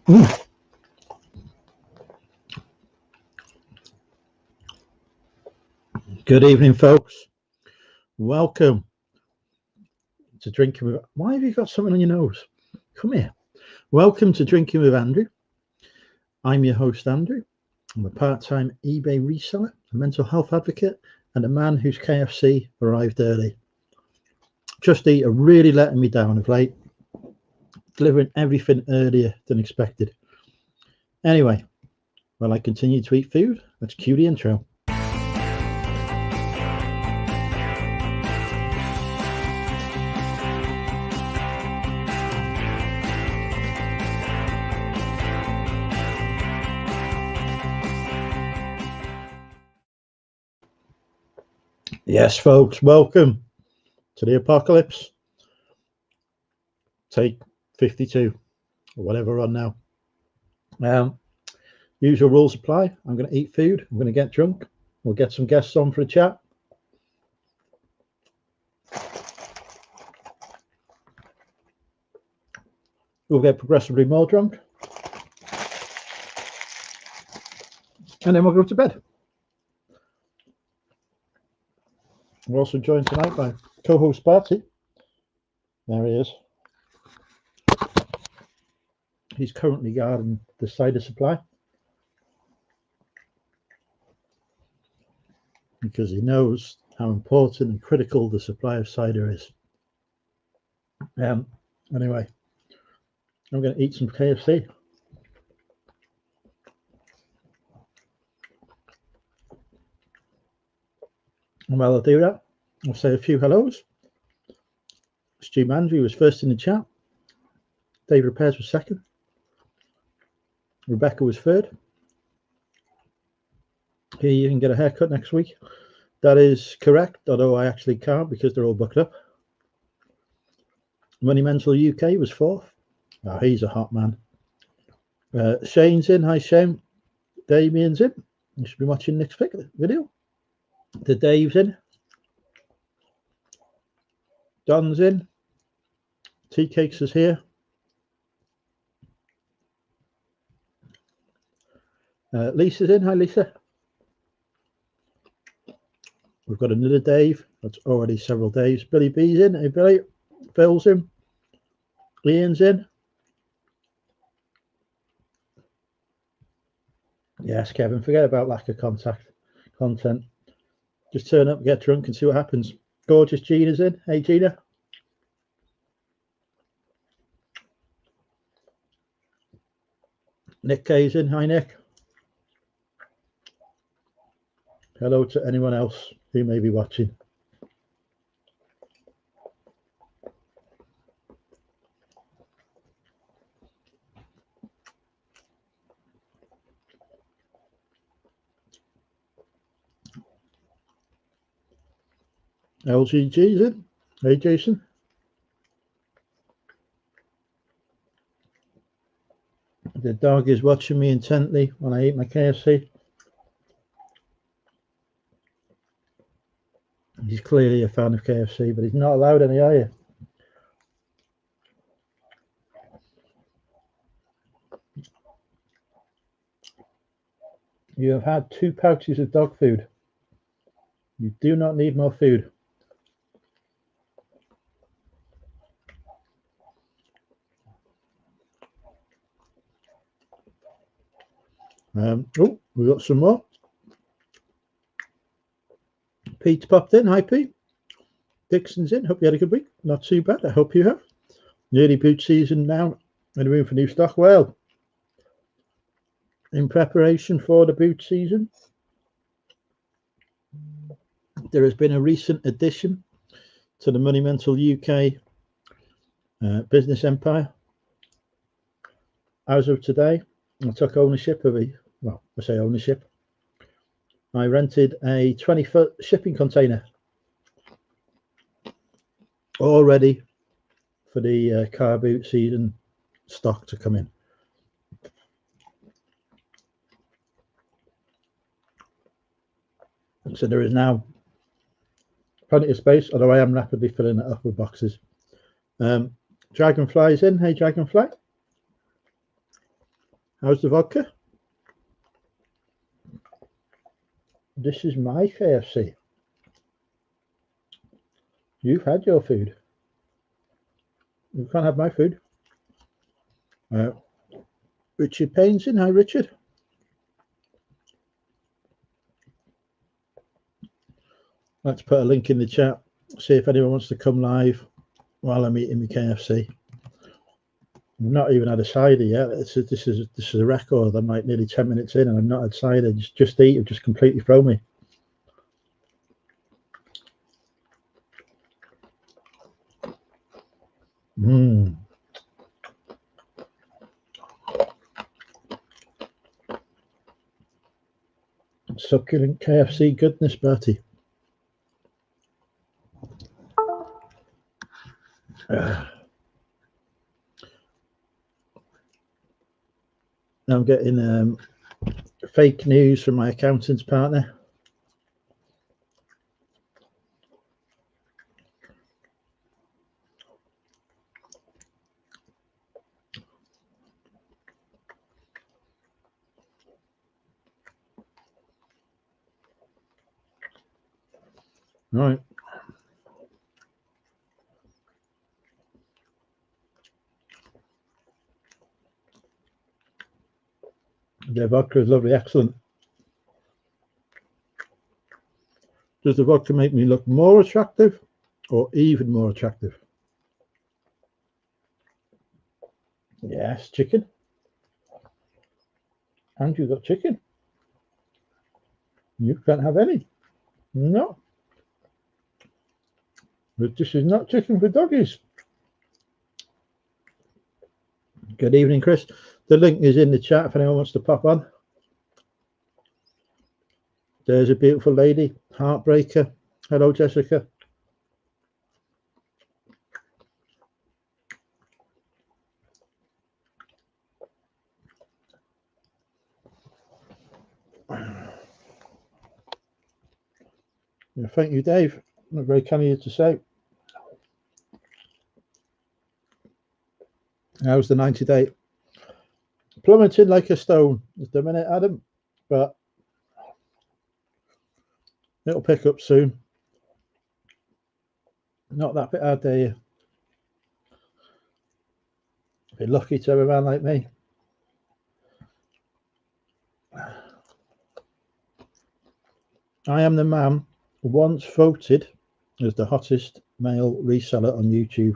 Good evening, folks. Welcome to Drinking with... Why have you got something on your nose? Come here. Welcome to Drinking with Andrew. I'm your host, Andrew. I'm a part-time eBay reseller, a mental health advocate, and a man whose KFC arrived early. Just Eat are really letting me down of late, delivering everything earlier than expected. Anyway, while I continue to eat food, let's cue the intro. Yes, folks, welcome to the apocalypse. Take 52 or whatever we're on now. Usual rules apply. I'm going to eat food. I'm going to get drunk. We'll get some guests on for a chat. We'll get progressively more drunk. And then we'll go to bed. We're also joined tonight by co-host Barty. There he is. He's currently guarding the cider supply because he knows how important and critical the supply of cider is. Anyway, I'm going to eat some KFC. And while I do that, I'll say a few hellos. Stu Mandry was first in the chat. Dave Repairs was second. Rebecca was third. Here you can get a haircut next week. That is correct, although I actually can't because they're all booked up. Money Mental UK was fourth. Oh, he's a hot man. Shane's in. Hi, Shane. Damien's in. You should be watching next video. The Dave's in. Don's in. Tea Cakes is here. Lisa's in. Hi, Lisa. We've got another Dave. That's already several Daves. Billy B's in. Hey, Billy. Phil's in. Ian's in. Yes, Kevin. Forget about lack of content. Just turn up, get drunk, and see what happens. Gorgeous Gina's in. Hey, Gina. Nick K's in. Hi, Nick. Hello to anyone else who may be watching. LGG's in. Hey, Jason. The dog is watching me intently when I eat my KFC. He's clearly a fan of KFC, but he's not allowed any, are you? You have had 2 pouches of dog food. You do not need more food. Oh, we got some more. Pete's popped in. Hi, Pete. Dixon's in. Hope you had a good week. Not too bad. I hope you have. Nearly boot season now. Any room for new stock? Well, in preparation for the boot season, there has been a recent addition to the Money Mental UK business empire. As of today, I took ownership of I say ownership. I rented a 20-foot shipping container, all ready for the car boot season stock to come in. So there is now plenty of space, although I am rapidly filling it up with boxes. Dragonfly's in. Hey, Dragonfly. How's the vodka? This is my KFC. You've had your food. You can't have my food. Richard Payne's in. Hi, Richard. Let's put a link in the chat. See if anyone wants to come live while I'm eating my KFC. I've not even had a cider yet. This is a record. I'm like nearly 10 minutes in and I've not had cider. Just eat. Just completely throw me. Succulent KFC goodness, Bertie. I'm getting fake news from my accountant's partner. Right. The vodka is lovely, excellent. Does the vodka make me look more attractive or even more attractive? Yes, chicken. And you've got chicken. You can't have any. No. But this is not chicken for doggies. Good evening, Chris. The link is in the chat if anyone wants to pop on. There's a beautiful lady, Heartbreaker. Hello, Jessica. Yeah, thank you, Dave. Not very kind of you to say. How's the 90-day? Plummeting like a stone at the minute, Adam, but it'll pick up soon. Not that bit out there. Be lucky to have a man like me. I am the man once voted as the hottest male reseller on YouTube.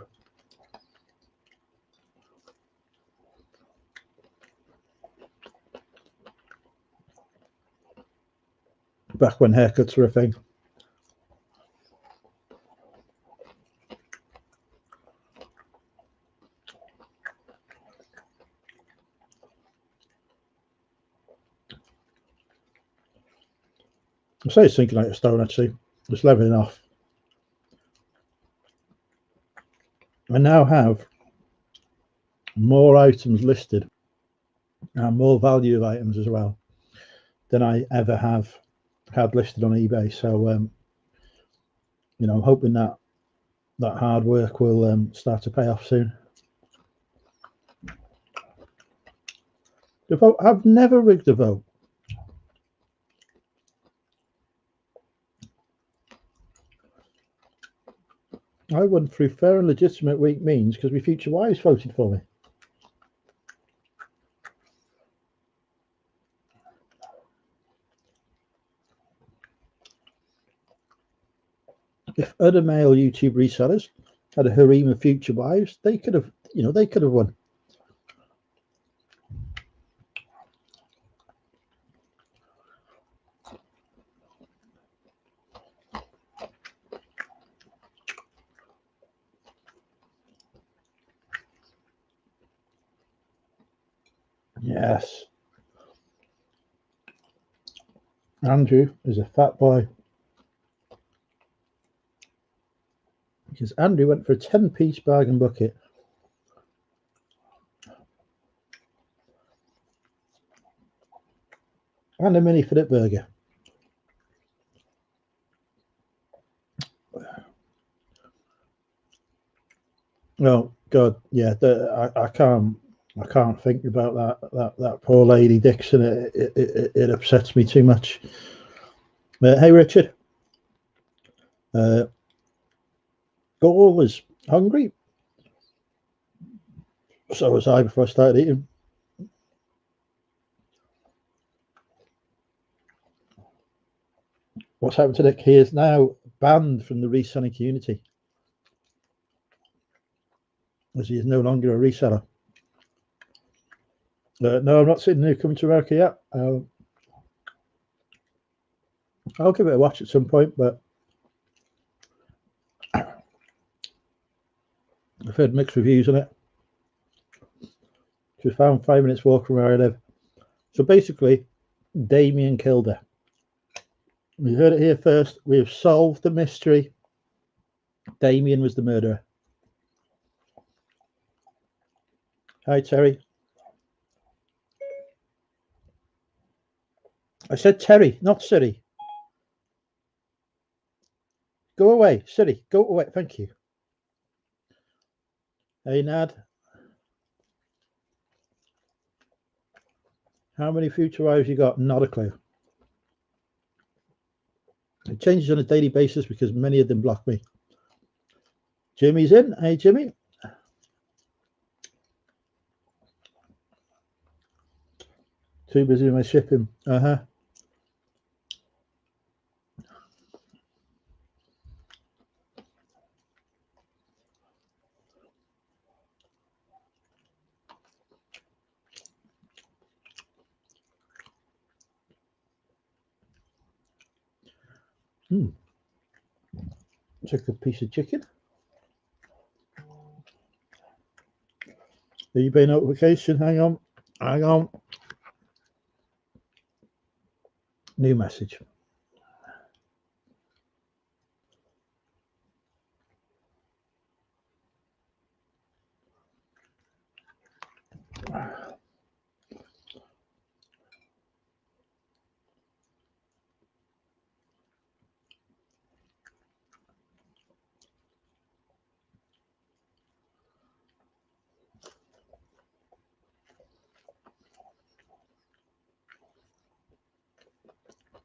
Back when haircuts were a thing. I say it's sinking like a stone, actually. It's leveling off. I now have more items listed and more value of items as well than I ever have had listed on eBay. So, you know, I'm hoping that hard work will start to pay off soon. The vote, I've never rigged a vote. I won through fair and legitimate weak means because my future wives voted for me. If other male YouTube resellers had a harem of future wives, they could have, you know, they could have won. Yes. Andrew is a fat boy. Because Andrew went for a 10-piece bargain bucket. And a mini fillet burger. Oh, God, yeah, I can't. I can't think about that poor lady Dixon. It upsets me too much. Hey Richard, Gore was hungry. So was I before I started eating. What's happened to Nick? He is now banned from the reselling community, as he is no longer a reseller. No, I'm not sitting here coming to America yet. I'll give it a watch at some point, but I've heard mixed reviews on it. Just found 5 minutes walk from where I live. So basically, Damien killed her. We heard it here first. We have solved the mystery. Damien was the murderer. Hi, Terry. I said Terry, not Siri. Go away, Siri. Go away. Thank you. Hey, Nad. How many future wives you got? Not a clue. It changes on a daily basis because many of them block me. Jimmy's in. Hey, Jimmy. Too busy with my shipping. It's a good piece of chicken. eBay notification. Hang on. New message.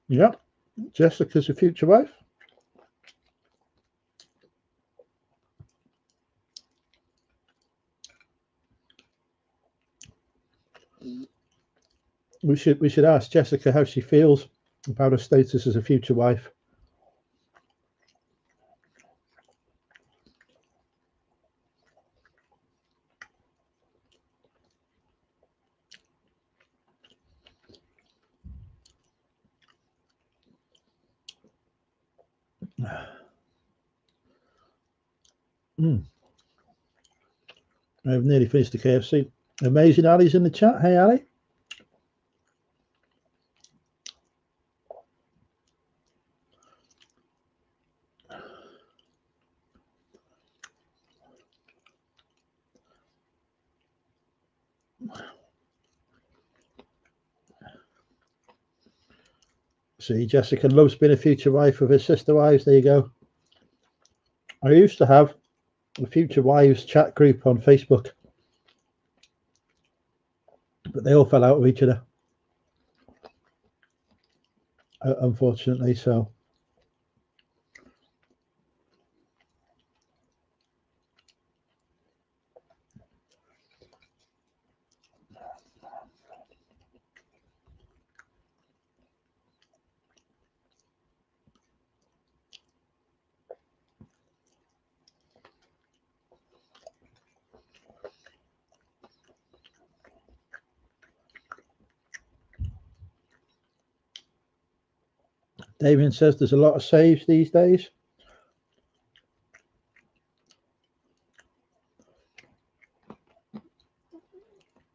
Yep. Jessica's a future wife. We should ask Jessica how she feels about her status as a future wife. I've nearly finished the KFC. Amazing Ali's in the chat. Hey Ali. See, Jessica loves being a future wife of her sister wives. There you go. I used to have a future wives chat group on Facebook, but they all fell out with each other, unfortunately. So Damien says there's a lot of saves these days.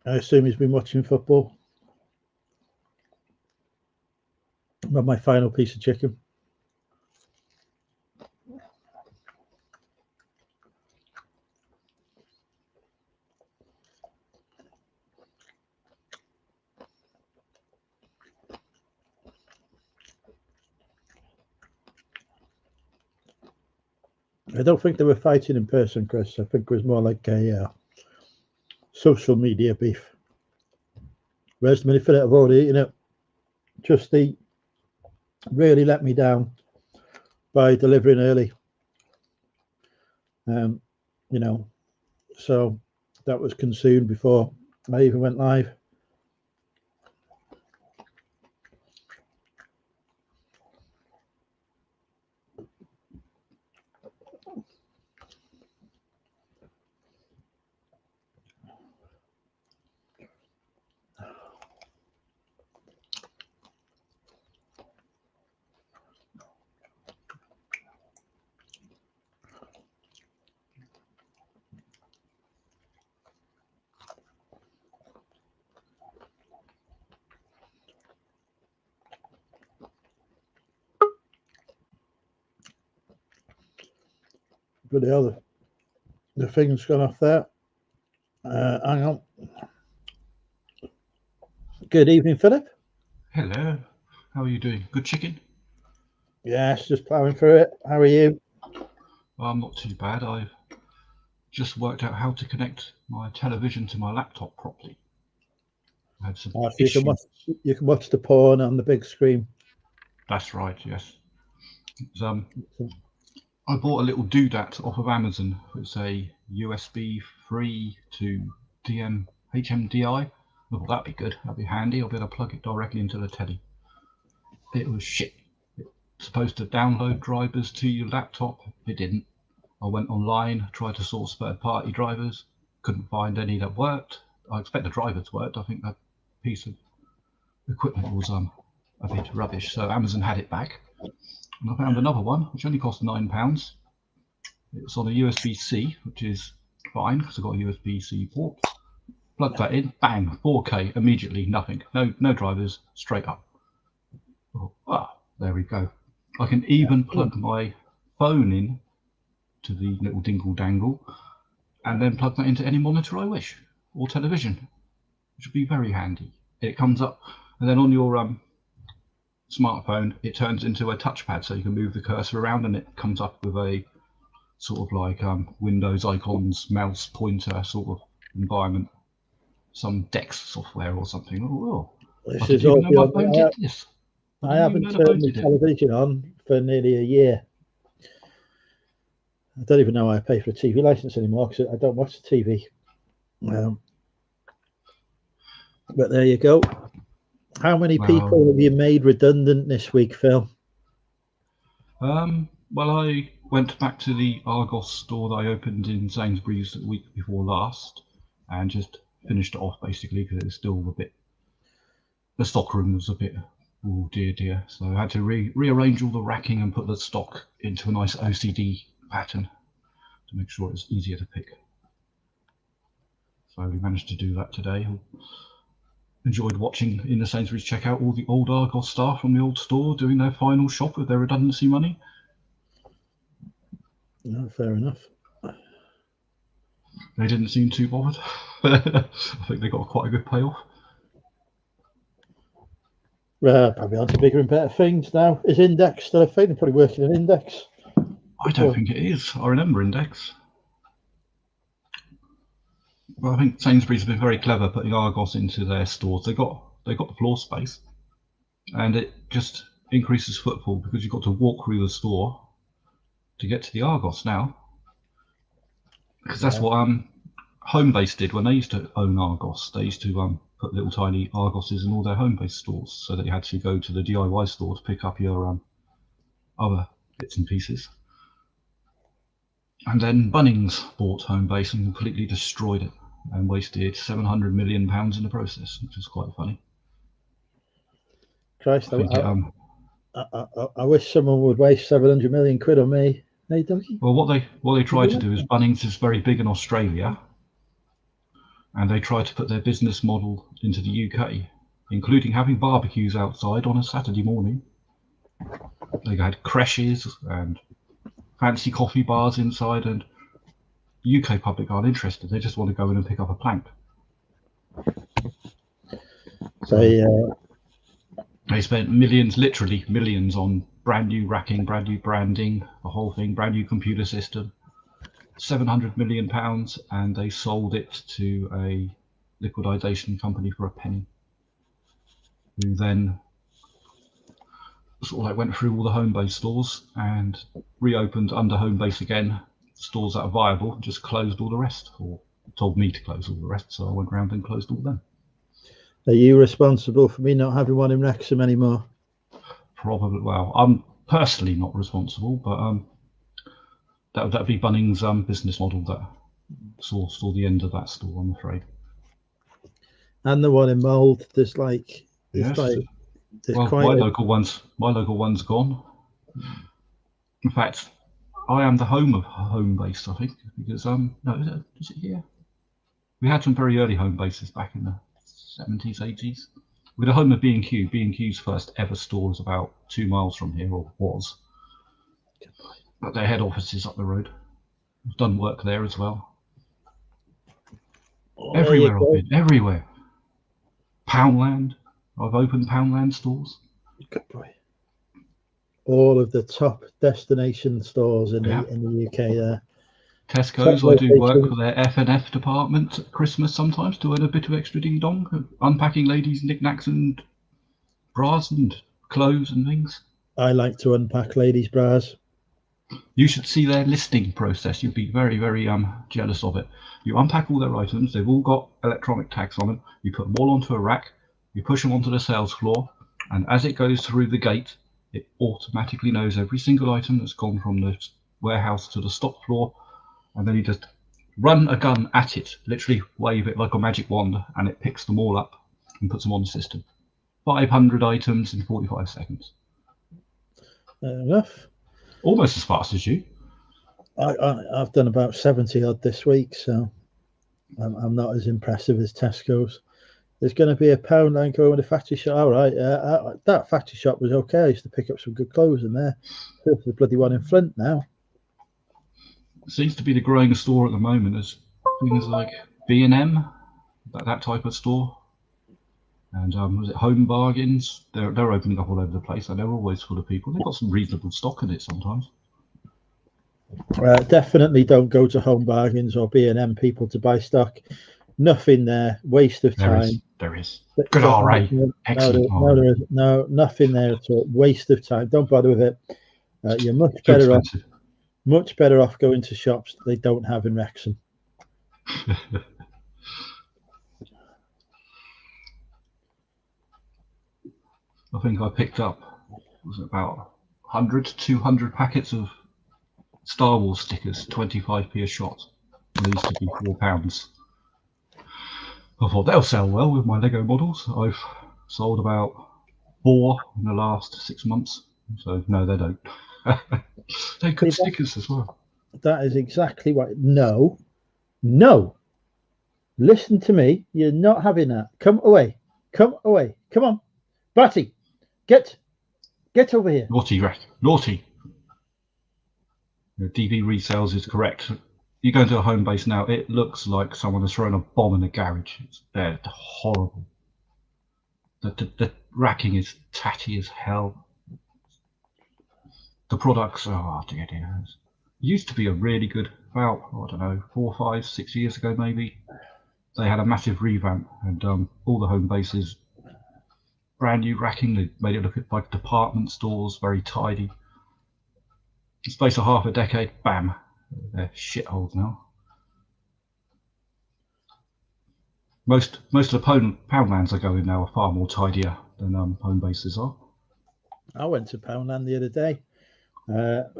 I assume he's been watching football. But my final piece of chicken. I don't think they were fighting in person, Chris. I think it was more like a social media beef. Where's the mini fillet? I've already eaten it. Just Eat really let me down by delivering early. You know, so that was consumed before I even went live. But the thing's gone off there. Hang on. Good evening, Philip. Hello. How are you doing? Good chicken? Yes, just ploughing through it. How are you? Well, I'm not too bad. I've just worked out how to connect my television to my laptop properly. I had some So issues. you can watch the porn on the big screen. That's right, yes. I bought a little doodad off of Amazon. It's a USB free to HMDI. I thought that'd be good. That'd be handy. I'll be able to plug it directly into the telly. It was shit. It's supposed to download drivers to your laptop. It didn't. I went online, tried to source third-party drivers, couldn't find any that worked. I expect the drivers worked. I think that piece of equipment was a bit rubbish. So Amazon had it back, and I found another one which only cost £9. It's on a USB-C, which is fine because I've got a USB-C port. Plug that in, bang, 4K immediately, nothing, no drivers, straight up. Oh, there we go. I can even plug my phone in to the little dingle dangle and then plug that into any monitor I wish, or television, which would be very handy. It comes up, and then on your smartphone it turns into a touchpad, so you can move the cursor around and it comes up with a sort of like Windows icons mouse pointer sort of environment, some Dex software or something. Oh, I didn't even know my phone did this. I haven't turned my television on for nearly a year. I don't even know why I pay for a TV license anymore because I don't watch the TV. But there you go. How many people have you made redundant this week, Phil? Well, I went back to the Argos store that I opened in Sainsbury's the week before last and just finished it off basically because it was still a bit. The stock room was a bit, oh dear. So I had to rearrange all the racking and put the stock into a nice OCD pattern to make sure it was easier to pick. So we managed to do that today. Enjoyed watching in the Sainsbury's checkout all the old Argos staff from the old store doing their final shop with their redundancy money. No, fair enough. They didn't seem too bothered. I think they got quite a good payoff. Probably on to bigger and better things now. Is Index still a thing? They're probably working in Index. I don't think it is. I remember Index. Well, I think Sainsbury's have been very clever putting Argos into their stores. They got the floor space, and it just increases footfall because you've got to walk through the store to get to the Argos now. Because that's what Homebase did when they used to own Argos. They used to put little tiny Argoses in all their Homebase stores, so that you had to go to the DIY store to pick up your other bits and pieces. And then Bunnings bought Homebase and completely destroyed it and wasted £700 million in the process, which is quite funny. Christ, I wish someone would waste 700 million quid on me. Hey, donkey. Well, what they try to do is Bunnings is very big in Australia, and they try to put their business model into the UK, including having barbecues outside on a Saturday morning. They had creches and fancy coffee bars inside, and the UK public aren't interested. They just want to go in and pick up a plank. So they spent millions, literally millions, on brand new racking, brand new branding, the whole thing, brand new computer system. £700 million, and they sold it to a liquidation company for a penny, who then sort of like went through all the Homebase stores and reopened under Homebase again. Stores that are viable, just closed all the rest, or told me to close all the rest, so I went around and closed all of them. Are you responsible for me not having one in Wrexham anymore? Probably. Well, I'm personally not responsible, but that'd be Bunnings' business model that saw the end of that store, I'm afraid. And the one in Mould, there's like, Yes. there's Well, quite my local one's gone. In fact, I am the home of Homebase, I think, because no, is it here? We had some very early Homebases back in the 70s, 80s. We're the home of B&Q. B&Q's first ever store is about 2 miles from here, or was. But their head office is up the road. I've done work there as well. Everywhere I've been, everywhere. Poundland. I've opened Poundland stores. Good boy. All of the top destination stores in the UK there. Tesco's, I do work for their F&F department at Christmas sometimes to earn a bit of extra ding dong, unpacking ladies' knickknacks and bras and clothes and things. I like to unpack ladies' bras. You should see their listing process. You'd be very, very jealous of it. You unpack all their items. They've all got electronic tags on them. You put them all onto a rack. You push them onto the sales floor, and as it goes through the gate, it automatically knows every single item that's gone from the warehouse to the stock floor, and then you just run a gun at it, literally wave it like a magic wand, and it picks them all up and puts them on the system. 500 items in 45 seconds. Fair enough. Almost as fast as you. I've done about 70 odd this week, so I'm not as impressive as Tesco's. There's going to be a Poundland going with a factory shop. All right, that factory shop was okay. I used to pick up some good clothes in there. There's the bloody one in Flint now. Seems to be the growing store at the moment. There's things like B&M, that type of store, and was it Home Bargains? They're opening up all over the place, and they're always full of people. They've got some reasonable stock in it sometimes. Definitely don't go to Home Bargains or B&M people to buy stock. Nothing there. Waste of time. There is. Good RA. Excellent. No, nothing there at all. Waste of time. Don't bother with it. You're much better off going to shops that they don't have in Wrexham. I think I picked up, was it about 100 to 200 packets of Star Wars stickers, 25p a shot. They used to be £4. I thought they'll sell well with my Lego models. I've sold about 4 in the last 6 months. So no, they don't. They're good stickers as well. That is exactly right. No. Listen to me. You're not having that. Come away. Come on. Batty, get over here. Naughty. DV resales is correct. You go into a Homebase now, it looks like someone has thrown a bomb in a garage. They're horrible. The racking is tatty as hell. The products, oh dear. It used to be a really good, about, I don't know, 4, 5, 6 years ago maybe. They had a massive revamp, and all the Homebases, brand new racking. They made it look like department stores, very tidy. In the space of half a decade, bam, they're shitholes now. Most of the Poundlands I go in now are far more tidier than Homebases are. I went to Poundland the other day.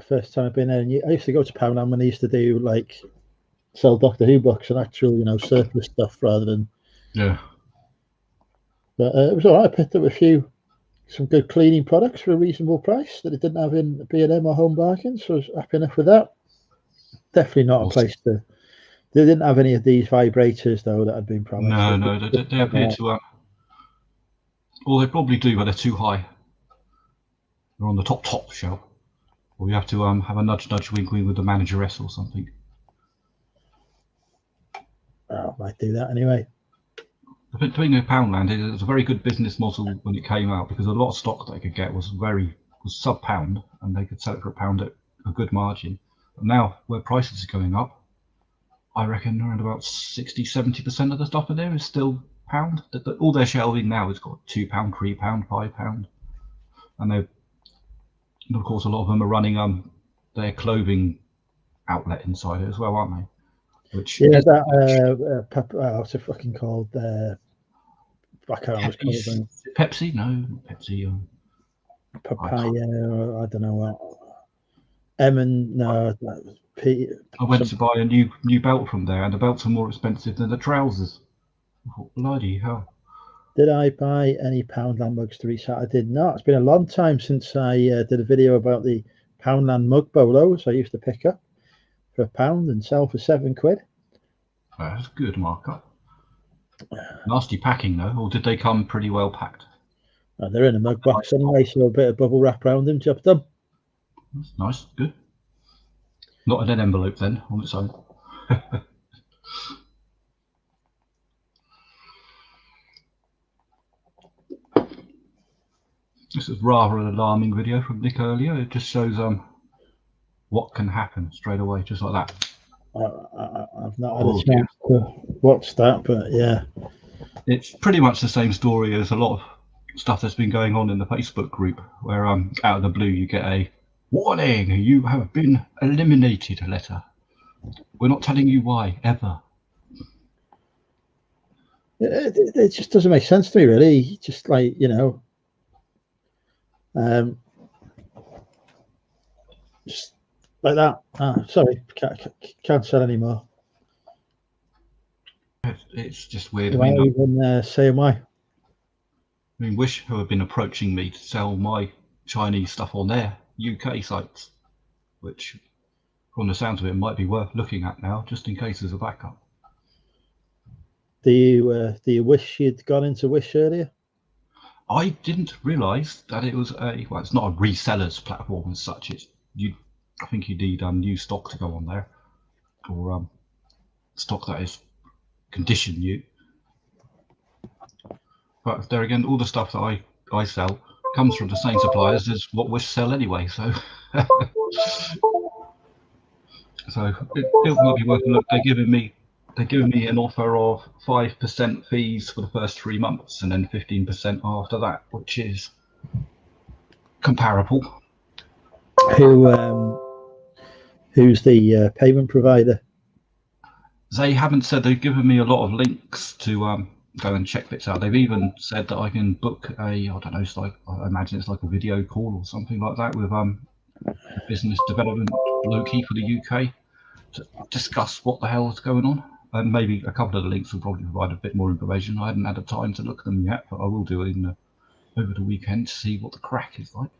First time I've been there. And I used to go to Poundland when they used to do like sell Doctor Who books and actual, surplus stuff rather than. Yeah. But it was all right. I picked up some good cleaning products for a reasonable price that it didn't have in B&M or Home Bargains, so I was happy enough with that. Definitely not a place to. They didn't have any of these vibrators though that had been promised. No, they appear to. Well, they probably do, but they're too high. They're on the top shelf, or you have to have a nudge, wink with the manageress or something. Oh, I might do that anyway. Being a Poundland, it was a very good business model when it came out because a lot of stock that they could get was sub-pound, and they could sell it for £1 at a good margin. But now, where prices are going up, I reckon around about 60-70% of the stuff in there is still pound. All their shelving now has got £2, £3, £5, and of course a lot of them are running their clothing outlet inside it as well, aren't they? Which yeah, that what's it fucking called? I can't remember what it's called. Pepsi? No, Pepsi. Papaya, I don't know what. No, I went to buy a new belt from there, and the belts are more expensive than the trousers. I thought, bloody hell. Did I buy any Poundland mugs to resell? I did not. It's been a long time since I did a video about the Poundland mug bolos I used to pick up for £1 and sell for £7. That's good markup. Nasty packing though, or did they come pretty well packed? They're in a mug box anyway, so a bit of bubble wrap around them, job done. That's nice, good. Not in an envelope then, on its own. This is rather an alarming video from Nick earlier. It just shows what can happen straight away, just like that. I've not had a chance to watch that, but yeah. It's pretty much the same story as a lot of stuff that's been going on in the Facebook group, where out of the blue you get a warning, you have been eliminated letter. We're not telling you why, ever. It just doesn't make sense to me, really. Just like, just like that. Sorry, can't sell anymore. It's just weird. Am I even saying why? I mean, Wish who have been approaching me to sell my Chinese stuff on their UK sites, which, from the sounds of it, might be worth looking at now, just in case there's a backup. Do you wish you'd gone into Wish earlier? I didn't realise that it was it's not a resellers platform as such. I think you need new stock to go on there, or stock that is condition new. But there again, all the stuff that I sell comes from the same suppliers as what Wish sell anyway, so so it might be worth a look. They're giving me an offer of 5% fees for the first 3 months and then 15% after that, which is comparable. Who's the payment provider? They haven't said. They've given me a lot of links to go and check bits out. They've even said that I can book I imagine it's like a video call or something like that with business development Loki for the UK to discuss what the hell is going on. And maybe a couple of the links will probably provide a bit more information. I hadn't had the time to look at them yet, but I will do it over the weekend to see what the crack is like.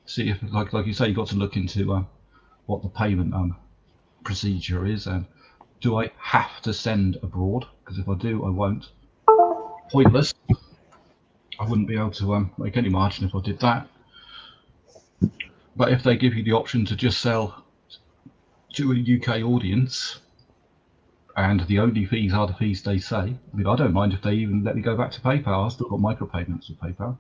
See if, like you say, you've got to look into what the payment procedure is, and do I have to send abroad? Because if I do, I won't. Pointless. I wouldn't be able to make any margin if I did that. But if they give you the option to just sell to a UK audience, and the only fees are the fees they say, I mean, I don't mind if they even let me go back to PayPal. I've still got micropayments with PayPal.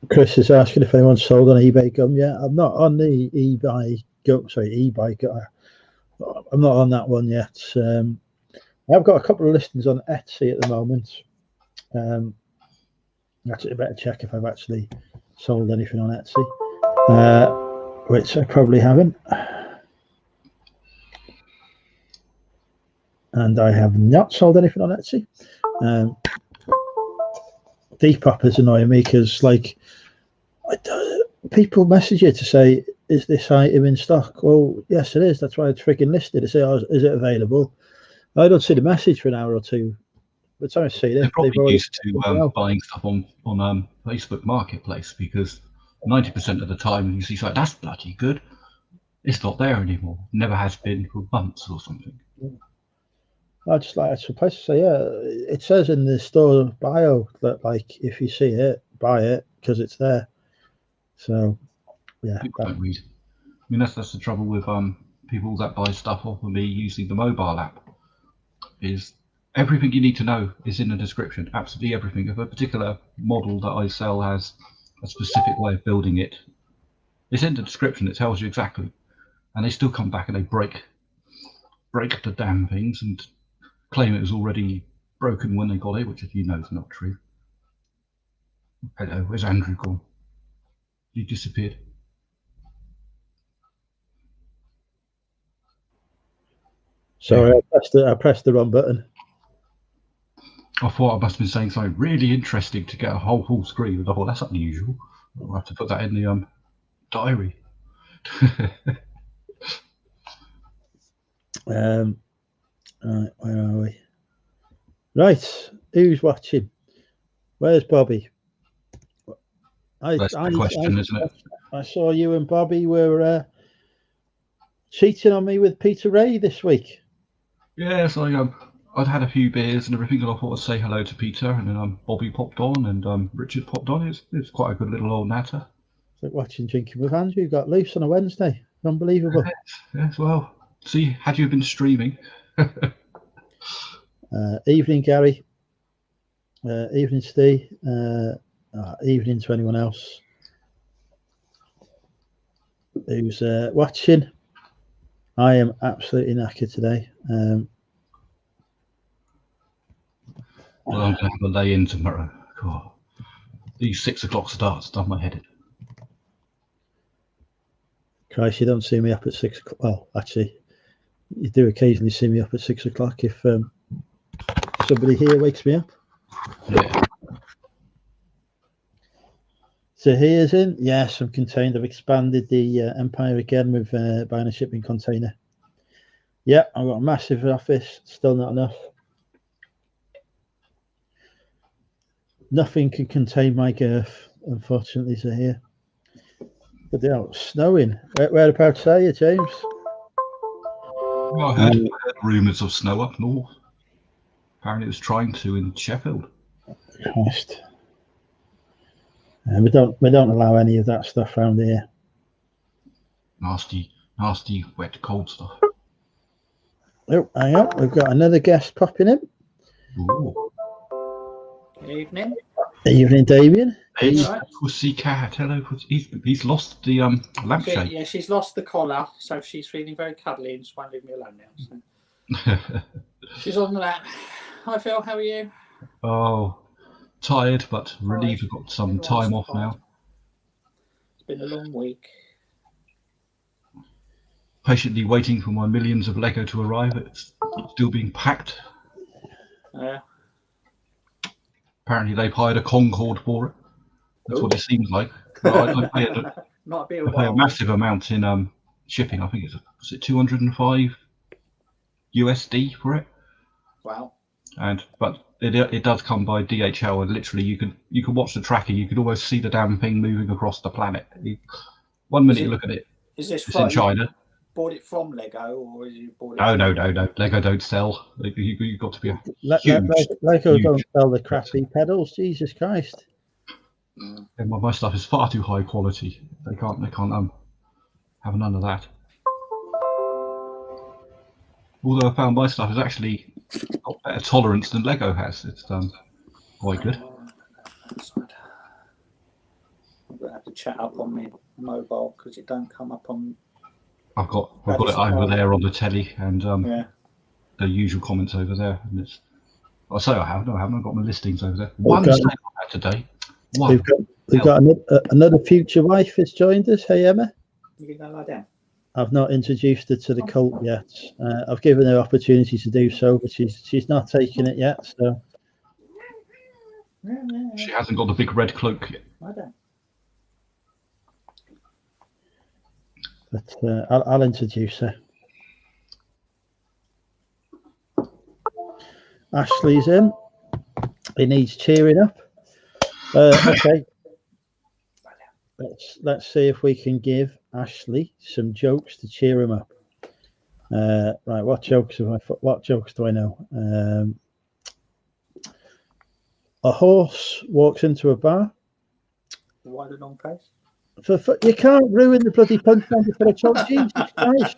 Chris is asking if anyone's sold on eBay gum yet. I'm not on the eBay gum. Sorry, eBay gum. I'm not on that one yet. I've got a couple of listings on Etsy at the moment. Actually, I better check if I've actually sold anything on Etsy, which I probably haven't. And I have not sold anything on Etsy. Depop is annoying me because, like, people message you to say, is this item in stock? Well, yes, it is. That's why it's freaking listed. They say, oh, is it available? I don't see the message for an hour or two. But time I see it, they're probably used to buying stuff on Facebook Marketplace, because 90% of the time you see, like, that's bloody good. It's not there anymore. Never has been for months or something. I just like to say, yeah, it says in the store bio that, like, if you see it, buy it because it's there. So, yeah. People don't read. I mean, that's the trouble with people that buy stuff off of me using the mobile app. Is everything you need to know is in the description. Absolutely everything. If a particular model that I sell has a specific way of building it, It's in the description. It tells you exactly, and they still come back and they break the damn things and claim it was already broken when they got it, which, as you know, is not true. Hello, where's Andrew gone? He disappeared. Sorry, I pressed the wrong button. I thought I must have been saying something really interesting to get a whole full screen. I thought that's unusual. I'll have to put that in the diary. Right, where are we? Right, who's watching? Where's Bobby? That's the question, isn't it? I saw you and Bobby were cheating on me with Peter Ray this week. Yeah, so I'd had a few beers and everything, and I thought I'd say hello to Peter, and then Bobby popped on, and Richard popped on. It's quite a good little old natter. It's like watching Drinking with Andrew. Got loose on a Wednesday. Unbelievable. Yes, well, see, had you been streaming? Evening, Gary. Evening, Steve. Evening to anyone else who's watching. I am absolutely knackered today. Well, I'm going to have a lay in tomorrow. God, these 6 o'clock starts done my head in. Christ, you don't see me up at 6 o'clock. Well, actually, you do occasionally see me up at 6 o'clock if somebody here wakes me up. Yeah. So here's in. Yes, I'm contained. I've expanded the empire again with buying a shipping container. Yeah, I've got a massive office. Still not enough. Nothing can contain my girth, unfortunately, so here. But yeah, it's snowing. Whereabouts are you, James? Well, I heard rumours of snow up north. Apparently it was trying to in Sheffield. Christ. We don't allow any of that stuff around here. Nasty, wet, cold stuff. Oh, hang on. We've got another guest popping in. Ooh. Good evening. Evening, Damien. Hey, Pussycat. Hello, he's lost the lampshade. Yeah, she's lost the collar, so she's feeling very cuddly and just won't leave me alone now. So. She's on the lap. Hi, Phil. How are you? Oh, tired, but relieved. I've got some time off now. It's been a long week. Patiently waiting for my millions of Lego to arrive. It's still being packed. Yeah. Apparently they've hired a Concorde for it. That's what it seems like. I pay a massive amount in shipping. I think was it 205 USD for it. Wow. But it does come by DHL, and literally you can watch the tracking. You could almost see the damn thing moving across the planet. 1 minute you look at it. Is this it's in China? Bought it from Lego, or is you bought it? No. Lego don't sell. You've got to be a Lego don't sell the crappy pedals. Jesus Christ! And my stuff is far too high quality. They can't have none of that. Although I found my stuff is actually got better tolerance than Lego has. It's quite good. I'm gonna have to chat up on my mobile because it don't come up on. I've got it over there on the telly, and the usual comments over there. And I say I haven't. I haven't got my listings over there. One mistake I had today. We've got another future wife has joined us. Hey, Emma. You can go lie down. I've not introduced her to the cult yet. I've given her opportunity to do so, but she's not taking it yet. So she hasn't got the big red cloak yet. Lie down. But I'll introduce her. Ashley's in. He needs cheering up. Okay. Let's see if we can give Ashley some jokes to cheer him up. Right, what jokes do I know? A horse walks into a bar. Why the long face? You can't ruin the bloody punchline before I talk. Jesus Christ.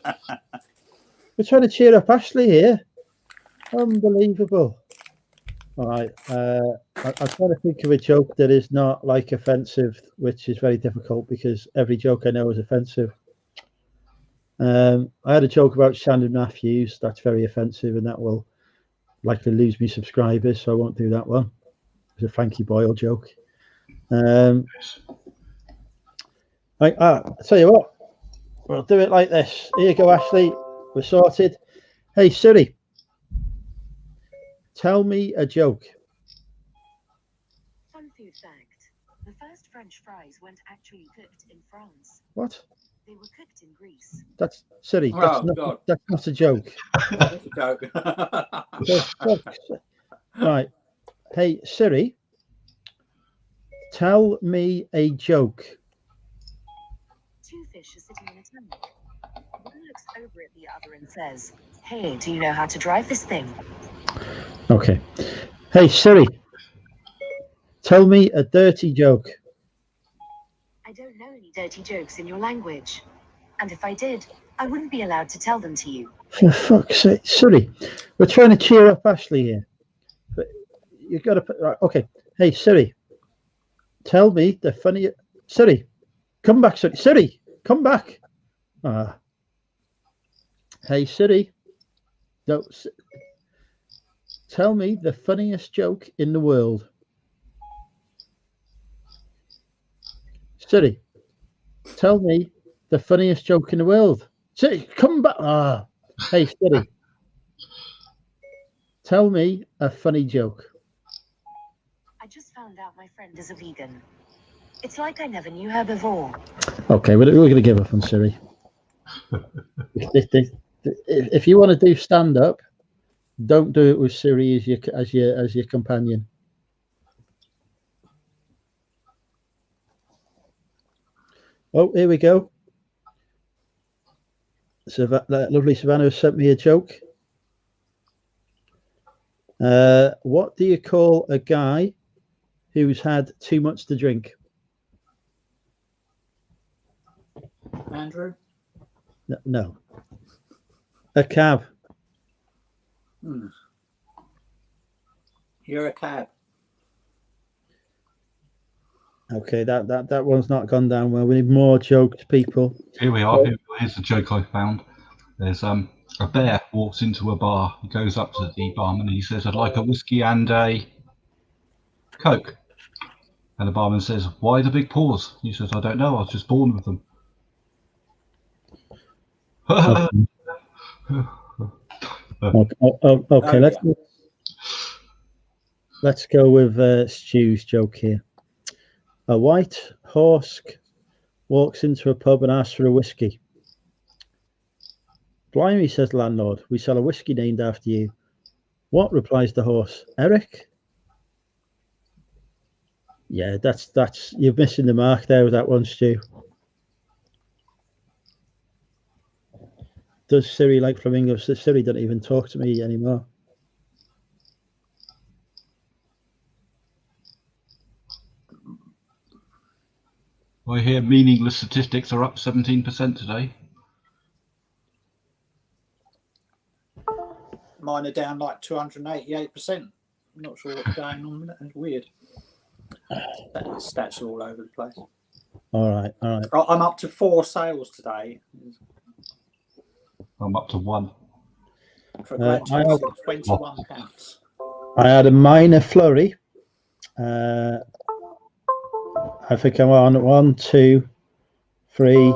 We're trying to cheer up Ashley here. Unbelievable. All right. I'm trying to think of a joke that is not like offensive, which is very difficult because every joke I know is offensive. I had a joke about Shannon Matthews. That's very offensive, and that will likely lose me subscribers, so I won't do that one. It's a Frankie Boyle joke. I'll tell you what, we'll do it like this. Here you go, Ashley. We're sorted. Hey, Siri, tell me a joke. Fun food fact. The first French fries weren't actually cooked in France. What? They were cooked in Greece. That's Siri. Oh, God. That's not a joke. That's a joke. Right. Hey, Siri, tell me a joke. Two fish are sitting in a tank. One looks over at the other and says, "Hey, do you know how to drive this thing?" Okay. Hey, Siri, tell me a dirty joke. I don't know any dirty jokes in your language. And if I did, I wouldn't be allowed to tell them to you. For fuck's sake, Siri, we're trying to cheer up Ashley here. But you've got to put right. Okay. Hey, Siri, tell me the funny. Siri, come back, Siri. Siri, come back. Hey, Siri, tell me the funniest joke in the world. Siri, tell me the funniest joke in the world. Siri, come back. Hey, Siri, tell me a funny joke. I just found out my friend is a vegan. It's like I never knew her before. Okay, we're going to give up on Siri. If you want to do stand up, don't do it with Siri as your companion. Oh, here we go. Lovely Savannah sent me a joke. What do you call a guy who's had too much to drink? Andrew? No. A cab. You're a cab. Okay, that one's not gone down well. We need more jokes, people. Here we are. Here's the joke I found. There's a bear walks into a bar. He goes up to the barman and he says, "I'd like a whiskey and a Coke." And the barman says, "Why the big pause?" He says, "I don't know. I was just born with them." Okay, let's go with Stu's joke here. A white horse walks into a pub and asks for a whiskey. "Blimey," says the landlord, "we sell a whiskey named after you." "What?" replies the horse. "Eric?" Yeah, that's you're missing the mark there with that one, Stu. Does Siri like flamingos? Siri doesn't even talk to me anymore. I hear meaningless statistics are up 17% today. Mine are down like 288%. I'm not sure what's going on with it. It's weird. Stats are all over the place. All right. I'm up to 4 sales today. I'm up to 1. For a grand total of £21. I had a minor flurry. I think I'm on 1, 2, 3,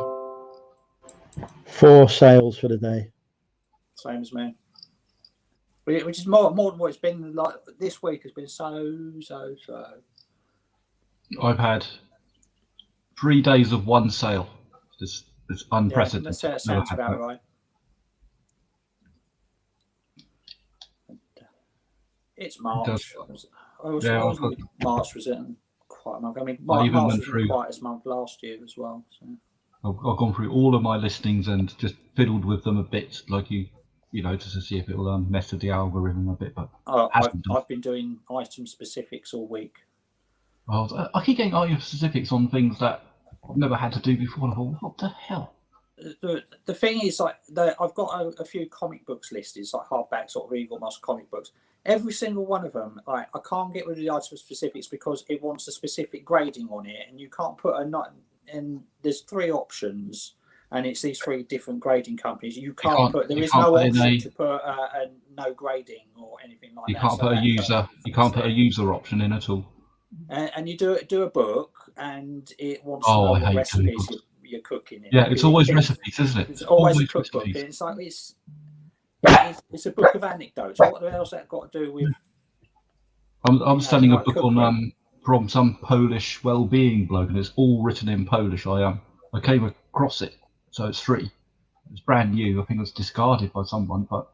4 sales for the day. Same as me. Which is more than what it's been like. This week has been so. I've had 3 days of 1 sale. It's unprecedented. Yeah, that sounds about right. It's March. I was March was it quite a month. I mean, March wasn't quite as month last year as well. So. I've gone through all of my listings and just fiddled with them a bit, like just to see if it will mess with the algorithm a bit. But I've been doing item specifics all week. Well, I keep getting item specifics on things that I've never had to do before. And I thought, what the hell? The thing is, like, I've got a few comic books listed, like hardback sort of Eagle Moss comic books. every single one of them, like I can't get rid of the item specifics because it wants a specific grading on it, and you can't put a not. And there's 3 options, and it's these 3 different grading companies. You can't put. There is no option to put a no grading or anything like that. You can't put a user. You can't put a user option in at all. And you do a book, and it wants to know what recipes you're cooking. Yeah, it's always recipes, isn't it? It's always a cookbook, and it's like it's a book of anecdotes. What the hell's that got to do with? I'm studying a book on from some Polish well-being bloke, and it's all written in Polish. I came across it, so it's free. It's brand new. I think it was discarded by someone, but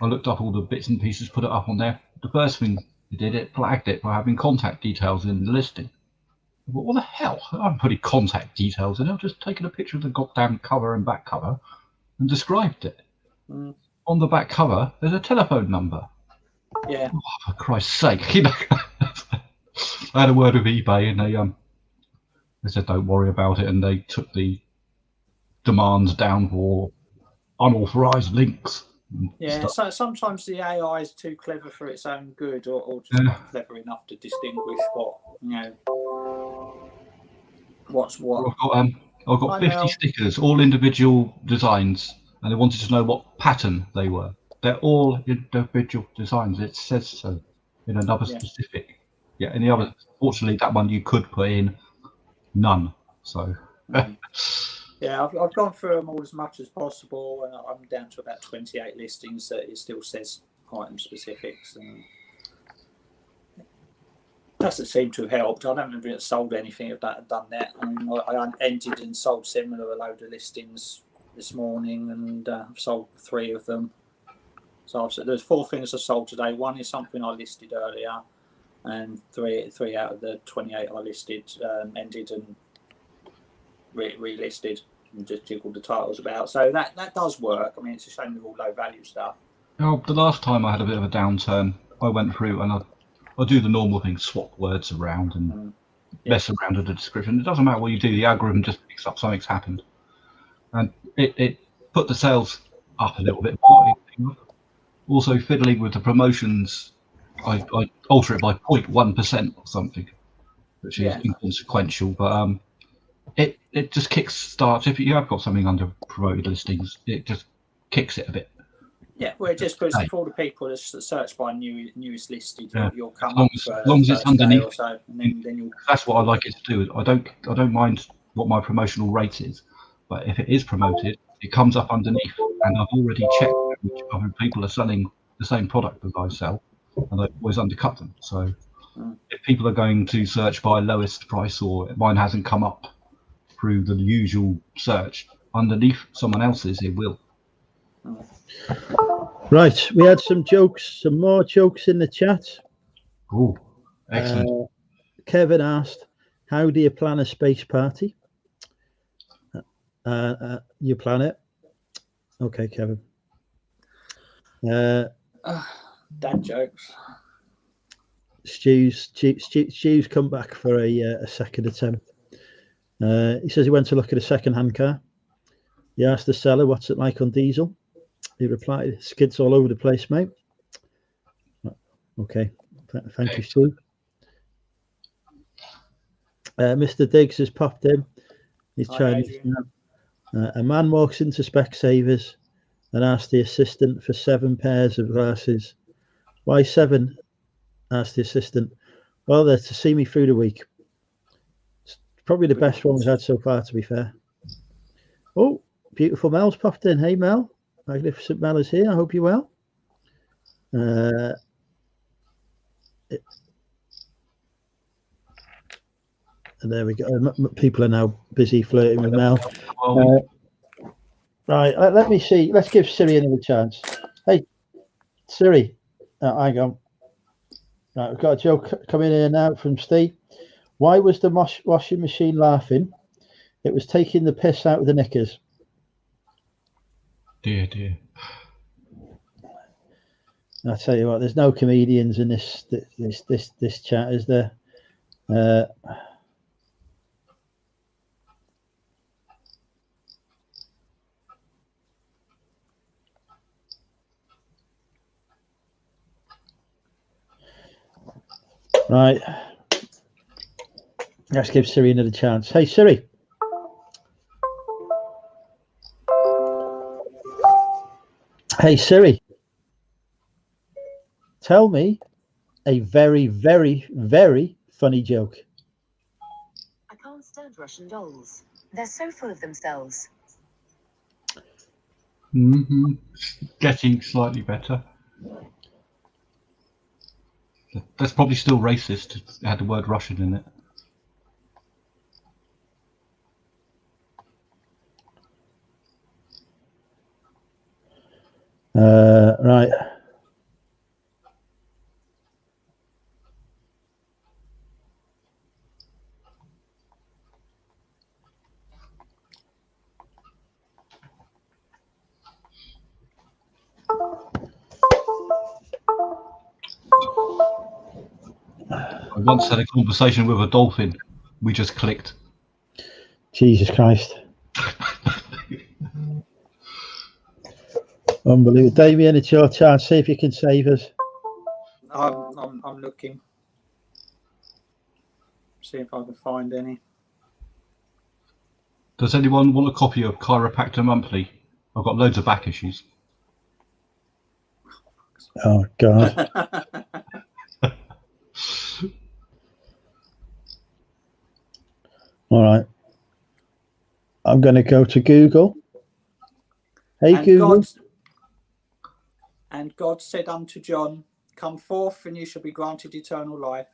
I looked up all the bits and pieces, put it up on there. The first thing it did, it flagged it for having contact details in the listing. What the hell? I'm putting contact details in. I've just taken a picture of the goddamn cover and back cover and described it. On the back cover, there's a telephone number. Yeah. Oh, for Christ's sake, you know. I had a word with eBay, and they said don't worry about it, and they took the demands down for unauthorized links. Yeah, so sometimes the AI is too clever for its own good, or just not clever enough to distinguish what's what. I've got 50 stickers, all individual designs, and they wanted to know what pattern they were. They're all individual designs. It says so in another specific. Yeah, in the other, fortunately, that one you could put in none. So. Yeah, I've gone through them all as much as possible, and I'm down to about 28 listings that it still says item specifics, and it doesn't seem to have helped. I don't think it's sold anything of that. Done that. I mean, I entered and sold similar a load of listings this morning, and I've sold 3 of them. So there's 4 things I sold today. 1 is something I listed earlier, and 3 out of the 28 I listed ended and relisted and just jiggled the titles about. So that does work. I mean, it's a shame with all low value stuff. Oh, the last time I had a bit of a downturn, I went through and I do the normal thing, swap words around and mess around with the description. It doesn't matter what you do, the algorithm just picks up something's happened. And it put the sales up a little bit. Also fiddling with the promotions, I alter it by 0.1% or something, which is inconsequential, but it just kick starts. If you have got something under promoted listings, it just kicks it a bit. Yeah, well, it just puts for all the people that search by newest listed, you'll come as long as it's underneath. So, and then you'll. That's what I like it to do. I don't mind what my promotional rate is, but if it is promoted, it comes up underneath, and I've already checked which other people are selling the same product as I sell, and I always undercut them. So if people are going to search by lowest price, or mine hasn't come up through the usual search underneath someone else's, it will. Right, we had some more jokes in the chat. Oh, excellent. Kevin asked, how do you plan a space party? You plan it? Okay, Kevin. Dad jokes. Stu's come back for a second attempt. He says he went to look at a second-hand car. He asked the seller, what's it like on diesel? He replied, skids all over the place, mate. Okay, thank you, Stu. Mr. Diggs has popped in. He's Chinese. A man walks into Specsavers and asks the assistant for 7 pairs of glasses. Why 7? Asked the assistant. Well, they're to see me through the week. It's probably the best one we've had so far, to be fair. Oh, beautiful Mel's popped in. Hey, Mel. Magnificent Mel is here. I hope you're well. And there we go. People are now busy flirting with Mel. Right, let me see. Let's give Siri another chance. Hey, Siri. Hang on. Right, we've got a joke coming in now from Steve. Why was the washing machine laughing? It was taking the piss out of the knickers. Dear. I tell you what, there's no comedians in this chat, is there? Right. Let's give Siri another chance. Hey, Siri. Hey, Siri. Tell me a very, very, very funny joke. I can't stand Russian dolls. They're so full of themselves. Getting slightly better. That's probably still racist. It had the word Russian in it. Right. I once had a conversation with a dolphin. We just clicked. Jesus Christ. Unbelievable. Damien, it's your chance. See if you can save us. I'm looking. See if I can find any. Does anyone want a copy of Chiropractor Monthly? I've got loads of back issues. Oh, God. All right. I'm going to go to Google. Hey, And Google. God said unto John, come forth and you shall be granted eternal life.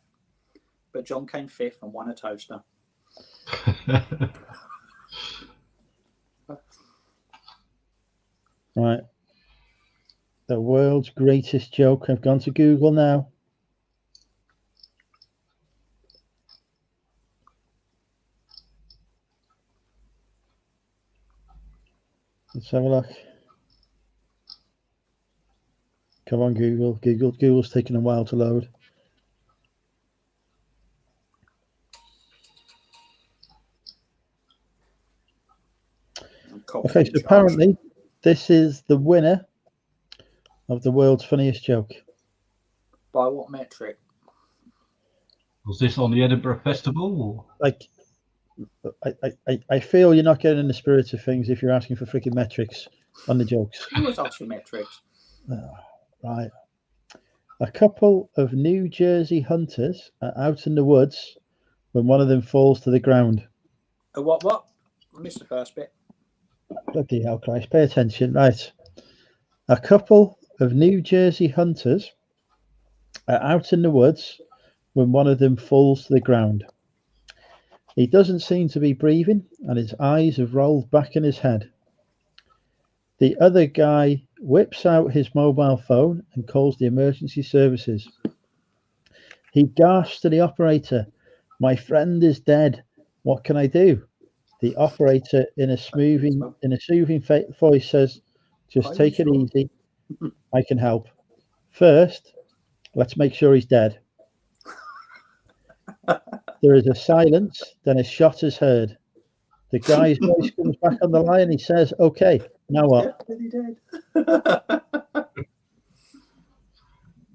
But John came fifth and won a toaster. Right. The world's greatest joke. I've gone to Google now. Let's have a look. Come on, Google. Google's taking a while to load. Okay, so apparently this is the winner of the world's funniest joke. By what metric? Was this on the Edinburgh Festival? Or? Like, I feel you're not getting in the spirit of things if you're asking for freaking metrics on the jokes. Who was asking metrics? Right. A couple of New Jersey hunters are out in the woods when one of them falls to the ground. What? I missed the first bit. Bloody hell, Christ. Pay attention. Right. A couple of New Jersey hunters are out in the woods when one of them falls to the ground. He doesn't seem to be breathing and his eyes have rolled back in his head. The other guy whips out his mobile phone and calls the emergency services. He gasps to the operator, "My friend is dead. What can I do?" The operator, in a soothing voice, says, "Just take it easy. I can help. First, let's make sure he's dead." There is a silence, then a shot is heard. The guy's voice comes back on the line. He says, "Okay, now what?" Definitely dead.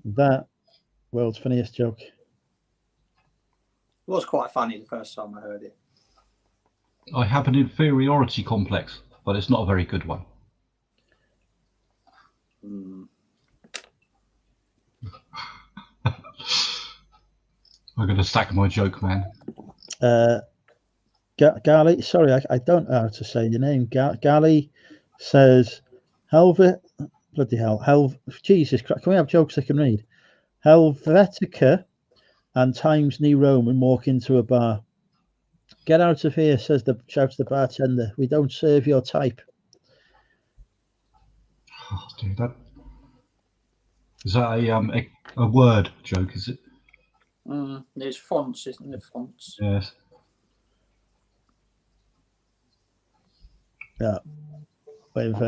That world's funniest joke. It was quite funny the first time I heard it. I have an inferiority complex, but it's not a very good one. I'm going to sack my joke, man. Gali, sorry, I don't know how to say your name. Gali says, bloody hell, Jesus Christ, can we have jokes I can read? Helvetica and Times New Roman walk into a bar. "Get out of here," shouts the bartender. "We don't serve your type." Oh, dude, is that a word joke? Is it? There's fonts, isn't there? Fonts. Yes. Yeah, we've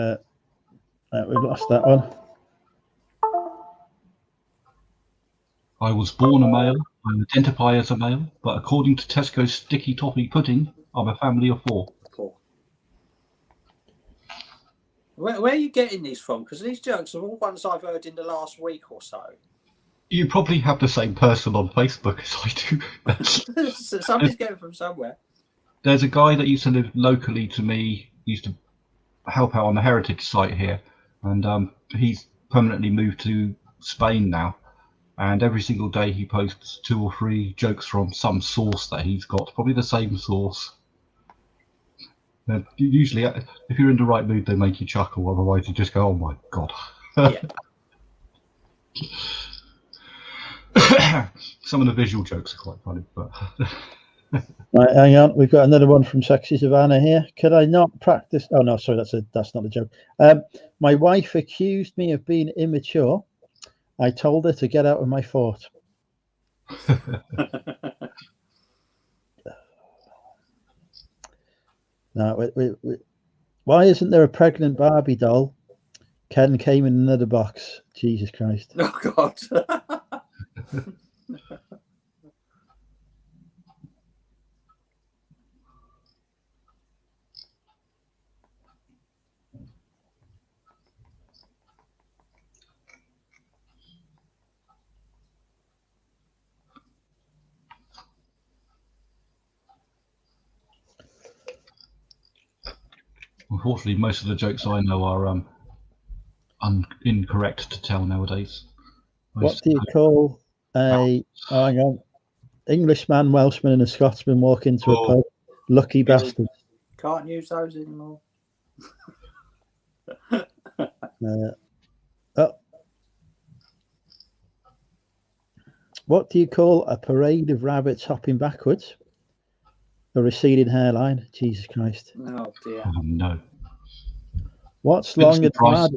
lost that one. I was born a male. I identify as a male, but according to Tesco's sticky toffee pudding, I'm a family of four. Where are you getting these from? Because these jokes are all ones I've heard in the last week or so. You probably have the same person on Facebook as I do. Somebody's getting from somewhere. There's a guy that used to live locally to me, used to help out on the heritage site here, and he's permanently moved to Spain now. And every single day he posts 2 or 3 jokes from some source that he's got, probably the same source. Usually, if you're in the right mood, they make you chuckle. Otherwise, you just go, "Oh my god!" Yeah. Some of the visual jokes are quite funny, but Right, hang on. We've got another one from Sexy Savannah here. Could I not practice? Oh no, sorry, that's not a joke. My wife accused me of being immature. I told her to get out of my fort. No, why isn't there a pregnant Barbie doll? Ken came in another box. Jesus Christ. Oh God. unfortunately, most of the jokes I know are incorrect to tell nowadays. What do you call a hang on, Englishman, Welshman, and a Scotsman walk into a pub? Lucky bastard. Can't use those anymore. What do you call a parade of rabbits hopping backwards? A receding hairline. Jesus Christ. Oh dear. Oh no. What's long and hard?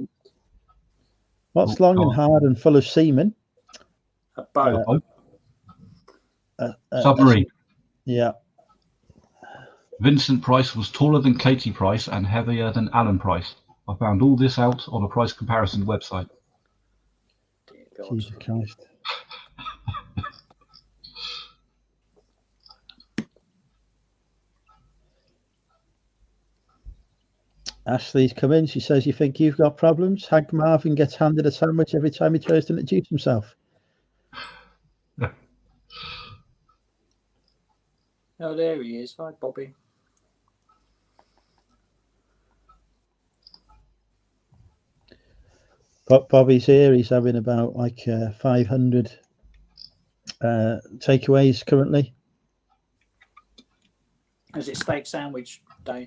What's long and hard and full of semen? A boat. Submarine. Yeah. Vincent Price was taller than Katie Price and heavier than Alan Price. I found all this out on a price comparison website. Dear God. Jesus Christ. Ashley's come in. She says, "You think you've got problems? Hank Marvin gets handed a sandwich every time he tries to introduce himself." Oh, there he is. Hi, Bobby. Bobby's here. He's having about like 500 takeaways currently. Is it steak sandwich day?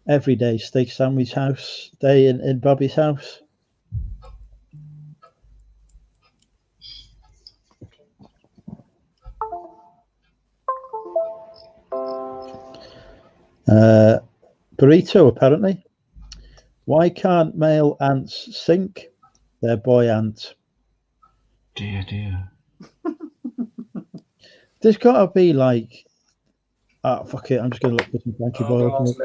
Every day, steak sandwich house day in Bobby's house. Burrito, apparently. Why can't male ants sink? They're boy ants. Dear. There's got to be like, fuck it, I'm just going to look for some Frankie Boyle.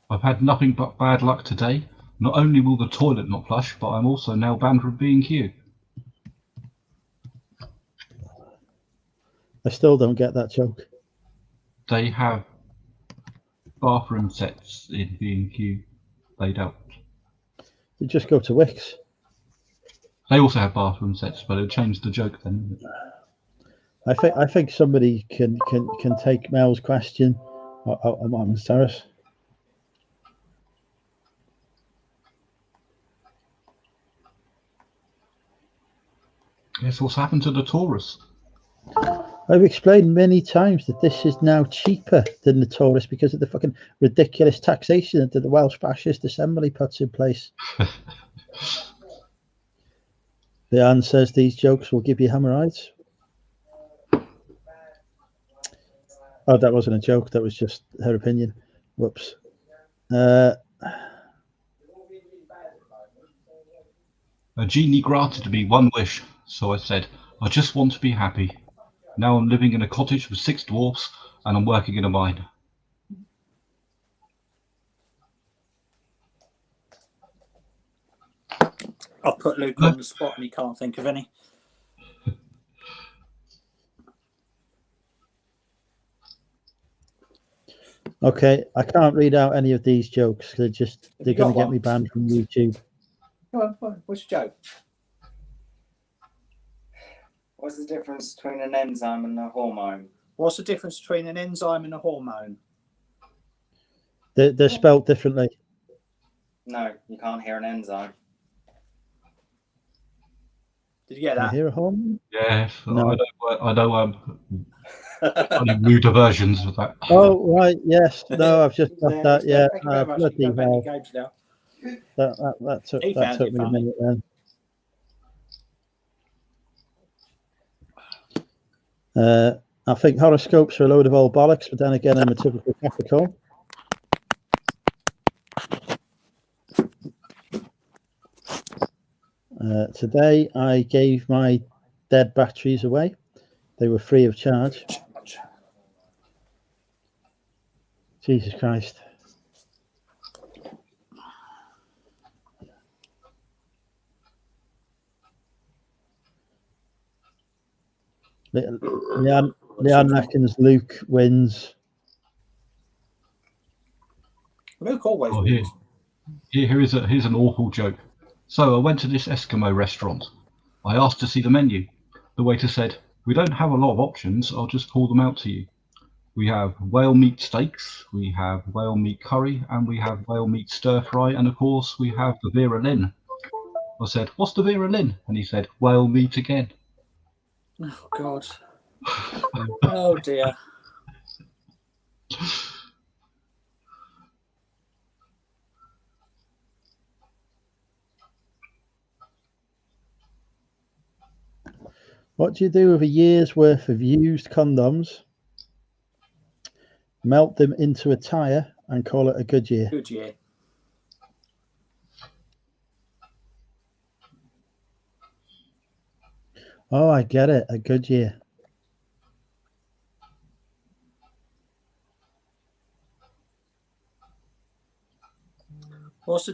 I've had nothing but bad luck today. Not only will the toilet not flush, but I'm also now banned from B&Q. I still don't get that joke. They have bathroom sets in B&Q. They don't. You just go to Wix. They also have bathroom sets, but it'll change the joke then. I think somebody can take Mel's question on Martin's Terrace. Guess what's happened to the Taurus? I've explained many times that this is now cheaper than the Taurus because of the fucking ridiculous taxation that the Welsh fascist assembly puts in place. Leanne says these jokes will give you hemorrhoids. Oh, that wasn't a joke. That was just her opinion. Whoops. A genie granted me one wish, so I said, I just want to be happy. Now I'm living in a cottage with 6 dwarfs and I'm working in a mine. I'll put Luke on the spot and he can't think of any. Okay, I can't read out any of these jokes because they're going to get me banned from YouTube. Come on. What's your joke? What's the difference between an enzyme and a hormone? What's the difference between an enzyme and a hormone? They're spelled differently. No, you can't hear an enzyme. Did you get Can you that? hear a horn? Yes, No. I know only rude versions of that. Oh, right, yes. No, I've just got that, yeah. Thank you very much. Bloody You can go back hell. in games now. That He took found it me a funny. minute then. I think horoscopes are a load of old bollocks, but then again, I'm a typical Capricorn. Today, I gave my dead batteries away. They were free of charge. Jesus Christ. Leanne reckons Luke wins. Luke always Oh, wins. here's an awful joke. So I went to this Eskimo restaurant. I asked to see the menu. The waiter said, "We don't have a lot of options. I'll just call them out to you. We have whale meat steaks, we have whale meat curry, and we have whale meat stir fry, and of course we have the Vera Lynn." I said, "What's the Vera Lynn?" And he said, "Whale meat again." Oh, God. Oh, dear. What do you do with a year's worth of used condoms? Melt them into a tyre and call it a good year. Good year. Oh, I get it. A good year. What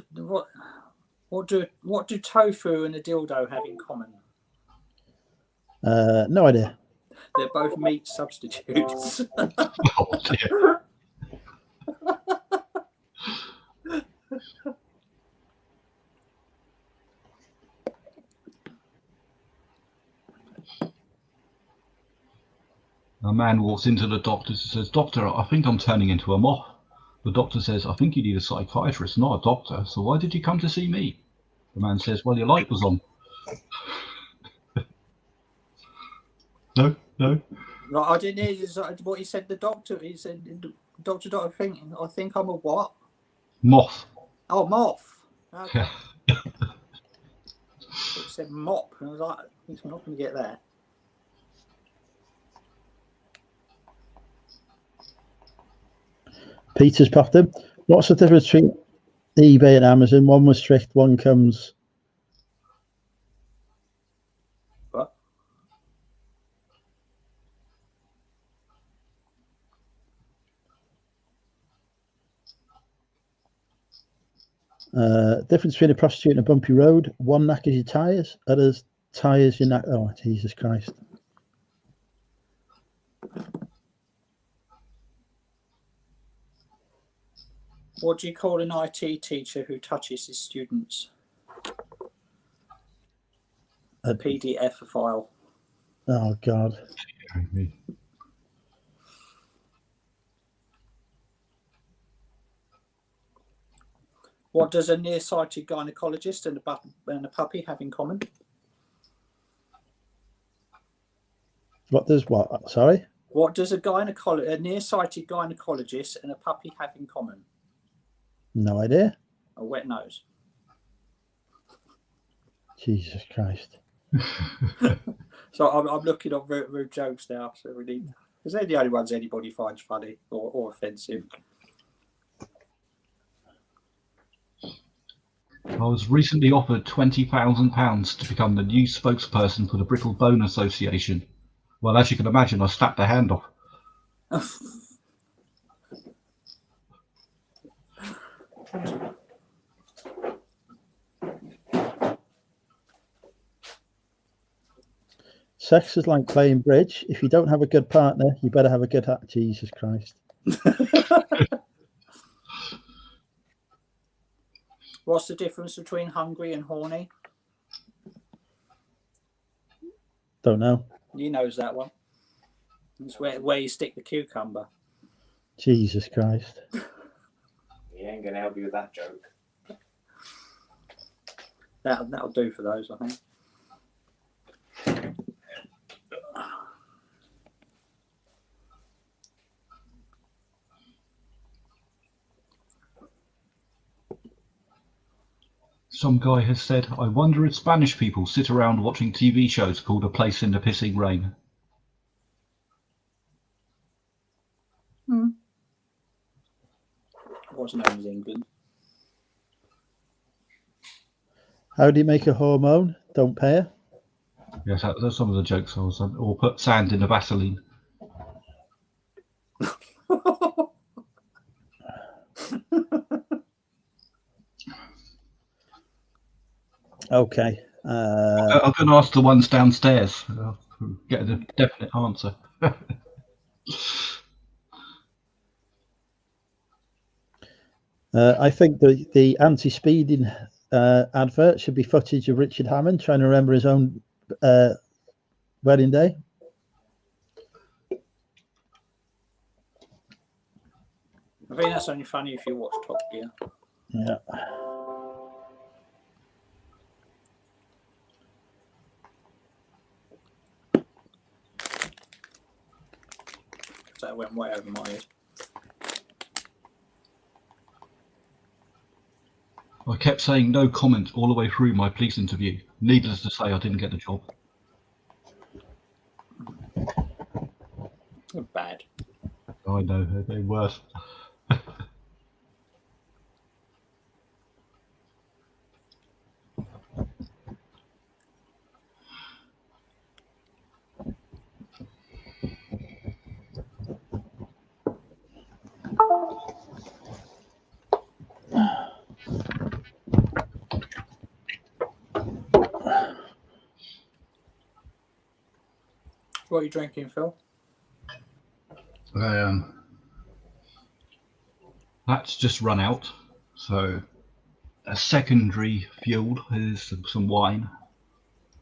do tofu and a dildo have in common? No idea. They're both meat substitutes. Oh dear. A man walks into the doctor and says, "Doctor, I think I'm turning into a moth." The doctor says, "I think you need a psychiatrist, not a doctor. So why did you come to see me?" The man says, "Well, your light was on." No. Right, I didn't hear what he said. The doctor. He said, "Doctor, I think I'm a what?" Moth. Oh, moth. Okay. Yeah. It said mop, and I was like, I'm not going to get there. Peter's popped in. What's the difference between eBay and Amazon? One was strict, one comes. What? Difference between a prostitute and a bumpy road. One knackers your tyres, others tyres your knack. Oh, Jesus Christ. What do you call an IT teacher who touches his students? A PDF file. Oh, God. What does a nearsighted gynecologist and a puppy have in common? What does what? Sorry? What does a nearsighted gynecologist and a puppy have in common? No idea. A wet nose. Jesus Christ. So I'm looking on rude jokes now. So we need, because they're the only ones anybody finds funny or offensive. I was recently offered £20,000 to become the new spokesperson for the Brittle Bone Association. Well, as you can imagine, I snapped the hand off. Sex is like playing bridge. If you don't have a good partner, you better have a good hat. Jesus Christ. What's the difference between hungry and horny? Don't know. He knows that one. It's where you stick the cucumber. Jesus Christ. He ain't gonna help you with that joke. That'll do for those, I think. Some guy has said, I wonder if Spanish people sit around watching TV shows called A Place in the Pissing Rain. What's known as England. How do you make a hormone? Don't pay her. Yes, that's some of the jokes I was on. Or put sand in the Vaseline. Okay. I'm going to ask the ones downstairs. Get a definite answer. I think the anti-speeding advert should be footage of Richard Hammond trying to remember his own wedding day. I think that's only funny if you watch Top Gear. Yeah. So it went way over my head. I kept saying no comment all the way through my police interview. Needless to say, I didn't get the job. They're bad. I know, they're worse. What are you drinking, Phil? That's just run out. So a secondary fuel is some wine.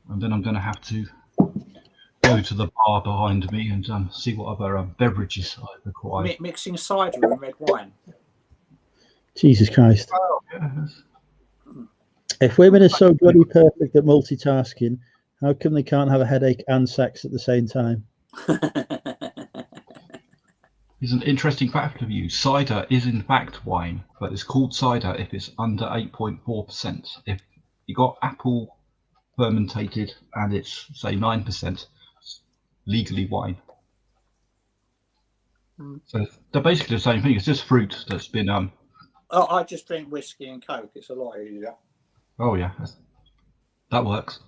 And then I'm going to have to go to the bar behind me and see what other beverages I require. Mixing cider and red wine. Jesus Christ. Oh, yes. If women are so bloody perfect at multitasking, how come they can't have a headache and sex at the same time? Here's an interesting fact of you. Cider is in fact wine, but it's called cider if it's under 8.4%. If you got apple fermentated and it's say 9%, it's legally wine. So they're basically the same thing. It's just fruit that's been Oh, I just drink whiskey and Coke. It's a lot easier. Oh yeah, that works.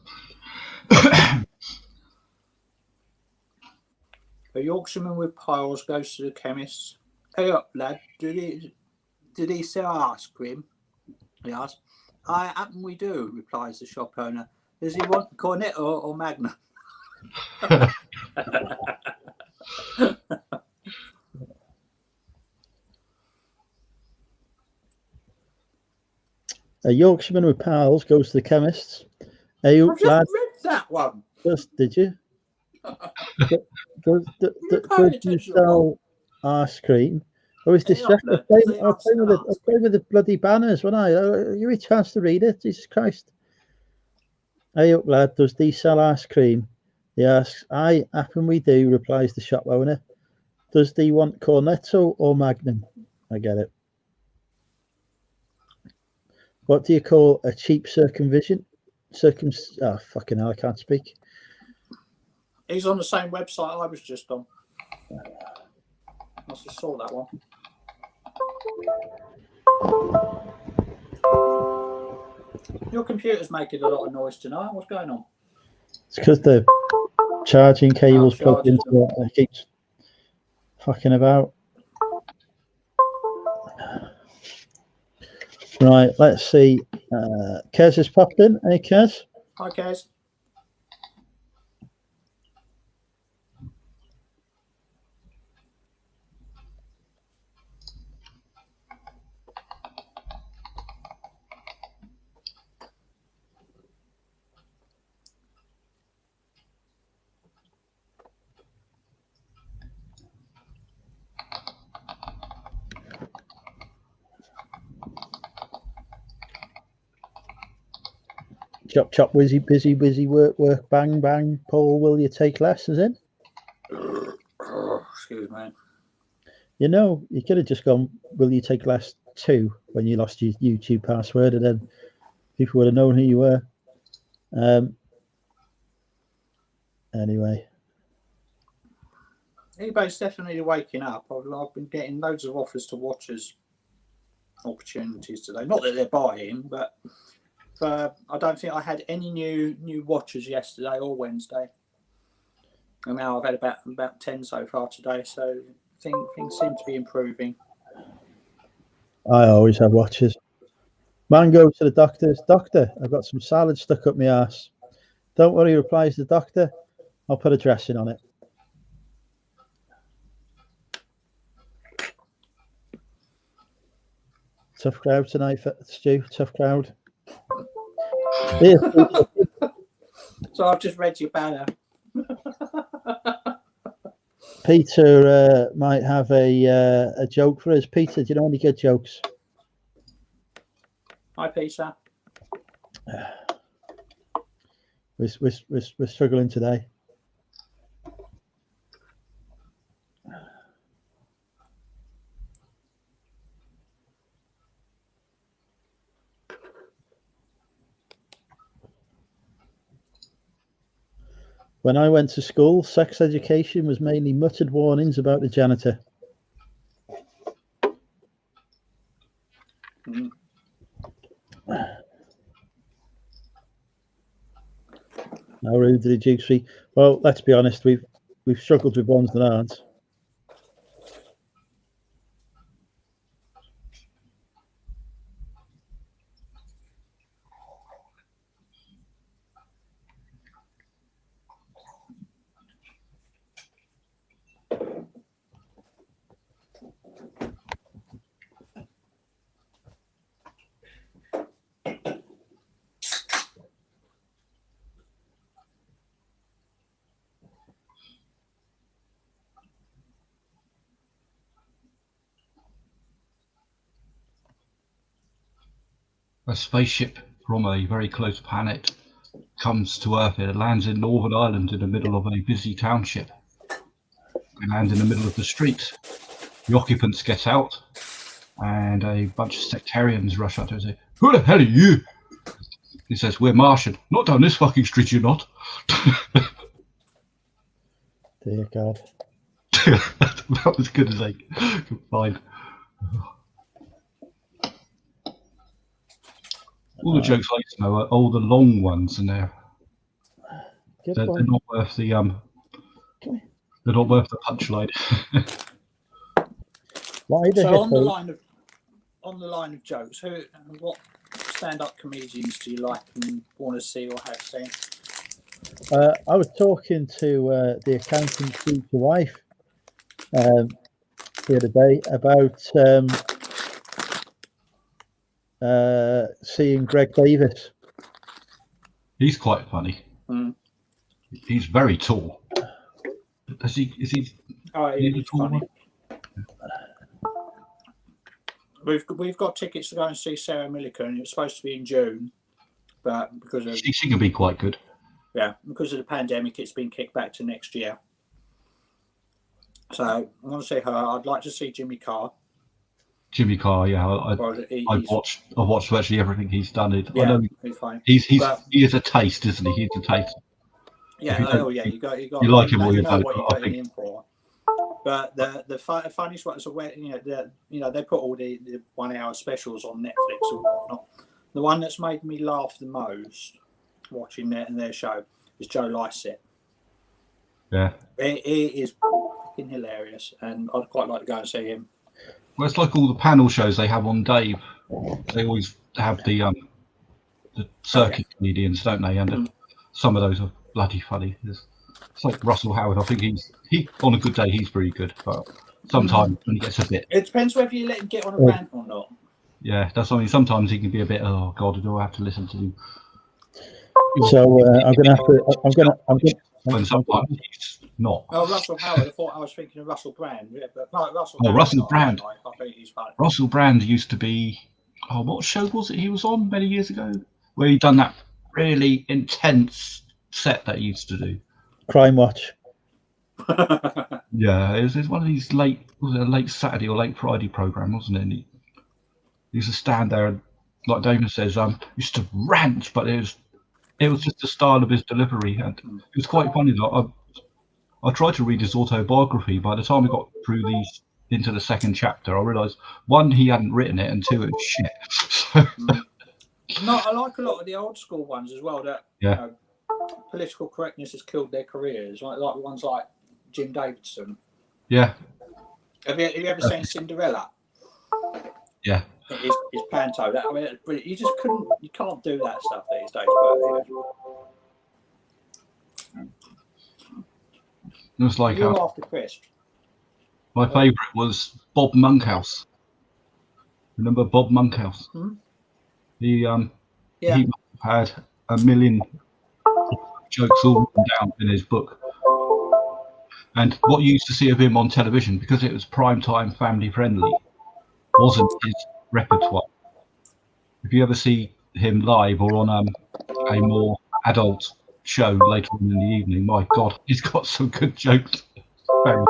A Yorkshireman with piles goes to the chemist. Hey up, lad. Did he sell ice cream? He asks. I happen we do, replies the shop owner. Does he want Cornetto or Magnum? A Yorkshireman with pals goes to the chemist's. Hey, I just lad, read that one. did you? Does paying you attention or sell ice cream? I was distracted. I was playing with the bloody banners, wasn't I? You had a chance to read it. Jesus Christ. Hey up, lad, does thee sell ice cream? He asks. Aye, happen we do, replies the shop owner. Does thee want Cornetto or Magnum? I get it. What do you call a cheap circumcision? Oh, fucking hell, I can't speak. He's on the same website I was just on. I just saw that one. Your computer's making a lot of noise tonight. What's going on? It's because the charging cable's plugged into them. it and it keeps fucking about. Right, let's see. Kez has popped in. Hey, Kez. Hi, Kez. Chop, chop, busy, busy, busy, work, work, bang, bang. Paul, will you take less? Is in? Excuse me. You know, you could have just gone, will you take less 2 when you lost your YouTube password, and then people would have known who you were. Anyway. eBay's definitely waking up. I've been getting loads of offers to watchers opportunities today. Not that they're buying, but I don't think I had any new watchers yesterday or Wednesday. And now I've had about 10 so far today, so things seem to be improving. I always have watches. Man goes to the doctor's. Doctor, I've got some salad stuck up my ass. Don't worry, replies the doctor. I'll put a dressing on it. Tough crowd tonight, Stu. Tough crowd. So I've just read your banner. Peter might have a joke for us. Peter, do you know any good jokes? Hi, Peter. We're struggling today. When I went to school, sex education was mainly muttered warnings about the janitor. Mm. How rude did the Dukes be? Well, let's be honest, we've struggled with ones that aren't. A spaceship from a very close planet comes to Earth. It lands in Northern Ireland in the middle of a busy township. It lands in the middle of the street. The occupants get out, and a bunch of sectarians rush out and say, "Who the hell are you?" He says, "We're Martian." "Not down this fucking street, you're not." Dear God. That's about as good as they could find. All the jokes I used to know are all the long ones, and they're not worth the they're not worth the punchline. So on the line of jokes, what stand-up comedians do you like and want to see or have seen? I was talking to the accountant's future wife the other day about seeing Greg Davis. He's quite funny. Mm. He's very tall. Is he? Oh, yeah, he's funny. We've got tickets to go and see Sarah Millican. It was supposed to be in June, but because of she can be quite good. Yeah, because of the pandemic, it's been kicked back to next year. So I want to see her. I'd like to see Jimmy Carr. Jimmy Carr, yeah. I've watched virtually everything he's done. I know he's fine. He is a taste, isn't he? He's a taste. Yeah, you got. You like him, or you know don't. what you're going in for. But the funniest ones are where they put all the 1 hour specials on Netflix and whatnot. The one that's made me laugh the most watching their show is Joe Lycett. Yeah, it is fucking hilarious, and I'd quite like to go and see him. Well, it's like all the panel shows they have on Dave. They always have the circuit comedians, don't they? And some of those are bloody funny. It's like Russell Howard. I think he on a good day he's pretty good, but sometimes when he gets a bit, it depends whether you let him get on a rant or not. Yeah, that's something. Sometimes he can be a bit. Oh God, do I have to listen to you? So I'm gonna have to. When sometimes he's not. Oh, Russell Howard. I thought I was thinking of Russell Brand. Yeah, but no, Russell Brand. I think he's funny. Russell Brand used to be. Oh, what show was it he was on many years ago? Where he done that really intense set that he used to do. Crime Watch. Yeah, it was one of these late Saturday or late Friday program, wasn't it? And he used to stand there and, like David says, used to rant, but it was just the style of his delivery, and it was quite funny. I tried to read his autobiography. By the time we got through into the second chapter, I realised, one, he hadn't written it, and two, it was shit. So, No, I like a lot of the old school ones as well. That yeah, political correctness has killed their careers. Like ones like Jim Davidson. yeah, Have you ever seen Cinderella? yeah. His panto. That, I mean, it's brilliant. You can't do that stuff these days. But It was like you're after Chris. my favourite was Bob Monkhouse. Remember Bob Monkhouse? Hmm? He Yeah. he had a million jokes all written down in his book. And what you used to see of him on television, because it was prime time, family friendly, wasn't his repertoire. If you ever see him live or on a more adult show later on in the evening, my God, he's got some good jokes. Very.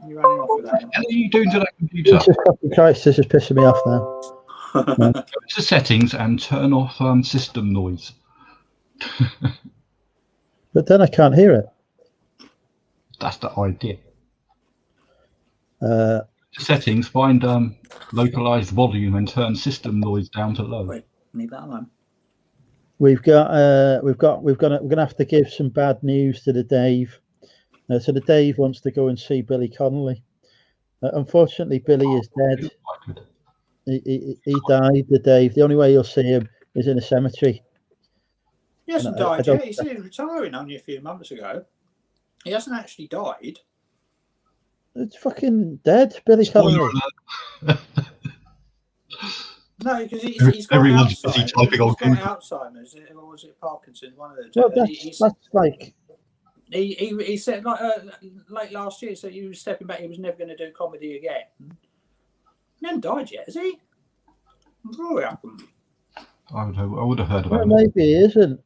You're running off with that. What are you doing to that computer? Jesus fucking Christ, this is pissing me off now. Go to settings and turn off system noise. But then I can't hear it. That's the idea. Uh, Settings, find localized volume and turn system noise down to low. Wait, leave that alone. we're gonna have to give some bad news to the Dave. So the Dave wants to go and see Billy Connolly. Unfortunately, Billy is dead. He died. The Dave. The only way you'll see him is in a cemetery. He hasn't I died don't- yet. He said he was retiring only a few months ago. He hasn't actually died. It's fucking dead, Billy Spoiler Connolly. alert. No, because he's got Everyone's busy Alzheimer's. typing on He's got Google. Alzheimer's, or was it Parkinson's? One of the Well, two. that's like He said like late last year, so he was stepping back. He was never going to do comedy again. He hasn't died yet, has he? I'm sure he hasn't. I would have heard well, about it. maybe he isn't.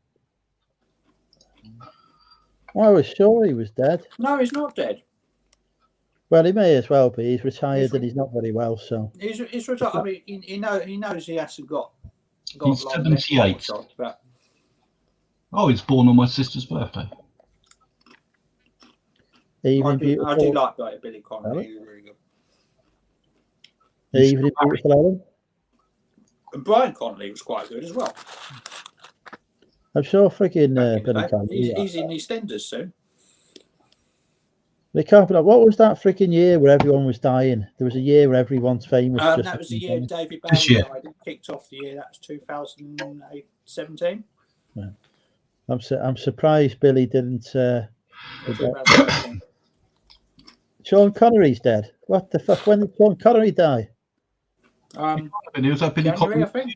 I was sure he was dead. No, he's not dead. Well, he may as well be. He's retired and he's not very well. So He's retired. I mean, he knows he hasn't got He's long left 78. shots, but Oh, he's born on my sister's birthday. Evening Beautiful. I do like Billy Connolly. He's really good. Evening Beautiful Ellen. And Brian Connolly was quite good as well. I'm sure freaking Back in the Billy day. Connolly. He's in EastEnders soon. They can't be like, what was that freaking year where everyone was dying? There was a year where everyone's famous. That was the year David This Bowie year. died. It kicked off the year. That was 2017. I'm surprised Billy didn't. 2018. Sean Connery's dead. What the fuck? When did Sean Connery die? And he was up in the January, I copy. think.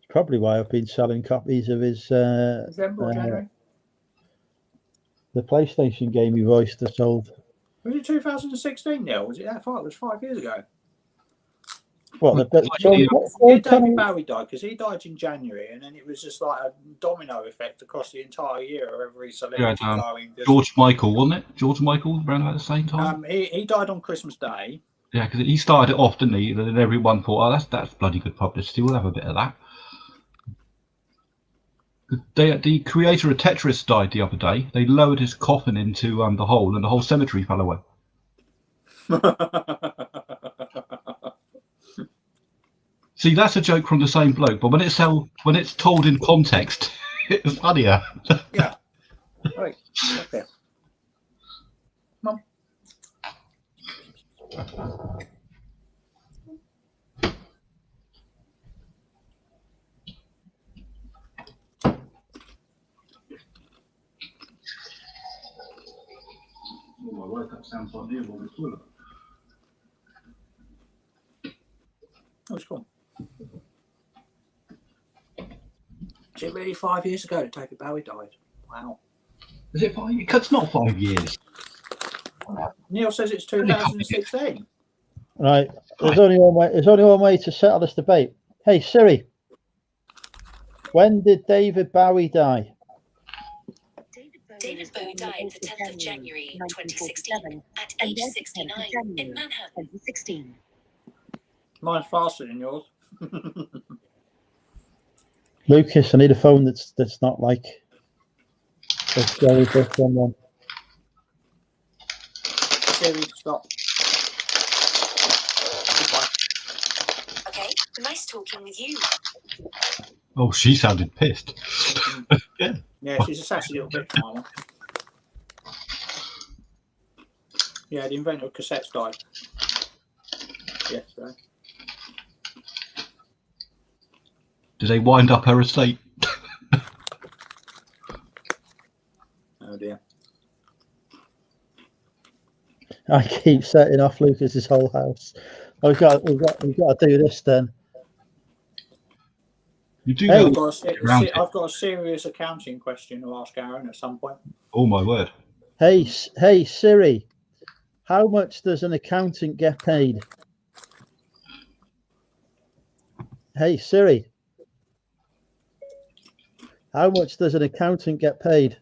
Probably why I've been selling copies of his December or January. the PlayStation game he voiced that's old. Was it 2016, Neil? Was it that far? It was 5 years ago. What the Yeah, Yeah, David Bowie died because he died in January, and then it was just like a domino effect across the entire year of every celebrity going. George Michael, wasn't it? George Michael around about the same time. He died on Christmas Day. Yeah, because he started it off, didn't he? And then everyone thought, oh, that's bloody good publicity. We'll have a bit of that. The creator of Tetris died the other day. They lowered his coffin into the hole, and the whole cemetery fell away. See, that's a joke from the same bloke, but when it's told in context, it's funnier. Yeah. Right. Okay. Mum. Oh my word, that sounds like the toilet. Oh, it's gone. Is it really 5 years ago that David Bowie died? Wow. Is it 5 years? It's not 5 years. Neil says it's 2016. Right. There's only one way. There's only one way to settle this debate. Hey Siri, when did David Bowie die? David Bowie died the 10th of January 2016 at age 69 in Manhattan. 2016. Mine's faster than yours. Lucas, I need a phone that's not like this very different one. Siri, stop. Goodbye. Okay, nice talking with you. Oh, she sounded pissed. Yeah, she's a sassy little bit, Mama. Yeah, the inventor of cassettes died yesterday. Did they wind up her estate? Oh dear. I keep setting off Lucas's whole house. We've got to do this then. You do Hey. know. I've got a serious accounting question to ask Aaron at some point. Oh my word. Hey Siri, how much does an accountant get paid? Hey Siri, how much does an accountant get paid?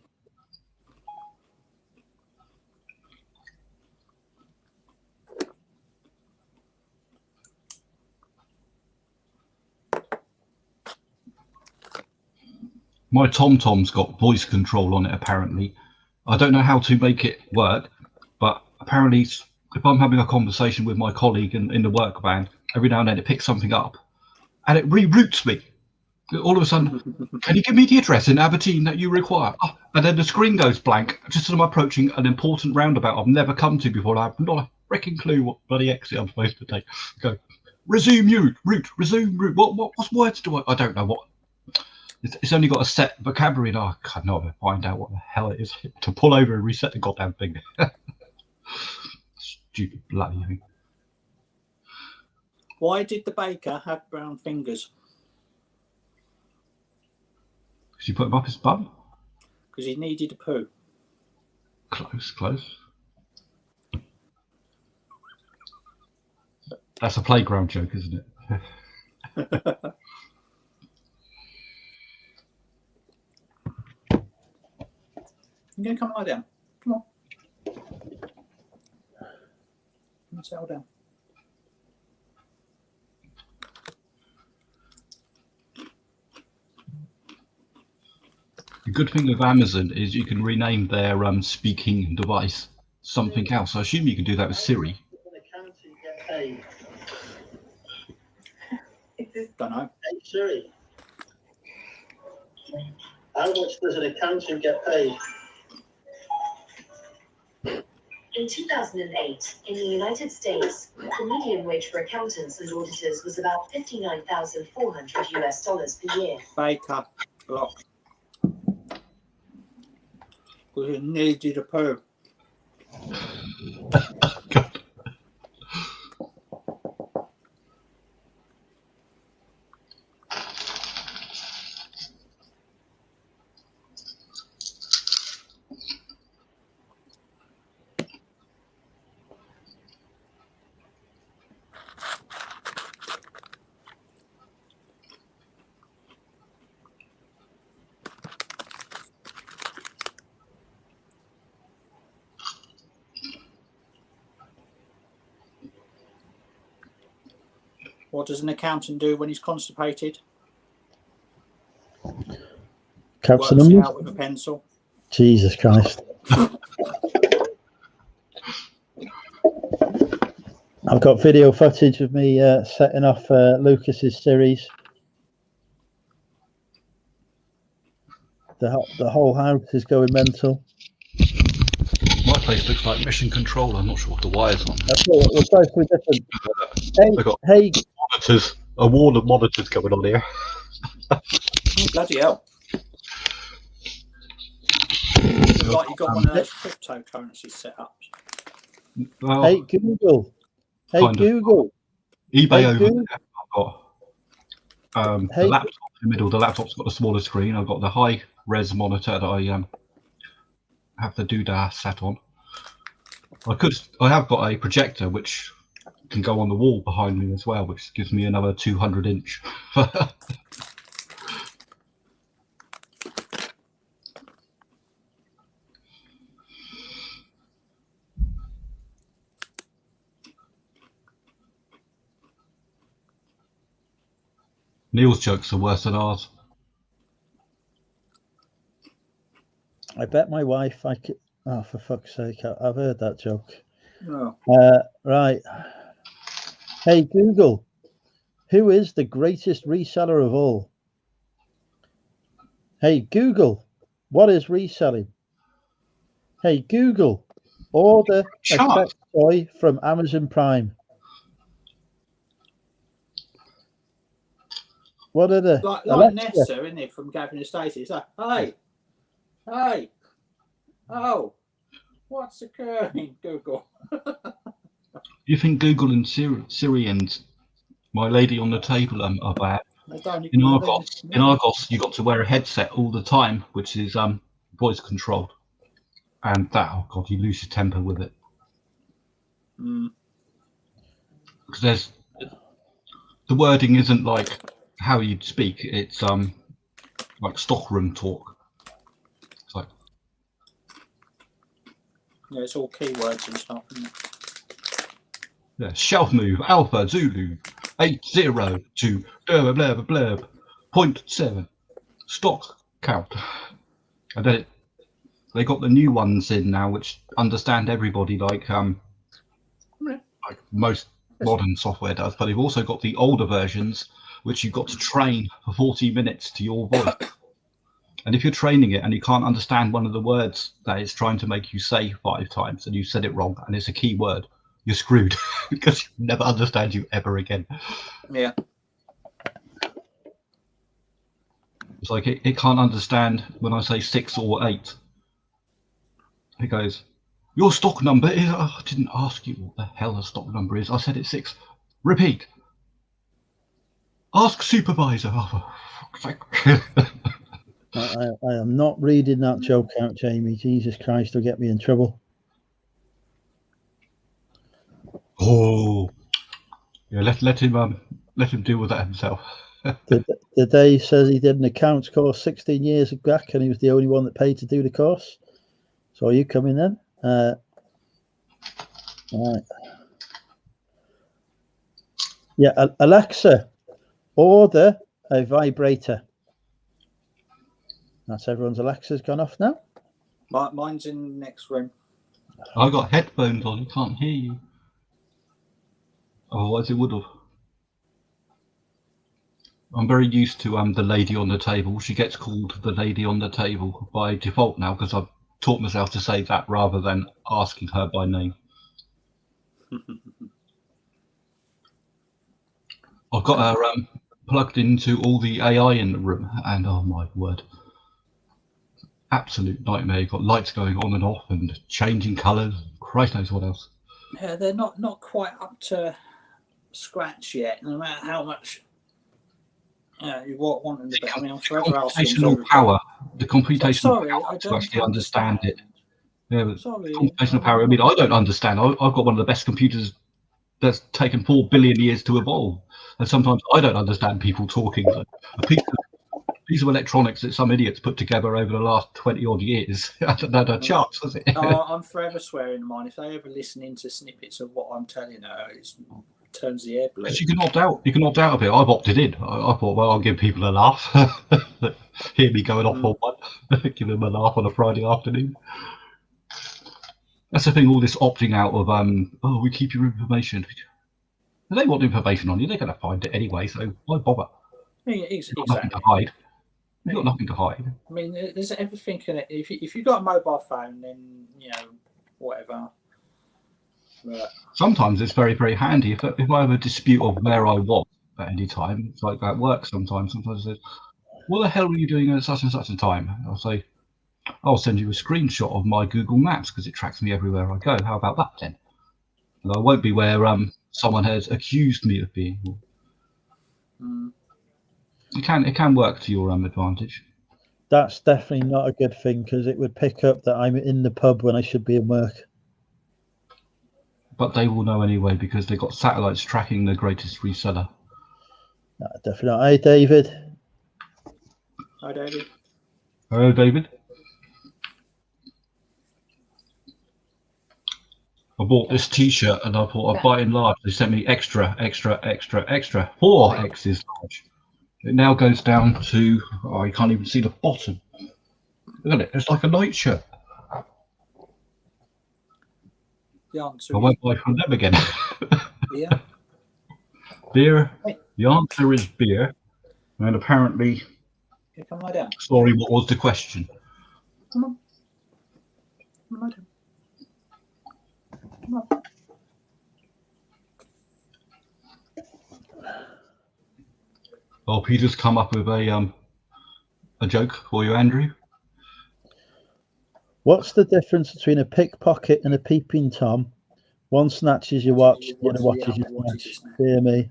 My TomTom's got voice control on it, apparently. I don't know how to make it work, but apparently if I'm having a conversation with my colleague in the work van, every now and then it picks something up and it reroutes me. All of a sudden, can you give me the address in Aberdeen that you require? Oh, and then the screen goes blank, just as I'm approaching an important roundabout I've never come to before. I have not a freaking clue what bloody exit I'm supposed to take. Go, resume route, resume route. What words do I don't know what. It's only got a set vocabulary, and I can't know find out what the hell it is to pull over and reset the goddamn thing. Stupid bloody thing. Why did the baker have brown fingers? Because you put him up his bum? Because he needed a poo. Close. That's a playground joke, isn't it? You're going to come lie down. Come on. Settle down. The good thing with Amazon is you can rename their speaking device something else. I assume you can do that with Siri. Don't know. Hey Siri, how much does an accountant get paid? In 2008, in the United States, the median wage for accountants and auditors was about $59,400 per year. Baker. Block. Because he needed a poo. God. What does an accountant do when he's constipated? Caps Works the it numbers? out with a pencil. Jesus Christ. I've got video footage of me setting off Lucas's series. The whole house is going mental. My place looks like Mission Control. I'm not sure what the wire's on. That's all, we're totally different. I got Hey, monitors, a wall of monitors going on here. Oh, bloody hell. Looks like you've got one of those cryptocurrency setups. Well, hey Google. Hey kind of. Google. eBay hey, over Google. there. I've got Hey. the laptop in the middle. The laptop's got the smaller screen. I've got the high res monitor that I have the doodah sat on. I have got a projector which can go on the wall behind me as well, which gives me another 200-inch. Neil's jokes are worse than ours. I bet my wife I could. Oh, for fuck's sake! I've heard that joke. No. Right. Hey Google, who is the greatest reseller of all? Hey Google, what is reselling? Hey Google, order a Shut up. sex toy from Amazon Prime. What are the Like Alexa? Nessa, isn't it, from Gavin and Stacey? It's like, hey, oh, what's occurring, Google? You think Google and Siri and my lady on the table are bad? They don't In even Argos, you got to wear a headset all the time, which is voice controlled, and that, oh god, you lose your temper with it. Because there's the wording isn't like how you'd speak; it's like stockroom talk. It's like, yeah, it's all keywords and stuff, isn't it? yeah, shelf move Alpha Zulu 80 to blah blah blah blah 0.7 stock count, and then they got the new ones in now, which understand everybody like most modern software does. But they've also got the older versions, which you've got to train for 40 minutes to your voice. And if you're training it and you can't understand one of the words that it's trying to make you say 5 times, and you said it wrong, and it's a key word, you're screwed because you never understand you ever again. Yeah. It's like it can't understand when I say 6 or 8. It goes, your stock number is. Oh, I didn't ask you what the hell a stock number is. I said it's 6. Repeat. Ask supervisor. Oh, for fuck's sake. I am not reading that joke out, Jamie. Jesus Christ, will get me in trouble. Oh, yeah. Let him deal with that himself. The day says he did an accounts course 16 years back, and he was the only one that paid to do the course. So are you coming then? Right. Yeah, Alexa, order a vibrator. That's everyone's Alexa's gone off now. Mine's in the next room. I got headphones on. You can't hear you. Otherwise, it would have. I'm very used to the lady on the table. She gets called the lady on the table by default now because I've taught myself to say that rather than asking her by name. I've got her plugged into all the AI in the room, and oh my word, absolute nightmare. You've got lights going on and off and changing colours. Christ knows what else. Yeah, they're not quite up to scratch yet, no matter how much you want them to be. I mean, I'm forever asking computational power. The computational power to actually understand it. Yeah, but computational power. I mean, I don't understand. I've got one of the best computers that's taken 4 billion years to evolve, and sometimes I don't understand people talking. So a piece of electronics that some idiots put together over the last 20 odd years. I don't know the chance, has it? I'm forever swearing mine. If they ever listen into snippets of what I'm telling her, it turns the air blue. Because you can opt out. You can opt out of it. I've opted in. I thought, well, I'll give people a laugh. Hear me going off on one. Give them a laugh on a Friday afternoon. That's the thing. All this opting out of we keep your information. If they want information on you, they're going to find it anyway. So why bother? Exactly. Nothing to hide. You've got nothing to hide. I mean, there's everything in it. If you've got a mobile phone, then whatever. But sometimes it's very, very handy. If I have a dispute of where I was at any time, it's like at work sometimes. Sometimes it says, what the hell were you doing at such and such a time? I'll say, I'll send you a screenshot of my Google Maps because it tracks me everywhere I go. How about that then? And I won't be where someone has accused me of being. It can work to your advantage. That's definitely not a good thing because it would pick up that I'm in the pub when I should be in work. but they will know anyway because they've got satellites tracking the greatest reseller. No, definitely not. Hey, David. Hi, David. Hello, David. I bought this T-shirt and I thought I'd buy it in large. They sent me extra, 4 X's large. It now goes down to, oh, you can't even see the bottom. Look at it, it's like a nightshirt. The answer I won't buy from them again. beer. Beer. The answer is beer. And apparently, Yeah, come lie down. sorry, what was the question? Come on. Come lie down. Come on. Oh, Peter's come up with a joke for you, Andrew. What's the difference between a pickpocket and a peeping Tom? One snatches your watch, the other watches your snatch. Hear me.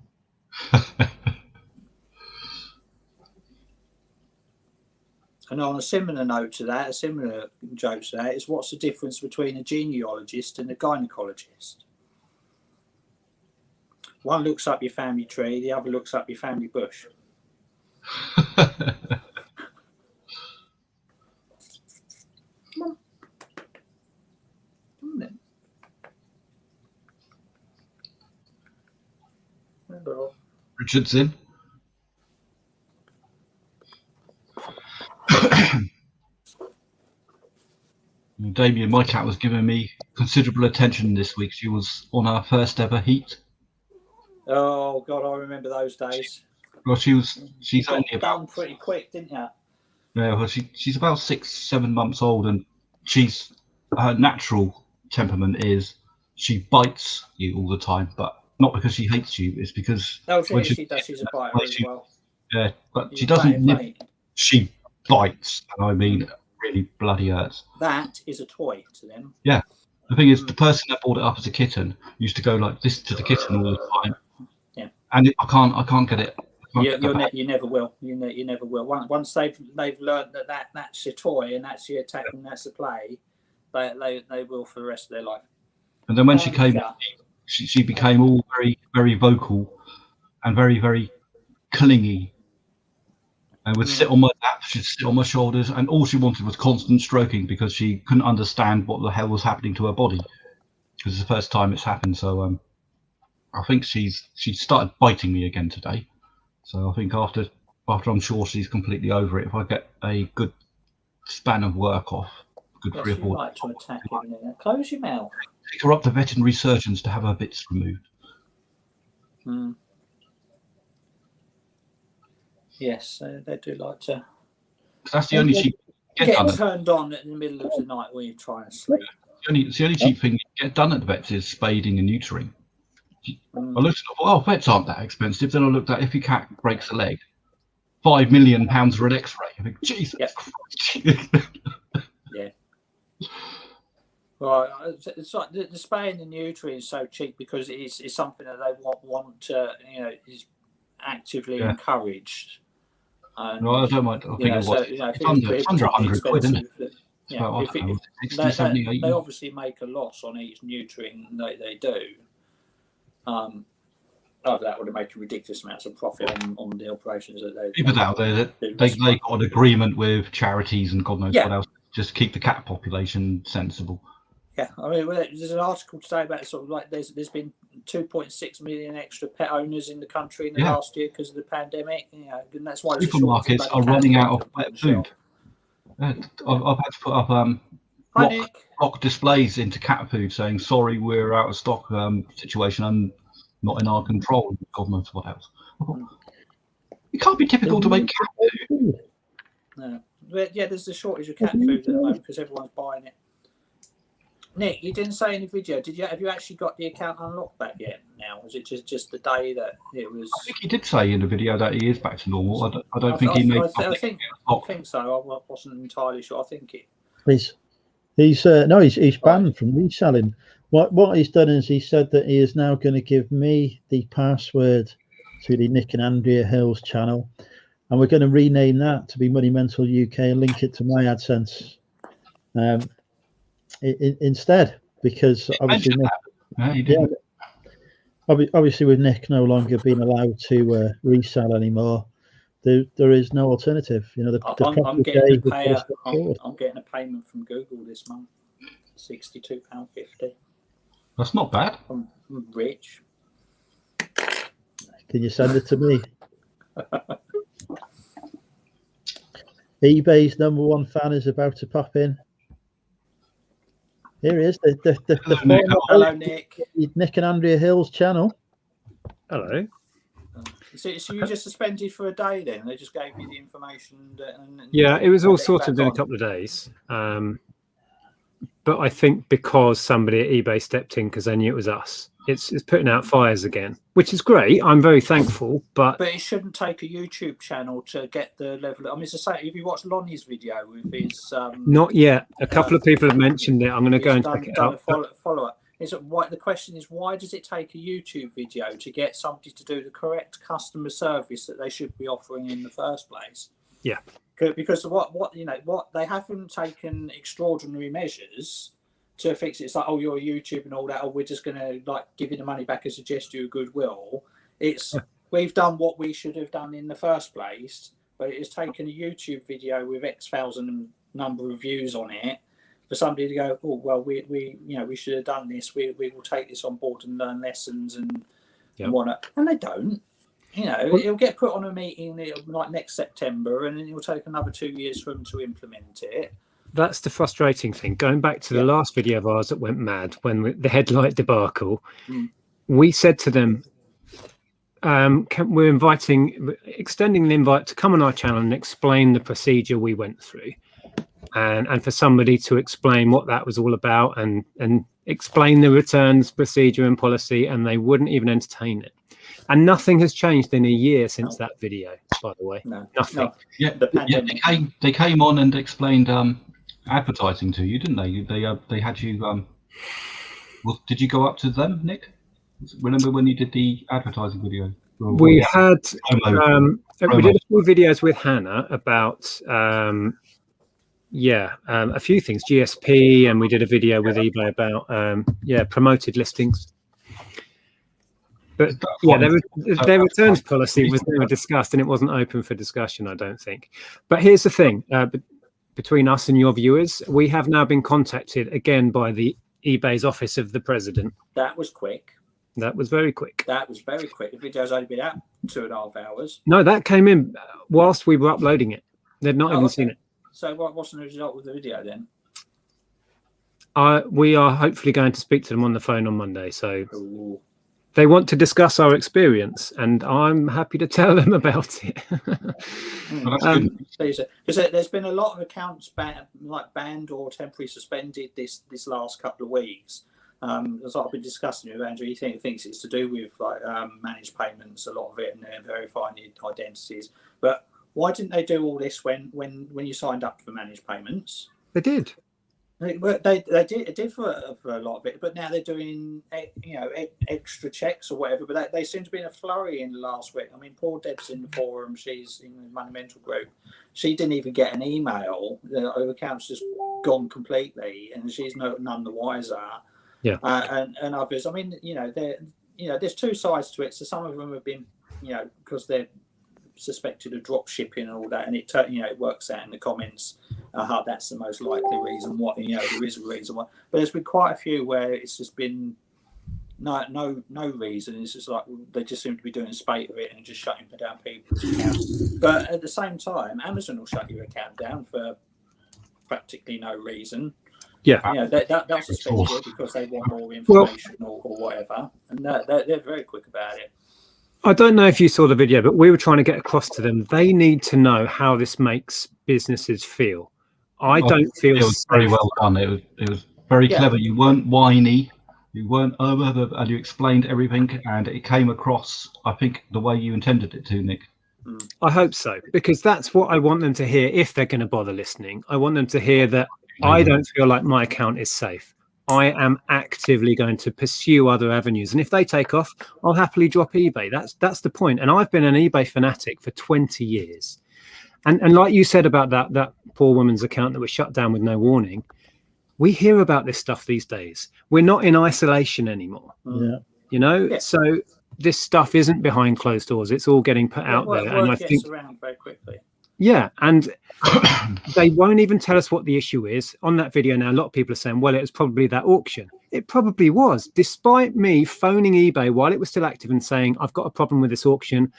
And on a similar note to that, a similar joke to that is, what's the difference between a genealogist and a gynecologist? One looks up your family tree, the other looks up your family bush. Come on. Come on then. Hello. Richard's in. Damien, my cat, was giving me considerable attention this week. She was on our first ever heat. Oh God, I remember those days. Well, she's only Got about done pretty quick, didn't you? Yeah, well, she's about 6-7 months old, and her natural temperament is she bites you all the time, but not because she hates you. It's because she does. She's a biter as well. Yeah, but she doesn't nip. She bites, and I mean, really bloody hurts. That is a toy to them. Yeah, the thing is, the person that brought it up as a kitten used to go like this to the kitten all the time. Yeah, and I can't get it. You never will. You never will. Once they've learned that that's your toy and that's your attack and that's the play, they will for the rest of their life. And then when she came, she became all very, very vocal and very, very clingy, and would sit on my lap. She'd sit on my shoulders, and all she wanted was constant stroking because she couldn't understand what the hell was happening to her body. Because it's the first time it's happened. So I think she started biting me again today. So I think after I'm sure she's completely over it, if I get a good span of work off, good 3 or 4 like to attack you. Close your mouth. Take her up to veterinary surgeons to have her bits removed. Yes, they do like to. That's the only cheap get turned on in the middle of the night when you're trying to sleep. It's the only cheap thing you get done at the vets is spading and neutering. I looked at oh, vets aren't that expensive. Then I looked at if your cat breaks a leg, £5 million for an X-ray. I think Jesus Christ. Yeah. Well, it's like the spaying and neutering is so cheap because it's something that they want to, is actively encouraged. No, I don't mind. I think it's under 100 quid, isn't it? Yeah, so, 60, 70, 80. They obviously make a loss on each neutering they do. That would make a ridiculous amounts of profit on the operations that they. People out there they got an agreement with charities and God knows what else, just keep the cat population sensible. Yeah, I mean, there's an article today about sort of like there's been 2.6 million extra pet owners in the country in the last year because of the pandemic. And that's why supermarkets are running out of pet food. I've had to put up block displays into cat food saying sorry, we're out of stock situation and not in our control. God knows what else. It can't be typical to make cat food. No, but there's a shortage of cat food at the moment because everyone's buying it. Nick, you didn't say in the video. Have you actually got the account unlocked back yet? Now, was it just the day that it was? I think he did say in the video that he is back to normal. I don't think he made. I think so. I wasn't entirely sure. I think it. He's banned from reselling. What he's done is he said that he is now going to give me the password to the Nick and Andrea Hills channel, and we're going to rename that to be Money Mental UK and link it to my AdSense. Instead, because obviously No, you didn't. Obviously, with Nick no longer being allowed to resell anymore, there is no alternative. You know, the I'm getting I'm getting a payment from Google this month, £62.50. That's not bad. I'm rich. Can you send it to me? eBay's #1 fan is about to pop in. Here he is, Hello, Nick. Nick and Andrea Hill's channel. Hello. So you just suspended for a day then? They just gave you the information? Yeah, it was all sorted in a couple of days. But I think because somebody at eBay stepped in because they knew it was us, it's putting out fires again, which is great. I'm very thankful, but it shouldn't take a YouTube channel to get the level. I mean, it's the same. If you watch Lonnie's video with his, not yet. A couple of people have mentioned it. I'm going to go and check it out. Follow up. The question is, why does it take a YouTube video to get somebody to do the correct customer service that they should be offering in the first place? Yeah. Because what they haven't taken extraordinary measures to fix it. It's like, oh, you're a YouTube and all that, or we're just going to like give you the money back as a gesture of goodwill. We've done what we should have done in the first place, but it has taken a YouTube video with X thousand number of views on it for somebody to go, oh well, we should have done this. We will take this on board and learn lessons and whatnot. And they don't. It'll get put on a meeting like next September, and then it'll take another 2 years for them to implement it. That's the frustrating thing. Going back to the last video of ours that went mad when the headlight debacle, we said to them, we're extending the invite to come on our channel and explain the procedure we went through, and for somebody to explain what that was all about and explain the returns procedure and policy, and they wouldn't even entertain it. And nothing has changed in a year since that video, by the way. No, nothing. No. Yeah, they came on and explained advertising to you, didn't they? They had you. Did you go up to them, Nick? Remember when you did the advertising video? We had we did a few videos with Hannah about a few things, GSP, and we did a video with eBay about promoted listings. But their returns policy was never discussed, and it wasn't open for discussion, I don't think. But here's the thing: between us and your viewers, we have now been contacted again by the eBay's office of the president. That was quick. That was very quick. That was very quick. The video's only been out 2.5 hours. No, that came in whilst we were uploading it. They'd not even seen it. So what's the result of the video then? We are hopefully going to speak to them on the phone on Monday. So. Ooh. They want to discuss our experience, and I'm happy to tell them about it. Because there's been a lot of accounts banned or temporarily suspended this last couple of weeks. As I've been discussing with Andrew, he thinks it's to do with managed payments, a lot of it, and verifying identities. But why didn't they do all this when you signed up for managed payments? They did. They did for a lot of it, but now they're doing extra checks or whatever. But they seem to be in a flurry in the last week. I mean, poor Deb's in the forum; she's in the Monumental group. She didn't even get an email. Her account's just gone completely, and she's none the wiser. Yeah. And others. I mean, there's two sides to it. So some of them have been, because they're suspected of drop shipping and all that, and it works out in the comments. That's the most likely reason. There is a reason why, but there's been quite a few where it's just been no reason. It's just like they just seem to be doing a spate of it and just shutting down people's accounts. But at the same time, Amazon will shut your account down for practically no reason. Yeah, they'll suspend you because they want more information or whatever, and they're very quick about it. I don't know if you saw the video, but we were trying to get across to them. They need to know how this makes businesses feel. I don't feel it was very well done. It was very clever. You weren't whiny, you weren't and you explained everything, and it came across, I think, the way you intended it to, Nick. I hope so, because that's what I want them to hear if they're going to bother listening. I want them to hear that I don't feel like my account is safe. I am actively going to pursue other avenues, and if they take off, I'll happily drop eBay. That's the point. And I've been an eBay fanatic for 20 years. And like you said about that poor woman's account that was shut down with no warning, We hear about this stuff these days. We're not in isolation anymore. Yeah. You know, Yeah. so this stuff isn't behind closed doors. It's all getting put out there. And I think, around very quickly. yeah, and they won't even tell us what the issue is. On that video now, a lot of people are saying, well, it was probably that auction. It probably was, despite me phoning eBay while it was still active and saying, I've got a problem with this auction.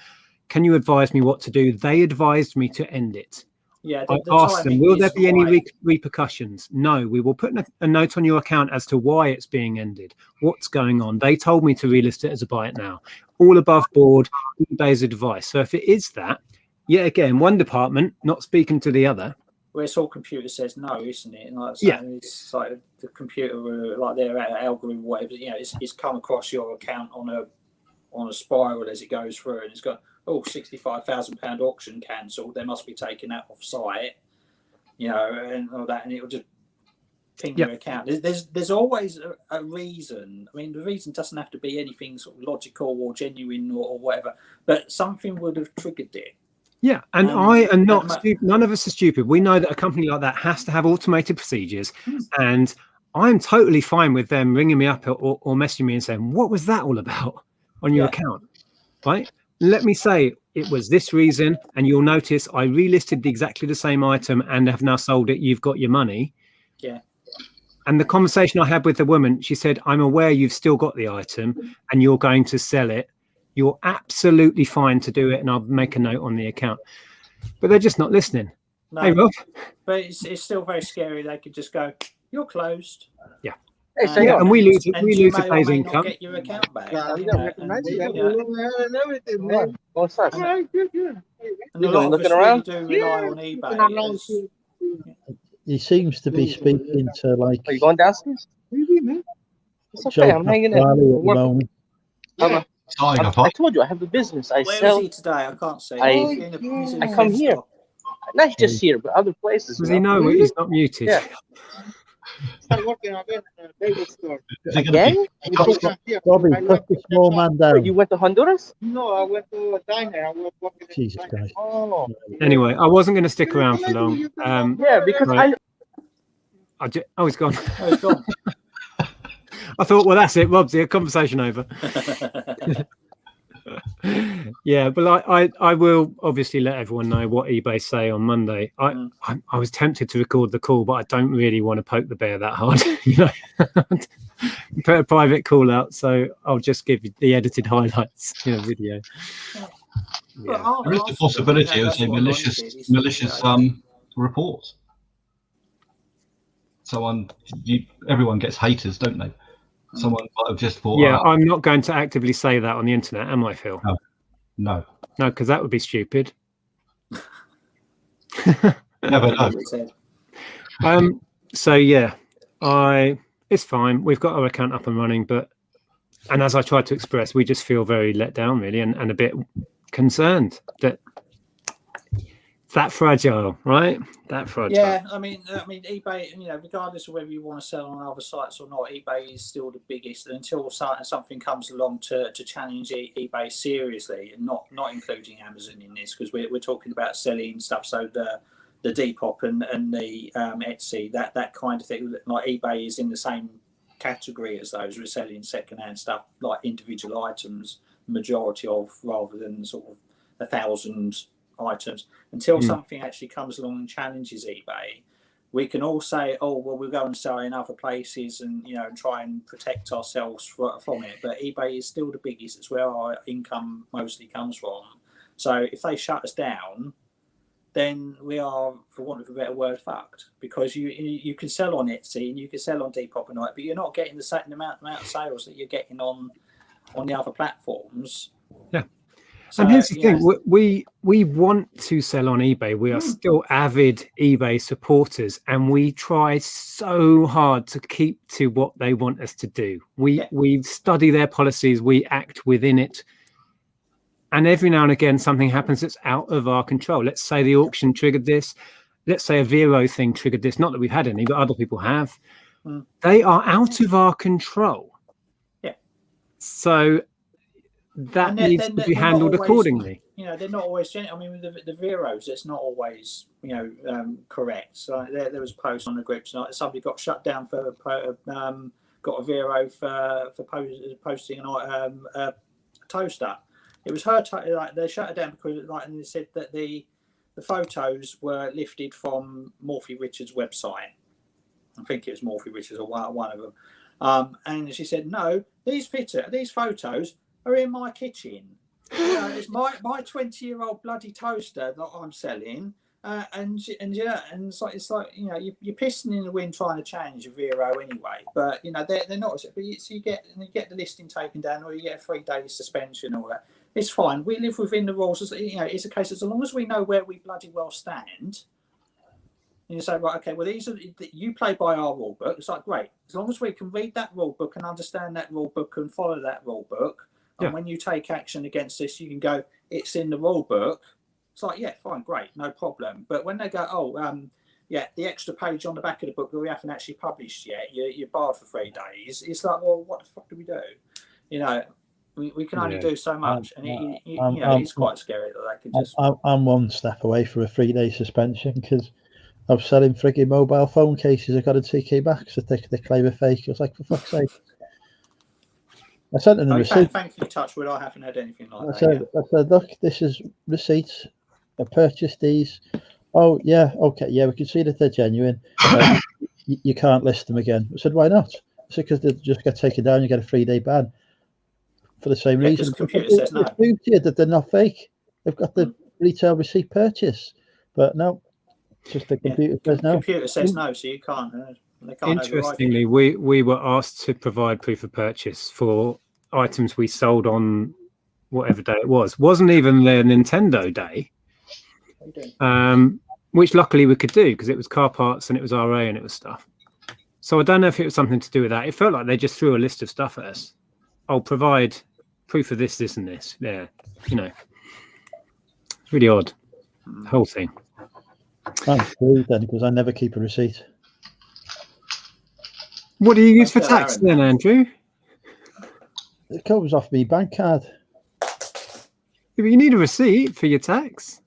Can you advise me what to do? They advised me to end it. Yeah, I asked them, will there be any repercussions? No, we will put a note on your account as to why it's being ended. What's going on? They told me to relist it as a buy it now. All above board, eBay's advice. So if it is that, yet again, one department not speaking to the other. Well, it's all computer says no, isn't it? And like Yeah. It's like the computer, like their algorithm, whatever. You know, it's come across your account on a spiral as it goes through, and it's got £65,000 auction cancelled. They must be taking that off site, you know, and all that, and it'll just ping your account. There's always a reason. I mean, the reason doesn't have to be anything sort of logical or genuine or whatever, but something would have triggered it. Yeah, and I am not stupid. None of us are stupid. We know that a company like that has to have automated procedures, and I'm totally fine with them ringing me up or messaging me and saying, what was that all about on your account, right? Let me say it was this reason, and you'll notice I relisted exactly the same item and have now sold it. You've got your money. Yeah. And the conversation I had with the woman, she said, I'm aware you've still got the item and you're going to sell it. You're absolutely fine to do it, and I'll make a note on the account. But they're just not listening. No, hey, Rob. But it's still very scary. They could just go, you're closed. Yeah. And we lose a day's day's income. Get your account back. What's that? And a lot of looking us around? really do rely on eBay. He seems to be speaking to like. Are you going downstairs? It's okay. I'm hanging in. At the moment. I told you I have a business. I Where sell. is he today? I can't see. I come here. Not just here, but other places. Does he know he's not muted? Yeah. Start working again in a bagel store. Again? Bobby, put the small man down. You went to Honduras? No, I went to a diner. I was working. Jesus Christ. Oh. Anyway, I wasn't going to stick around for long. Yeah, because right. He's gone. Oh, he's gone. I thought, well, that's it, Rob's here. Conversation over. Yeah, but I will obviously let everyone know what eBay say on Monday. I was tempted to record the call, but I don't really want to poke the bear that hard, you know. Put a private call out, so I'll just give you the edited highlights in a video. Yeah. There is the possibility of a malicious report. Everyone gets haters, don't they? Someone might have just thought. Yeah, I'm not going to actively say that on the internet, am I, Phil? No, because that would be stupid. Never know. So yeah, it's fine. We've got our account up and running, and as I tried to express, we just feel very let down, really, and a bit concerned that fragile, right? That fragile. Yeah, I mean, eBay. You know, regardless of whether you want to sell on other sites or not, eBay is still the biggest. Until something comes along to challenge eBay seriously, and not including Amazon in this, because we're talking about selling stuff. So the Depop and the Etsy, that kind of thing. Like eBay is in the same category as those. We're selling secondhand stuff, like individual items, majority of, rather than sort of 1,000 items. Until something actually comes along and challenges eBay, we can all say, oh, well, we'll go and sell in other places and, you know, try and protect ourselves from it. But eBay is still the biggest. It's where our income mostly comes from. So if they shut us down, then we are, for want of a better word, fucked. Because you can sell on Etsy and you can sell on Depop and all that, but you're not getting the same amount of sales that you're getting on the other platforms. Yeah. So, and here's the thing, we want to sell on eBay. We are still avid eBay supporters, and we try so hard to keep to what they want us to do. We study their policies, we act within it. And every now and again, something happens that's out of our control. Let's say the auction triggered this. Let's say a Vero thing triggered this. Not that we've had any, but other people have. They are out of our control. Yeah. So that And needs to be they're not handled always, accordingly. You know, they're not always. I mean, with the Veros, it's not always, you know, correct. So there was a post on the group tonight. Somebody got shut down for got a Vero for posting a toaster. It was her. Like they shut her down because and they said that the photos were lifted from Morphy Richards' website. I think it was Morphy Richards or one of them. And she said, no, these photos are in my kitchen. You know, it's my 20-year-old bloody toaster that I'm selling. And it's like you know, you're pissing in the wind trying to change your Vero anyway. But you know, they're not. But you get the listing taken down, or you get a 3-day suspension, or that. It's fine. We live within the rules. You know, it's a case as long as we know where we bloody well stand. And you say, right, okay, well, these are you play by our rule book. It's like great, as long as we can read that rule book and understand that rule book and follow that rule book. And when you take action against this, you can go, it's in the rule book. It's like, yeah, fine, great, no problem. But when they go, the extra page on the back of the book that we haven't actually published yet, you're barred for 3 days. It's like, well, what the fuck do we do? You know, we can only do so much, and it's quite scary that they can just. I'm one step away from a 3-day suspension because I'm selling frigging mobile phone cases. I got a TK back, so they claim a fake. I was like, for fuck's sake. I sent them the receipt. Thankfully, touch wood, I haven't had anything like I said, look, this is receipts. I purchased these. Oh, yeah, okay, yeah, we can see that they're genuine. You can't list them again. I said, why not? I said, because they just get taken down, you get a 3-day ban for the same reason. The computer says no. That they're not fake. They've got the retail receipt purchase. But no, just the computer says no. The computer says no, so you can't. Interestingly, we were asked to provide proof of purchase for items we sold on whatever day it was. Wasn't even the Nintendo day, which luckily we could do because it was car parts and it was RA and it was stuff. So I don't know if it was something to do with that. It felt like they just threw a list of stuff at us. I'll provide proof of this, this, and this. Yeah, you know, it's really odd. The whole thing. That's true then, because I never keep a receipt. What do you use for tax then, Andrew? It comes off my bank card. Yeah, but you need a receipt for your tax.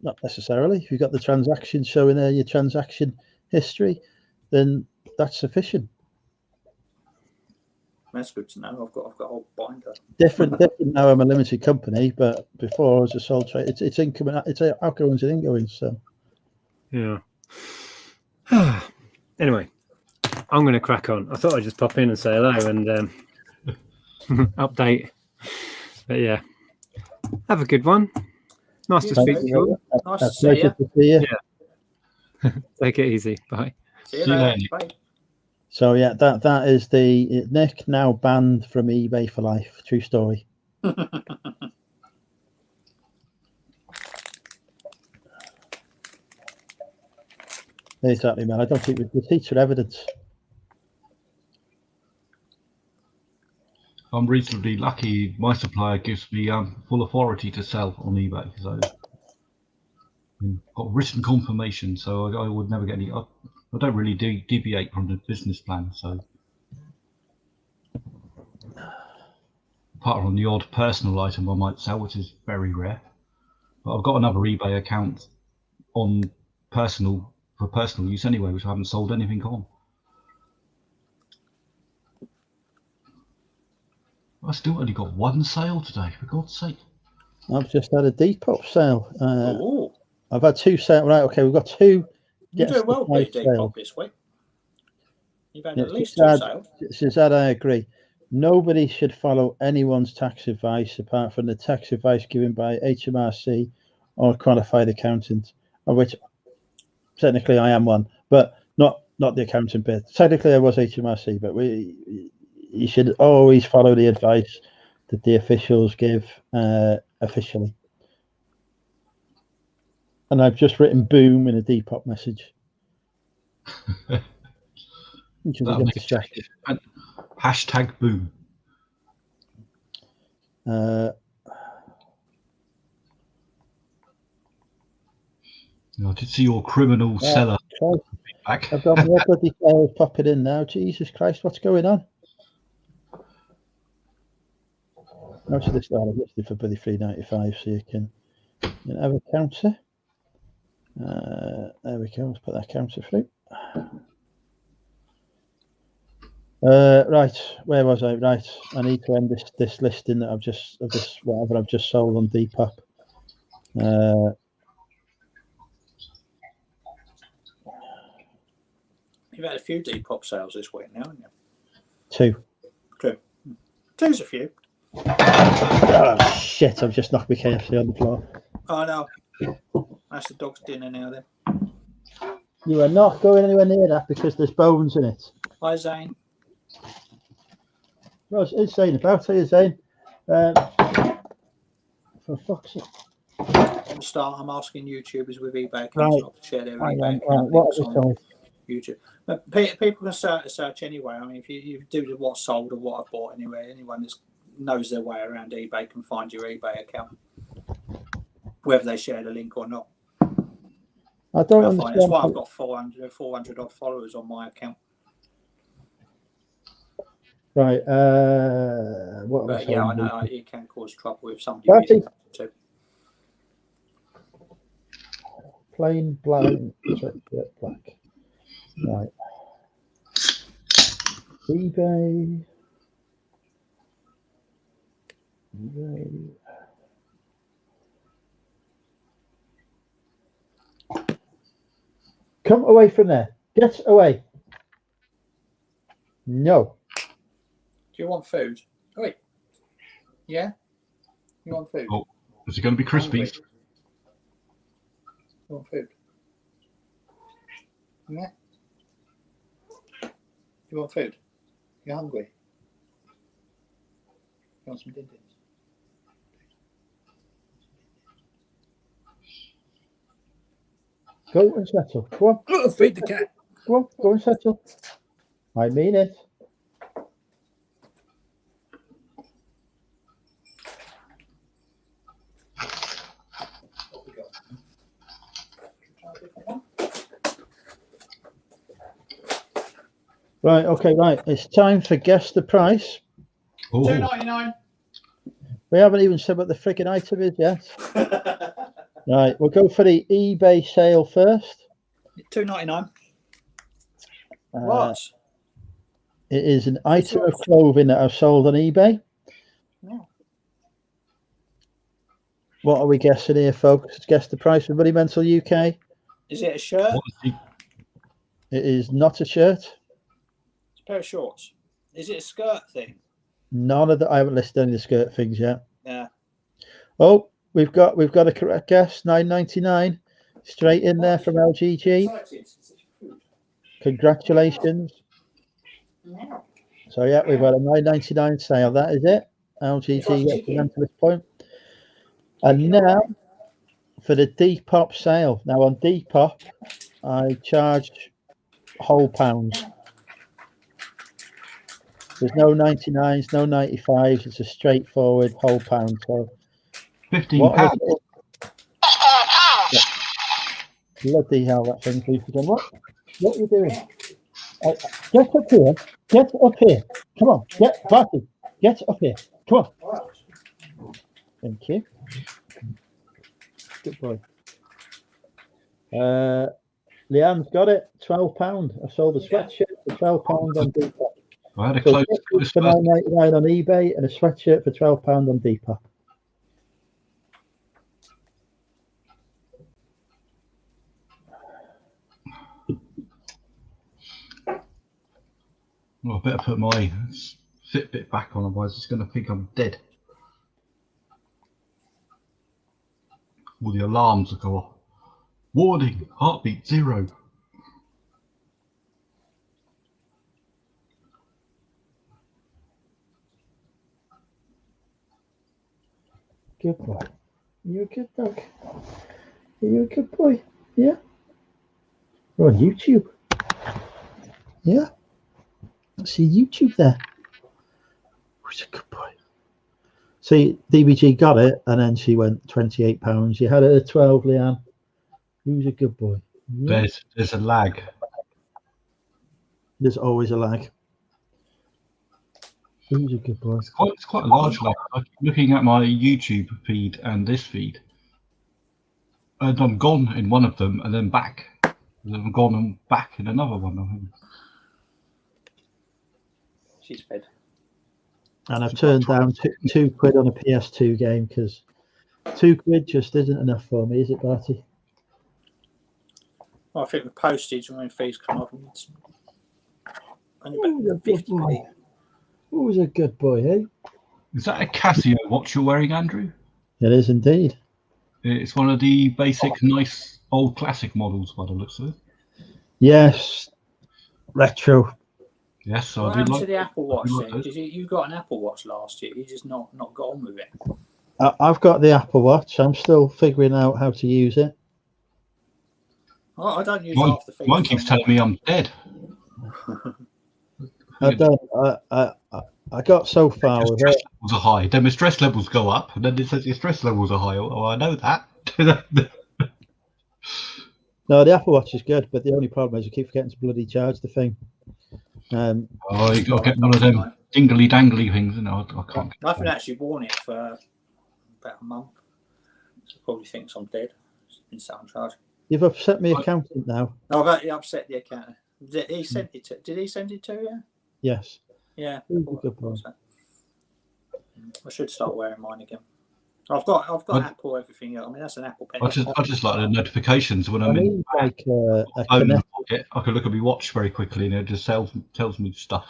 Not necessarily. If you've got the transaction showing there, your transaction history, then that's sufficient. That's good to know. I've got a whole binder. Different now. I'm a limited company, but before I was a sole trade. It's income and it's outgoings and ingoings. So yeah. Anyway, I'm going to crack on. I thought I'd just pop in and say hello and update. But yeah, have a good one. Nice to speak to you. Nice to see you. Yeah. Take it easy. Bye. See you later. Bye. So yeah, that is the Nick now banned from eBay for life. True story. Exactly, man. I don't think receipts are evidence. I'm reasonably lucky. My supplier gives me full authority to sell on eBay, so I've got written confirmation. So I would never get any. I don't really deviate from the business plan. So apart from the odd personal item I might sell, which is very rare, but I've got another eBay account on personal use anyway, which I haven't sold anything on. I still only got one sale today, for God's sake. I've just had a Depop sale. I've had 2 sales. Right, okay, we've got 2. You're doing well, Depop this week. You've had at least 2 sales. Since that, I agree. Nobody should follow anyone's tax advice apart from the tax advice given by HMRC or a qualified accountant, of which technically I am one, but not the accountant bit. Technically I was HMRC, but you should always follow the advice that the officials give officially. And I've just written boom in a Depop message. Hashtag boom. I did see your criminal seller feedback. I've got more bloody sales popping in now. Jesus Christ, what's going on? Most of this line is listed for bloody $3.95, so you can have a counter. There we go. Let's put that counter through. Right, where was I? Right, I need to end this listing that I've just whatever I've just sold on Depop. You've had a few Depop sales this week now, haven't you? 2. True. 2's a few. Oh shit! I've just knocked my KFC on the floor. Oh no, that's the dog's dinner now then. You are not going anywhere near that because there's bones in it. Hi Zane. Ross, it's Zane about here, Zane. For fuck's sake. At the start, I'm asking YouTubers with eBay accounts not to share their eBay account links on YouTube. But people can search anyway. I mean, if you do the what sold or what I bought anyway, anyone that knows their way around eBay can find your eBay account, whether they share the link or not. I don't understand. That's why I've got 400 odd followers on my account. Right. What but yeah, I know it can cause trouble if somebody reading too. Plain blind black. Right. eBay. Come away from there. Get away. No. Do you want food? Oh, wait. Yeah? You want food? Oh, is it going to be Crispies? You want food? Yeah? You want food? You're hungry? You want some din-dins? Go and settle. Go on. Oh, feed the cat. Go on. Go and settle. I mean it. Right, okay, right. It's time for guess the price. $2.99. We haven't even said what the freaking item is yet. Right, we'll go for the eBay sale first. $2.99. What? It is an item of clothing that I've sold on eBay. Yeah. What are we guessing here, folks? Guess the price of Money Mental UK. Is it a shirt? It is not a shirt. It's a pair of shorts. Is it a skirt thing? None of the. I haven't listed any of the skirt things yet. Yeah. Oh, we've got a correct guess. $9.99, straight in there from LGG. Congratulations. Yeah. So yeah, we've got a $9.99 sale. That is it. LGG gets the mentalist point. And now for the Depop sale. Now on Depop, I charge whole pounds. There's no 99s, no 95s. It's a straightforward whole pound. So £15. Bloody hell, that thing's loose again. What are you doing? Get up here. Get up here. Come on. Barty. Get up here. Come on. Thank you. Good boy. Leanne's got it. £12. I sold a sweatshirt for £12 on Depop. I had a close for $9.99 on eBay and a sweatshirt for £12 on Depop. Well, I better put my Fitbit back on, otherwise it's going to think I'm dead. All the alarms will go off. Warning, heartbeat 0. Good boy. You're a good dog. You're a good boy. Yeah. You're on YouTube. Yeah. I see YouTube there. Who's a good boy? See, DBG got it, and then she went £28. You had it at 12, Leanne. Who's a good boy? Yeah. There's a lag. There's always a lag. He's a good boy. It's quite a large list. I keep looking at my YouTube feed and this feed, and I'm gone in one of them, and then back. And then I'm gone and back in another one. I think. She's fed. And I've turned down £2 on a PS2 game because £2 just isn't enough for me, is it, Barty? Well, I think the postage when fees come off, it's only Ooh, about 50p. Who's a good boy, eh? Is that a Casio watch you're wearing, Andrew? It is indeed. It's one of the basic, nice, old classic models by the looks of it. Yes, retro. Yes, so What I did happened like to the Apple Watch like then? those. You got an Apple Watch last year. You just not got on with it. I've got the Apple Watch. I'm still figuring out how to use it. I don't use Mine, half the features. mine keeps telling me I'm dead. I don't. I got so far Your with stress it. levels are high. Then my stress levels go up, and then it says your stress levels are high. Oh, I know that. No, the Apple Watch is good, but the only problem is I keep forgetting to bloody charge the thing. Oh, you got to get one of them dingly dangly things, and I can't. I haven't actually worn it for about a month. So probably thinks I'm dead. It's been sat on charge. You've upset me accountant now. No, I've actually upset the accountant. Did he send it to you? Yes. Yeah. Good boy. I should start wearing mine again. I've got Apple everything. I mean, that's an Apple Pen. I just like the notifications when I'm in like a phone in the Connect. pocket. I can look at my watch very quickly, and it just tells me stuff.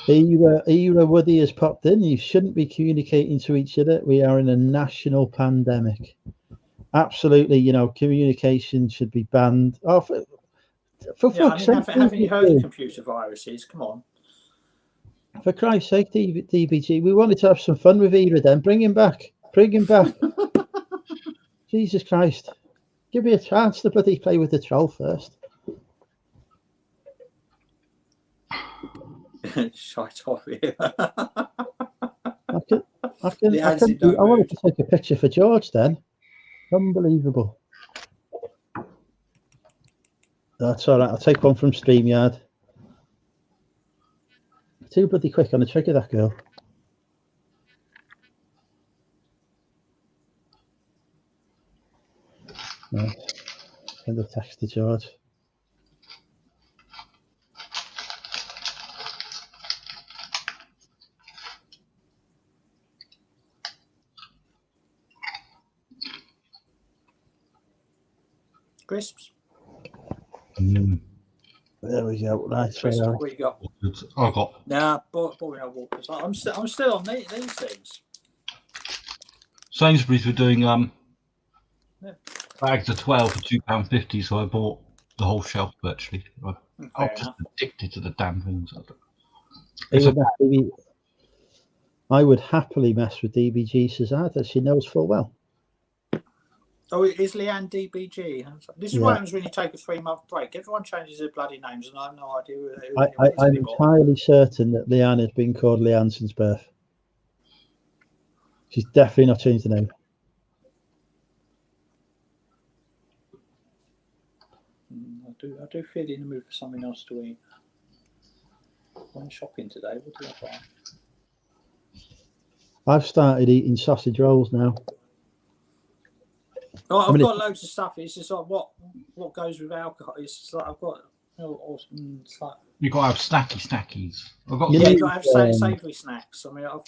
Era Woody has popped in. You shouldn't be communicating to each other. We are in a national pandemic. Absolutely, communication should be banned. Oh, for fuck's sake! Haven't you heard of computer viruses? Come on. For Christ's sake, DBG, we wanted to have some fun with Era then. Bring him back. Jesus Christ. Give me a chance to bloody play with the troll first. Shite off here. I wanted to take a picture for George then. Unbelievable. That's all right. I'll take one from StreamYard. Too bloody quick on the trigger, that girl. Right. Send a text to George. Crisps. There we go. Right. Crisps, what you got? I got. Nah, boring old Walkers. I'm still on these things. Sainsbury's were doing bags of 12 for £2.50, so I bought the whole shelf virtually. I'm just addicted to the damn things. I would happily mess with DBG Cesar, she knows full well. Oh, is Leanne DBG? This is what happens when you take a 3-month break. Everyone changes their bloody names, and I have no idea who I'm entirely certain that Leanne has been called Leanne since birth. She's definitely not changed the name. I do feel in the mood for something else to eat. I went shopping today. What did I buy? I've started eating sausage rolls now. Oh, I've got loads of stuff. It's just like what goes with alcohol. It's just like I've got. It's like, You've got to have snackies. You've got to have savoury snacks. I mean, I'll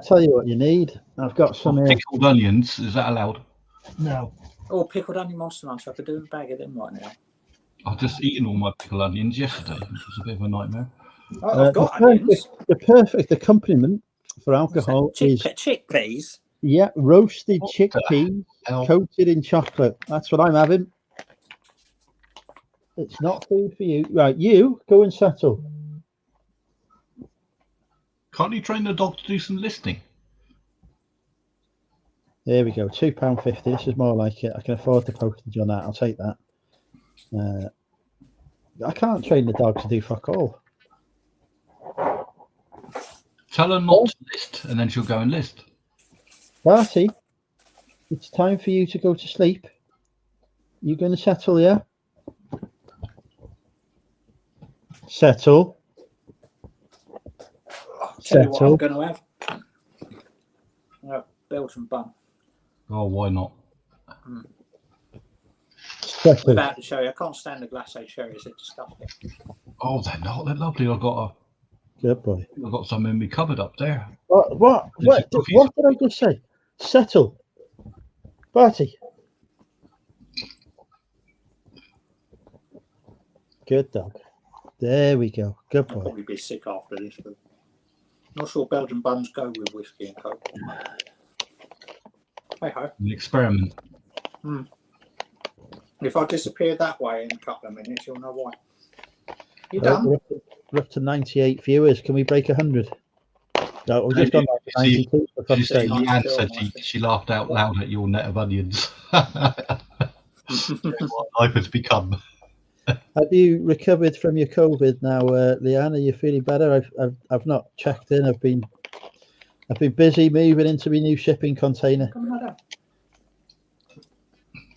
tell you what you need. I've got some pickled onions. Is that allowed? No. Oh, pickled onion Monster Munch. I could do a bag of them right now. I've just eaten all my pickled onions yesterday, which was a bit of a nightmare. I've got onions. The perfect accompaniment for alcohol is chickpeas. Yeah, roasted chickpeas coated in chocolate. That's what I'm having. It's not food for you. Right, you go and settle. Can't you train the dog to do some listening? There we go. £2.50. This is more like it. I can afford the postage on that. I'll take that. I can't train the dog to do fuck all. Tell her not to list, and then she'll go and list. Barty, it's time for you to go to sleep. You going to settle, yeah? Settle. tell you what I'm Settle. going to have. Belgian bun. Oh, why not? Settle. Without the cherry. I can't stand the glacé cherries. They're disgusting. Oh, they're not. They're lovely. I've got some in my cupboard up there. What did I just say? Settle. Bertie. Good dog. There we go. Good I'll boy. probably be sick after this, but not sure Belgian buns go with whiskey and coke. Hey ho. An experiment. If I disappear that way in a couple of minutes, you'll know why. You Right, done? we're up to 98 viewers. Can we break 100? No, we've just gone back to 92 for fun sake. Anne said she laughed out loud at your net of onions. What life has become. Have you recovered from your COVID now, Leanne? Are you feeling better? I've not checked in. I've been busy moving into my new shipping container.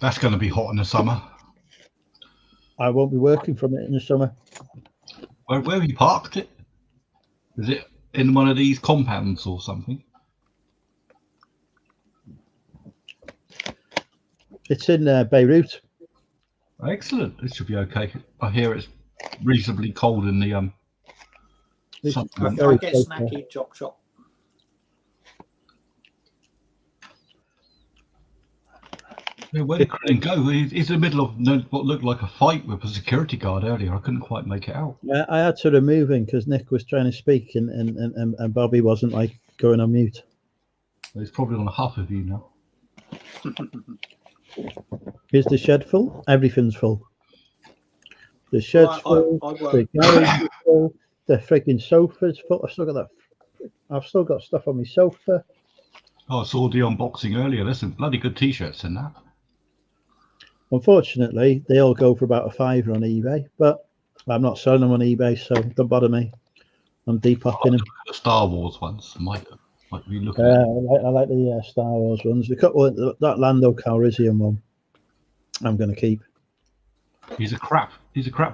That's going to be hot in the summer. I won't be working from it in the summer. Where have you parked it? Is it in one of these compounds or something? It's in Beirut. Excellent. This should be okay. I hear it's reasonably cold in the I get snacky chop. Yeah, where did Crillin go? He's in the middle of what looked like a fight with a security guard earlier. I couldn't quite make it out. Yeah, I had to remove him because Nick was trying to speak and Bobby wasn't like going on mute. He's probably on a huff of you now. Is the shed full? Everything's full. The shed's full. The garage is full. The freaking sofa's full. I've still got stuff on my sofa. Oh, I saw the unboxing earlier. There's some bloody good t-shirts in that. Unfortunately, they all go for about a £5 on eBay, but I'm not selling them on eBay, so don't bother me. I'm depoping them. The Star Wars ones might be looking. I like the Star Wars ones. That Lando Calrissian one, I'm going to keep. He's a crap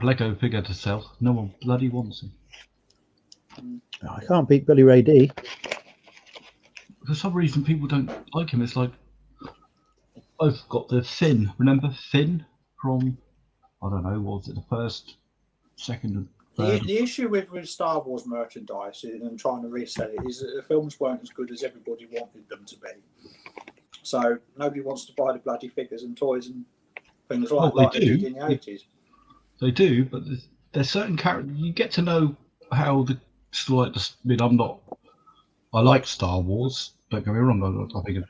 Lego figure to sell. No one bloody wants him. I can't beat Billy Ray D. For some reason, people don't like him. It's like I've got the Finn. Remember Finn from I don't know. What was it? The first, second, and third. The issue with Star Wars merchandise and trying to resell it is that the films weren't as good as everybody wanted them to be. So nobody wants to buy the bloody figures and toys and things like they did in the 80s. They do, but there's certain characters you get to know how the story. I mean, I like Star Wars. Don't get me wrong. I think,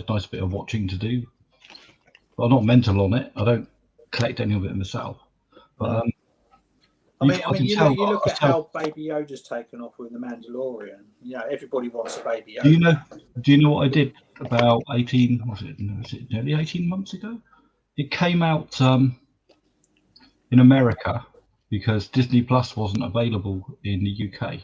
nice bit of watching to do. But I'm not mental on it. I don't collect any of it myself. But you look at how Baby Yoda's taken off with the Mandalorian. You know, everybody wants a Baby Yoda. Do you know what I did about 18? Was it nearly 18 months ago? It came out in America because Disney Plus wasn't available in the UK.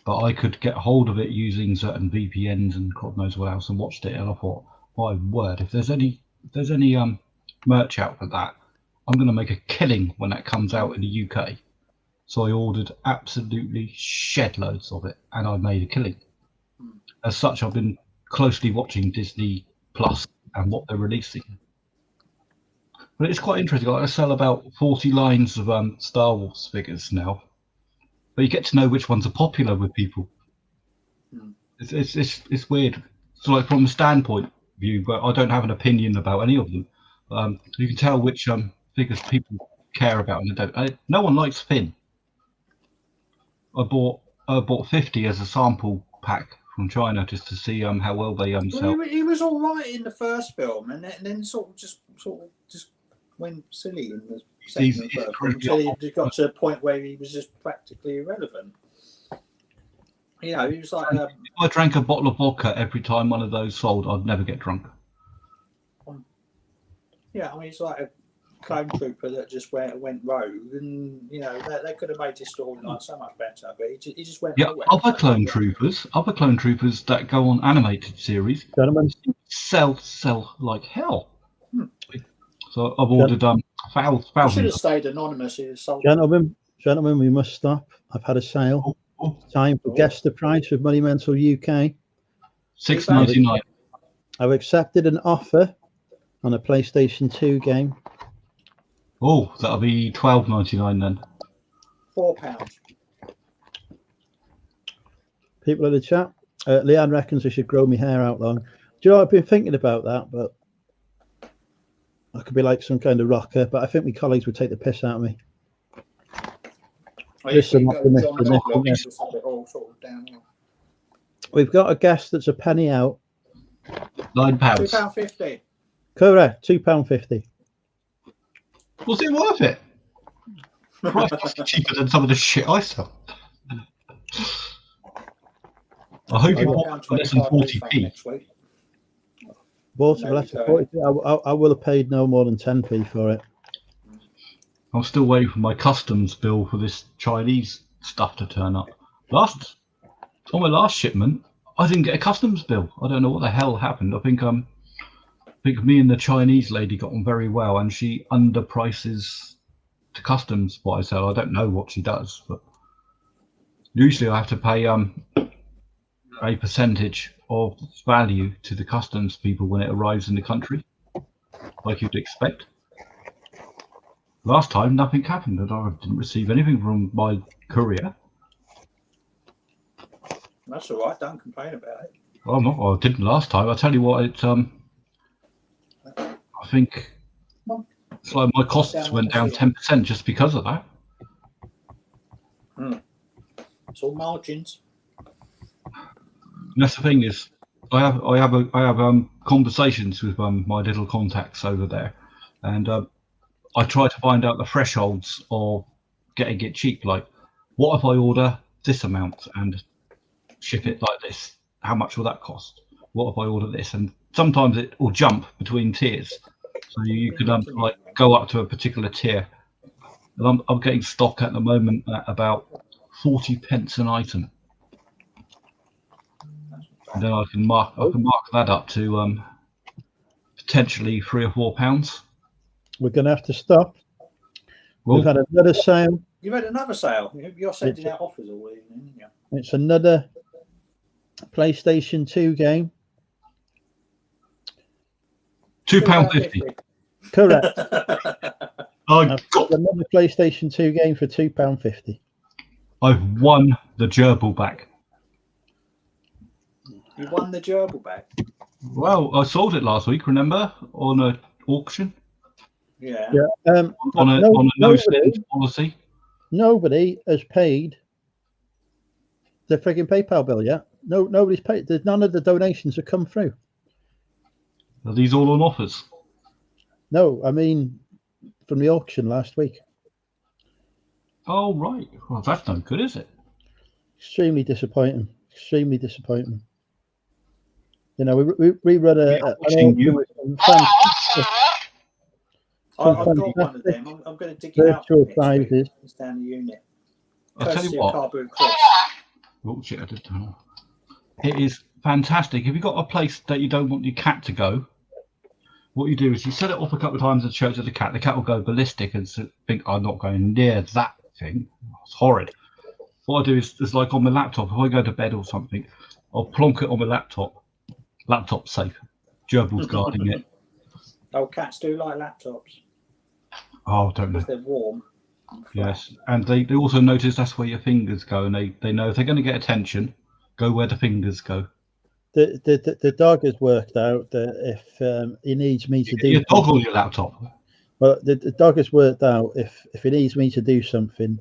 But I could get hold of it using certain VPNs and God knows what else, and watched it. And I thought, my word, if there's any merch out for that, I'm going to make a killing when that comes out in the UK. So I ordered absolutely shed loads of it, and I made a killing. As such, I've been closely watching Disney Plus and what they're releasing. But it's quite interesting. I sell about 40 lines of Star Wars figures now. But you get to know which ones are popular with people. It's weird. So, like from a standpoint view, but I don't have an opinion about any of them. You can tell which figures people care about and they don't. No one likes Finn. I bought 50 as a sample pack from China just to see how well they sell. He was all right in the first film, and then sort of just went silly in the second and third film until he got to a point where he was just practically irrelevant. You know, he was like. If I drank a bottle of vodka every time one of those sold, I'd never get drunk. Yeah, I mean, it's like a clone trooper that just went rogue, and you know they could have made this storyline so much better, but he just went. Yeah, other clone troopers that go on animated series, sell like hell. So I've ordered thousands. Should have stayed anonymous. Gentlemen, we must stop. I've had a sale. Oh, Time to guess the price of Money Mental UK. $6.99. I've accepted an offer on a PlayStation 2 game. Oh, that'll be $12.99 then. £4. People in the chat. Leanne reckons I should grow my hair out long. Do you know, I've been thinking about that, but I could be like some kind of rocker, but I think my colleagues would take the piss out of me. We've got a guest that's a penny out. £9. £2.50. Correct, £2.50. Was it worth it? Christ, that's cheaper than some of the shit I sell. I hope you bought for less than 40p. Bought it for less than 40p. I will have paid no more than 10p for it. I'm still waiting for my customs bill for this Chinese stuff to turn up. On my last shipment, I didn't get a customs bill. I don't know what the hell happened. I think me and the Chinese lady got on very well, and she underprices to customs what I sell. I don't know what she does, but usually I have to pay a percentage of value to the customs people when it arrives in the country, like you'd expect. Last time, nothing happened, and I didn't receive anything from my courier. That's all right. Don't complain about it. Well, I didn't last time. I tell you what, I think it's like my costs went down 10% just because of that. It's all margins. And that's the thing is, I have conversations with my little contacts over there, and I try to find out the thresholds of getting it cheap. Like, what if I order this amount and ship it like this? How much will that cost? What if I order this? And sometimes it will jump between tiers, so you can like go up to a particular tier. And I'm getting stock at the moment at about 40p an item, and then I can mark that up to potentially £3 or £4. We're going to have to stop. Well, we've had another sale. You've had another sale. You're sending out offers all evening, aren't you? It's another PlayStation 2 game. £2.50. Correct. I've got another PlayStation 2 game for £2.50. I've won the gerbil back. You won the gerbil back? Well, I sold it last week, remember, on an auction. Yeah. On a no-spend policy. Nobody has paid the frigging PayPal bill yet. Nobody's paid. None of the donations have come through. Are these all on offers? No, I mean from the auction last week. Oh, right. Well, that's no good, is it? Extremely disappointing. Extremely disappointing. You know, we run an auction with some fantastic. I've got one of them. I'm going to dig it out. Virtual prizes. It's down the unit. I'll tell you what. Oh shit! I didn't know. It is fantastic. If you've got a place that you don't want your cat to go, what you do is you set it off a couple of times and show it to the cat. The cat will go ballistic and think, "I'm not going near that thing. It's horrid." What I do is like on my laptop. If I go to bed or something, I'll plonk it on my laptop. Laptop safe. Gerbil's guarding it. Oh, cats do like laptops. Oh, don't know. Because they're warm. Yes, and they also notice that's where your fingers go, and they know if they're going to get attention, go where the fingers go. The dog has worked out that if he needs me to do your dog on your laptop. Well, the dog has worked out if he needs me to do something,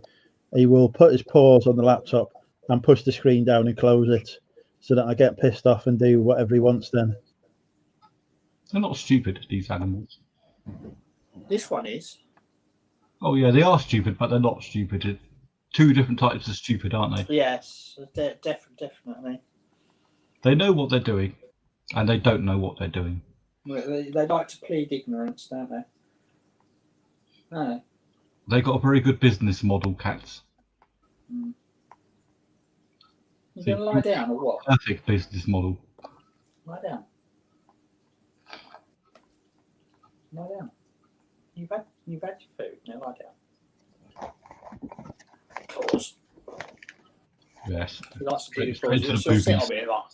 he will put his paws on the laptop and push the screen down and close it, so that I get pissed off and do whatever he wants. Then they're not stupid, these animals. This one is. Oh yeah, they are stupid, but they're not stupid. Two different types of stupid, aren't they? Yes, definitely. They know what they're doing, and they don't know what they're doing. They like to plead ignorance, don't they? No. They got a very good business model, cats. You going to lie down or what? Perfect business model. Lie down. Lie down. You've had your food. Now lie down. Pause. Yes. He likes to dig Straight his to the paws. He'll sit on boobies. it like.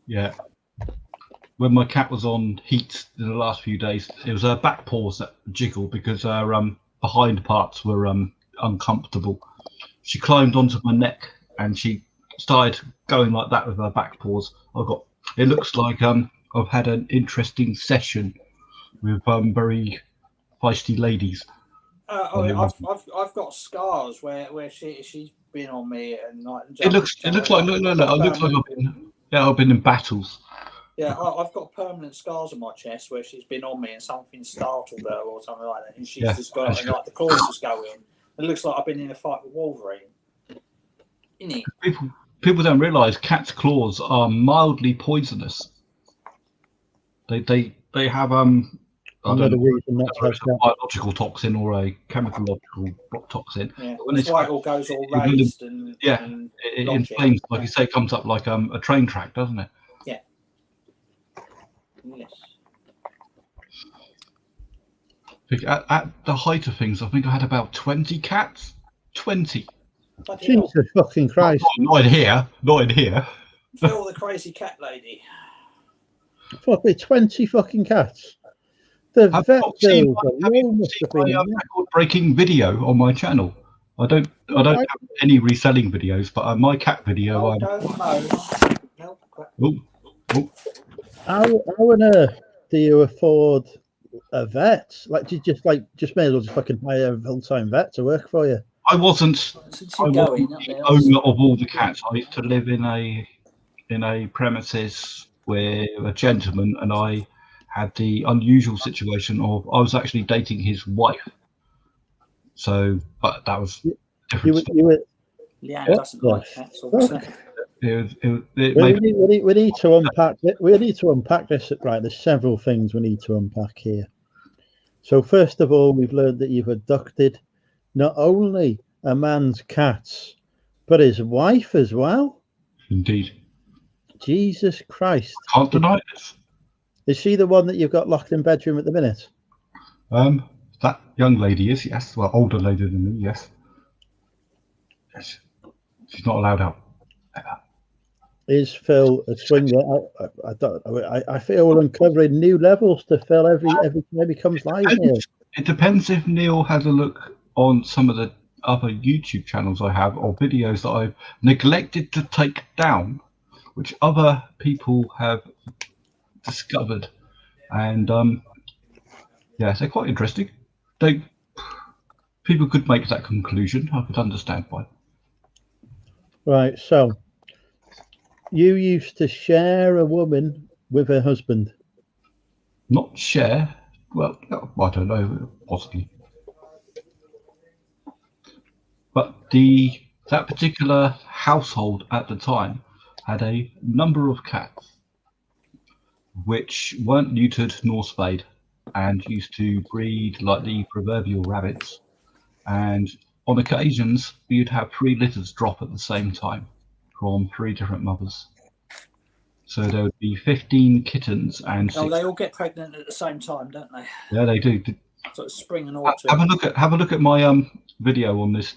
Yeah. When my cat was on heat in the last few days, it was her back paws that jiggled because her behind parts were uncomfortable. She climbed onto my neck and she started going like that with her back paws. It looks like I've had an interesting session with very feisty ladies. I've got scars where she's been on me and like. It looks like I've been in battles. Yeah, I've got permanent scars on my chest where she's been on me and something startled her or something like that, and she's just got and like the claws just go in. It looks like I've been in a fight with Wolverine. Isn't it? People don't realise cats' claws are mildly poisonous. They have I don't know whether it's a biological toxin or a chemicalogical toxin. Yeah, that's why it all goes all raised and it inflames, like you say, it comes up like a train track, doesn't it? Yeah. Yes. At the height of things, I think I had about 20 cats. 20. Jesus fucking Christ! Not in here. Phil, the crazy cat lady. Fuck me, 20 fucking cats. The vet bills must have been record-breaking video on my channel. I don't have any reselling videos, but my cat video. How on earth do you afford a vet? Like, do you just may as well just fucking hire a full-time vet to work for you? I wasn't the owner of all the cats. I used to live in a premises with a gentleman, and I had the unusual situation of I was actually dating his wife. So, but that was different. Leanne doesn't like cats, obviously. We need to unpack it. We need to unpack this. Right, there's several things we need to unpack here. So first of all, we've learned that you've abducted not only a man's cats, but his wife as well. Indeed. Jesus Christ! Can't deny this. Is she the one that you've got locked in bedroom at the minute? That young lady is, yes. Well, older lady than me, yes. Yes. She's not allowed out. Is Phil a swinger? I feel we're uncovering new levels to Phil every time he comes live here. It depends if Neil has a look on some of the other YouTube channels I have or videos that I've neglected to take down, which other people have discovered, and yeah, they're quite interesting. People could make that conclusion. I could understand why. Right, so you used to share a woman with her husband. Not share. Well, I don't know, possibly. But that particular household at the time had a number of cats which weren't neutered nor spayed and used to breed like the proverbial rabbits. And on occasions, you'd have 3 litters drop at the same time from 3 different mothers. So there would be 15 kittens and. Oh, they all get pregnant at the same time, don't they? Yeah, they do. So it's spring and autumn. Have a look at my video on this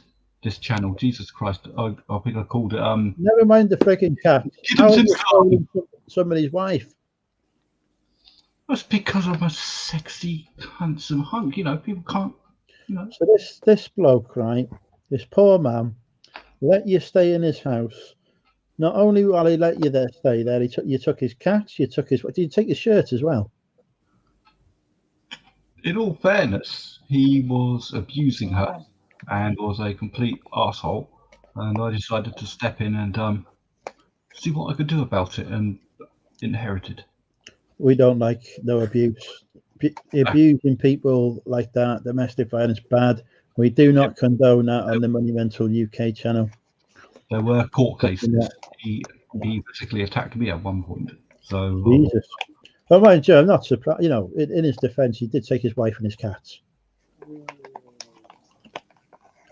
channel. Jesus Christ, I think I called it. Never mind the freaking cat. How are you calling somebody's wife? That's because I'm a sexy, handsome hunk. You know, people can't. You know. So this bloke, right? This poor man let you stay in his house. Not only while he let you stay there, you took his cats, you took his. Did you take his shirt as well? In all fairness, he was abusing her and was a complete arsehole. And I decided to step in and see what I could do about it, and inherited. We don't like no abuse. Abusing people like that, domestic violence, bad. We do not condone that on the Monumental UK channel. There were court cases. He basically attacked me at one point. So Jesus. Oh, mind you, I'm not surprised. You know, in his defence, he did take his wife and his cats.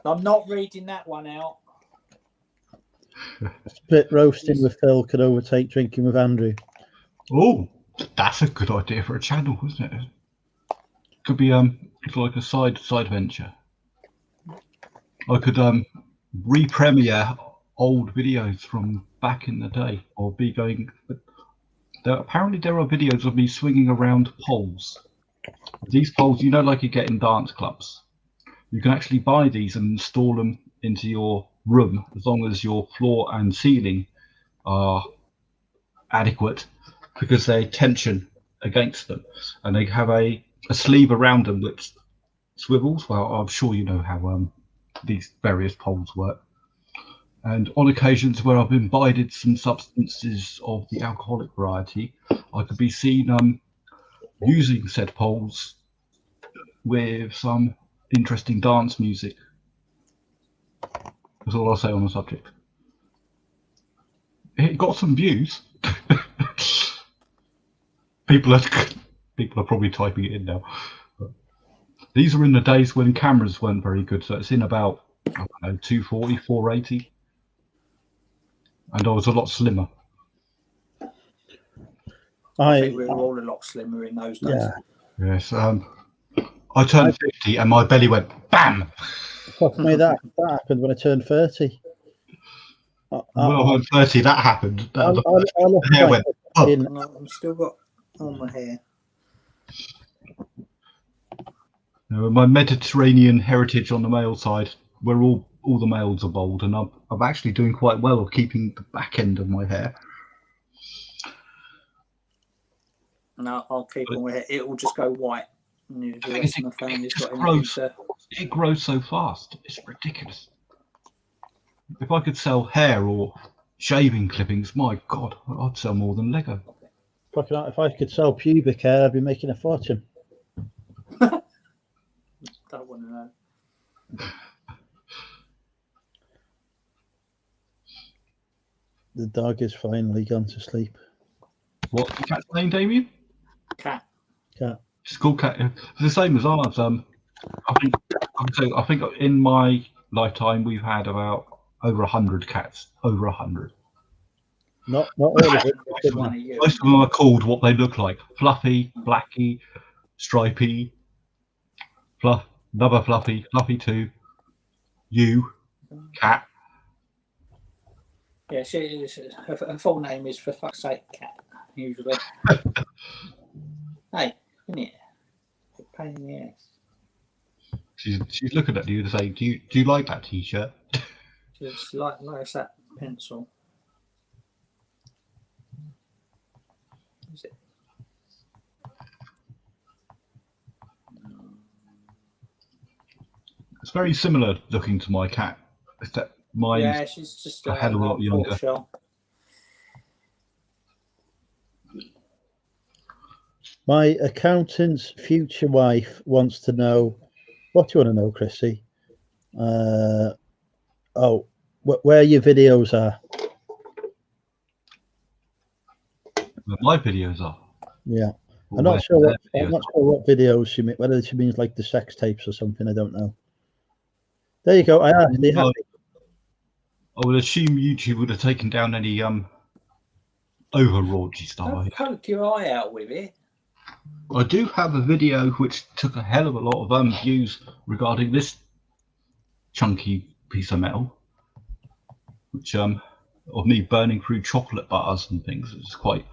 I'm not reading that one out. Spit roasting with Phil could overtake drinking with Andrew. Oh, that's a good idea for a channel, isn't it? Could be like a side venture. I could re-premiere old videos from back in the day of me going. Apparently, there are videos of me swinging around poles. These poles, like you get in dance clubs. You can actually buy these and install them into your room as long as your floor and ceiling are adequate, because they tension against them, and they have a sleeve around them which swivels. Well, I'm sure you know how these various poles work. And on occasions where I've imbibed some substances of the alcoholic variety, I could be seen using said poles with some interesting dance music. That's all I'll say on the subject. It got some views. People are probably typing it in now. These are in the days when cameras weren't very good, so it's in about 240, 480. And I was a lot slimmer. I think we were all a lot slimmer in those days. Yeah. Yes. I turned 50 and my belly went BAM! Fuck me, that happened when I turned 30. When I went 30, that happened. I The hair went up. I've still got all my hair. My Mediterranean heritage on the male side, where all the males are bald, and I'm actually doing quite well of keeping the back end of my hair. No, I'll keep on with it. It will just go white. And the rest of my family's got it grows so fast. It's ridiculous. If I could sell hair or shaving clippings, my God, I'd sell more than Lego. Fucking hell, if I could sell pubic hair, I'd be making a fortune. Don't want to know. The dog is finally gone to sleep. What's the cat's name, Damien? Cat. It's called Cat. It's the same as ours. I think in my lifetime we've had about over 100 cats. Over 100. Not all of it. Most of them are called what they look like: Fluffy, Blacky, Stripey, another Fluffy, Fluffy 2, Cat. Yeah, her full name is, for fuck's sake, Cat, usually. Hey, isn't it? Pain in the ass. She's looking at you to say, do you like that t-shirt? Just likes that pencil. Is it? It's very similar looking to my cat, except mine's she's just a hell of a lot younger. Shell. My accountant's future wife wants to know, what do you want to know, Chrissy? Where your videos are. Where my videos are. Yeah. I'm not sure what videos she means, whether she means like the sex tapes or something, I don't know. There you go. I would assume YouTube would have taken down any over raunchy stuff. Don't poke your eye out with it. I do have a video which took a hell of a lot of views regarding this chunky piece of metal, which of me burning through chocolate bars and things. It's quite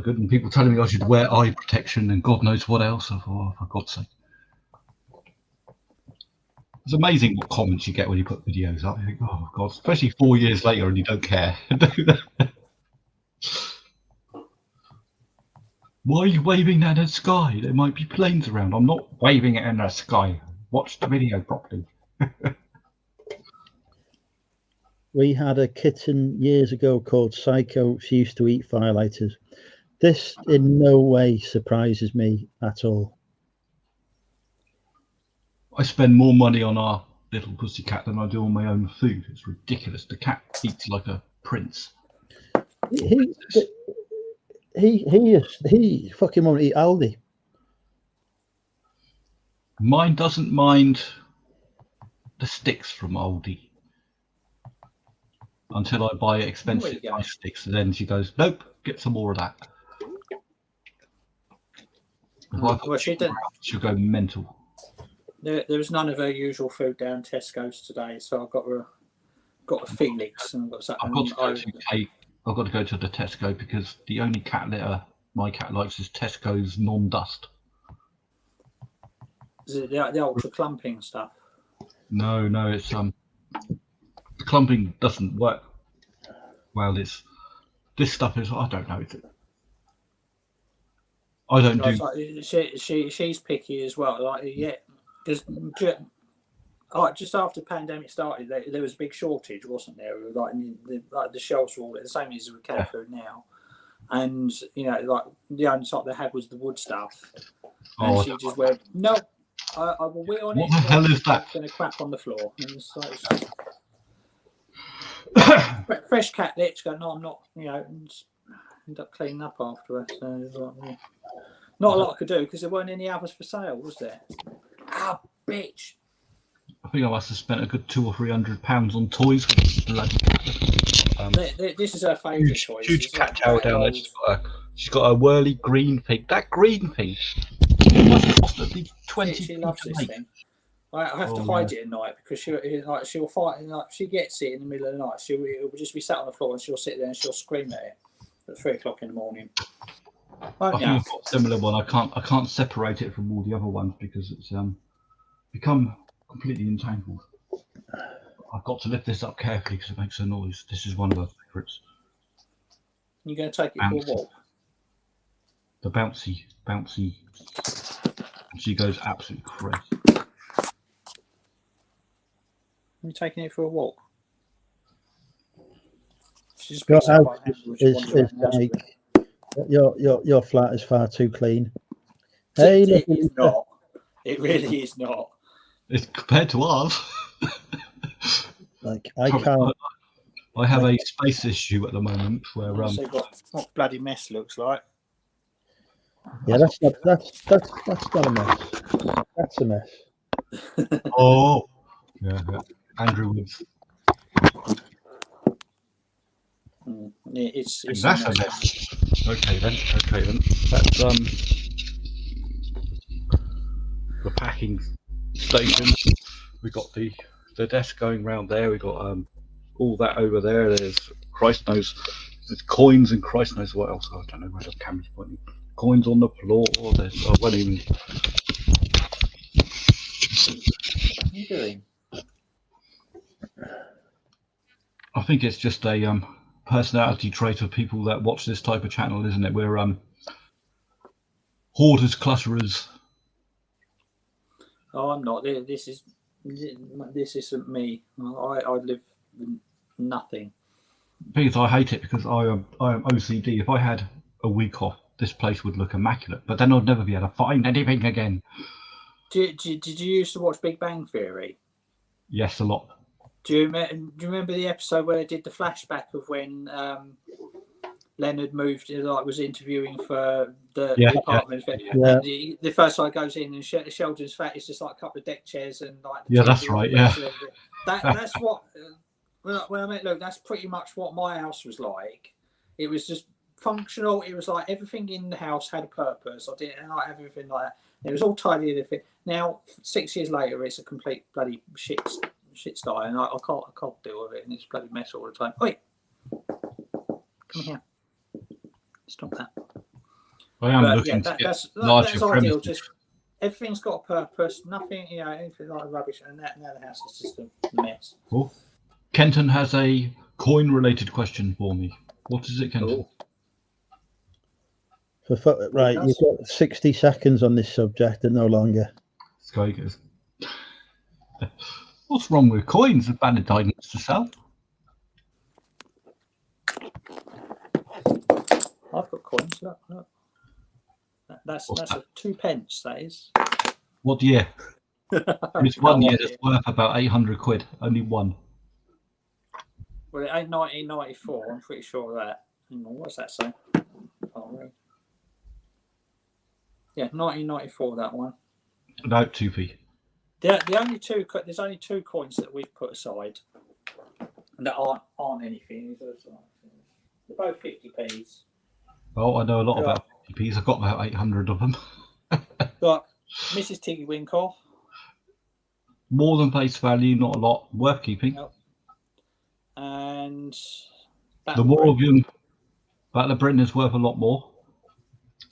good, and people telling me I should wear eye protection and God knows what else. I thought, oh, for God's sake. It's amazing what comments you get when you put videos up. You think, oh God, especially 4 years later and you don't care. Why are you waving that in the sky? There might be planes around. I'm not waving it in the sky. Watch the video properly. We had a kitten years ago called Psycho. She used to eat firelighters. This in no way surprises me at all. I spend more money on our little pussycat than I do on my own food. It's ridiculous. The cat eats like a prince. He fucking won't eat Aldi. Mine doesn't mind the sticks from Aldi until I buy expensive ice sticks, and then she goes, "Nope, get some more of that." She'll go mental. There was none of her usual food down Tesco's today, so I got her got a Felix and I've got I've got to go to the Tesco because the only cat litter my cat likes is Tesco's non-dust. Is it the ultra clumping stuff? No, it's the clumping doesn't work. Well, this stuff is, I don't know. I don't do. Like, she's picky as well. Like, yeah, because just after the pandemic started, there was a big shortage, wasn't there? Like the shelves were all the same as with cat food now, and like the only type they had was the wood stuff, and she just went, no, I will wait on it. What the hell is that? Going to crap on the floor. And it's like, fresh cat litter. Go, no, I'm not. And just end up cleaning up after it. So like, not a lot I could do because there weren't any others for sale, was there? Ah, bitch. I think I must have spent a good £200 or £300 on toys. This is her favourite toy. Huge cat tower down there. She's got a whirly green thing. That green thing must cost at least 20. She loves this thing. I have to hide it at night because she'll fight. Like she gets it in the middle of the night. It will just be sat on the floor and she'll sit there and she'll scream at it at 3 o'clock in the morning. I think I've got a similar one. I can't separate it from all the other ones because it's become completely entangled. I've got to lift this up carefully because it makes a noise. This is one of her favourites. You're going to take it for a walk? The bouncy. She goes absolutely crazy. You're taking it for a walk? She's your house is like your flat is far too clean. Hey, it is not. It really is not. It's compared to ours. Like I can't. I have a space issue at the moment where what bloody mess looks like. Yeah, that's not a mess. That's a mess. Oh, yeah. Andrew Woods. It's that's a mess. Okay then. That's the packing station. We got the desk going round there. We got all that over there. There's Christ knows, there's coins and Christ knows what else. I don't know where the camera's pointing. Coins on the floor. There's I won't even. What are you doing? I think it's just a personality trait of people that watch this type of channel, isn't it? We're hoarders, clutterers. Oh, I'm not. This isn't me. I live with nothing. Because I hate it because I am OCD. If I had a week off, this place would look immaculate. But then I'd never be able to find anything again. Did you used to watch Big Bang Theory? Yes, a lot. Do you remember the episode where they did the flashback of when Leonard moved, was interviewing for the apartment? Yeah. And the first guy goes in and Sheldon's flat is just like a couple of deck chairs and like. That's right. Yeah. That's what. When I meant, look, that's pretty much what my house was like. It was just functional. It was like everything in the house had a purpose. I didn't like everything like that. It was all tidy and everything. Now 6 years later, it's a complete bloody shit style, and I can't deal with it, and it's bloody mess all the time. Wait, come here. Stop that. I am looking. That's ideal. Just everything's got a purpose. Nothing, anything like rubbish, and now the house is just a mess. Cool. Kenton has a coin-related question for me. What is it, Kenton? Right, you've got 60 seconds on this subject and no longer. Sky goes. What's wrong with coins? The bandit to sell. I've got coins. Look. That's a 2 pence. That is. What year? It's 1 year that's worth about 800 quid. Only one. Well, it ain't 1994. I'm pretty sure of that. Hang on, what's that say? Yeah, 1994. That one. About 2p. There's only two coins that we've put aside that aren't anything. They're both 50p's. Oh, I know a lot about 50p's. I've got about 800 of them. Got Mrs. Tiggy Winkle. More than face value, not a lot. Worth keeping. and The more of them, Battle of Britain is worth a lot more.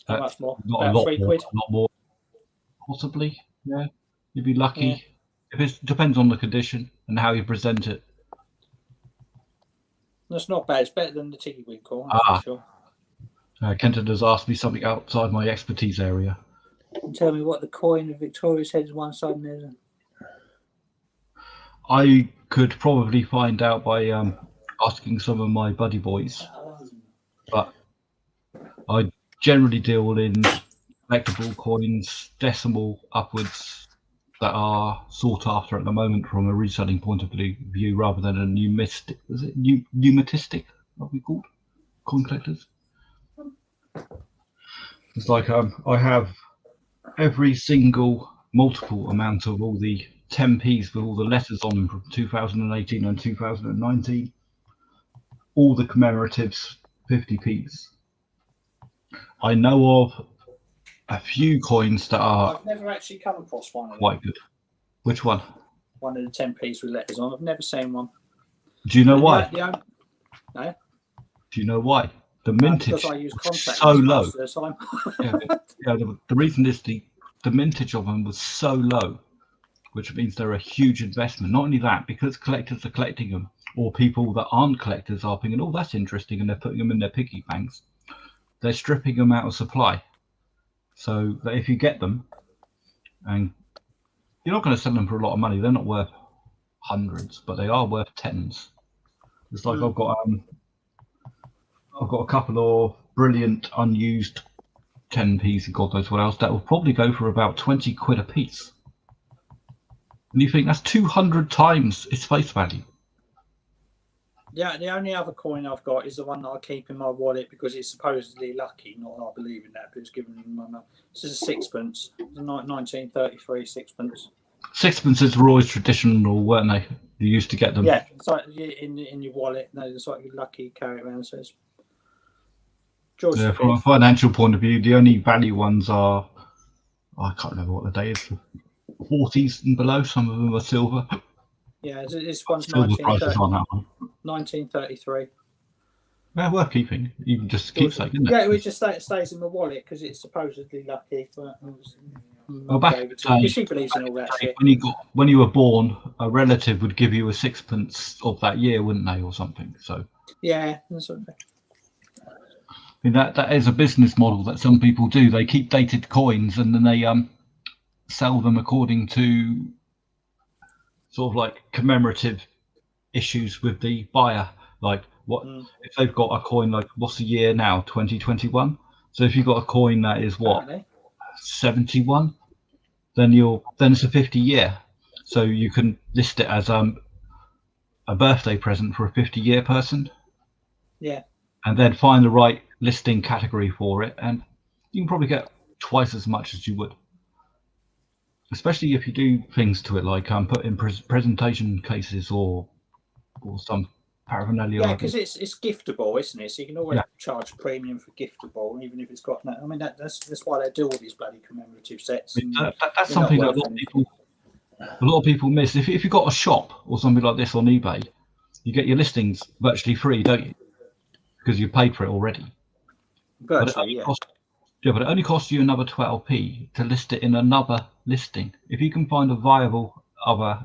How much more? Not About a lot £3. more. A lot more. Possibly. Yeah. You'd be lucky. Yeah. If it depends on the condition and how you present it. That's not bad. It's better than the Tiddlywink coin, for sure. Kenton has asked me something outside my expertise area. And tell me what the coin of Victoria's head is one side and the other. I could probably find out by asking some of my buddy boys, but I generally deal in collectible coins, decimal upwards, that are sought after at the moment from a reselling point of view, rather than a numismatic. Is it numismatic? What we called coin collectors? It's like I have every single multiple amount of all the 10p's with all the letters on them from 2018 and 2019, all the commemoratives 50p's. I know of a few coins that are I've never actually come across one of them. quite good. Which one? One of the 10p's with letters on. I've never seen one. Do you know why? No. Do you know why? The mintage because I use was so low. most of the time. The reason is the mintage of them was so low, which means they're a huge investment. Not only that, because collectors are collecting them, or people that aren't collectors are thinking, oh, that's interesting, and they're putting them in their piggy banks, they're stripping them out of supply. So that if you get them, and you're not going to sell them for a lot of money, they're not worth hundreds, but they are worth tens. It's like I've got a couple of brilliant unused 10p's and God knows what else that will probably go for about 20 quid a piece. And you think that's 200 times its face value. Yeah, the only other coin I've got is the one that I keep in my wallet because it's supposedly lucky. Not that I believe in that, but it's given me my mum. This is a sixpence. It's a 1933 sixpence. Sixpences were always traditional, weren't they? You used to get them. Yeah, it's like in your wallet. No, it's like lucky carry it around. So it's Yeah, from a financial point of view, the only value ones are, I can't remember what the day is, 40s and below. Some of them are silver. Yeah, this one's Silver prices on that one. 1933. Yeah, worth keeping. You can just keep saying, isn't it? Yeah, it just stays in my wallet because it's supposedly lucky. But well, back in the day, she believes in all that shit. When you were born, a relative would give you a sixpence of that year, wouldn't they, or something? So yeah, that's what I mean, that is a business model that some people do. They keep dated coins and then they sell them according to sort of like commemorative issues with the buyer. Like what if they've got a coin like what's the year now? 2021. So if you've got a coin that is what 71, then it's a 50 year. So you can list it as a birthday present for a 50-year person. Yeah. And then find the right listing category for it, and you can probably get twice as much as you would. Especially if you do things to it, like put in presentation cases or some paraphernalia. Yeah, because it's giftable, isn't it? So you can always charge a premium for giftable, even if it's got no. I mean, that's why they do all these bloody commemorative sets. I mean, that's something that a lot of people miss. If you've got a shop or something like this on eBay, you get your listings virtually free, don't you? Because you paid for it already. Virtually, but it only costs you another 12p to list it in another listing. If you can find a viable other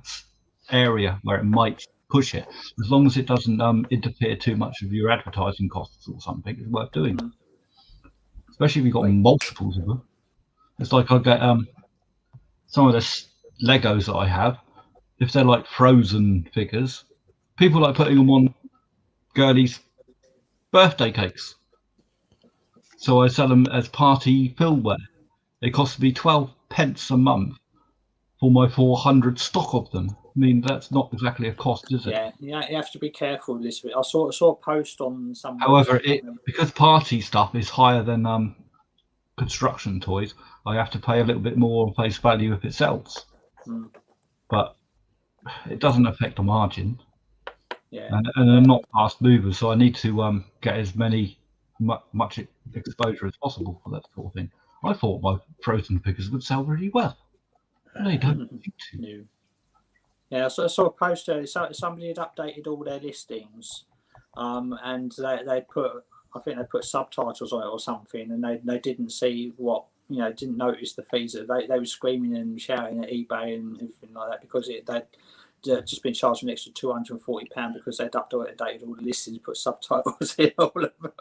area where it might push it, as long as it doesn't interfere too much with your advertising costs or something, it's worth doing. Especially if you've got multiples of them. It's like I get some of the Legos that I have, if they're like frozen figures, people like putting them on girlies' birthday cakes. So I sell them as party fillware. They cost me 12p a month for my 400 stock of them. I mean, that's not exactly a cost, is it? Yeah, you have to be careful with this. I saw a post on some. However, because party stuff is higher than construction toys, I have to pay a little bit more on face value if it sells. But it doesn't affect the margin. Yeah. And they're not fast movers, so I need to get as much exposure as possible for that sort of thing. I thought my frozen figures would sell really well. They don't seem to. Yeah, so I saw a post earlier. Somebody had updated all their listings and they put, I think they put subtitles on it or something, and they didn't see what, didn't notice the fees that they were screaming and shouting at eBay and everything like that, because they'd just been charged an extra £240 because they'd updated all the listings, put subtitles in all of them.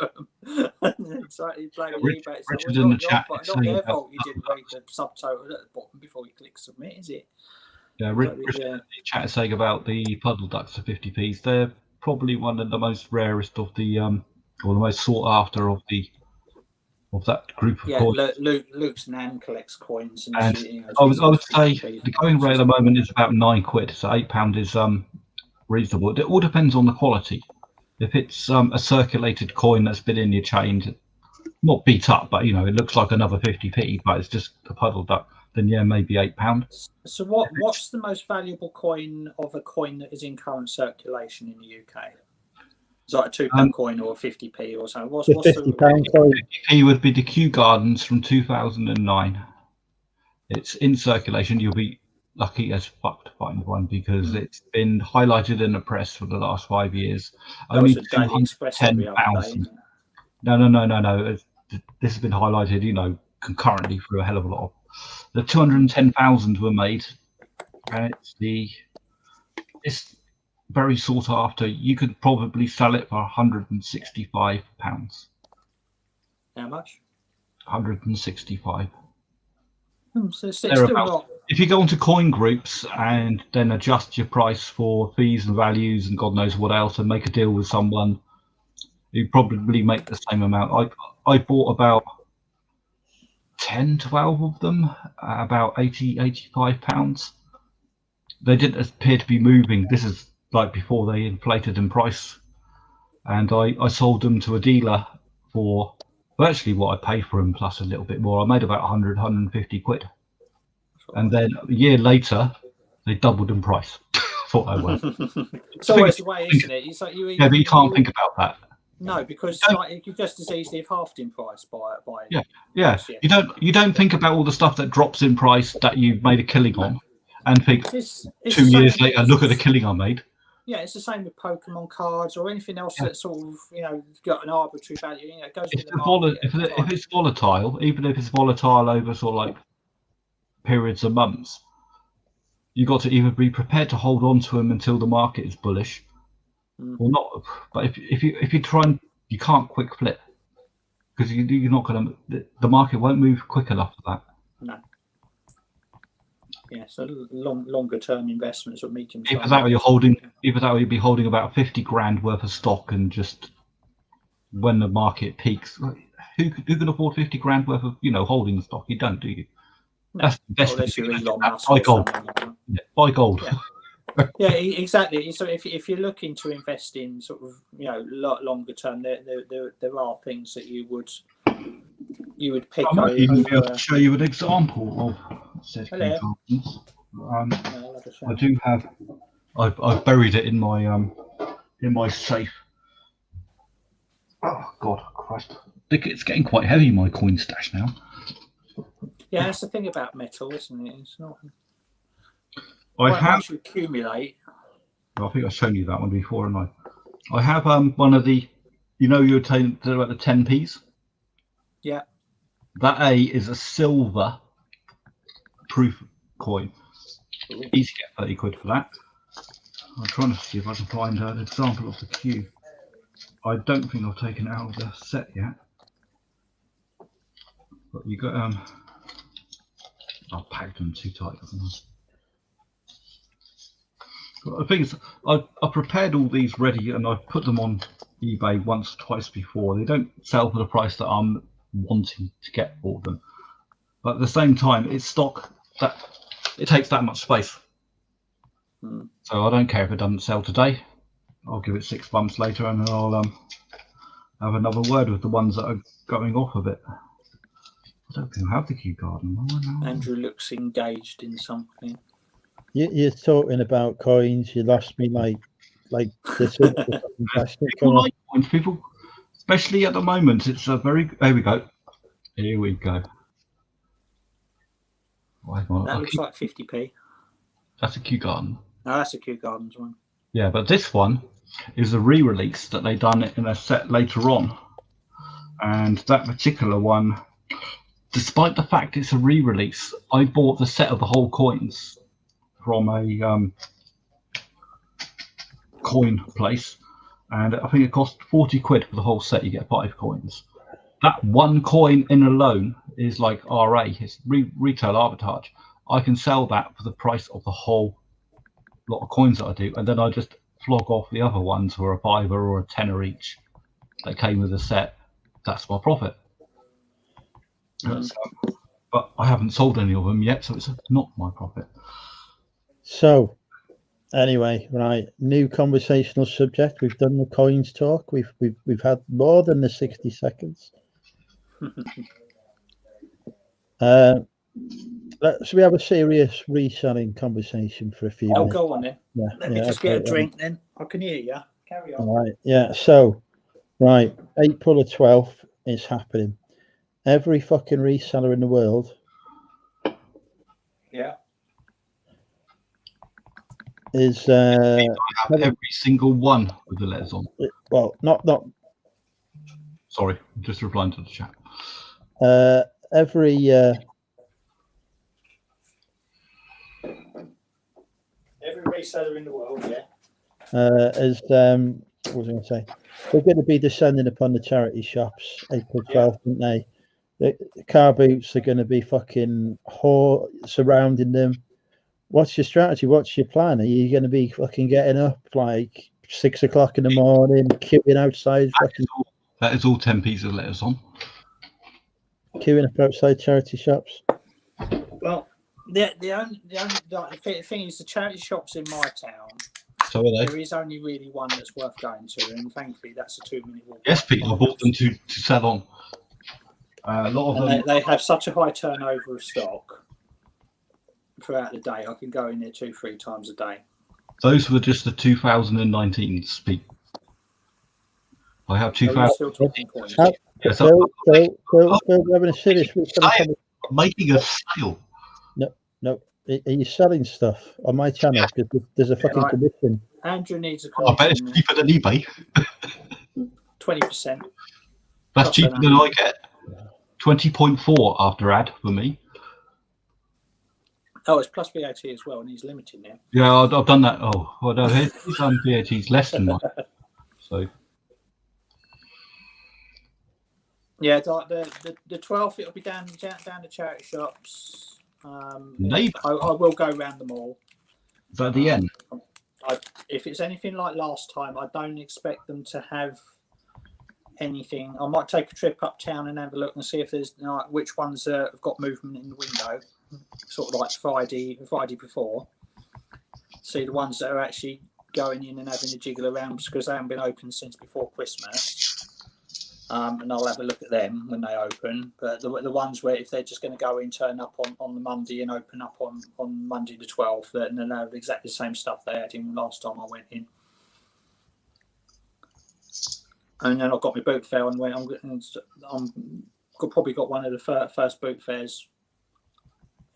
And so he's blaming eBay. So Richard it's in the not chat not saying their about fault you didn't read the subtitle at the bottom before you click submit, is it? Yeah, Richard in the chat is saying about the puddle ducks for 50p's. They're probably one of the most rarest of the or the most sought after of that group of coins. Luke's nan collects coins, and And she, I would say the going rate at the moment is about £9, so £8 is reasonable. It all depends on the quality. If it's a circulated coin that's been in your chain, not beat up, but it looks like another 50p, but it's just a puddle duck, then yeah, maybe £8. So what's the most valuable coin of a coin that is in current circulation in the UK? Is that a £2 coin or a 50p or something? What's the £50 coin? 50p would be the Kew Gardens from 2009. It's in circulation. You'll be lucky as fuck to find one because it's been highlighted in the press for the last 5 years. Only 210,000. No. This has been highlighted, concurrently for a hell of a lot. The 210,000 were made, and it's very sought after. You could probably sell it for £165. How much? 165. So it's still not. If you go onto coin groups and then adjust your price for fees and values and God knows what else, and make a deal with someone, you probably make the same amount. I bought about 10, 12 of them, about 80, £85. They didn't appear to be moving. This is like before they inflated in price, and I sold them to a dealer for virtually what I paid for them plus a little bit more. I made about 100, 150 quid, and then a year later they doubled in price. Thought I was. It's always the way, isn't it? It's like but you can't think about that. No, because you could just as easily have halved in price by yeah. You don't think about all the stuff that drops in price that you made a killing on, and think it's 2 years later, look at the killing I made. Yeah, it's the same with Pokemon cards or anything else that sort of got an arbitrary value. It goes with the market. If it's volatile, even if it's volatile over sort of like periods of months, you got to either be prepared to hold on to them until the market is bullish, or not. But if you try and you can't quick flip because you're not going to. The market won't move quick enough for that. No. Yeah, so longer term investments or medium term. Either that or you'd be holding about 50 grand worth of stock, and just when the market peaks, who can afford 50 grand worth of holding stock? You don't, do you? No. That's the best thing. Buy gold. Buy gold. Yeah, exactly. So if you're looking to invest in sort of longer term, there are things that you would pick. I might even be able to show you an example of said gardens. I do have. I've buried it in my safe. Oh God, Christ! It's getting quite heavy, my coin stash now. Yeah, that's the thing about metal, isn't it? It's not. Once you accumulate. I think I've shown you that one before, haven't I? I have one of the. You were talking about the 10p's. Yeah. That A is a silver proof coin. Easy to get 30 quid for that. I'm trying to see if I can find an example of the Q. I don't think I've taken it out of the set yet. But you got I've packed them too tight, haven't I? But the thing is, I prepared all these ready and I've put them on eBay once or twice before. They don't sell for the price that I'm wanting to get for them, but at the same time it's stock that it takes that much space. So I don't care if it doesn't sell today. I'll give it 6 months later and I'll have another word with the ones that are going off a bit. I don't think I have the Kew Garden. No. Andrew looks engaged in something. You're talking about coins. You lost me like this. People like coins. People, especially at the moment, it's a very. There we go. Here we go. That looks like 50p. That's a Kew Garden. No, that's a Kew Gardens one. Yeah, but this one, is a re-release that they done in a set later on, and that particular one, despite the fact it's a re-release, I bought the set of the whole coins from a coin place, and I think it cost 40 quid for the whole set. You get 5 coins. That one coin in alone is like RA, it's retail arbitrage. I can sell that for the price of the whole lot of coins that I do, and then I just flog off the other ones for a £5 or a £10 each that came with the set. That's my profit. But I haven't sold any of them yet, so it's not my profit. So anyway, right, new conversational subject. We've done the coins talk. We've had more than the 60 seconds. Should we have a serious reselling conversation for a few minutes? Go on then. Yeah, Let me just get a drink then. I can hear you. Carry on. All right. Yeah. So, right, April the 12th is happening. Every fucking reseller in the world. Yeah. Is I have every single one with the letters on. Well, not. Sorry, I'm just replying to the chat. Every reseller in the world, yeah. As what was I going to say? They're going to be descending upon the charity shops April 12th, aren't they? The car boots are going to be fucking surrounding them. What's your strategy? What's your plan? Are you going to be fucking getting up like 6 o'clock in the morning, queuing outside? That is all 10 pieces of letters on. Queuing up outside charity shops. Well, the thing is, the charity shops in my town. So are they? There is only really one that's worth going to, and thankfully that's a 2-minute walk. Yes, Pete, I bought them to sell on. A lot of them. They have such a high turnover of stock throughout the day. I can go in there 2-3 times a day. Those were just the 2019s, Pete. I have 2000. Yes, Phil, we're having a serious making a sale. No. Are you selling stuff on my channel? Because there's a fucking commission. Andrew needs a commission. I bet it's cheaper than eBay. 20%. That's cheaper than I get. 20.4 after ad for me. Oh, it's plus VAT as well, and he's limited now. Yeah, I've done that. Oh, well, no, his VAT's less than mine. So. Yeah, the 12th it'll be down the charity shops. I will go around them all. Is that the end? If it's anything like last time, I don't expect them to have anything. I might take a trip uptown and have a look and see if there's which ones have got movement in the window, sort of like Friday before. See the ones that are actually going in and having a jiggle around because they haven't been open since before Christmas. And I'll have a look at them when they open. But the ones where if they're just going to go in, turn up on the Monday and open up on Monday the 12th, then they'll have exactly the same stuff they had in last time I went in. And then I've got my boot fair, and I've probably got one of the first boot fairs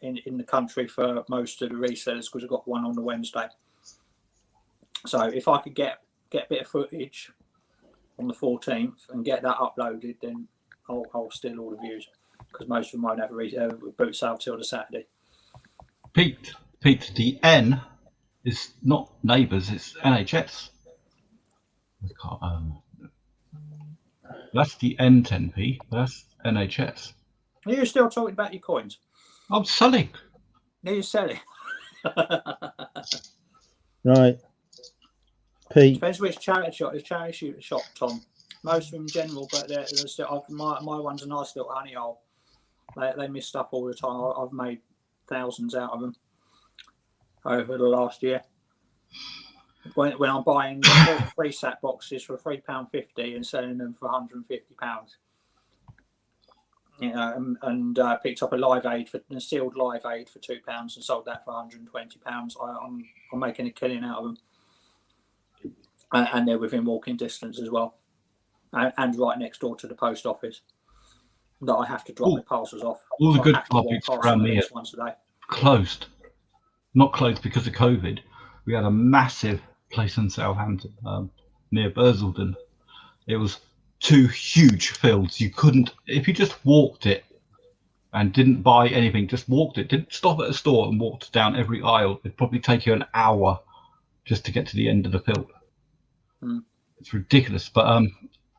in the country for most of the resellers because I've got one on the Wednesday. So if I could get a bit of footage on the 14th and get that uploaded, then I'll steal all the views because most of them won't have a boot sale till the Saturday. Pete, the N is not neighbours, it's NHS. That's the N10p, that's NHS. Are you still talking about your coins? I'm selling. No, you're selling. Right. Pete. Depends which charity shop, Tom. Most of them general, but they're still, my one's a nice little honey hole. They miss stuff all the time. I've made thousands out of them over the last year. When I'm buying 3 sat boxes for £3.50 and selling them for £150, you know, and picked up a sealed Live Aid for £2 and sold that for £120. I'm making a killing out of them. And they're within walking distance as well, and right next door to the post office that I have to drop my parcels off. All the good topics around me once a day. Closed. Not closed because of COVID. We had a massive place in Southampton. near Bursledon. It was 2 huge fields. You couldn't, if you just walked it and didn't buy anything, just walked it, didn't stop at a store and walked down every aisle, it'd probably take you an hour just to get to the end of the field. It's ridiculous. But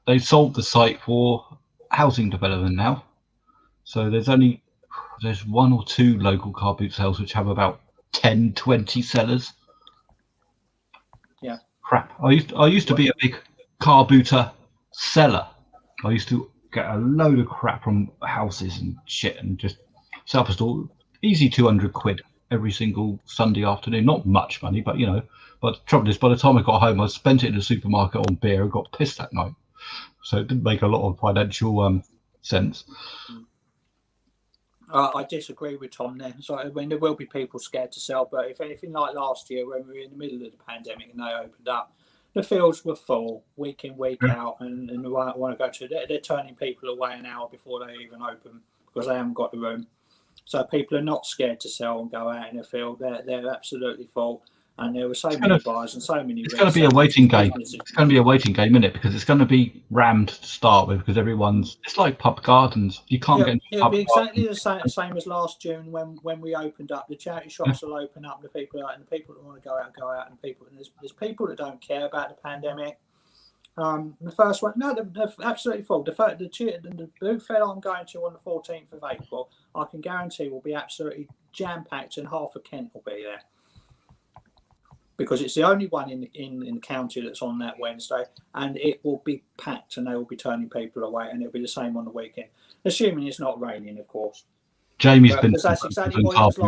they've sold the site for housing development now. So there's 1 or 2 local car boot sales which have about 10, 20 sellers. Yeah. Crap. I used to be a big car booter seller. I used to get a load of crap from houses and shit and just set up a store. Easy 200 quid every single Sunday afternoon. Not much money, but you know. But the trouble is, by the time I got home, I spent it in the supermarket on beer and got pissed that night. So it didn't make a lot of financial sense. I disagree with Tom there. So I mean, there will be people scared to sell, but if anything like last year when we were in the middle of the pandemic and they opened up, the fields were full week in, week out, and they want to go to. They're turning people away an hour before they even open because they haven't got the room. So people are not scared to sell and go out in the field. They're absolutely full. And there were so many buyers and so many. It's going to be a waiting game. It's going to be a waiting game, isn't it? Because it's going to be rammed to start with. Because everyone's, it's like pub gardens. You can't get. It'll be exactly the same as last June when we opened up. The charity shops will open up. The people that want to go out, and people. And there's people that don't care about the pandemic. The first one, no, they're absolutely full. The boot fair I'm going to on the 14th of April, I can guarantee will be absolutely jam packed, and half of Kent will be there. Because it's the only one in the county that's on that Wednesday, and it will be packed, and they will be turning people away, and it'll be the same on the weekend, assuming it's not raining, of course. Jamie's been. Because that's exactly what it was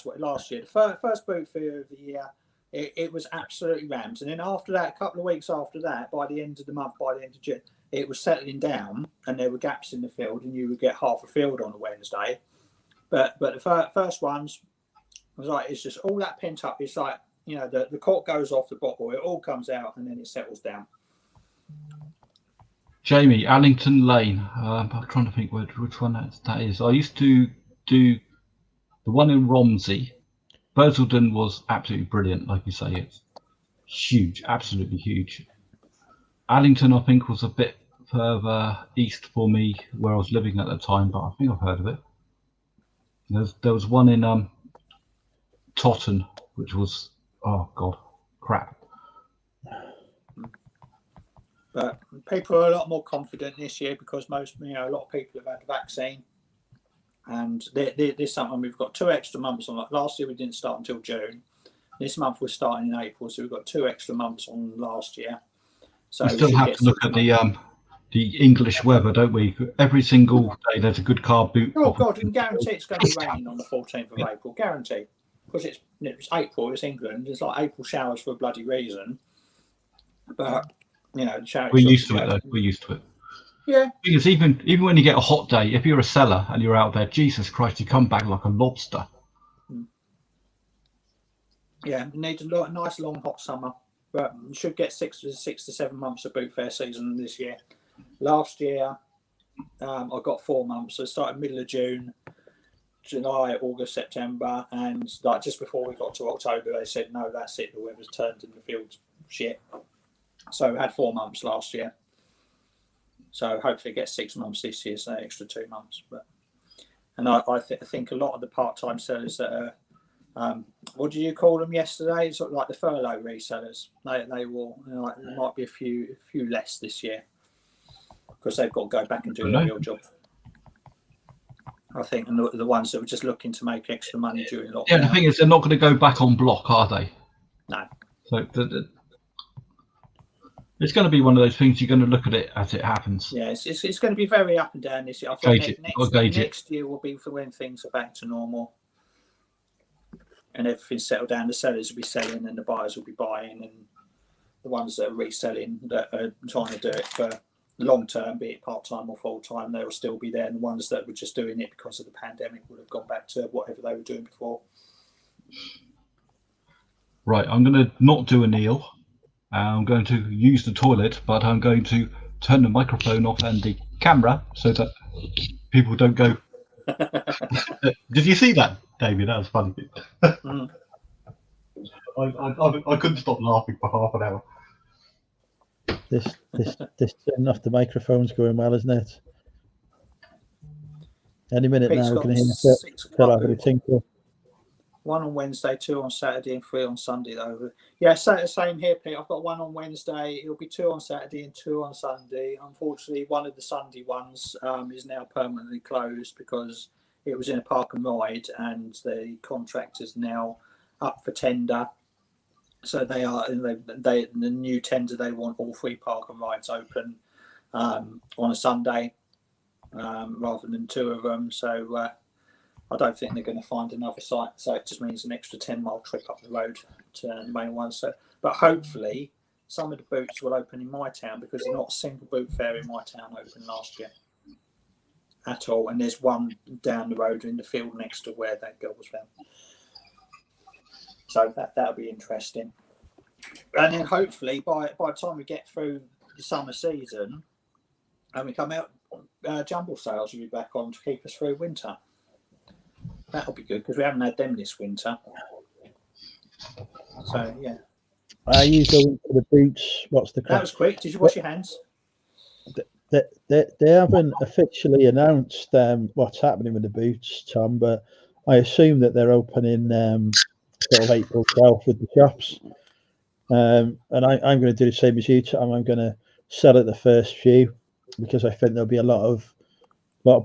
like last year. The first boot fair of the year, it was absolutely rammed, and then after that, a couple of weeks after that, by the end of the month, by the end of June, it was settling down, and there were gaps in the field, and you would get half a field on a Wednesday. But the first ones was like, it's just all that pent up. It's like, you know, the cork goes off the bottle, it all comes out, and then it settles down. Jamie, Allington Lane. I'm trying to think which one that is. I used to do the one in Romsey. Bursledon was absolutely brilliant, like you say. It's huge, absolutely huge. Allington, I think, was a bit further east for me, where I was living at the time, but I think I've heard of it. There was one in Totten, which was, oh god, crap. But people are a lot more confident this year because a lot of people have had the vaccine, and this summer we've got 2 extra months on. Last year we didn't start until June. This month we're starting in April, so we've got 2 extra months on last year. So we still have to look at the English weather, don't we? Every single day there's a good car boot. Oh god, and guarantee it's going to be raining on the 14th of April, guarantee. Because it's April, it's England. It's like April showers for a bloody reason. But you know, we're used to it though. We're used to it. Yeah. Because even when you get a hot day, if you're a seller and you're out there, Jesus Christ, you come back like a lobster. Yeah, you need a nice long hot summer, but you should get 6 to 7 months of boot fair season this year. Last year, I got 4 months. So it started middle of June. July, August, September, and like just before we got to October, they said no, that's it. The weather's turned and the field's shit. So we had 4 months last year. So hopefully get 6 months this year, so extra 2 months. And I think a lot of the part-time sellers that are, what did you call them yesterday? Sort of like the furlough resellers. They will, there might be a few less this year because they've got to go back and do their real job. I think, and the ones that were just looking to make extra money during lockdown. Yeah, the thing is, they're not going to go back on block, are they? No. So it's going to be one of those things. You're going to look at it as it happens. Yeah, it's going to be very up and down this year. I think next year will be for when things are back to normal and everything's settled down. The sellers will be selling and the buyers will be buying, and the ones that are reselling that are trying to do it for long term, be it part time or full time, they will still be there. And the ones that were just doing it because of the pandemic would have gone back to whatever they were doing before. Right, I'm going to not do a kneel. I'm going to use the toilet, but I'm going to turn the microphone off and the camera so that people don't go. Did you see that, David? That was funny. I couldn't stop laughing for half an hour. This turning off the microphone's going well, isn't it? Any minute Pete's now, we're got going to hear 6 Phil o'clock. having a tinkle. 1 on Wednesday, 2 on Saturday, and 3 on Sunday, though. Yeah, same here, Pete. I've got 1 on Wednesday. It'll be 2 on Saturday and 2 on Sunday. Unfortunately, one of the Sunday ones is now permanently closed because it was in a park and ride, and the contractor's now up for tender. So they are the new tender. They want all 3 park and rides open on a Sunday rather than 2 of them. So I don't think they're going to find another site. So it just means an extra 10-mile trip up the road to the main one. So, but hopefully some of the booths will open in my town, because there's not a single boot fair in my town open last year at all. And there's one down the road in the field next to where that girl was found. So that'll be interesting. And then hopefully by the time we get through the summer season and we come out, jumble sales will be back on to keep us through winter. That'll be good because we haven't had them this winter. So yeah. Are you going to the boots? What's the That was quick. Did you wash your hands? They haven't officially announced what's happening with the boots, Tom, but I assume that they're opening sort of April 12th with the shops. And I'm going to do the same as you, Tom. I'm going to sell at the first few because I think there'll be a lot of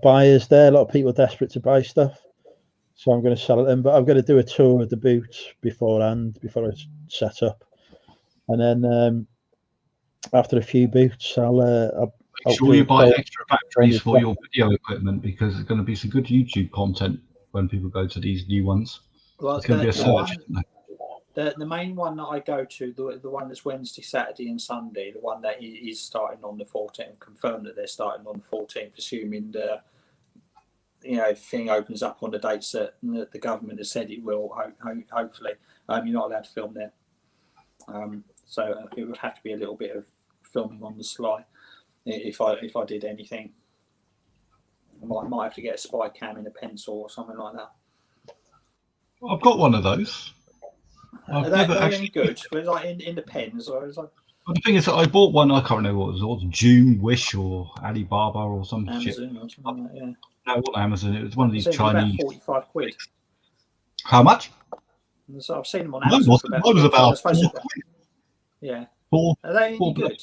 buyers there, a lot of people desperate to buy stuff. So I'm going to sell at them, but I'm going to do a tour of the boots beforehand, before I set up. And then after a few boots, I'll make sure you buy extra batteries for your video equipment, because there's going to be some good YouTube content when people go to these new ones. Well, it's going to be a search. The main one that I go to, the one that's Wednesday, Saturday, and Sunday, the one that is starting on the 14th, confirmed that they're starting on the 14th, assuming the thing opens up on the dates that the government has said it will. Hopefully, you're not allowed to film there, so it would have to be a little bit of filming on the sly if I did anything. I might have to get a spy cam and a pencil or something like that. I've got one of those. Are they any good? Like in the pens, or is like? Well, the thing is that I bought one. I can't remember what it was. June Wish or Alibaba or some Amazon shit. Or something like that, yeah. No, it wasn't Amazon. It was one of these Chinese. About 45 quid. How much? So I've seen them on Amazon. Mine was about 4 quid. Yeah. Are they any good?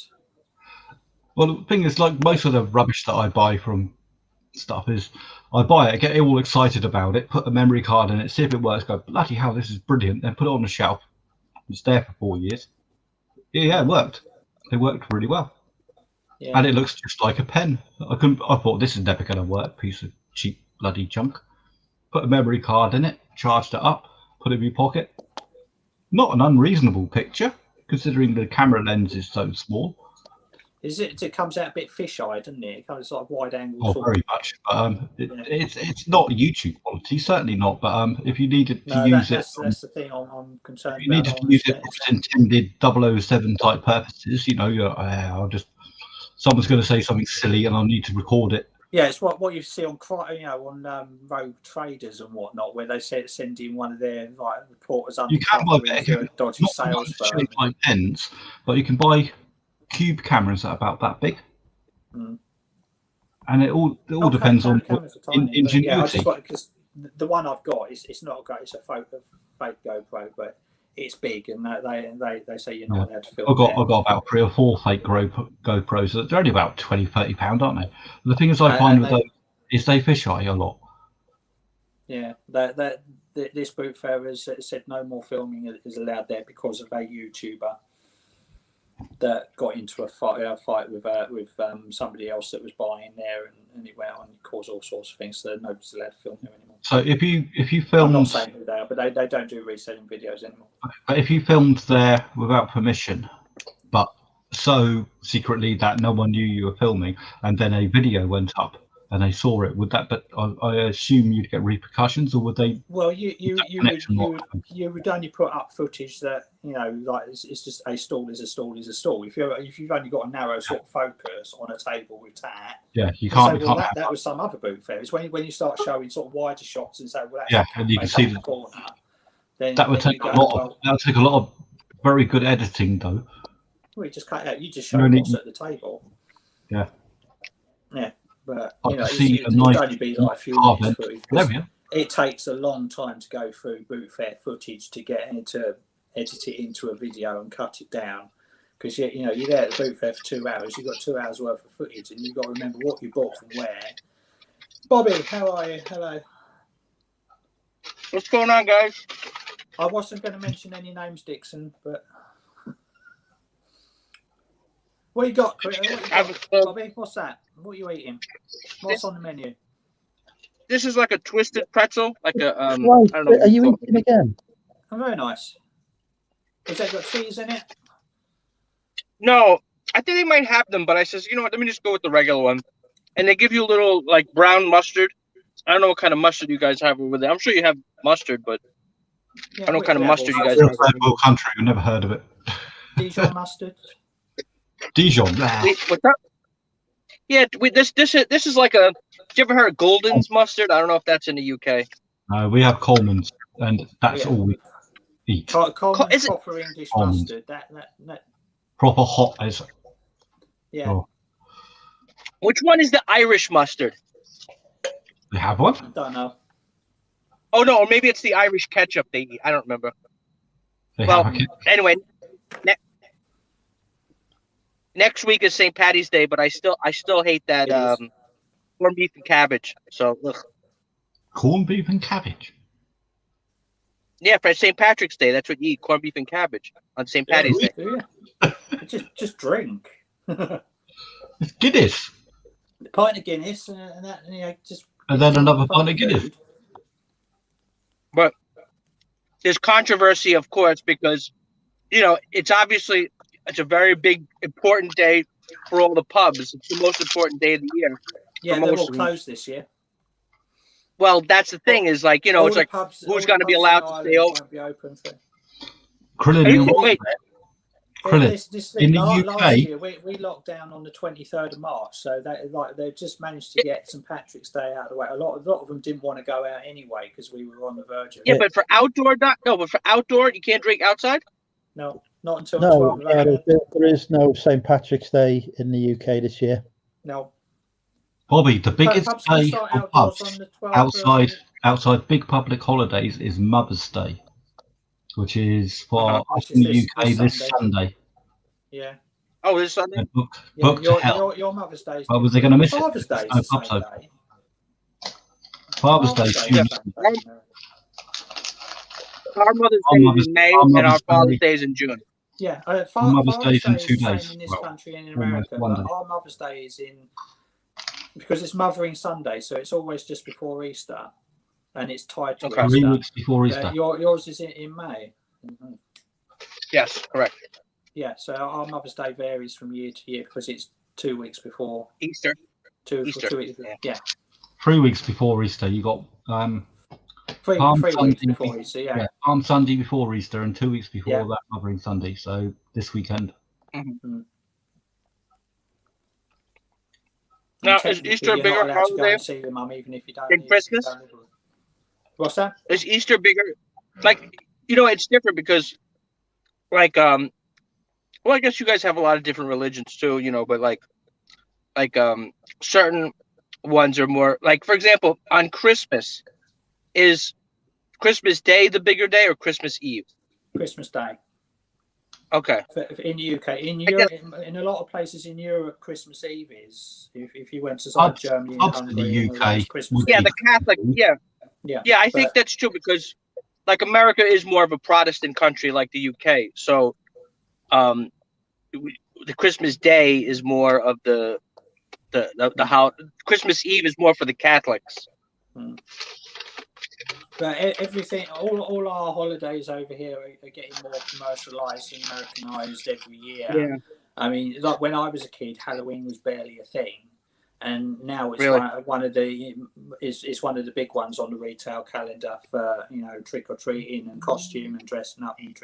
Well, the thing is, like most of the rubbish that I buy from stuff is, I buy it, get all excited about it, put a memory card in it, see if it works, go, bloody hell, this is brilliant, then put it on the shelf. It's there for 4 years. Yeah, it worked. It worked really well. Yeah. And it looks just like a pen. I thought, this is never going to work, piece of cheap bloody junk. Put a memory card in it, charged it up, put it in your pocket. Not an unreasonable picture, considering the camera lens is so small. It comes out a bit fish-eyed, doesn't it? It comes like wide angle. Oh, very much. It's not YouTube quality, certainly not. But if you needed to use it, that's the thing I'm concerned about. If you needed to use it for intended 007 type purposes, I'll just, someone's going to say something silly and I'll need to record it. Yeah, it's what you see on Rogue Traders and whatnot, where they send in one of their reporters under. You can buy a dodgy sales firm. Like pens, but you can buy cube cameras that are about that big, and it all depends on ingenuity. Because the one I've got it's not great. It's a fake GoPro, but it's big, and they say you're not allowed to film. I've got about 3 or 4 fake GoPros. They're only about £20-30, aren't they? The thing is, I find with those is they fisheye a lot. Yeah, this boot fair has said no more filming is allowed there because of a YouTuber that got into a fight with somebody else that was buying there, and it went on and caused all sorts of things. So nobody's allowed to film there anymore. So if you filmed, I'm not saying who they are, but they don't do reselling videos anymore. But if you filmed there without permission, but so secretly that no one knew you were filming, and then a video went up and they saw it, would that? But I assume you'd get repercussions, or would they? Well, you would only put up footage that it's just a stall is a stall is a stall. If you've only got a narrow sort of focus on a table with tat, you can't. Say, that was some other boot fair. It's when you start showing sort of wider shots and say, well, that's and you can see the corner. That would take a lot. That would take a lot of very good editing, though. We just cut out. You just show No need- what's at the table. Yeah. Yeah, but I you know, can see a it'd nice only be like a few car minutes vent. footage. There we are. It takes a long time to go through boot fair footage to get into edit it into a video and cut it down. Because you know you're there at the boot fair for 2 hours. You've got 2 hours worth of footage, and you've got to remember what you bought from where. Bobby, how are you? Hello. What's going on, guys? I wasn't going to mention any names, Dixon, but what you got, Chris? What you got, Bobby? What's that? What are you eating? What's on the menu? This is like a twisted pretzel, like a Right, I don't know. are you eating again? Oh, very nice. Has that got cheese in it? No, I think they might have them, but I says, you know what? Let me just go with the regular one. And they give you a little like brown mustard. I don't know what kind of mustard you guys have over there. I'm sure you have mustard, but Yeah, I don't know what kind of mustard you guys We're have. a third world country. We've never heard of it. Dijon mustard. Dijon. Yeah. Wait, what's that? Yeah, this is like a. Did you ever heard of Golden's mustard? I don't know if that's in the UK. We have Coleman's, and that's Yeah. all we eat. Coleman's is it- proper English Coleman's. mustard. That. Proper hot as. Yeah. Oh, Which one is the Irish mustard? they have one. I don't know. Oh no, or maybe it's the Irish ketchup they eat. I don't remember. They Well, have a anyway, next week is St. Patty's Day, but I still hate that It is. corned beef and cabbage. So ugh. corned beef and cabbage. Yeah, for St. Patrick's Day, that's what you eat: corned beef and cabbage on St. Patty's Day. Do you? just drink. It's Guinness, A pint of Guinness and that, you know, just. and then another fun pint of Guinness. food. But there's controversy, of course, because you know it's a very big, important day for all the pubs. It's the most important day of the year. Yeah, For they're most all of them. closed this year. Well, that's the thing is like, you know, All it's the like pubs, who's all going the to be pubs in allowed to Ireland stay open? won't be open for. Krillin, Are you- you're wait, Krillin, This in thing, the last UK year we locked down on the 23rd of March, so they've just managed to get St. Patrick's Day out of the way. A lot of them didn't want to go out anyway because we were on the verge of yeah, it. but for outdoor, you can't drink outside. No, not until No, 12 of April. there is no St. Patrick's Day in the UK this year. No. Bobby, the biggest Pubs can day start for outdoors pubs on the 12th of- outside big public holidays is Mother's Day, which is for Which us in is the UK this this Sunday. Sunday. Yeah. Oh, this Sunday. They're booked Yeah, to hell. your Mother's Day is Well, was they different. gonna miss it? Father's Day is No the same pubs open. day. Father's Day Father's is Day Tuesday. is the same day. Our Mother's Our Day Mother's- is in May, our and our Mother's Father's Day- Day is in June. Yeah, Mother's Father's Day's Day in is 2 the same days. in this Well, country and in almost America, one but day. our Mother's Day is because it's Mothering Sunday, so it's always just before Easter, and it's tied to Okay. 3 Easter. weeks before Easter. Yours is in May. Mhm. Yes, correct. Yeah, so our Mother's Day varies from year to year because it's 2 weeks before Easter. Easter, 2 weeks. yeah. Yeah, 3 weeks before Easter, you got three Palm weeks Sunday before Easter. Yeah. Palm Sunday before Easter and 2 weeks before Yeah. that Mothering Sunday. So this weekend. Now, And is Easter a technically, you're bigger not allowed to go holiday and see your mum even if you don't. than Christmas? What's that? Is Easter bigger? Like, you know, it's different because, like, well, I guess you guys have a lot of different religions too, you know, but like, certain ones are more like, for example, on Christmas, is Christmas Day the bigger day or Christmas Eve? Christmas Day. Okay. In the UK, in Europe, in a lot of places in Europe, Christmas Eve is. If you went to like Germany and Pubs in Hungary, the and all that, UK it's Christmas Yeah, Eve. the Catholic. Yeah. Yeah, I think that's true because, like, America is more of a Protestant country, like the UK. So, the Christmas Day is more of the how Christmas Eve is more for the Catholics. But everything, all our holidays over here are getting more commercialised and Americanised every year. Yeah. I mean, like when I was a kid, Halloween was barely a thing, and now it's Really? one of the big ones on the retail calendar for trick or treating and costume and dressing up and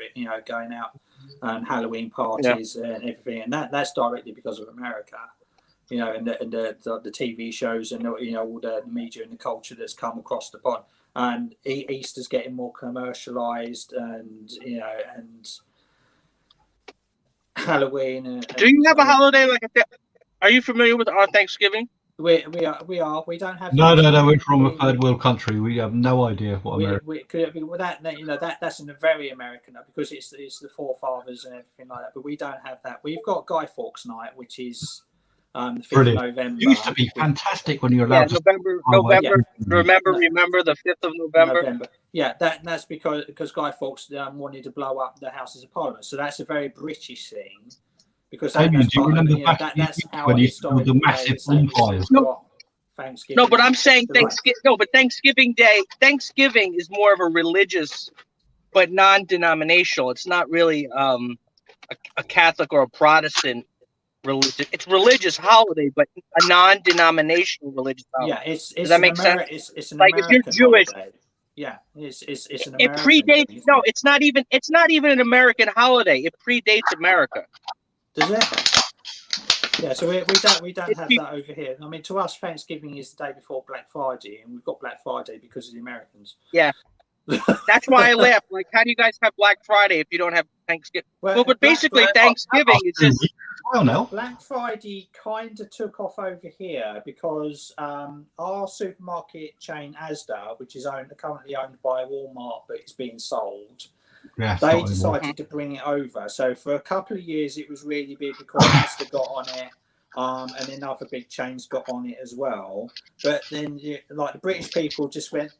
going out and Halloween parties and everything, and that's directly because of America. And the TV shows and all the media and the culture that's come across the pond. And Easter's getting more commercialised, and Halloween. Do you have a holiday like a? Are you familiar with our Thanksgiving? We are. We don't have. No. We're from a third world country. We have no idea what America. Well, that's in a very American because it's the forefathers and everything like that. But we don't have that. We've got Guy Fawkes Night, which is the 5th of November. It used to be fantastic when you were allowed to. November. Remember the 5th of November. Yeah, that's because Guy Fawkes wanted to blow up the Houses of Parliament. So that's a very British thing. Because do you remember that's how when you saw the massive bonfires? No, but I'm saying Thanksgiving. No, but Thanksgiving Day. Thanksgiving is more of a religious, but non-denominational. It's not really a Catholic or a Protestant religion. It's a religious holiday, but a non-denominational religious holiday. Yeah, it's does that make sense? It's an like American if you're Jewish. Holiday. Yeah, it's an American. It predates. Thing, no, it's not even. It's not even an American holiday. It predates America. Does it? Yeah, so we don't have that over here. I mean, to us, Thanksgiving is the day before Black Friday, and we've got Black Friday because of the Americans. Yeah, that's why I laugh. Like, how do you guys have Black Friday if you don't have Thanksgiving? Well, but basically, Thanksgiving is just. Black Friday kind of took off over here because our supermarket chain Asda, which is currently owned by Walmart, but it's being sold. Yeah, they decided to bring it over. So for a couple of years, it was really big because Asda got on it, and then other big chains got on it as well. But then, like the British people just went,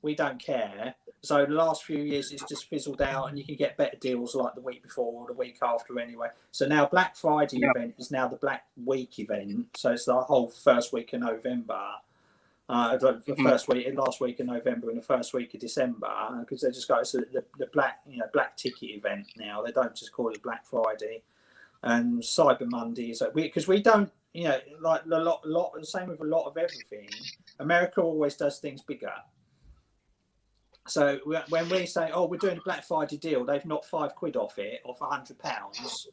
we don't care. So the last few years, it's just fizzled out, and you can get better deals like the week before or the week after anyway. So now Black Friday event is now the Black Week event. So it's the whole first week of November. The first week, last week of November, and the first week of December, because they just got the black ticket event now. They don't just call it Black Friday, and Cyber Monday is because we don't, like a lot, the same with a lot of everything. America always does things bigger. So when we say, "Oh, we're doing a Black Friday deal," they've knocked £5 off it, off £100.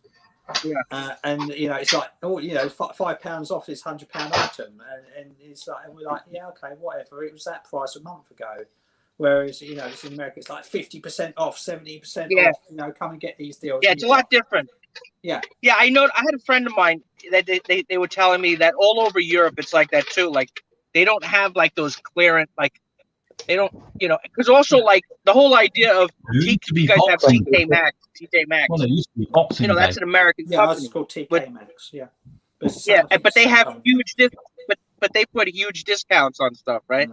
Yeah, and it's like, £5 off this £100 item, and it's like, and we're like, yeah, okay, whatever. It was that price a month ago, whereas it's in America, it's like 50% off, 70% off. Come and get these deals. Yeah, it's a lot different. Yeah, I know. I had a friend of mine that they were telling me that all over Europe it's like that too. Like they don't have like those clearance, like they don't, because also like the whole idea of you guys have TK Maxx. Well, there used to be Boxing Day. That's an American company. It's called TK Maxx. Yeah, but they have huge but they put huge discounts on stuff, right?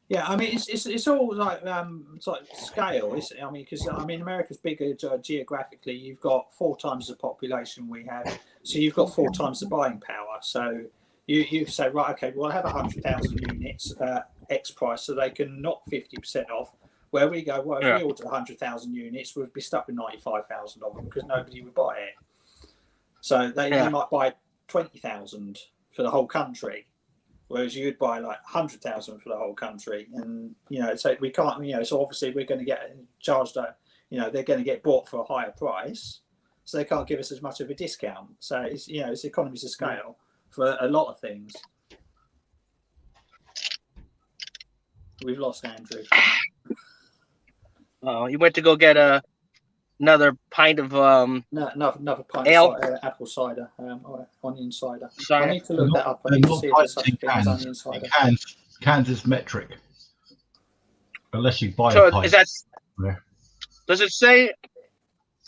Yeah, I mean it's all like it's like scale. Because America's bigger geographically. You've got 4 times the population we have, so you've got 4 times the buying power. So you say, right, okay, well, I have 100,000 units X price, so they can knock 50% off. Where we go, well, if we ordered 100,000 units, we'd be stuck with 95,000 of them because nobody would buy it. So they might buy 20,000 for the whole country, whereas you'd buy like 100,000 for the whole country. And so we can't, so obviously we're going to get charged. They're going to get bought for a higher price, so they can't give us as much of a discount. So it's it's economies of scale for a lot of things. We've lost Andrew. Oh, you went to go get another pint of another pint ale? of apple cider, onion cider. Sorry. I need to look that up. I need to see if there's such a thing as onion cider. Cans is metric, unless you buy so a pint. Is that? Does it say?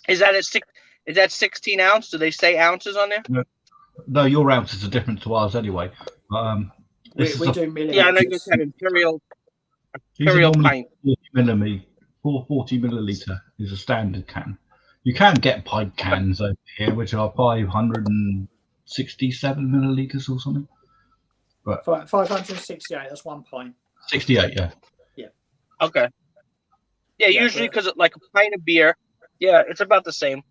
Is that 16 ounce? Do they say ounces on there? No, your ounces are different to ours anyway. We do milliliters. Yeah, I know you guys have imperial pint. 40 milliliter is a standard can. You can get pint cans over here, which are 567 milliliters or something. But 568. That's 1 pint. 68, yeah. Yeah. Okay. Yeah, usually because like a pint of beer, it's about the same.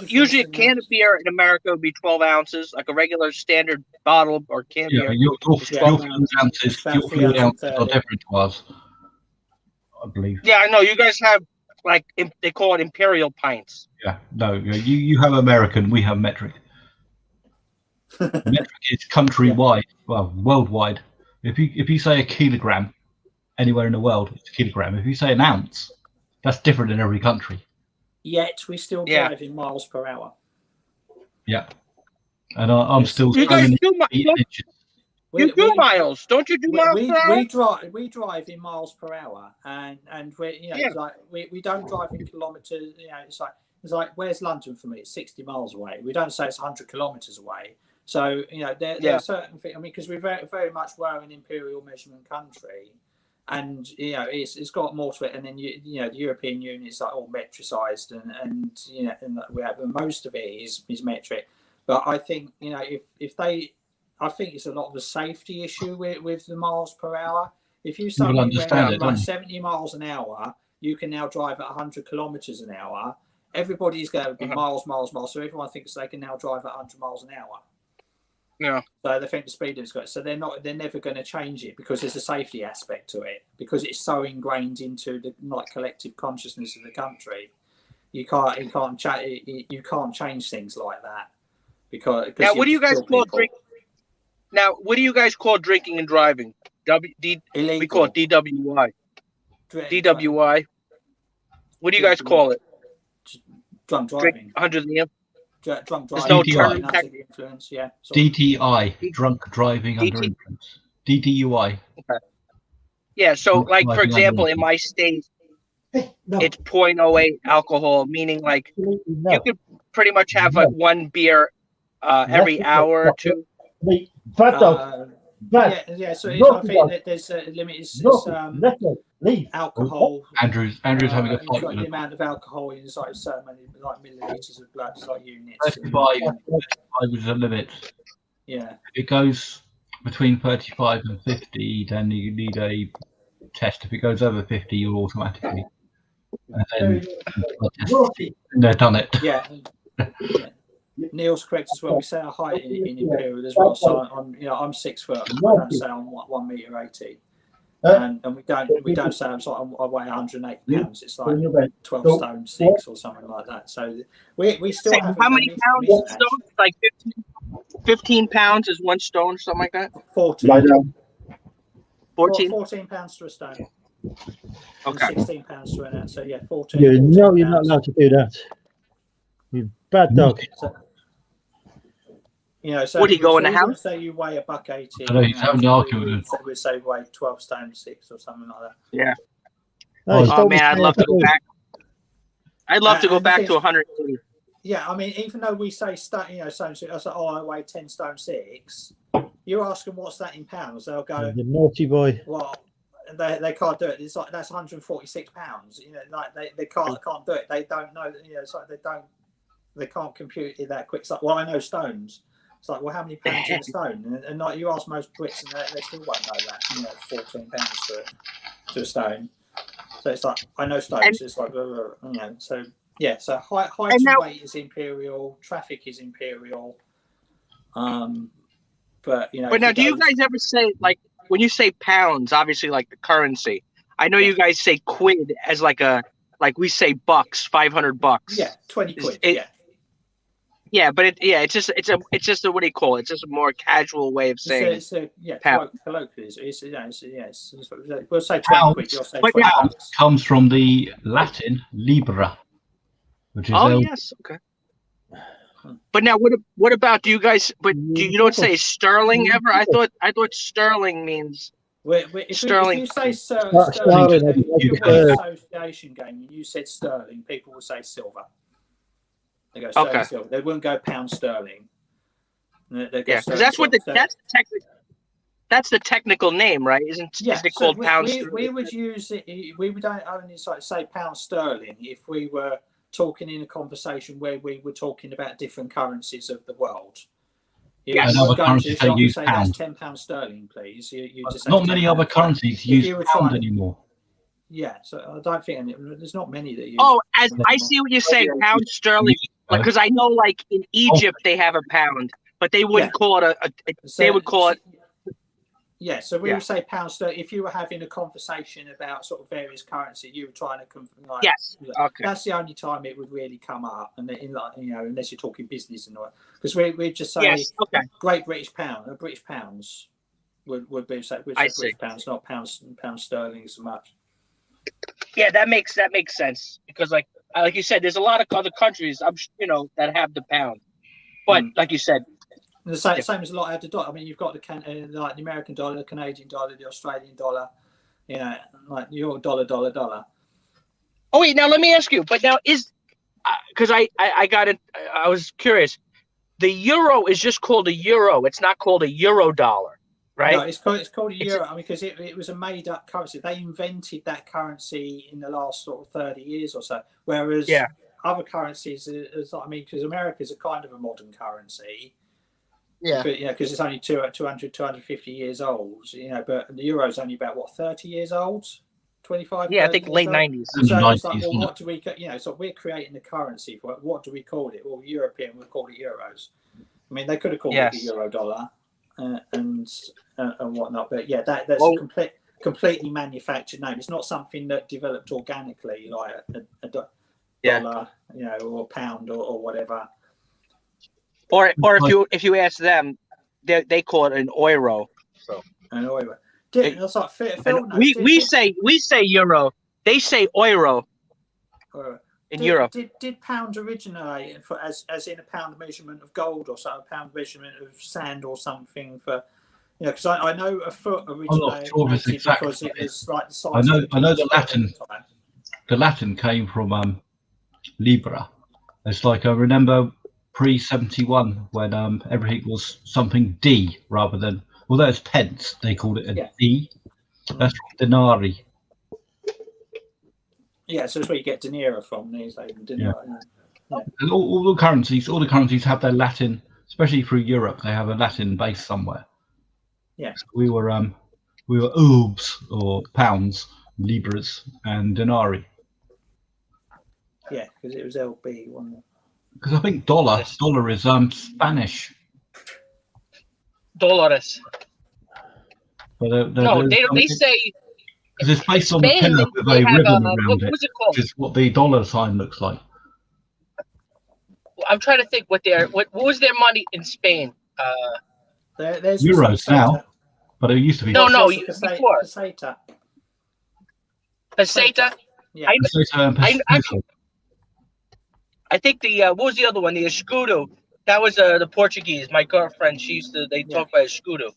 Usually a can of beer in America would be 12 ounces, like a regular standard bottle or can beer. Your fluid ounces are different to us, I believe. Yeah, I know. You guys have, like, they call it imperial pints. Yeah, no, you have American, we have metric. Metric is countrywide, well, worldwide. If you say a kilogram anywhere in the world, it's a kilogram. If you say an ounce, that's different in every country. Yet we still drive in miles per hour. Yeah. And I'm still You guys going do you do miles, don't you do miles per hour? We drive in miles per hour, and we it's like we don't drive in kilometers. It's like where's London for me? It's 60 miles away. We don't say it's 100 kilometers away. So there are certain things. I mean, because we very much were an imperial measurement country, and it's got more to it. And then the European Union is like all metricized, and we have most of it is metric. But I think if they I think it's a lot of a safety issue with the miles per hour. If you suddenly went from like 70 miles an hour, you can now drive at 100 kilometers an hour. Everybody's going to be miles. So everyone thinks they can now drive at 100 miles an hour. Yeah. So they think the speed is good. So they're never going to change it because there's a safety aspect to it, because it's so ingrained into the collective consciousness of the country. You can't change things like that because now what do you guys call drinking? Now, what do you guys call drinking and driving? We call it DWI. DWI. What do you guys call it? Drunk driving. 100 the drunk driving. There's no term. Influence. Yeah. DTI. Drunk driving under influence. DDUI. Okay. Yeah. So, like for example, in my state, it's 0.08 alcohol, meaning like you could pretty much have like one beer every hour or two. So I think there's a limit. It's alcohol. Andrew's having a fight. Like the amount of alcohol is like so many milliliters of blood, it's like units. 35 is the limit. Yeah. If it goes between 35 and 50, then you need a test. If it goes over 50, you'll automatically. And then they've done it. Yeah. Neil's correct as well. We say our height in imperial as well. So I'm 6 foot. I don't say I'm 1 meter 80, and we don't say I weigh 180 pounds. It's like 12 stone 6 or something like that. So we still have. How many pounds? 1 stone? Like 15 pounds is 1 stone, something like that. 14. 14 pounds to a stone. Okay. 16 pounds to an ounce. So yeah, 14. You're not allowed to do that. You bad dog. So would he go in the house? Say you weigh $1.80. I know he's having an argument. We'd say weigh 12 stone 6 or something like that. Yeah. Oh man, I'd love to go back. I'd love to go back to 180. Yeah, I mean, even though we say stone, I say, I weigh 10 stone 6. You ask them what's that in pounds, they'll go, the naughty boy. Well, they can't do it. It's like that's 146 pounds. Like they can't do it. They don't know. It's like they can't compute it that quick. It's like, well, I know stones. It's like, well, how many pounds in a stone? And like you ask most Brits, and they still won't know that. 14 pounds to a stone. So it's like, I know stones. It's like, so yeah. So height and weight is imperial. Traffic is imperial. But now, do you guys ever say, like, when you say pounds, obviously like the currency? I know you guys say quid as like we say bucks, $500. Yeah, 20 quid. Yeah, but it's just a what do you call it? It's just a more casual way of saying pound. Colloquially, we'll say 20 quid. You'll say 20 bucks. Comes from the Latin libra, which is yes, okay. But now, what about? Do you guys? But you don't say sterling ever? I thought sterling means sterling. If you say sterling, association game, and you said sterling, people will say silver. They go sterling, silver. They wouldn't go pound sterling. Because that's what that's the technical name, right? Isn't it called pound sterling? We would use it. We would only say pound sterling if we were talking in a conversation where we were talking about different currencies of the world. Other currencies they use pound. That's £10 sterling, please. You just not many other currencies use pound anymore. Yeah, so I don't think there's not many that use. Oh, I see what you're saying, pound sterling. Because I know, like in Egypt, they have a pound, but they wouldn't call it they would call it. Yeah, so we would say pound sterling. If you were having a conversation about sort of various currency, you were trying to yes, okay. That's the only time it would really come up, and unless you're talking business and all that, because we just say Great British Pound, British pounds would be say British pounds, not pound sterling so much. Yeah, that makes sense because like like you said, there's a lot of other countries, that have the pound. But like you said, the same as a lot have the dollar. I mean, you've got like the American dollar, the Canadian dollar, the Australian dollar. Like your dollar. Oh wait, now let me ask you. But now because I got it. I was curious. The euro is just called a euro. It's not called a euro dollar, right? No, it's called a euro. I mean, because it was a made-up currency. They invented that currency in the last sort of 30 years or so. Whereas other currencies, because America's a kind of a modern currency. Yeah. Because it's only 250 years old. But the euro is only about 30 years old. 25. Yeah, I think late 90s. So it's like, well, what do we? So we're creating the currency for it. What do we call it? Well, European would call it euros. I mean, they could have called it the euro dollar and whatnot. But that's a completely manufactured name. It's not something that developed organically, like a dollar, or pound or whatever. Or if you ask them, they call it an euro. So an euro. That's like we say euro. They say euro. In Europe. Did pound originate as in a pound measurement of gold or a pound measurement of sand or something for? Because I know a foot originated because it was like the size. I know the Latin. The Latin came from libra. It's like I remember pre-71 when everything was something D rather than, although it's pence, they called it a D. That's from denarii. Yeah, so that's where you get dinero from these days. And all the currencies have their Latin, especially through Europe. They have a Latin base somewhere. Yeah, so we were orbs or pounds, libras, and denarii. Yeah, because it was LB, wasn't it? Because I think dollar is Spanish. Dólares. But they say because it's based on the pillar with a ribbon around it. What's it called? Which is what the dollar sign looks like. I'm trying to think what was their money in Spain? There's euros now, but it used to be. No, before. Peseta. Yeah. I think what was the other one? The escudo. That was the Portuguese. My girlfriend, they talk about escudo.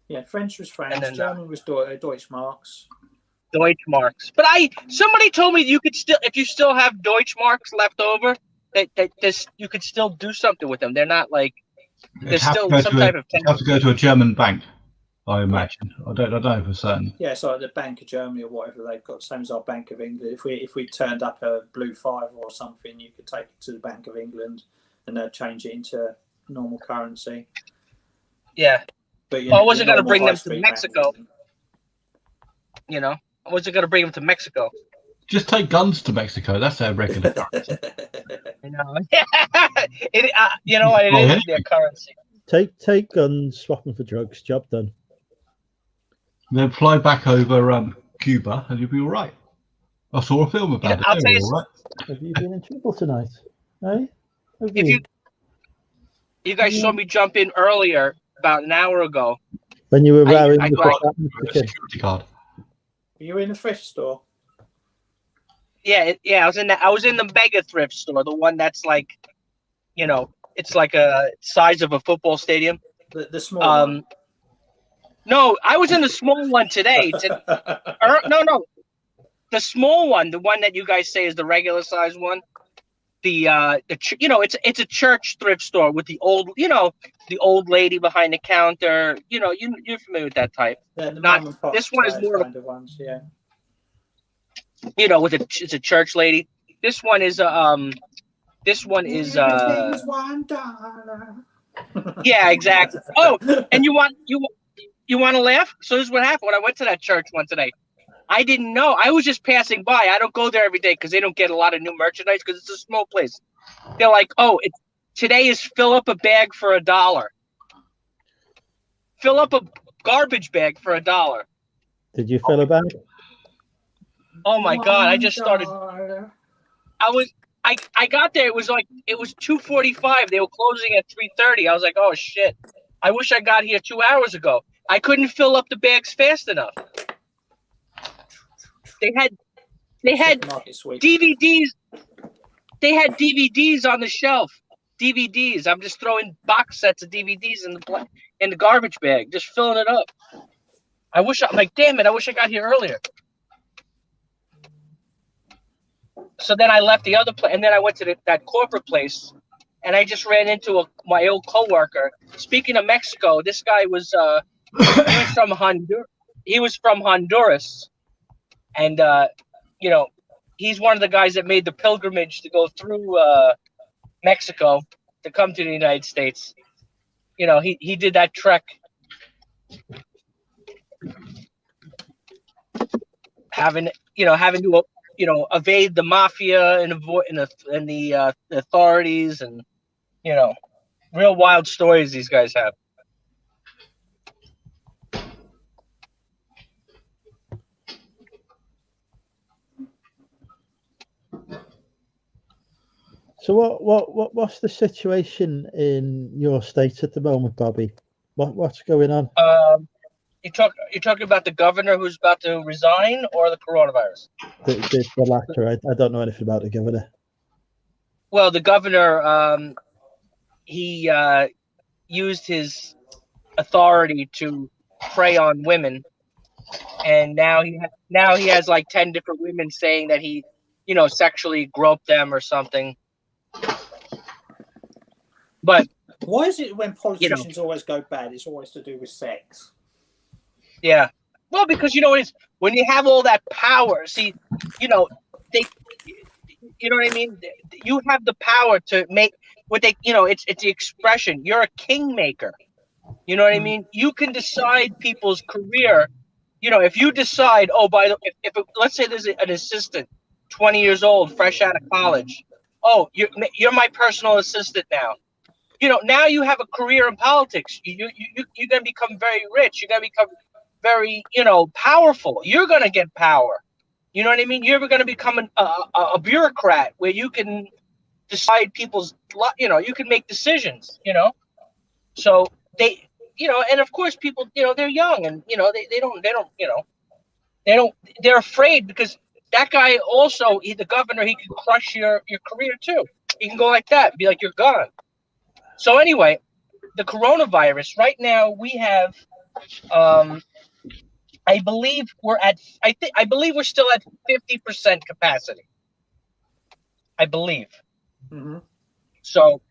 Yeah, French was France, then, German was Deutschmarks. Deutschmarks. But somebody told me you could still, if you still have Deutschmarks left over, that you could still do something with them. They're not like there's still some type of. You have to go to a German bank, I imagine. I don't know for certain. Yeah, so the Bank of Germany or whatever they've got, same as our Bank of England. If we turned up a blue 5 or something, you could take it to the Bank of England and they'd change it into normal currency. Yeah. But I wasn't going to bring them to Mexico. I wasn't going to bring them to Mexico. Just take guns to Mexico. That's their regular currency. It is their currency. Take guns, swap them for drugs. Job done. Then fly back over Cuba, and you'll be all right. I saw a film about it. I'll tell you, all right. Have you been in trouble tonight? Hey? You guys saw me jump in earlier, about an hour ago. When you were rowing the security card. Were you in a thrift store? Yeah. I was in the mega thrift store, the one that's like, it's like a size of a football stadium. The small one. No, I was in the small one today. No, the small one, the one that you guys say is the regular size one. It's a church thrift store with the old, the old lady behind the counter. You're familiar with that type. Yeah, this one is more kind of ones, yeah. It's a church lady. This one is $1. Yeah, exactly. Oh, and you want to laugh? So this is what happened when I went to that church one today. I didn't know. I was just passing by. I don't go there every day because they don't get a lot of new merchandise because it's a small place. They're like, today is fill up a bag for $1. Fill up a garbage bag for $1. Did you fill a bag? Oh my God! I just started. I got there. It was 2:45. They were closing at 3:30. I was like, oh shit! I wish I got here 2 hours ago. I couldn't fill up the bags fast enough. They They had Supermarket sweep. DVDs. They had DVDs on the shelf. DVDs. I'm just throwing box sets of DVDs in the garbage bag, just filling it up. I'm like, damn it! I wish I got here earlier. So then I left the other place, and then I went to that corporate place, and I just ran into my old coworker. Speaking of Mexico, this guy was he was from Honduras. He was from Honduras, and you know, he's one of the guys that made the pilgrimage to go through Mexico to come to the United States. You know, he did that trek. Having to evade the mafia and the authorities, and real wild stories these guys have. So what's the situation in your state at the moment, Bobby? What's going on? You're talking about the governor who's about to resign, or the coronavirus? The latter. I don't know anything about the governor. Well, the governor, he used his authority to prey on women, and now he has like 10 different women saying that he, sexually groped them or something. But why is it when politicians always go bad, it's always to do with sex? Yeah. Well, because when you have all that power, see, they, you know what I mean? You have the power to make what they, it's the expression. You're a kingmaker. You know what I mean? You can decide people's career. If you decide, if let's say there's an assistant, 20 years old, fresh out of college. Oh, you're my personal assistant now. Now you have a career in politics. You're going to become very rich. You're going to become very, powerful. You're going to get power. You know what I mean? You're going to become a bureaucrat where you can decide people's, you can make decisions, So they, and of course people, they're young and, they're afraid because that guy also, the governor, he can crush your career too. He can go like that, be like, you're gone. So anyway, the coronavirus, right now we have, I believe we're still at 50% capacity. I believe. Mm-hmm. So,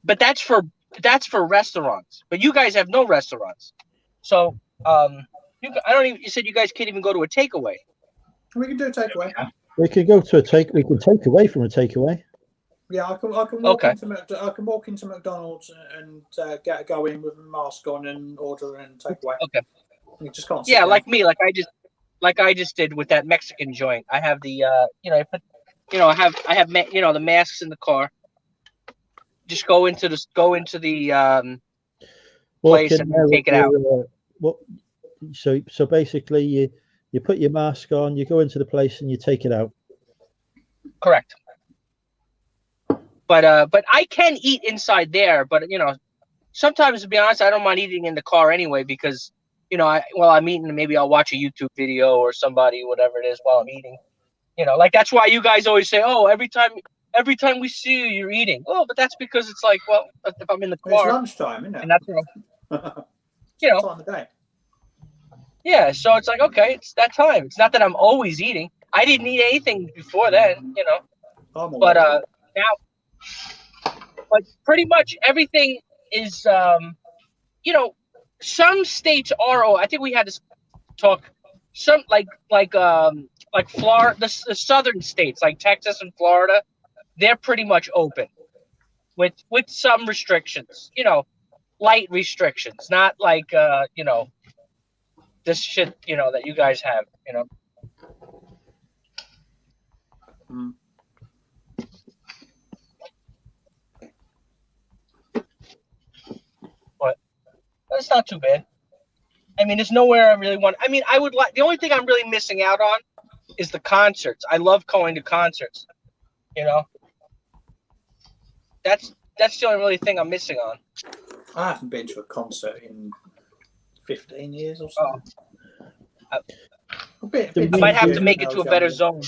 but that's for restaurants. But you guys have no restaurants. So, you said you guys can't even go to a takeaway. We can do a takeaway. We could go to we can take away from a takeaway. Yeah, I can walk into McDonald's and go in with a mask on and order and take away. Okay. You just can't. Yeah, like me, like I just did with that Mexican joint. I have the I have the masks in the car. Just go into the place and take it out. So basically, you put your mask on, you go into the place, and you take it out. Correct. But I can eat inside there. But sometimes, to be honest, I don't mind eating in the car anyway because while I'm eating, maybe I'll watch a YouTube video or somebody, whatever it is, while I'm eating. Like that's why you guys always say, "Oh, every time we see you, you're eating." Oh, but that's because it's like, well, if I'm in the car, it's lunchtime, isn't it? And that's time of day. Yeah, so it's like, okay, it's that time. It's not that I'm always eating. I didn't eat anything before then, But now, but pretty much everything is, some states are. I think we had this talk. Some like Florida, the southern states like Texas and Florida, they're pretty much open, with some restrictions. Light restrictions, not like this shit that you guys have. Mm. But it's not too bad. I mean, there's nowhere I really want. I mean, I would like. The only thing I'm really missing out on is the concerts. I love going to concerts. That's the only really thing I'm missing on. I haven't been to a concert in 15 years or so. I might have to make it to a better zone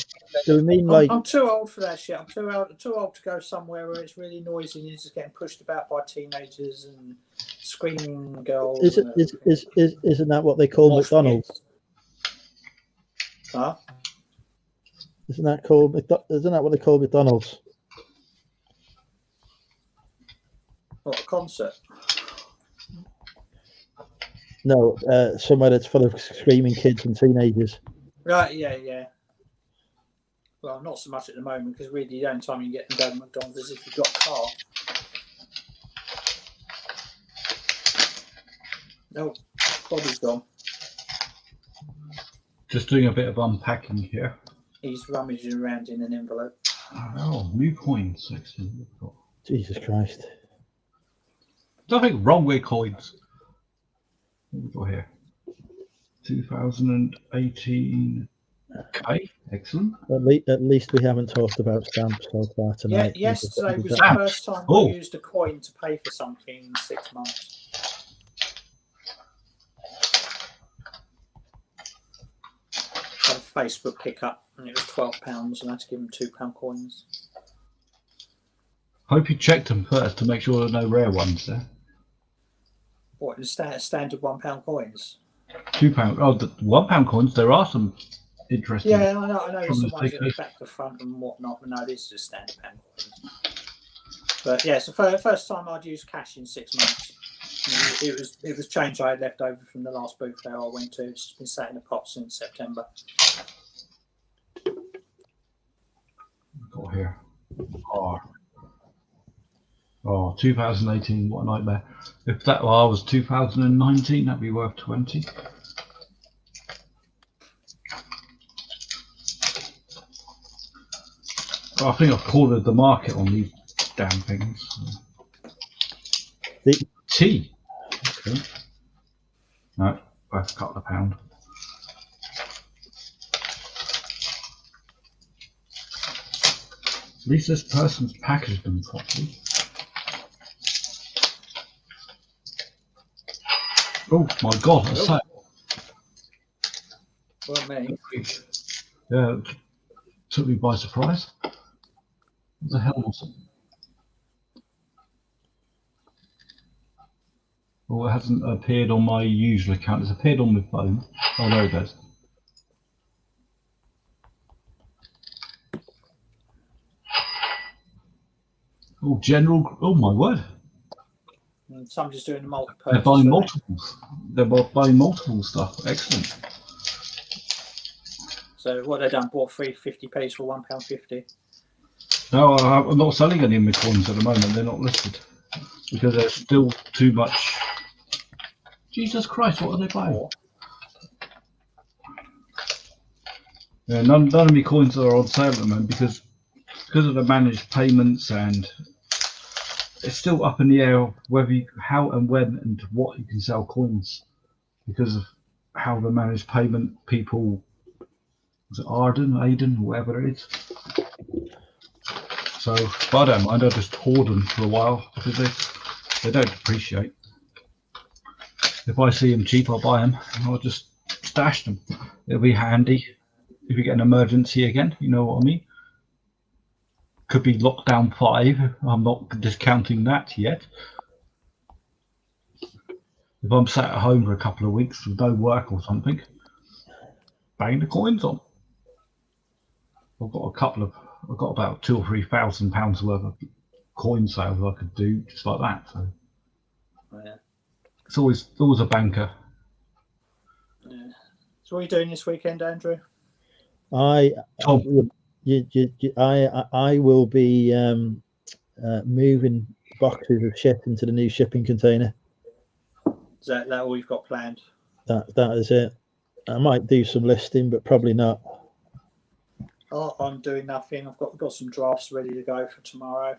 Do we mean like? I'm too old for that shit. I'm too old to go somewhere where it's really noisy and you're just getting pushed about by teenagers and screaming girls. Isn't that what they call McDonald's? Huh? Isn't that what they call McDonald's? What, a concert? No, somewhere that's full of screaming kids and teenagers. Right, yeah. Well, not so much at the moment because really the only time you get to go to McDonald's is if you've got a car. No, Bobby's gone. Just doing a bit of unpacking here. He's rummaging around in an envelope. Oh, new coins. Excellent. Jesus Christ. Nothing wrong with coins. What have we got here? 2018. Okay, excellent. At least we haven't talked about stamps so far tonight. Yeah, yesterday was the first time we used a coin to pay for something in 6 months. Had a Facebook pickup and it was £12 and I had to give them £2 coins. Hope you checked them first to make sure there are no rare ones there. What, in standard £1 coins? £2. Oh, the £1 coins. There are some interesting. Yeah, I know. There's some ones at the back, the front, and whatnot. But no, this is just standard pound coins. But yeah, so for the first time I'd used cash in 6 months. It was change I had left over from the last booth fair I went to. It's been sat in a pot since September. Got here. Oh, 2018, what a nightmare. If that was 2019, that'd be worth 20. I think I've cornered the market on these damn things. The tea. Okay. No, worth a couple of pounds. At least this person's packaged them properly. Oh my god, a sale. Well, me. Yeah, it took me by surprise. What the hell was it? Well, it hasn't appeared on my usual account. It's appeared on my phone. Oh, there it goes. Oh, general. Oh my word. And somebody's doing a multi-purchase. They're buying multiples. They're buying multiple stuff. Excellent. So what they done? Bought 350p for £1.50. No, I'm not selling any of my coins at the moment. They're not listed because there's still too much. Jesus Christ, what are they buying? Yeah, none of my coins are on sale at the moment because of the managed payments, and it's still up in the air whether how and when and what you can sell coins because of how the managed payment people, was it Aiden, whatever it is. So, but I don't mind. I just hoard them for a while because they don't depreciate. If I see them cheap, I'll buy them. And I'll just stash them. It'll be handy if you get an emergency again. You know what I mean? Could be lockdown 5. I'm not discounting that yet. If I'm sat at home for a couple of weeks with no work or something, bang the coins on. I've got about £2,000 or £3,000 worth of coin sales I could do just like that. So yeah. It's always a banker. Yeah. So what are you doing this weekend, Andrew? I will be moving boxes of shit into the new shipping container. Is that all you've got planned? That is it. I might do some listing, but probably not. Oh, I'm doing nothing. I've got some drafts ready to go for tomorrow.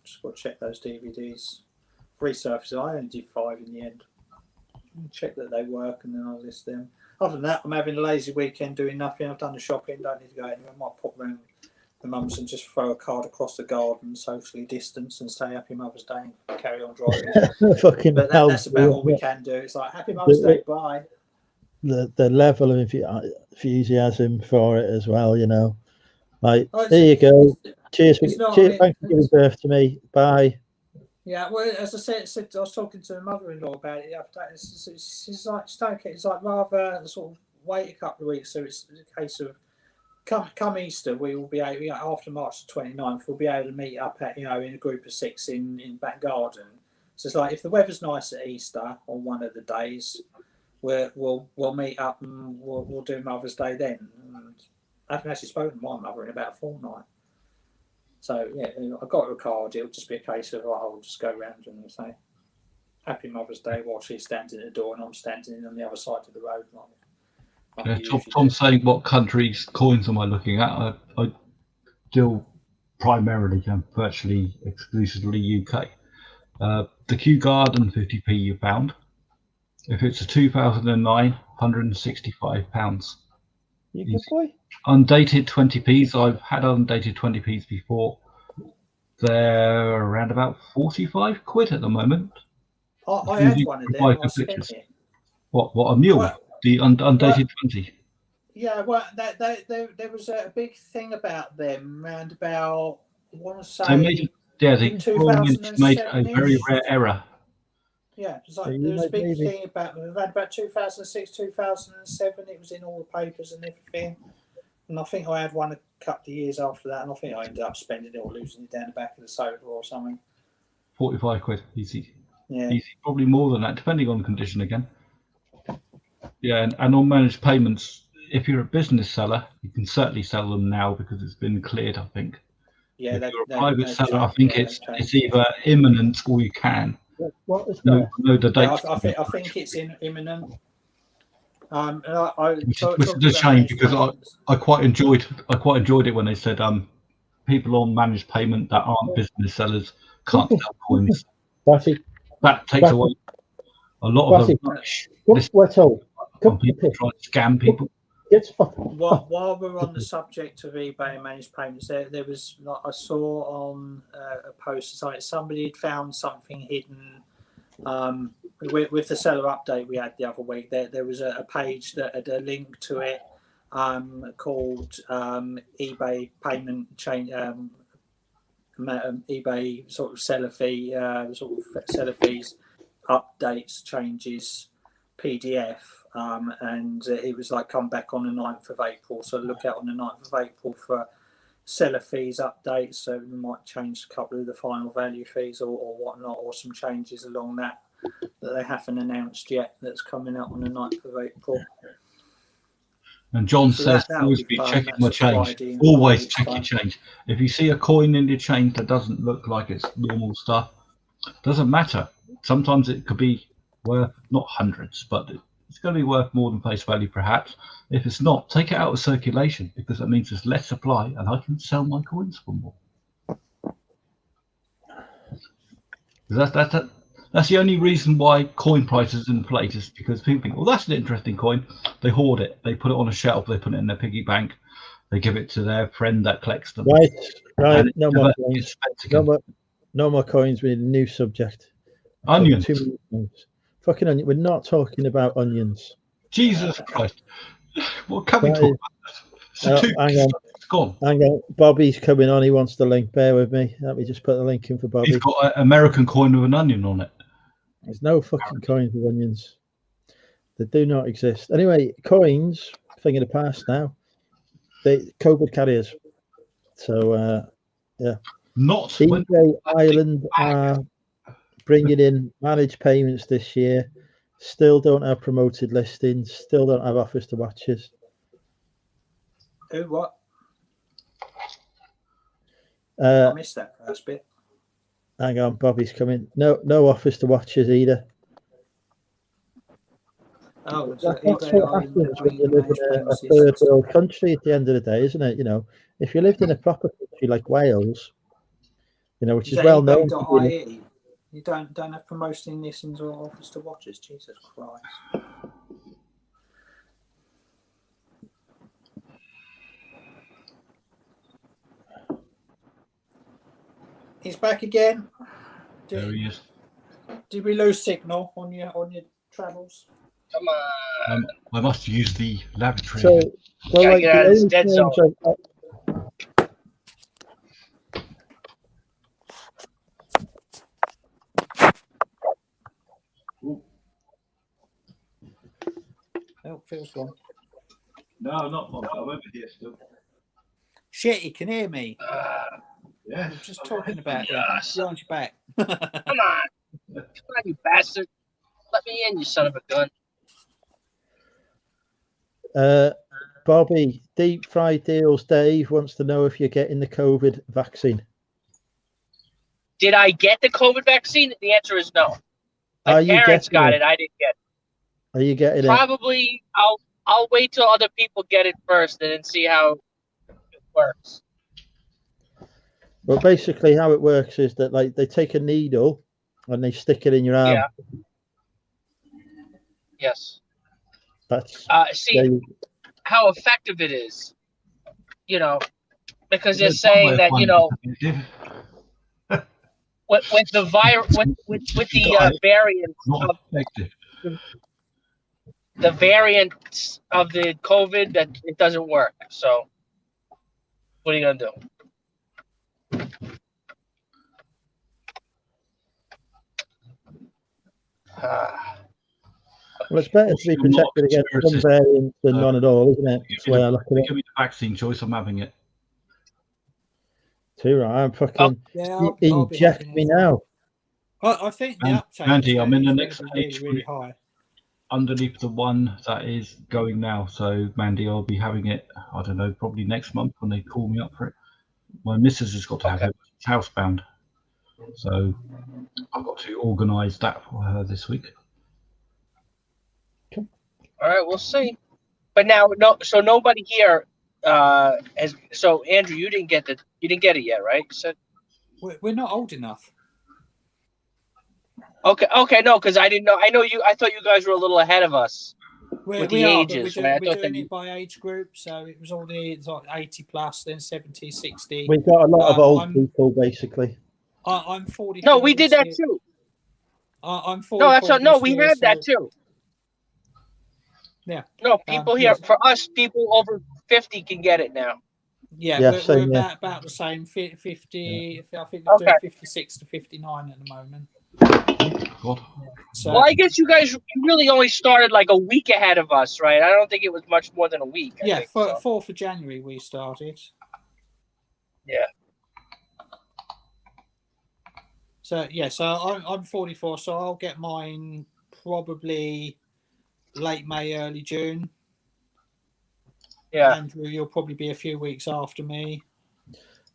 Just got to check those DVDs. Resurfacing. I only did 5 in the end. Check that they work and then I'll list them. Other than that, I'm having a lazy weekend doing nothing. I've done the shopping, don't need to go anywhere. I might pop round the mum's and just throw a card across the garden, socially distance, and say Happy Mother's Day and carry on driving. Fucking but that's about all we can do. It's like Happy Mother's Day, bye. the level of enthusiasm for it as well. You know, like Oh, there you go. Cheers, it's not, cheers. I mean, Thanks for giving birth to me. Bye. yeah, well, as I said, I was talking to my mother-in-law about it the other day. It's like, it's like rather sort of wait a couple of weeks. So it's a case of come Easter, we will be able, after March the 29th, we'll be able to meet up at, in a group of 6 in back garden. So it's like if the weather's nice at Easter on one of the days, we'll meet up and we'll do Mother's Day then. And I haven't actually spoken to my mother in about a fortnight. So yeah, I got her a card. It'll just be a case of I'll just go around and say Happy Mother's Day while she's standing at the door and I'm standing on the other side of the road. Tom's saying, what countries' coins am I looking at? I deal primarily and virtually exclusively UK. The Kew Garden 50p a pound. If it's a 2009, £165. You good boy? Undated 20p's. I've had undated 20p's before. They're around about 45 quid at the moment. I had one of them. I spent it. What a mule? Well, the undated 20. Yeah, well, there was a big thing about them around about, I want to say, the made a very rare error. Yeah, it was like, there was a big thing about them around about 2006, 2007. It was in all the papers and everything. And I think I had one a couple of years after that, and I think I ended up spending it or losing it down the back of the sofa or something. 45 quid, easy. Yeah. Easy, probably more than that, depending on the condition again. Yeah, and on managed payments, if you're a business seller, you can certainly sell them now because it's been cleared, I think. Yeah, if you're a private seller, I think it's either imminent or you can. What is that? No, the date. Yeah, I think it's imminent. Which is a shame because I quite enjoyed it when they said people on managed payment that aren't business sellers can't sell coins. That takes away a lot of the rubbish. People try to scam people. While we're on the subject of eBay and managed payments, there was, I saw on a post site somebody had found something hidden. With the seller update we had the other week, there was a page that had a link to it called eBay payment change, eBay sort of seller fee, seller fees updates changes PDF, and it was like come back on the 9th of April. So look out on the 9th of April for seller fees updates. So we might change a couple of the final value fees or whatnot, or some changes along that they haven't announced yet. That's coming out on the 9th of April. And John says, always be checking my change. Always check your change. If you see a coin in your change that doesn't look like it's normal stuff, doesn't matter. Sometimes it could be worth not hundreds, but it's going to be worth more than face value perhaps. If it's not, take it out of circulation because that means there's less supply and I can sell my coins for more. That's the only reason why coin prices inflate, is because people think, well, that's an interesting coin. They hoard it. They put it on a shelf. They put it in their piggy bank. They give it to their friend that collects them. Right. No more coins. No more coins. We need a new subject. Onions. Fucking onion. We're not talking about onions. Jesus Christ. What can we talk about? Hang on. Bobby's coming on. He wants the link. Bear with me. Let me just put the link in for Bobby. He's got an American coin with an onion on it. There's no fucking coins with onions. They do not exist. Anyway, coins, thing of the past now. They COVID carriers. So, yeah. Not eBay Ireland are bringing in managed payments this year. Still don't have promoted listings. Still don't have offers to watches. Who? What? I missed that first bit. Hang on, Bobby's coming. No offers to watches either. Oh, that's what happens when you live in a third world country at the end of the day, isn't it? You know, if you lived in a proper country like Wales, you know, which is well known. You don't have promoting listings or offers to watches. Jesus Christ. He's back again. There he is. Did we lose signal on your travels? Come on. I must use the lavatory. So, well, Gotta like get out the of this only dead zone. times Oh, Phil's gone. No, not I'm over here still. Shit, he can hear me. Yeah. I'm just talking about you. Yes. Behind your back. Come on. Come on, you bastard. Let me in, you son of a gun. Bobby, Deep Fried Deals Dave wants to know if you're getting the COVID vaccine. Did I get the COVID vaccine? The answer is no. My Are you parents getting got it? it. I didn't get it. Are you getting it? Probably I'll wait till other people get it first and then see how it works. Well, basically, how it works is that like they take a needle and they stick it in your arm. Yeah. Yes. That's see how effective it is. You know, because they're There's saying one that, way you of know, finding it. with the virus, with the variants Not of effective. the variants of the COVID, that it doesn't work. So, what are you gonna do? Well, it's better to be protected against some variants than none at all, isn't it? That's the way I look at it. Give me the vaccine choice. I'm having it. Too right. I'm fucking I'll be inject having me it as well. now. I think the uptake Andy, I'm in the is next going to be page really high. underneath the one that is going now. So, Mandy, I'll be having it, I don't know, probably next month when they call me up for it. My missus has got to have it. It's housebound. So, I've got to organise that for her this week. All right, we'll see. But now, so nobody here has. So, Andrew, you didn't get it yet, right? You said we're not old enough. Okay, no, because I didn't know. I thought you guys were a little ahead of us with the ages. We're doing it by age group, so it was all it's like 80 plus, then 70, 60. We've got a lot of old people, basically. I'm 44. No, we did that too. I'm 44. No, we had that too. Yeah. No, people here, for us, people over 50 can get it now. Yeah, we're about the same. 50. Yeah. I think they're doing 56 to 59 at the moment. So, well, I guess you guys really only started like a week ahead of us, right? I don't think it was much more than a week. I think, 4th of January we started. Yeah. So I'm 44, so I'll get mine probably late May, early June. Yeah. Andrew, you'll probably be a few weeks after me.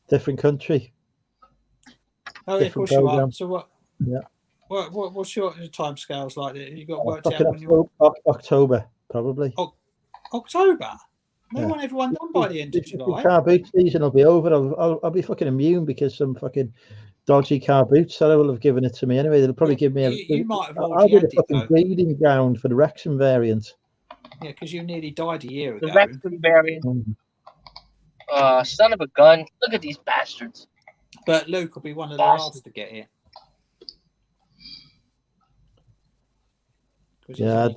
Different country. Oh, yeah, of course you are. So what? Yeah. What's your time scales like? You got worked out when you're October, probably. October. They want everyone done by the end of July. Car boot season will be over. I'll be fucking immune because some fucking dodgy car boot seller will have given it to me anyway. They'll probably give me you might have I'll be the fucking breeding ground for the Wrexham variant. Yeah, because you nearly died a year ago. The Wrexham variant. Son of a gun. Look at these bastards. But Luke will be one of the last to get it. Yeah,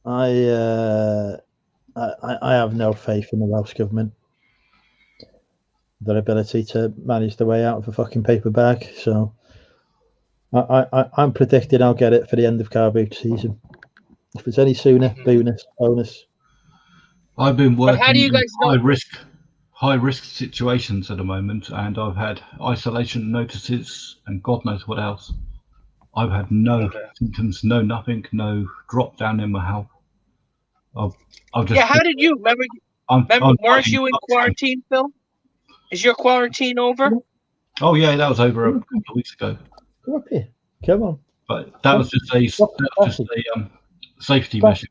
I have no faith in the Welsh government, their ability to manage the way out of a fucking paper bag. So I'm predicting I'll get it for the end of car boot season. If it's any sooner, bonus. I've been working how do you guys in high risk situations at the moment, and I've had isolation notices and God knows what else. I've had no symptoms, no nothing, no drop down in my health. I'll just. Yeah, how did you remember? Weren't you in quarantine, Phil? Is your quarantine over? Oh yeah, that was over a couple of weeks ago. Come up here, come on. But that was just a safety measure.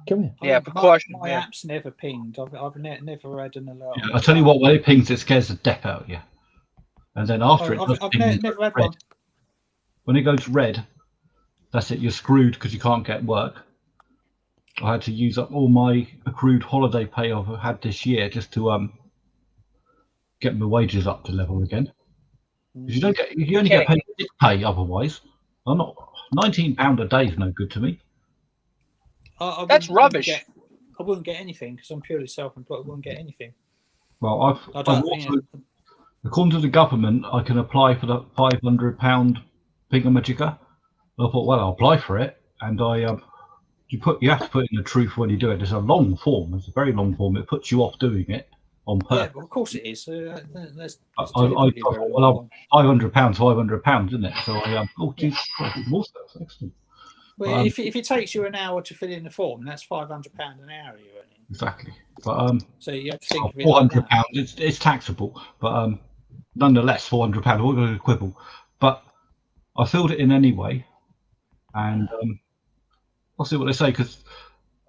Come here. Yeah, precaution. My app's never pinged. I've never had an alert. Yeah, I'll tell you what, when it pings, it scares the death out of you. And then after I've never had one. When it goes red, that's it. You're screwed because you can't get work. I had to use up all my accrued holiday pay I've had this year just to get my wages up to level again. 'Cause you only get paid sick pay otherwise. I'm not £19 a day is no good to me. That's rubbish. I wouldn't get anything because I'm purely self-employed. I wouldn't get anything. Well, I've also, according to the government, I can apply for the £500 thingamajigger. I thought, well, I'll apply for it, and you have to put in the truth when you do it. It's a long form. It's a very long form. It puts you off doing it on purpose. Yeah, well, of course it is. That's I thought, well, £500, isn't it? So Jesus Christ, it's more stuff. Excellent. Well, if it takes you an hour to fill in the form, that's £500 an hour you're earning. Exactly. But so you have to think of it £400. like that. It's taxable, but nonetheless, £400. We're going to quibble. But I filled it in anyway, and I'll see what they say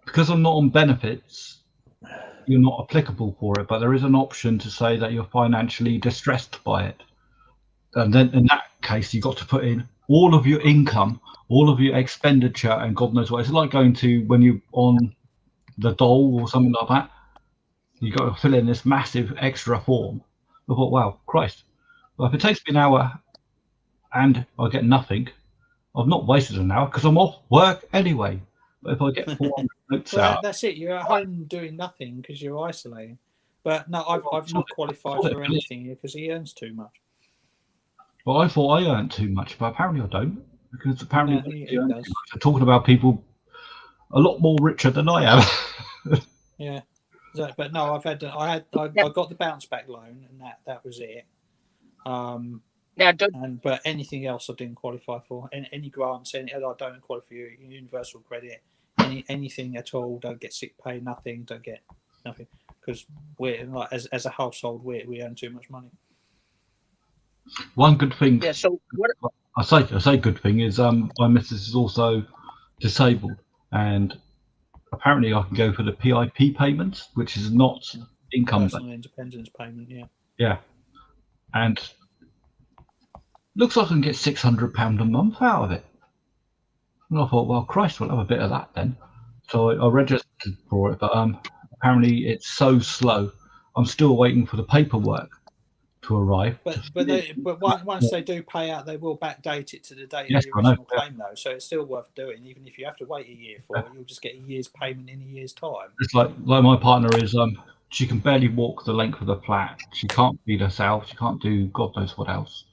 because I'm not on benefits. You're not applicable for it, but there is an option to say that you're financially distressed by it, and then in that case, you've got to put in all of your income, all of your expenditure, and God knows what. It's like going to when you're on the dole or something like that. You got to fill in this massive extra form. I thought, wow, Christ! Well, if it takes me an hour and I get nothing, I've not wasted an hour because I'm off work anyway. But if I get 400 notes out, that's it. You're at home doing nothing because you're isolating. But no, I've not qualified for anything because he earns too much. Well, I thought I earned too much, but apparently I don't, because apparently he does. I'm talking about people a lot more richer than I am. Yeah, but no, I got the bounce back loan, and that was it. But anything else I didn't qualify for. Any grants, I don't qualify for universal credit. Anything at all, don't get sick pay, nothing, don't get nothing, because we're like as a household we earn too much money. One good thing, yeah. So what I say good thing is my missus is also disabled, and apparently I can go for the PIP payments, which is not income personal independence payment. Yeah, and looks like I can get £600 a month out of it. And I thought, well, Christ, we'll have a bit of that then. So I registered for it, but apparently it's so slow. I'm still waiting for the paperwork to arrive. But once they do pay out, they will backdate it to the date of the original claim, though. So it's still worth doing, even if you have to wait a year for it. You'll just get a year's payment in a year's time. It's like my partner is she can barely walk the length of the flat. She can't feed herself. She can't do God knows what else.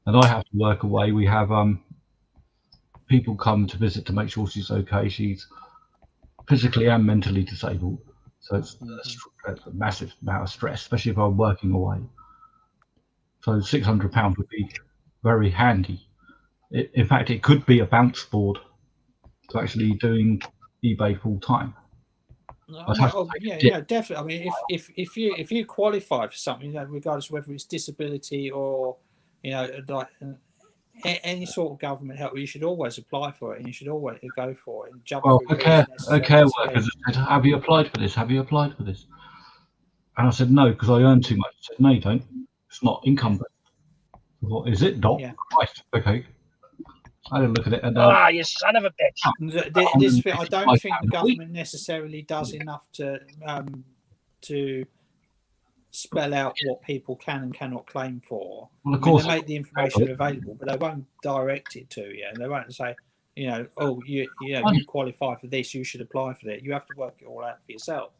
And I have to work away. We have people come to visit to make sure she's okay. She's physically and mentally disabled, so it's a massive amount of stress, especially if I'm working away. So £600 would be very handy. In fact, it could be a bounce board to actually doing eBay full time. Yeah, definitely. I mean, if you qualify for something, regardless of whether it's disability or like any sort of government help, you should always apply for it, and you should always go for it and jump through the care workers said, have you applied for this? Have you applied for this? And I said, no, because I earn too much. I said, no, you don't. It's not income based. What is it, Doc? Yeah. Right, okay. I had a look at it. And, you son of a bitch. I don't think the government necessarily does enough to spell out what people can and cannot claim for. Well, of course, they make the information available, but they won't direct it to you. And they won't say, you qualify for this, you should apply for that. You have to work it all out for yourself.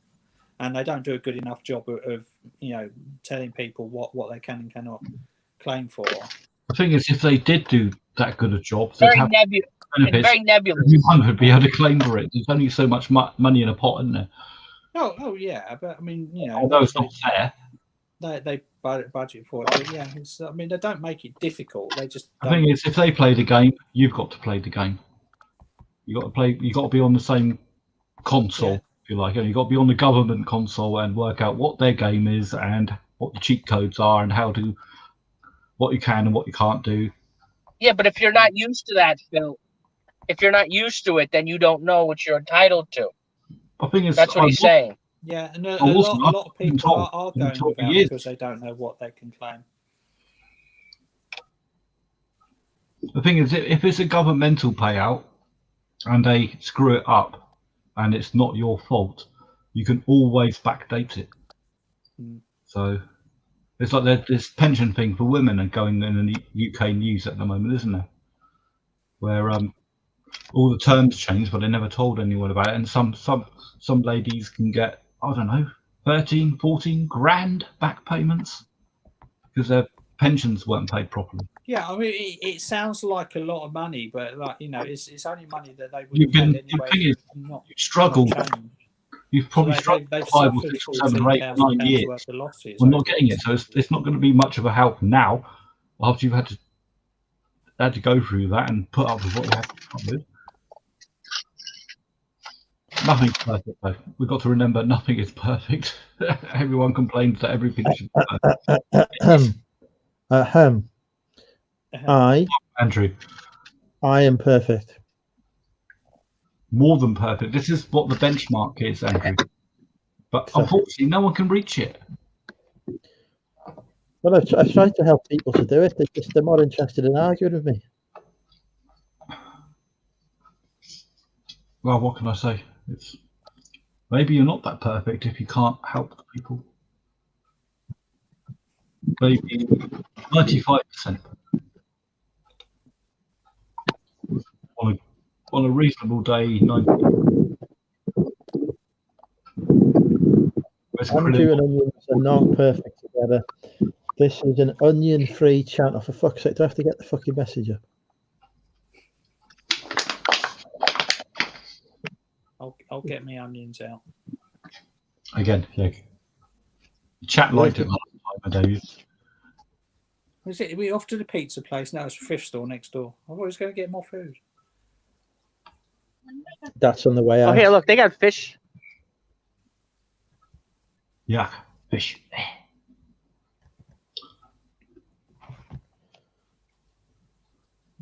And they don't do a good enough job of telling people what they can and cannot claim for. The thing is, if they did do that good a job, very nebulous. Everyone would be able to claim for it. There's only so much money in a pot, isn't there? Oh yeah, but I mean, although it's not fair. They budget for it, but yeah, they don't make it difficult. They just. The thing is, if they play the game, you've got to play the game. You got to play. You got to be on the same console, if you like, and you got to be on the government console and work out what their game is and what the cheat codes are and what you can and what you can't do. Yeah, but if you're not used to that, Phil, if you're not used to it, then you don't know what you're entitled to. I think that's what he's saying. Yeah, and a lot of people are going without because they don't know what they can claim. The thing is, if it's a governmental payout and they screw it up and it's not your fault, you can always backdate it. So It's like there's this pension thing for women and going in the UK news at the moment, isn't there? Where all the terms changed, but they never told anyone about it. And some ladies can get, I don't know, 13, 14 grand back payments because their pensions weren't paid properly. Yeah, I mean, it sounds like a lot of money, but like it's only money that they would You have had can, anyway. you Not struggle. changed. You've probably So struggled they've for 5 or suffered 6 or 7 or 8 or 9 £14,000 years. worth of losses. We're not getting it, so it's not going to be much of a help now after you've had to go through that and put up with what you have to put up with. Nothing's perfect, though. We've got to remember nothing is perfect. Everyone complains that everything should be perfect. Andrew, I am perfect. More than perfect. This is what the benchmark is, Andrew. But unfortunately, no one can reach it. Well, I've tried to help people to do it. They're more interested in arguing with me. Well, what can I say? It's maybe you're not that perfect if you can't help the people. Maybe 95%. On a reasonable day, 90. Andrew and onions are not perfect together. This is an onion-free channel. For fuck's sake, do I have to get the fucking message up? I'll get my onions out. Again, yeah. The chat liked it last time, David. Is it? Are we off to the pizza place? No, it's a thrift store next door. I thought I was going to get more food. That's on the way out. Oh, here, look, they got fish. Yeah, fish.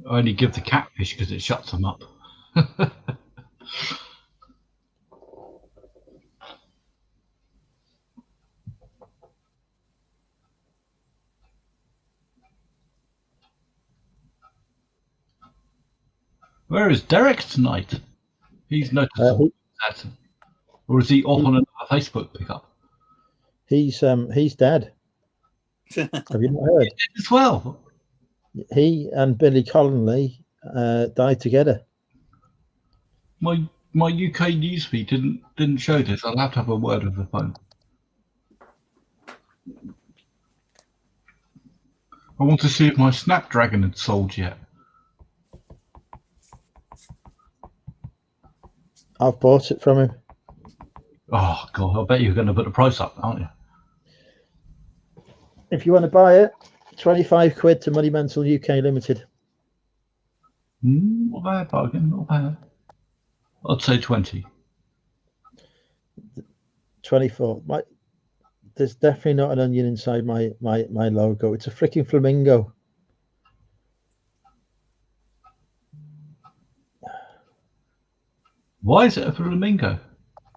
I only give the catfish because it shuts them up. Where is Derek tonight? He's noticed that. Or is he off on another Facebook pickup? He's dead. Have you not heard? As well. He and Billy Connolly died together. My UK newsfeed didn't show this. I'll have to have a word with the phone. I want to see if my Snapdragon had sold yet. I've bought it from him. Oh God, I bet you're going to put the price up, aren't you? If you want to buy it, 25 quid to Money Mental UK Limited. Not bad bargain, not bad. I'd say 20. 24. There's definitely not an onion inside my logo. It's a freaking flamingo. Why is it a flamingo?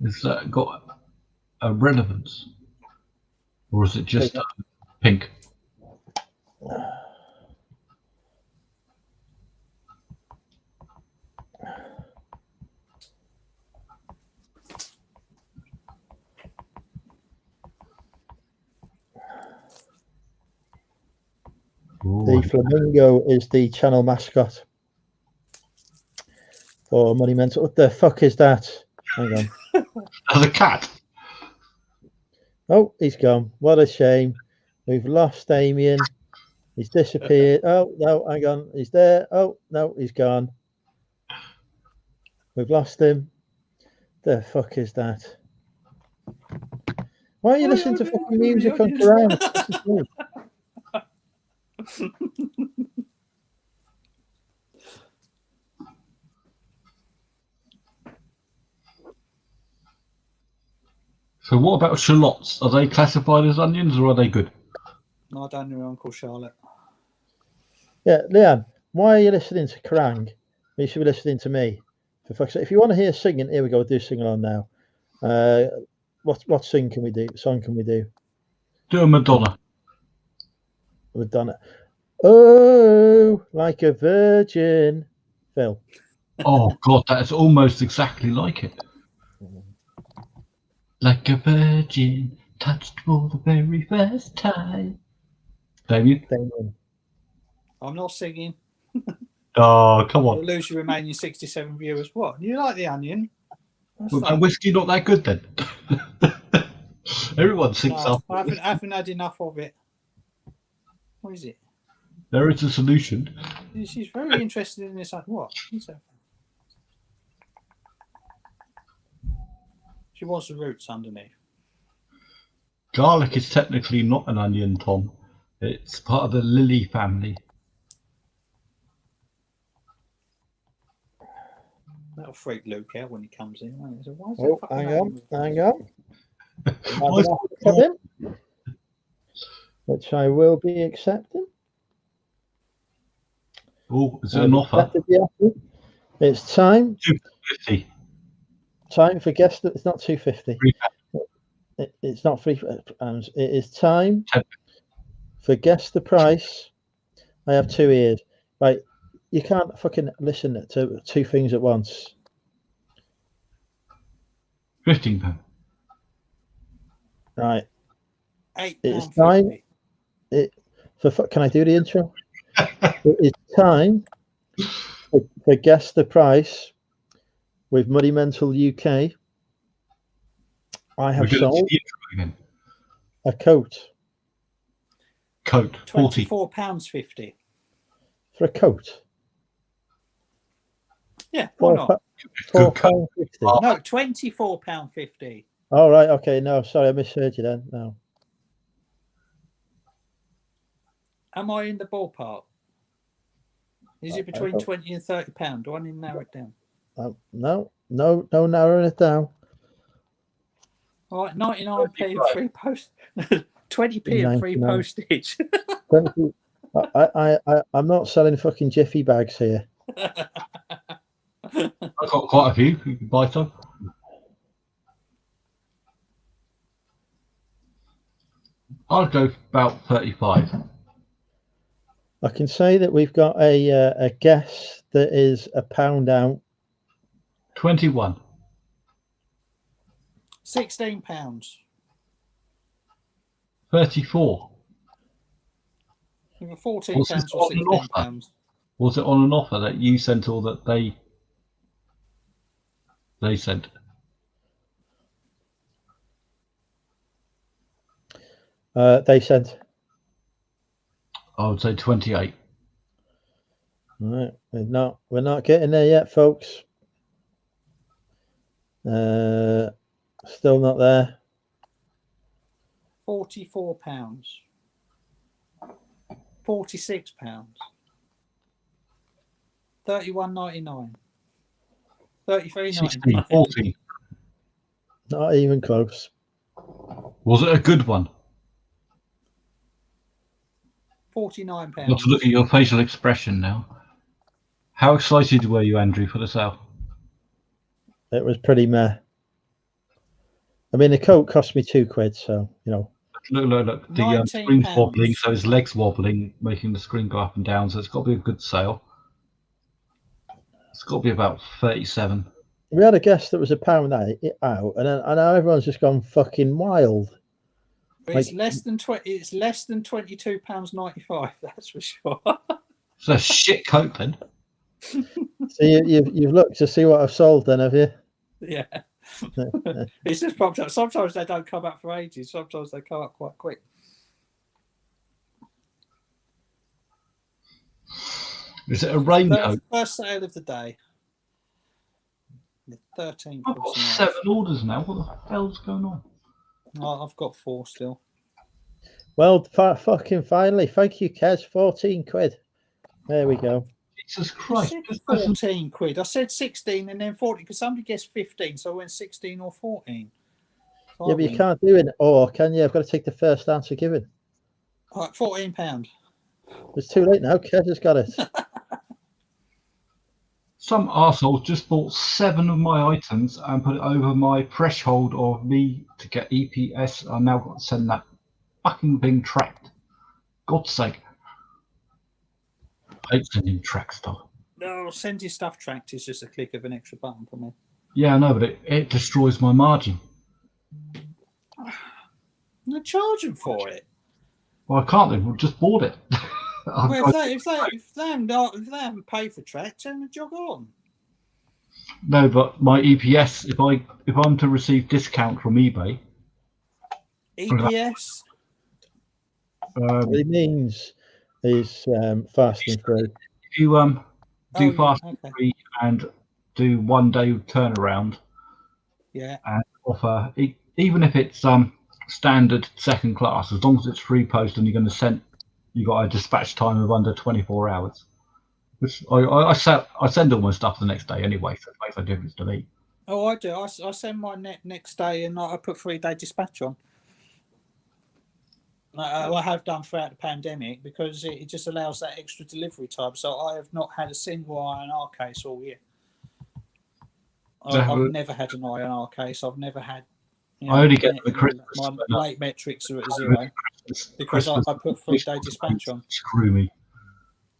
Has that got a relevance? Or is it just pink? The flamingo is the channel mascot for Money Mental. What the fuck is that? Hang on. As a cat. Oh, he's gone. What a shame. We've lost Damien. He's disappeared. Oh, no, hang on. He's there. Oh, no, he's gone. We've lost him. The fuck is that? Why are you listening to fucking music on Quran? So what about shallots? Are they classified as onions or are they good? No, I don't know Uncle Charlotte. Yeah, Leanne, why are you listening to Kerrang? You should be listening to me. For fuck's sake. If you want to hear singing, here we go. We'll do sing along now. What song can we do? Do a Madonna. Madonna. Oh, like a virgin. Phil. Oh God, that is almost exactly like it. Like a virgin, touched for the very first time. Damien? Damien. I'm not singing. Oh, come You'll on. lose your remaining 67 viewers. What? You like the onion? That's Was that fun. whiskey not that good then? Everyone sings No, up. I haven't had enough of it. What is it? There is a solution. She's very interested in this. What? What's that? She wants the roots underneath. Garlic is technically not an onion, Tom. It's part of the lily family. That'll freak Luke out when he comes in. Won't he? So why is Oh, that fucking hang on, onion? hang on. Why is Come in, which I will be accepting. Oh, is it an offer? Accepted the offer. It's time. £2.50. Time for guest. It's not 250. It's not £3. It is time for guess the price. I have 2 ears. Right, you can't fucking listen to 2 things at once. £15. Right. £8.50. It's time. Can I do the intro? It is time for guess the price with Muddy Mental UK. I have sold a coat. Coat. £24.50. For a coat. Yeah, why not? £4.50. No, £24.50. All right. Okay. No, sorry, I misheard you then. No. Am I in the ballpark? Is it between £20 and £30? Do I need to narrow it down? No, narrowing it down. All right, 99p and free post, 20p and free postage. I'm not selling fucking Jiffy bags here. I've got quite a few. You can buy some. I'll go about 35. I can say that we've got a guess that is £1 out. 21. £16. 34. Either £14 or £16. Was it on an offer that you sent or that they sent? They sent. I would say 28. All right, we're not getting there yet, folks. Still not there. £44. £46. £31.99. £33.99. 14. Not even close. Was it a good one? £49. I've got to look at your facial expression now. How excited were you, Andrew, for the sale? It was pretty meh. I mean, the coat cost me £2, so you know. Look. The screen's wobbling, so his leg's wobbling, making the screen go up and down. So it's got to be a good sale. It's got to be about 37. We had a guest that was £1 out, and now everyone's just gone fucking wild. It's less than It's less than £22.95. That's for sure. It's a shit coat then. So you've looked to see what I've sold, then, have you? Yeah. It's just popped up. Sometimes they don't come up for ages. Sometimes they come up quite quick. Is it a raincoat? First sale of the day. The 13th. I've got 7 orders now. What the hell's going on? Oh, I've got 4 still. Well, fucking finally. Thank you, Kez. £14. There we go. Jesus Christ. I said 14 quid. I said 16 and then 40 because somebody guessed 15, so I went 16 or 14. So yeah, but you can't do it, or can you? I've got to take the first answer given. All right, £14. It's too late now. Kez has got it. Some arsehole just bought 7 of my items and put it over my threshold of me to get EPS. I've now got to send that fucking thing tracked. God's sake. I hate sending track stuff. No, send your stuff tracked is just a click of an extra button for me. Yeah, I know, but it destroys my margin. They're charging for it. Well, I can't. They've just bought it. Well, if they haven't paid for track, tell them to jog on. No, but my EPS, if I'm to receive discount from eBay, EPS. What it means is fast and free. if you do fast and okay. free and do 1 day turnaround, Yeah. and offer even if it's standard second class, as long as it's free post and you're going to send, you got a dispatch time of under 24 hours. Which I send all my stuff the next day anyway, so it makes no difference to me. Oh, I do. I send my next day, and I put 3-day dispatch on. I have done throughout the pandemic because it just allows that extra delivery time. So I have not had a single INR case all year. I've never had an INR case. I've never had. I only get the Christmas. My late metrics are at 0 because I put 3-day dispatch on. Screw me.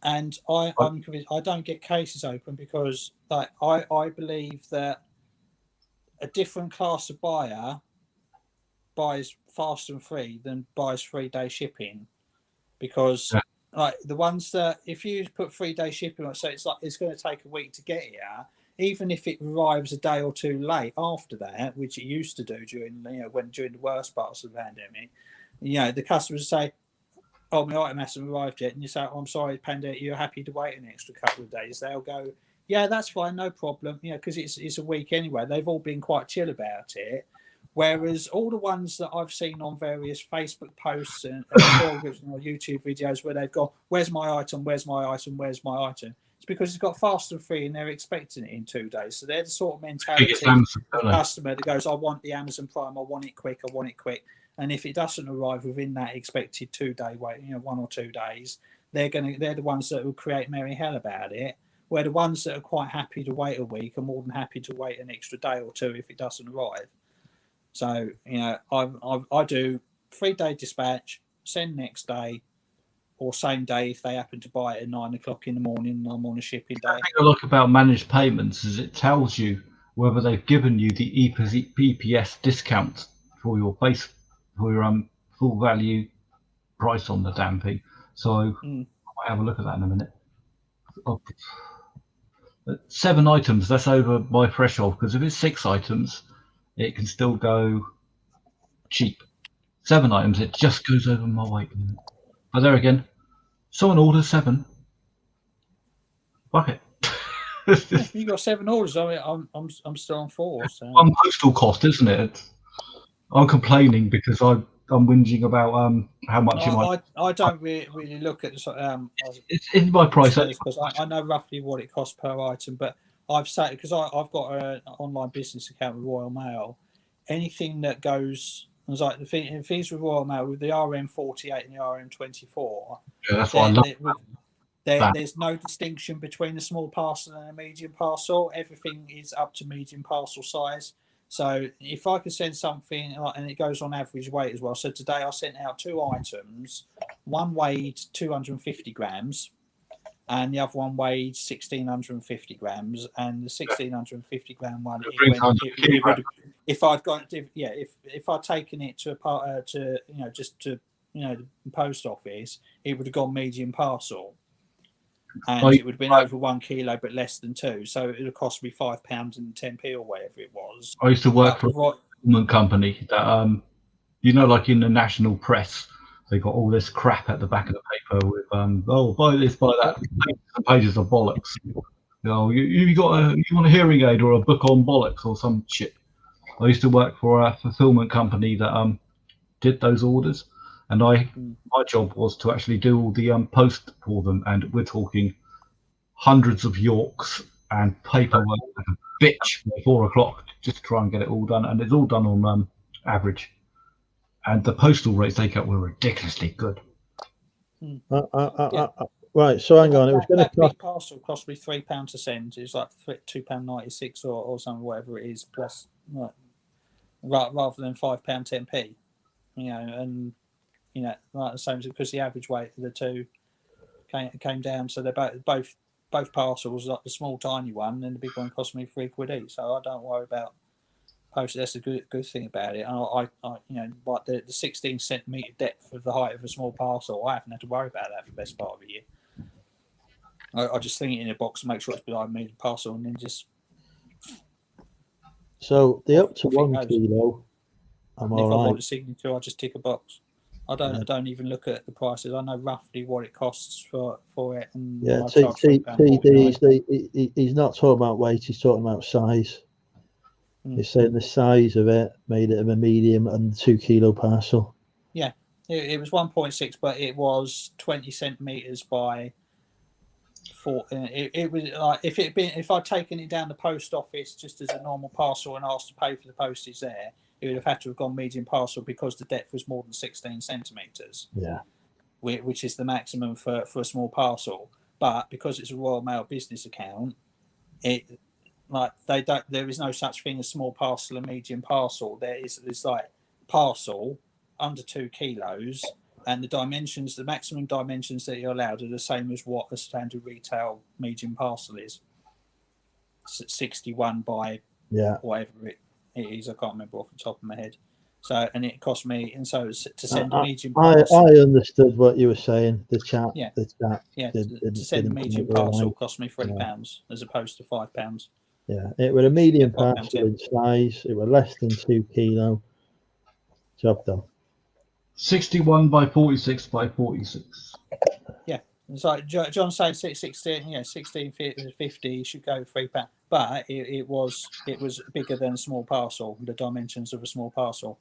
And I'm convinced I don't get cases open because I believe that a different class of buyer buys fast and free than buys 3-day shipping, because like the ones that if you put 3-day shipping on, so it's going to take a week to get here, even if it arrives a day or two late after that, which it used to do during the worst parts of the pandemic, the customers say, "Oh, my item hasn't arrived yet," and you say, "Oh, I'm sorry, pandemic, you're happy to wait an extra couple of days." They'll go, "Yeah, that's fine, no problem," because it's a week anyway. They've all been quite chill about it. Whereas all the ones that I've seen on various Facebook posts and forums and YouTube videos where they've got, "Where's my item? Where's my item? Where's my item?" It's because it's got fast and free and they're expecting it in 2 days. So they're the sort of mentality of customer that goes, "I want the Amazon Prime. I want it quick. I want it quick." And if it doesn't arrive within that expected 2-day wait, 1 or 2 days, they're the ones that will create merry hell about it. Where the ones that are quite happy to wait a week are more than happy to wait an extra day or two if it doesn't arrive. So I do 3-day dispatch, send next day, or same day if they happen to buy it at 9 o'clock in the morning and I'm on a shipping day. The thing I like about managed payments is it tells you whether they've given you the EPS discount for your full value price on the damn thing. So I might have a look at that in a minute. 7 items, that's over my threshold, because if it's 6 items, it can still go cheap. 7 items, it just goes over my weight limit. But there again, someone orders 7. Fuck it. You got 7 orders. I mean, I'm still on 4. So. One postal cost, isn't it? I'm complaining because I'm whinging about how much I don't really look at the it's in my price because I know roughly what it costs per item, but I've said, because I've got an online business account with Royal Mail, anything that goes, I was like, the fees with Royal Mail with the RM48 and the RM24. Yeah, that's what I love. There's no distinction between a small parcel and a medium parcel. Everything is up to medium parcel size. So if I could send something, and it goes on average weight as well. So today I sent out 2 items. One weighed 250 grams, and the other one weighed 1,650 grams. And the 1,650 gram one, if I'd gone, if I'd taken it to the post office, it would have gone medium parcel. And it would have been over 1 kilo, but less than 2. So it would have cost me £5 and 10p or whatever it was. I used to work for a fulfillment company that, like in the national press, they got all this crap at the back of the paper with, buy this, buy that, pages of bollocks. You want a hearing aid or a book on bollocks or some shit. I used to work for a fulfillment company that did those orders. And my job was to actually do all the post for them, and we're talking hundreds of Yorks and paperwork like a bitch by 4 o'clock just to try and get it all done, and it's all done on average. And the postal rates they got were ridiculously good. Right, so hang on. It was going to cost. Big parcel cost me £3 to send. It's like £2.96 or something, whatever it is, plus rather than £5 10p. And. Like the same, because the average weight of the two came down. So they're both parcels, like the small tiny one and the big one cost me £3 each. So I don't worry about posted. That's a good thing about it. And I like the 16 centimetre depth of the height of a small parcel. I haven't had to worry about that for the best part of a year. I just sling it in a box and make sure it's behind me the parcel, and then just. So the up to 1 kilo, I'm all if I right. want a signature, I just tick a box. I don't even look at the prices. I know roughly what it costs for it, and Yeah, I charge he's not talking about weight. He's talking about size. He's saying the size of it made it of a medium and 2 kilo parcel. Yeah, it was 1.6, but it was 20 centimeters by 4. It was like if I'd taken it down the post office just as a normal parcel and asked to pay for the postage there, it would have had to have gone medium parcel because the depth was more than 16 centimeters. Yeah, which is the maximum for a small parcel. But because it's a Royal Mail business account, there is no such thing as small parcel and medium parcel. There's like parcel under 2 kilos, and the maximum dimensions that you're allowed are the same as what a standard retail medium parcel is. 61 by whatever it is. I can't remember off the top of my head. So, and it cost me, and so to send a medium parcel. I understood what you were saying. The chat. To send a medium parcel cost me £3 as opposed to £5. Yeah, it was a medium parcel in size. It was less than 2 kilo. Job done. 61 by 46 by 46. Yeah, it's like John said, 1650 should go £3, but it was bigger than a small parcel. The dimensions of a small parcel.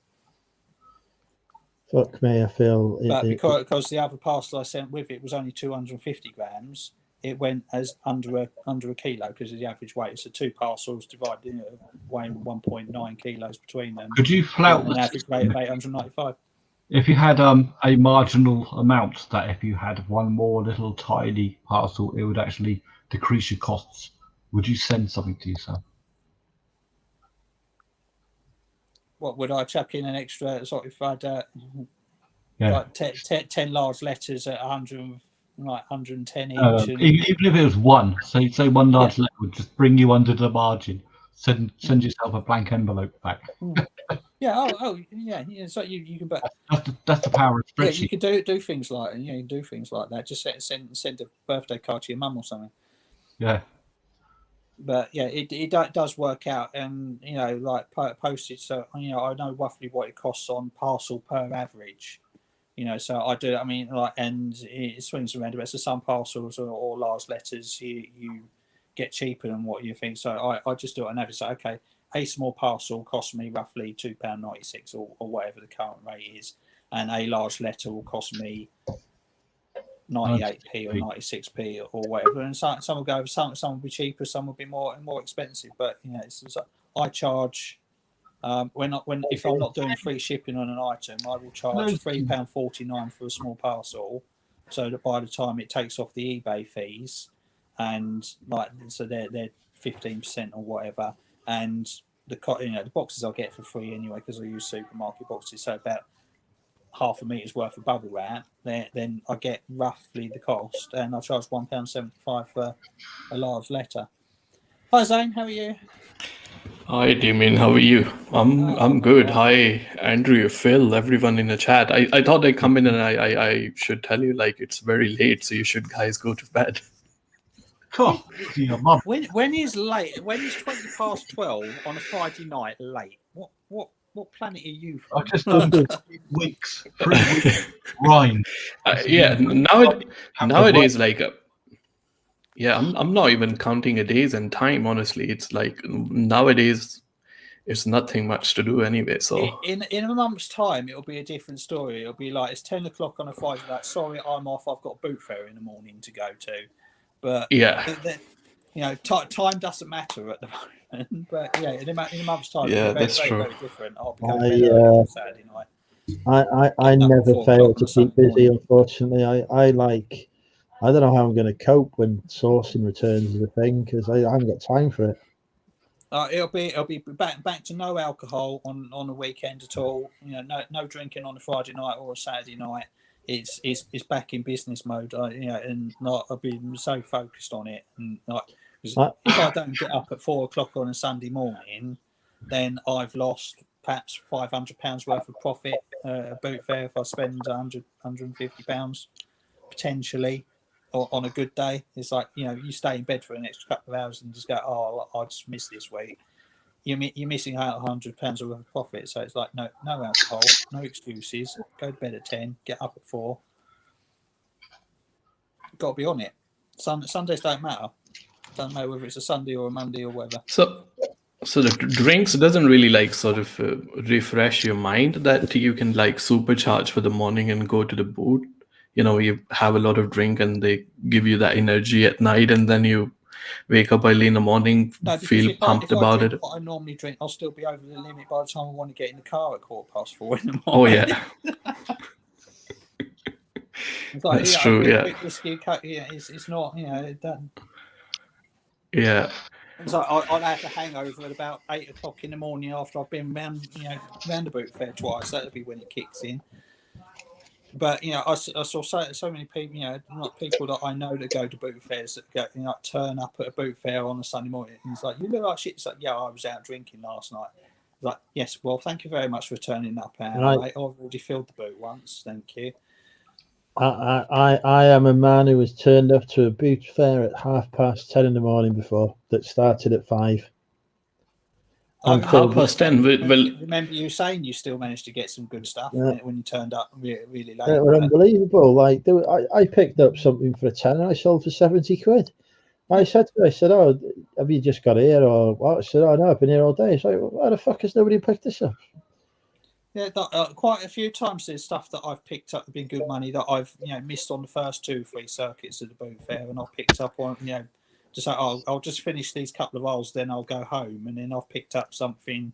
Fuck me, I feel. But because the other parcel I sent with it was only 250 grams, it went as under a kilo because of the average weight. So 2 parcels divided, weighing 1.9 kilos between them. Could you flout an average weight of 895? If you had a marginal amount that if you had one more little tiny parcel, it would actually decrease your costs, would you send something to yourself? What would I chuck in an extra? Sort of if I'd like 10 large letters at 100, like 110 each. Even if it was one, say one large letter would just bring you under the margin. Send yourself a blank envelope back. Yeah. Yeah. So you can. But that's the power of spreadsheet. Yeah, you can do things like that. Just send a birthday card to your mum or something. Yeah. But yeah, it does work out, and like postage. So I know roughly what it costs on parcel per average. So I do. I mean, and it swings around about. So some parcels or large letters, you get cheaper than what you think. So I just do it on average. So okay, a small parcel costs me roughly £2.96 or whatever the current rate is, and a large letter will cost me 98p or 96p or whatever. And some will go. Some will be cheaper. Some will be more expensive. But I charge. If I'm not doing free shipping on an item, I will charge £3.49 for a small parcel, so that by the time it takes off the eBay fees, and so they're 15% or whatever, and the boxes I'll get for free anyway because I use supermarket boxes, so about half a meter's worth of bubble wrap. Then I get roughly the cost, and I charge £1.75 for a large letter. Hi Zane, how are you? Hi Damien, how are you? I'm good. Hi Andrew, Phil, everyone in the chat. I thought I'd come in and I should tell you it's very late, so you should guys go to bed. Cool. When is late? When is 12 on a Friday night late? What planet are you from? I just done 3 weeks. Grind. Nowadays I'm not even counting a days and time, honestly. It's like nowadays it's nothing much to do anyway. So in a month's time it'll be a different story. It'll be like it's 10 o'clock on a Friday night. Sorry, I'm off. I've got a boot fair in the morning to go to. But time dodoesn't matter at the moment. But in a month's time, it'll be that's true. Very different. I'll be going to bed early on Saturday night. I never fail to keep busy. Unfortunately, I don't know how I'm going to cope when sourcing returns is a thing because I haven't got time for it. It'll be back to no alcohol on a weekend at all. No drinking on a Friday night or a Saturday night. It's back in business mode. I've been so focused on it, and if I don't get up at 4 o'clock on a Sunday morning, then I've lost perhaps £500 worth of profit at boot fair if I spend £150 potentially on a good day. It's like, you stay in bed for an extra couple of hours and just go, oh, I just missed this week. You're missing out £100 worth of profit. So it's like, no alcohol, no excuses. Go to bed at 10, get up at 4. Got to be on it. Sundays don't matter. Doesn't matter whether it's a Sunday or a Monday or whatever. So the drinks doesn't really like sort of refresh your mind that you can like supercharge for the morning and go to the boot. You have a lot of drink and they give you that energy at night, and then you wake up early in the morning, feel pumped about it. What I normally drink, I'll still be over the limit by the time I want to get in the car at 4:15 in the morning. Oh yeah. Like, that's true. Yeah. Whiskey, it's not. Yeah. So I'll have a hangover at about 8 o'clock in the morning after I've been round the boot fair twice. That'll be when it kicks in. But I saw so many people, not people that I know that go to boot fairs that go, turn up at a boot fair on a Sunday morning. And it's like, you look like shit. It's like, yeah, I was out drinking last night. It's like, yes, well, thank you very much for turning up. Right. I've already filled the boot once. Thank you. I am a man who was turned up to a boot fair at 10:30 in the morning before that started at 5. 10:30. Well, remember you saying you still managed to get some good stuff when you turned up really late. They were unbelievable. Like I picked up something for a £10 and I sold for £70. I said to her, oh, have you just got here or what? I said, oh no, I've been here all day. So like, why the fuck has nobody picked this up? Yeah, quite a few times there's stuff that I've picked up been good money that I've missed on the first 2-3 circuits of the boot fair, and I've picked up on just like, I'll just finish these couple of holes, then I'll go home, and then I've picked up something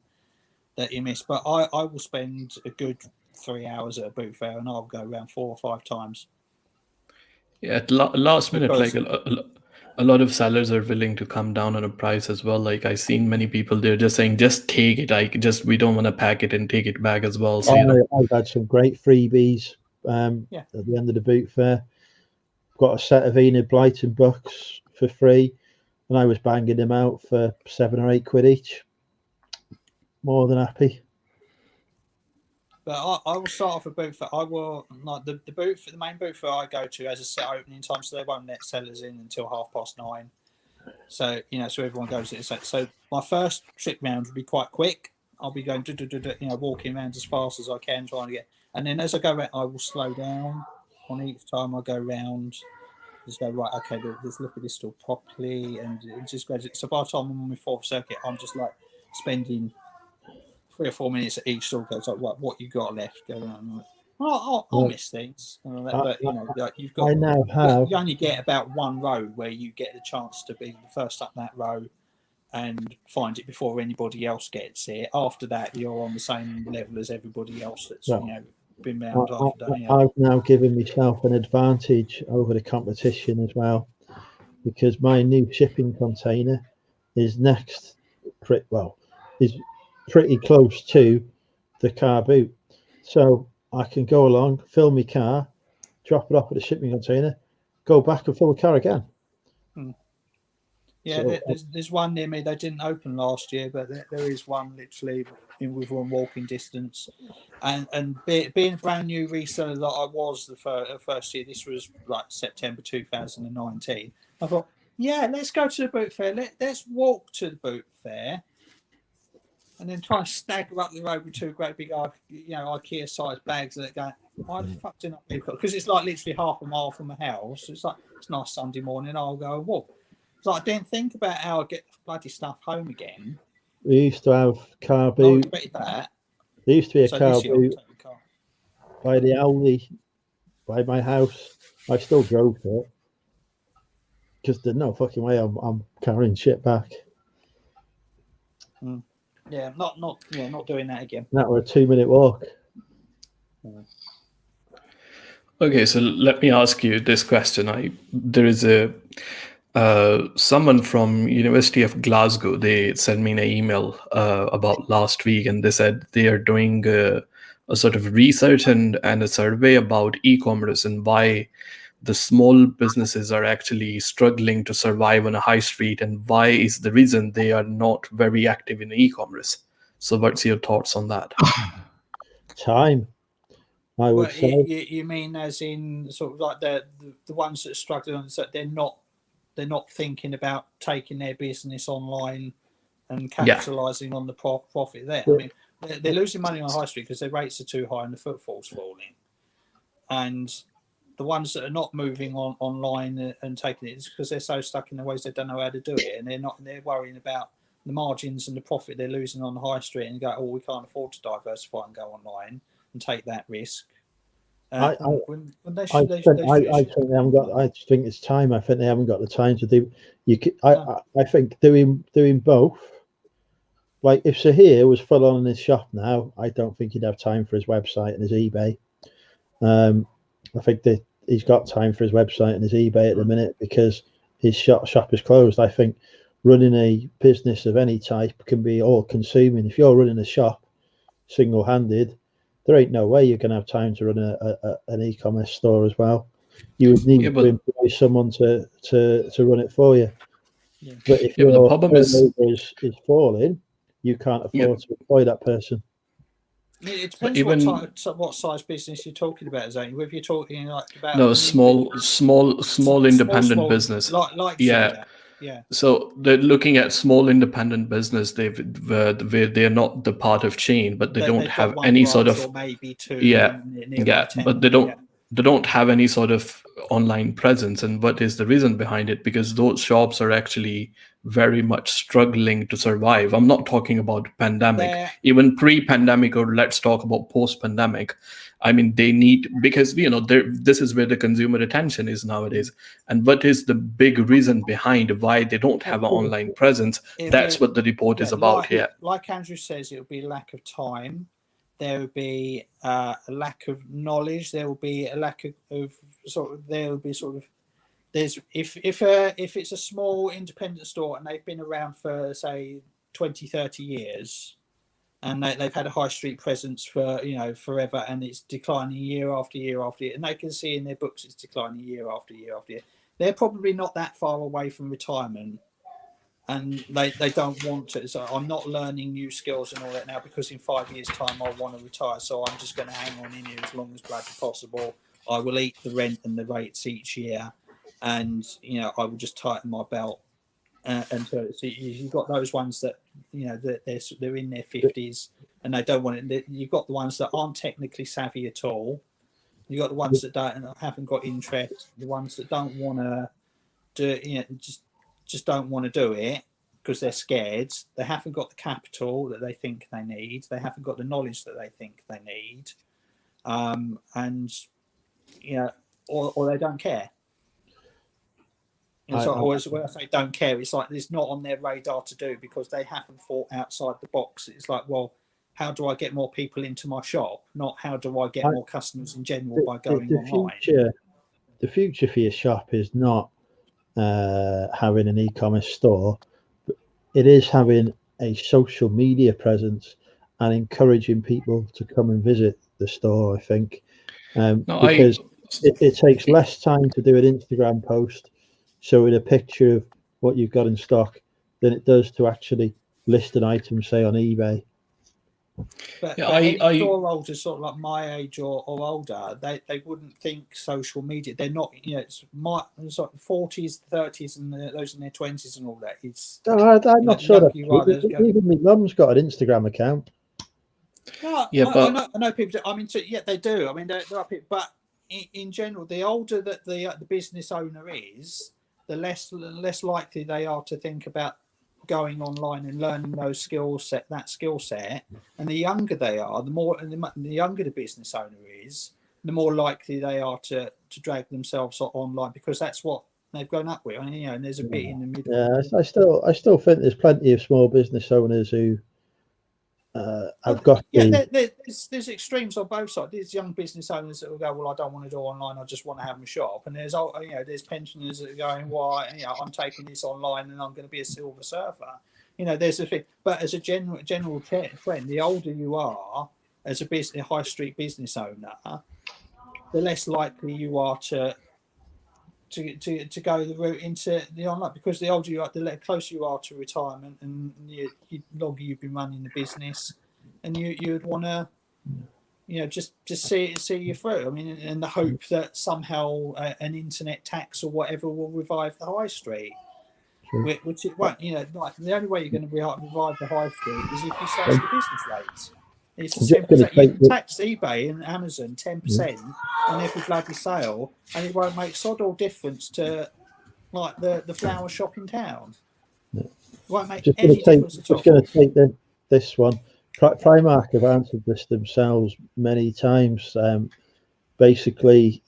that you missed. But I will spend a good 3 hours at a boot fair, and I'll go around 4 or 5 times. Yeah, at last minute, like a lot of sellers are willing to come down on a price as well. Like I've seen many people, they're just saying, just take it. We don't want to pack it and take it back as well. So I've had some great freebies at the end of the boot fair. Got a set of Enid Blyton books for free, and I was banging them out for £7 or £8 each. More than happy. But I will start off a boot fair. I will like the main boot fair I go to has a set opening time, so they won't let sellers in until 9:30. So so everyone goes at it. So my first trip round will be quite quick. I'll be going walking around as fast as I can, trying to get. And then as I go around, I will slow down on each time I go round. Just go right. Okay, let's look at this store properly, and it just goes. So by the time I'm on my 4th circuit, I'm just like spending 3 or 4 minutes at each store. Goes like, what you got left? Go around. I'll miss things, but like you've got. You only get about one row where you get the chance to be the first up that row and find it before anybody else gets it. After that, you're on the same level as everybody else that's been round after that. I've now given myself an advantage over the competition as well, because my new shipping container is is pretty close to the car boot, so I can go along, fill my car, drop it off at the shipping container, go back and fill the car again. Yeah, so, there's one near me. They didn't open last year, but there is one literally within walking distance. And being a brand new reseller that I was the first year, this was like September 2019. I thought, yeah, let's go to the boot fair. Let's walk to the boot fair. And then try and stagger up the road with 2 great big, IKEA-sized bags that go, why the fuck didn't I? Because it's like literally half a mile from the house. It's like, it's a nice Sunday morning, I'll go and walk. It's like, I didn't think about how I get the bloody stuff home again. We used to have car boot. There used to be a car boot by the Aldi, by my house. I still drove it because there's no fucking way I'm carrying shit back. Yeah, not doing that again. That were a 2-minute walk. Okay, so let me ask you this question. There is someone from University of Glasgow. They sent me an email about last week, and they said they are doing a sort of research and a survey about e-commerce and why the small businesses are actually struggling to survive on a high street, and why is the reason they are not very active in e-commerce. So what's your thoughts on that? Time, I would Well, say. you mean as in sort of like the ones that are struggling on that they're not thinking about taking their business online and capitalising on the profit there. I mean, they're losing money on high street because their rates are too high and the footfall's falling. And the ones that are not moving online and taking it is because they're so stuck in their ways they don't know how to do it, and they're worrying about the margins and the profit they're losing on the high street and go, oh, we can't afford to diversify and go online and take that risk. I think they haven't got. I think it's time. I think they haven't got the time to do. I think doing both. Like if Sahir was full on in his shop now, I don't think he'd have time for his website and his eBay. I think that he's got time for his website and his eBay at the minute because his shop is closed. I think running a business of any type can be all consuming. If you're running a shop single handed, there ain't no way you're going to have time to run an e-commerce store as well. You would need to employ someone to run it for you. Yeah. But if your turnover is falling, you can't afford to employ that person. It depends what size business you're talking about, Zane. If you're talking like about small independent business, like yeah. So they're looking at small independent business. They're not the part of chain, but they don't have any sort of or maybe two. But they don't have any sort of online presence. And what is the reason behind it? Because those shops are actually very much struggling to survive. I'm not talking about pandemic, even pre-pandemic, or let's talk about post-pandemic. I mean, they need, because this is where the consumer attention is nowadays. And what is the big reason behind why they don't have an online presence? That's what the report is about here. Like Andrew says, it'll be lack of time. There will be a lack of knowledge. There will be a lack of there's if it's a small independent store and they've been around for say 20, 30 years and they've had a high street presence for forever, and it's declining year after year after year, and they can see in their books it's declining year after year after year. They're probably not that far away from retirement, and they don't want to. So I'm not learning new skills and all that now because in 5 years' time I want to retire. So I'm just going to hang on in here as long as bloody possible. I will eat the rent and the rates each year, and I will just tighten my belt. And so you've got those ones that they're in their 50s and they don't want it. You've got the ones that aren't technically savvy at all. You've got the ones that haven't got interest. The ones that don't want to do just don't want to do it because they're scared. They haven't got the capital that they think they need. They haven't got the knowledge that they think they need, or they don't care. So always when I say don't care, it's like it's not on their radar to do because they haven't thought outside the box. It's like, well, how do I get more people into my shop? Not how do I get more customers in general by going online. The future for your shop is not having an e-commerce store, but it is having a social media presence and encouraging people to come and visit the store. I think because it takes less time to do an Instagram post showing a picture of what you've got in stock than it does to actually list an item, say on eBay. But any store holders sort of like my age or older, they wouldn't think social media. They're not, it's my sort of 40s, 30s, and those in their 20s and all that. It's I'm not sure that even my mum's got an Instagram account. No, I know people do. I mean, they do. I mean, there are people, but in general, the older that the business owner is, the less likely they are to think about going online and learning that skill set, and the younger they are, the younger the business owner is, the more likely they are to drag themselves online because that's what they've grown up with. And there's a bit in the middle. Yeah, I still think there's plenty of small business owners who have got. There's extremes on both sides. There's young business owners that will go, well, I don't want to do online. I just want to have my shop. And there's pensioners that are going, well, I'm taking this online and I'm going to be a silver surfer. There's a thing. But as a general trend, the older you are as a high street business owner, the less likely you are to to go the route into the online, because the older you are, the closer you are to retirement, and the longer you've been running the business, and you'd want to, just see you through. I mean, in the hope that somehow an internet tax or whatever will revive the high street, which it won't. Like the only way you're going to revive the high street is if you slash the business rates. It's as simple as that. You can tax eBay and Amazon 10% on every bloody sale, and it won't make sod all difference to like the flower shop in town. It won't make any difference at all. Just going to take this one. Primark have answered this themselves many times. Basically,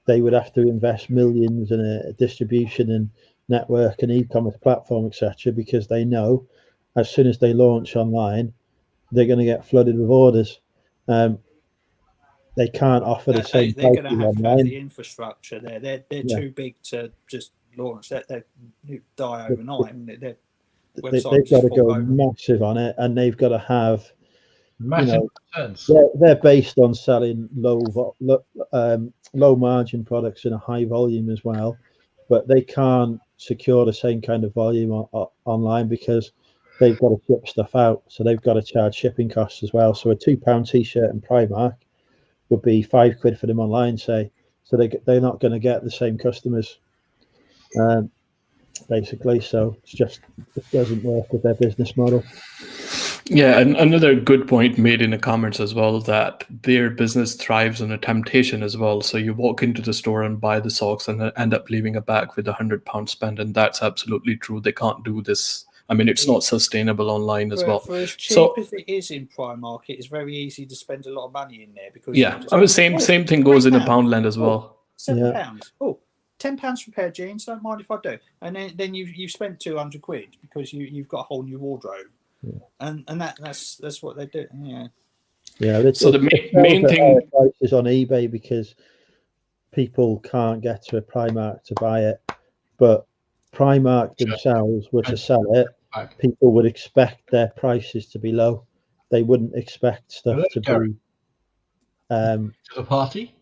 they would have to invest millions in a distribution and network and e-commerce platform, etc., because they know as soon as they launch online, they're going to get flooded with orders. They can't offer the same. They're going to have the infrastructure there. They're too big to just launch. They die overnight. They've got to go massive on it, and they've got to have massive returns. They're based on selling low margin products in a high volume as well, but they can't secure the same kind of volume online because they've got to ship stuff out, so they've got to charge shipping costs as well. So a £2 t-shirt in Primark would be £5 for them online, say. So they're not going to get the same customers, basically. So it doesn't work with their business model. Yeah, and another good point made in the comments as well, that their business thrives on a temptation as well. So you walk into the store and buy the socks and end up leaving a bag with £100 spent, and that's absolutely true. They can't do this. I mean, it's not sustainable online as well. For as cheap as it is in Primark, it's very easy to spend a lot of money in there because same thing goes in the Poundland as well. £7. Oh, £10 for a pair of jeans. Don't mind if I do. And then you've spent £200 because you've got a whole new wardrobe. Yeah. And that's what they do. Yeah. So the main thing is on eBay because people can't get to a Primark to buy it, but Primark themselves were to sell it, people would expect their prices to be low. They wouldn't expect stuff to be to the party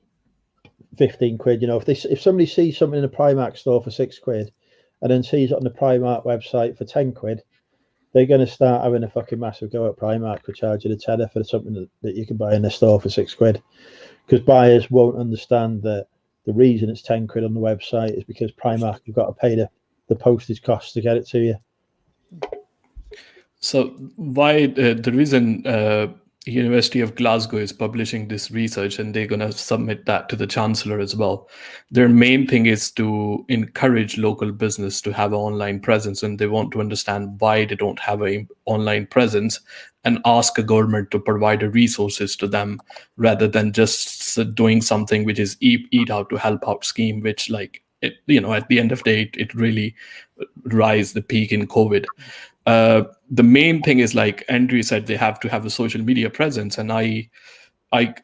£15. If somebody sees something in a Primark store for £6 and then sees it on the Primark website for £10, they're going to start having a fucking massive go at Primark for charging a tenner for something that you can buy in the store for £6, because buyers won't understand that the reason it's £10 on the website is because Primark have got to pay the postage costs to get it to you. So why the reason University of Glasgow is publishing this research, and they're going to submit that to the Chancellor as well. Their main thing is to encourage local business to have an online presence, and they want to understand why they don't have an online presence and ask a government to provide the resources to them rather than just doing something which is eat out to help out scheme, which at the end of the day, it really rise the peak in COVID. The main thing is, like Andrew said, they have to have a social media presence, and I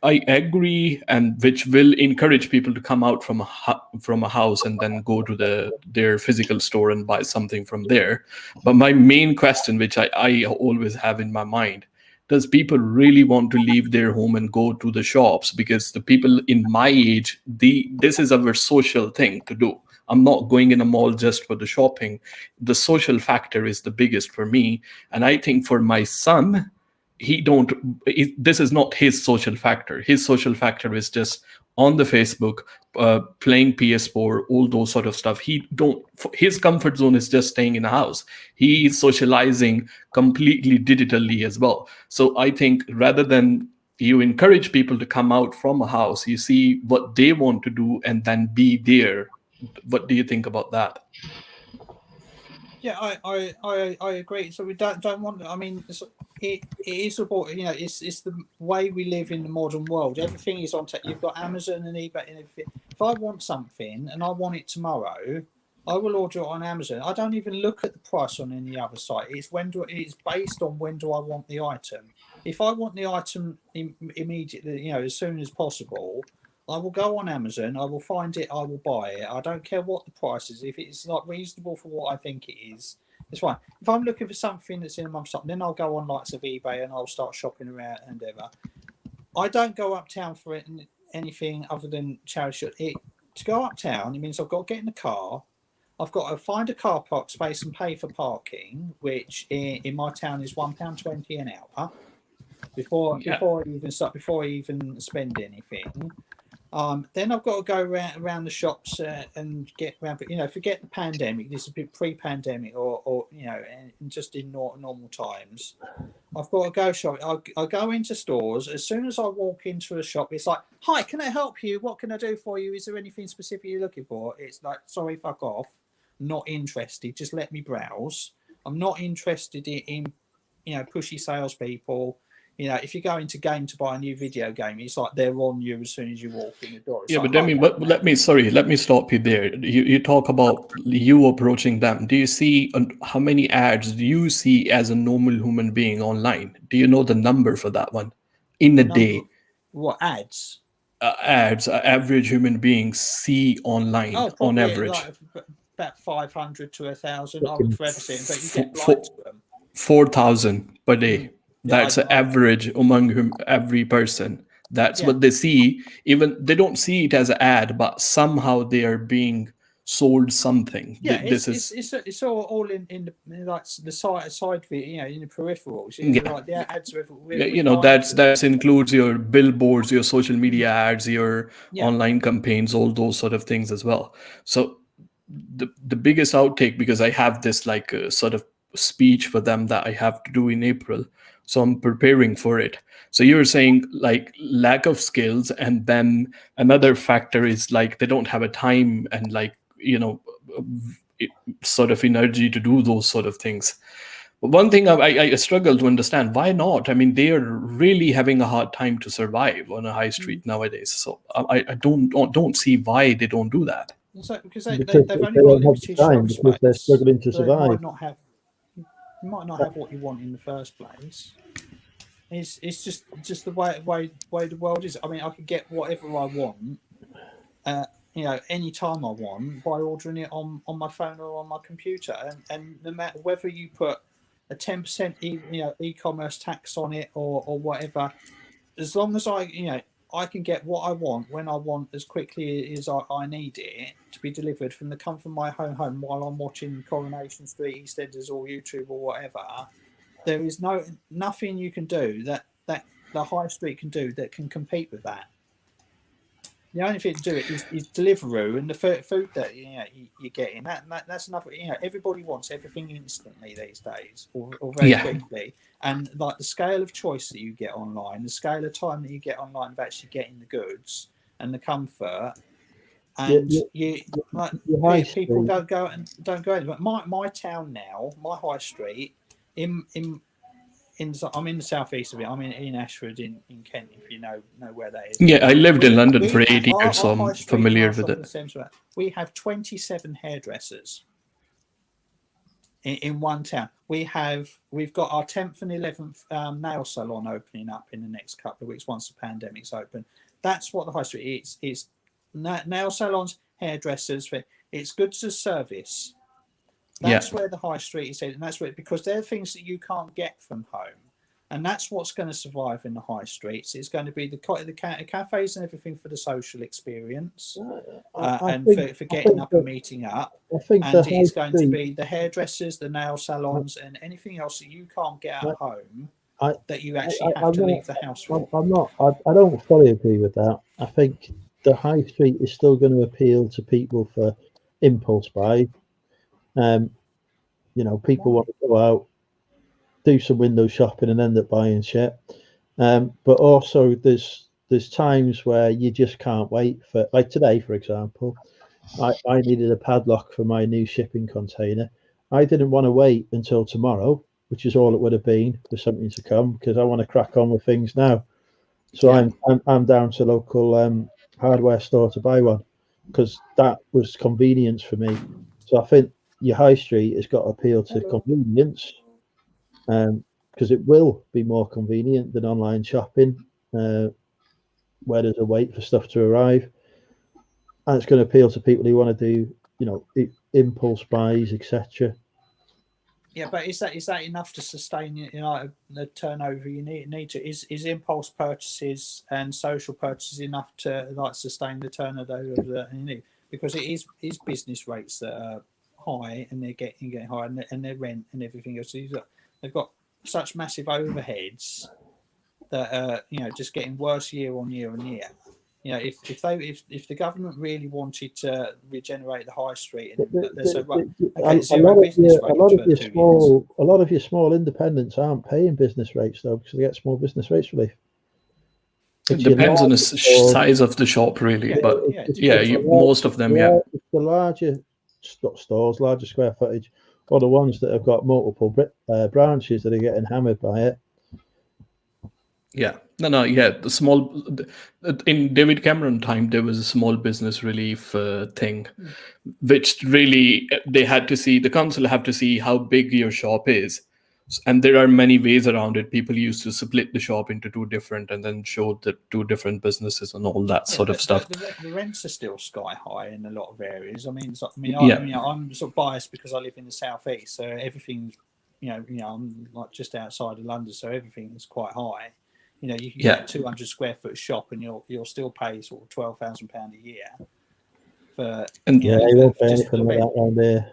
agree, and which will encourage people to come out from a house and then go to their physical store and buy something from there. But my main question, which I always have in my mind, does people really want to leave their home and go to the shops? Because the people in my age, this is our social thing to do. I'm not going in a mall just for the shopping. The social factor is the biggest for me. And I think for my son, this is not his social factor. His social factor is just on the Facebook, playing PS4, all those sort of stuff. His comfort zone is just staying in the house. He is socializing completely digitally as well. So I think rather than you encourage people to come out from a house, you see what they want to do and then be there. What do you think about that? Yeah, I agree. So we don't want. I mean, it is about it's the way we live in the modern world. Everything is on. You've got Amazon and eBay and everything. If I want something and I want it tomorrow, I will order it on Amazon. I don't even look at the price on any other site. It's based on when do I want the item. If I want the item immediately, as soon as possible, I will go on Amazon, I will find it, I will buy it. I don't care what the price is. If it's not reasonable for what I think it is, it's fine. If I'm looking for something that's in a month's time, then I'll go on likes of eBay and I'll start shopping around and ever. I don't go uptown for anything other than charity shop. to go uptown, it means I've got to get in the car. I've got to find a car park space and pay for parking, which in my town is £1.20 an hour. Before I even spend anything. Then I've got to go around the shops and get around. But forget the pandemic. This is a bit pre-pandemic, or and just in normal times. I've got to go shop. I go into stores. As soon as I walk into a shop, it's like, "Hi, can I help you? What can I do for you? Is there anything specific you're looking for?" It's like, "Sorry, fuck off. Not interested. Just let me browse. I'm not interested in pushy salespeople." If you go into game to buy a new video game, it's like they're on you as soon as you walk in the door. It's like, but I mean, let me stop you there. You talk about you approaching them. Do you see how many ads do you see as a normal human being online? Do you know the number for that one in a day? What ads? Ads, average human beings see online on average. Like about 500 to 1,000. I would forever see it, but you get blind to them. 4,000 per day. That's an average among every person. That's what they see. Even they don't see it as an ad, but somehow they are being sold something. Yeah, it's all in the like the side view, in the peripherals. Like the ads are that includes your billboards, your social media ads, your online campaigns, all those sort of things as well. So the biggest outtake, because I have this like sort of speech for them that I have to do in April. So I'm preparing for it. So you're saying like lack of skills, and then another factor is like they don't have a time and like, sort of energy to do those sort of things. But one thing I struggle to understand, why not? I mean, they are really having a hard time to survive on a high street nowadays. So I don't see why they don't do that. Because they've only got limited shop space. They're struggling to survive. You might not have what you want in the first place. It's just the way the world is. I mean, I could get whatever I want, any time I want by ordering it on my phone or on my computer, and no matter whether you put a 10% e-commerce tax on it or whatever, as long as I can get what I want when I want as quickly as I need it to be delivered from the comfort of my home while I'm watching Coronation Street, EastEnders, or YouTube or whatever. There is nothing you can do that the high street can do that can compete with that. The only thing to do it is Deliveroo and the food that you're getting. That's enough. Everybody wants everything instantly these days, or very quickly. And like the scale of choice that you get online, the scale of time that you get online of actually getting the goods and the comfort, and people don't go anywhere. But my town now, my high street, I'm in the southeast of it. I'm in Ashford in Kent, if you know where that is. Yeah, I lived in London for 8 years, so I'm familiar with it. We have 27 hairdressers in one town. We've got our 10th and 11th nail salon opening up in the next couple of weeks once the pandemic's open. That's what the high street is. It's nail salons, hairdressers. It's goods as service. That's where the high street is, and that's because they're things that you can't get from home, and that's what's going to survive in the high streets. It's going to be the cafes and everything for the social experience, for getting up and meeting up. And it's going to be the hairdressers, the nail salons, and anything else that you can't get at home that you actually have to leave the house for. I don't fully agree with that. I think the high street is still going to appeal to people for impulse buy. People want to go out, do some window shopping, and end up buying shit. But also, there's times where you just can't wait for, like today, for example. I needed a padlock for my new shipping container. I didn't want to wait until tomorrow, which is all it would have been for something to come, because I want to crack on with things now. So I'm down to local hardware store to buy one, because that was convenience for me. So I think your high street has got to appeal to convenience, because it will be more convenient than online shopping, where there's a wait for stuff to arrive, and it's going to appeal to people who want to do, impulse buys, etc. Yeah, but is that enough to sustain the turnover you need to? Is impulse purchases and social purchases enough to sustain the turnover that you need? Because it is business rates that are high, and they're getting higher, and their rent and everything else. They've got such massive overheads that are just getting worse year on year on year. If the government really wanted to regenerate the high street, and they said, right, okay, zero business rates for 2 years. A lot of your small independents aren't paying business rates though, because they get small business rates relief. It depends on the size of the shop, really. Most of them, the larger stores, larger square footage, or the ones that have got multiple branches that are getting hammered by it. Yeah, the small, in David Cameron time, there was a small business relief thing, which really the council have to see how big your shop is. And there are many ways around it. People used to split the shop into two different, and then show the two different businesses and all that sort of stuff. The rents are still sky high in a lot of areas. I'm sort of biased because I live in the southeast, so everything, I'm like just outside of London, so everything is quite high. You can get a 200 square foot shop, and you'll still pay sort of £12,000 a year. You won't pay anything like that around there.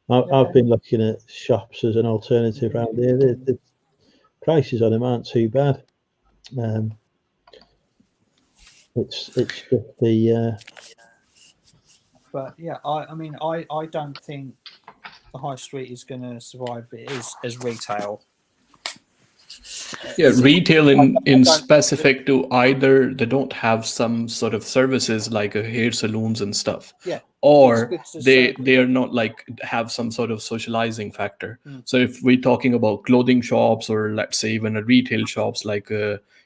I've been looking at shops as an alternative around here. The prices on them aren't too bad. It's just the. But yeah, I don't think the high street is going to survive as retail. Yeah, retail in specific to either they don't have some sort of services like hair saloons and stuff, or they are not have some sort of socializing factor. So if we're talking about clothing shops, or let's say even a retail shops, I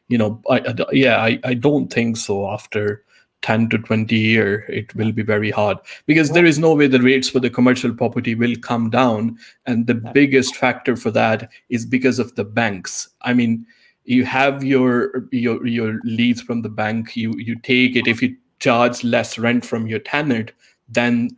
don't think so. After 10 to 20 years, it will be very hard, because there is no way the rates for the commercial property will come down. And the biggest factor for that is because of the banks. I mean, you have your leads from the bank, you take it. If you charge less rent from your tenant, then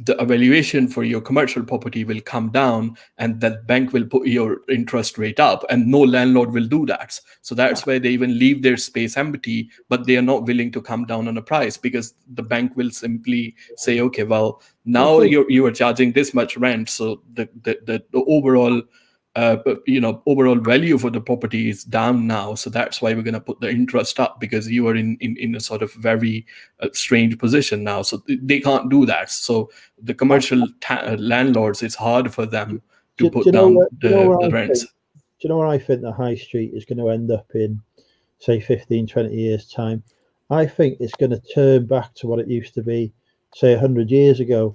the evaluation for your commercial property will come down, and that bank will put your interest rate up, and no landlord will do that. So that's why they even leave their space empty, but they are not willing to come down on a price, because the bank will simply say, okay, well, now you are charging this much rent, so the overall overall value for the property is down now. So that's why we're going to put the interest up, because you are in a sort of very strange position now. So they can't do that. So the commercial landlords, it's hard for them to put down the rents. Do you know where I think the high street is going to end up in, say, 15, 20 years' time? I think it's going to turn back to what it used to be, say, 100 years ago.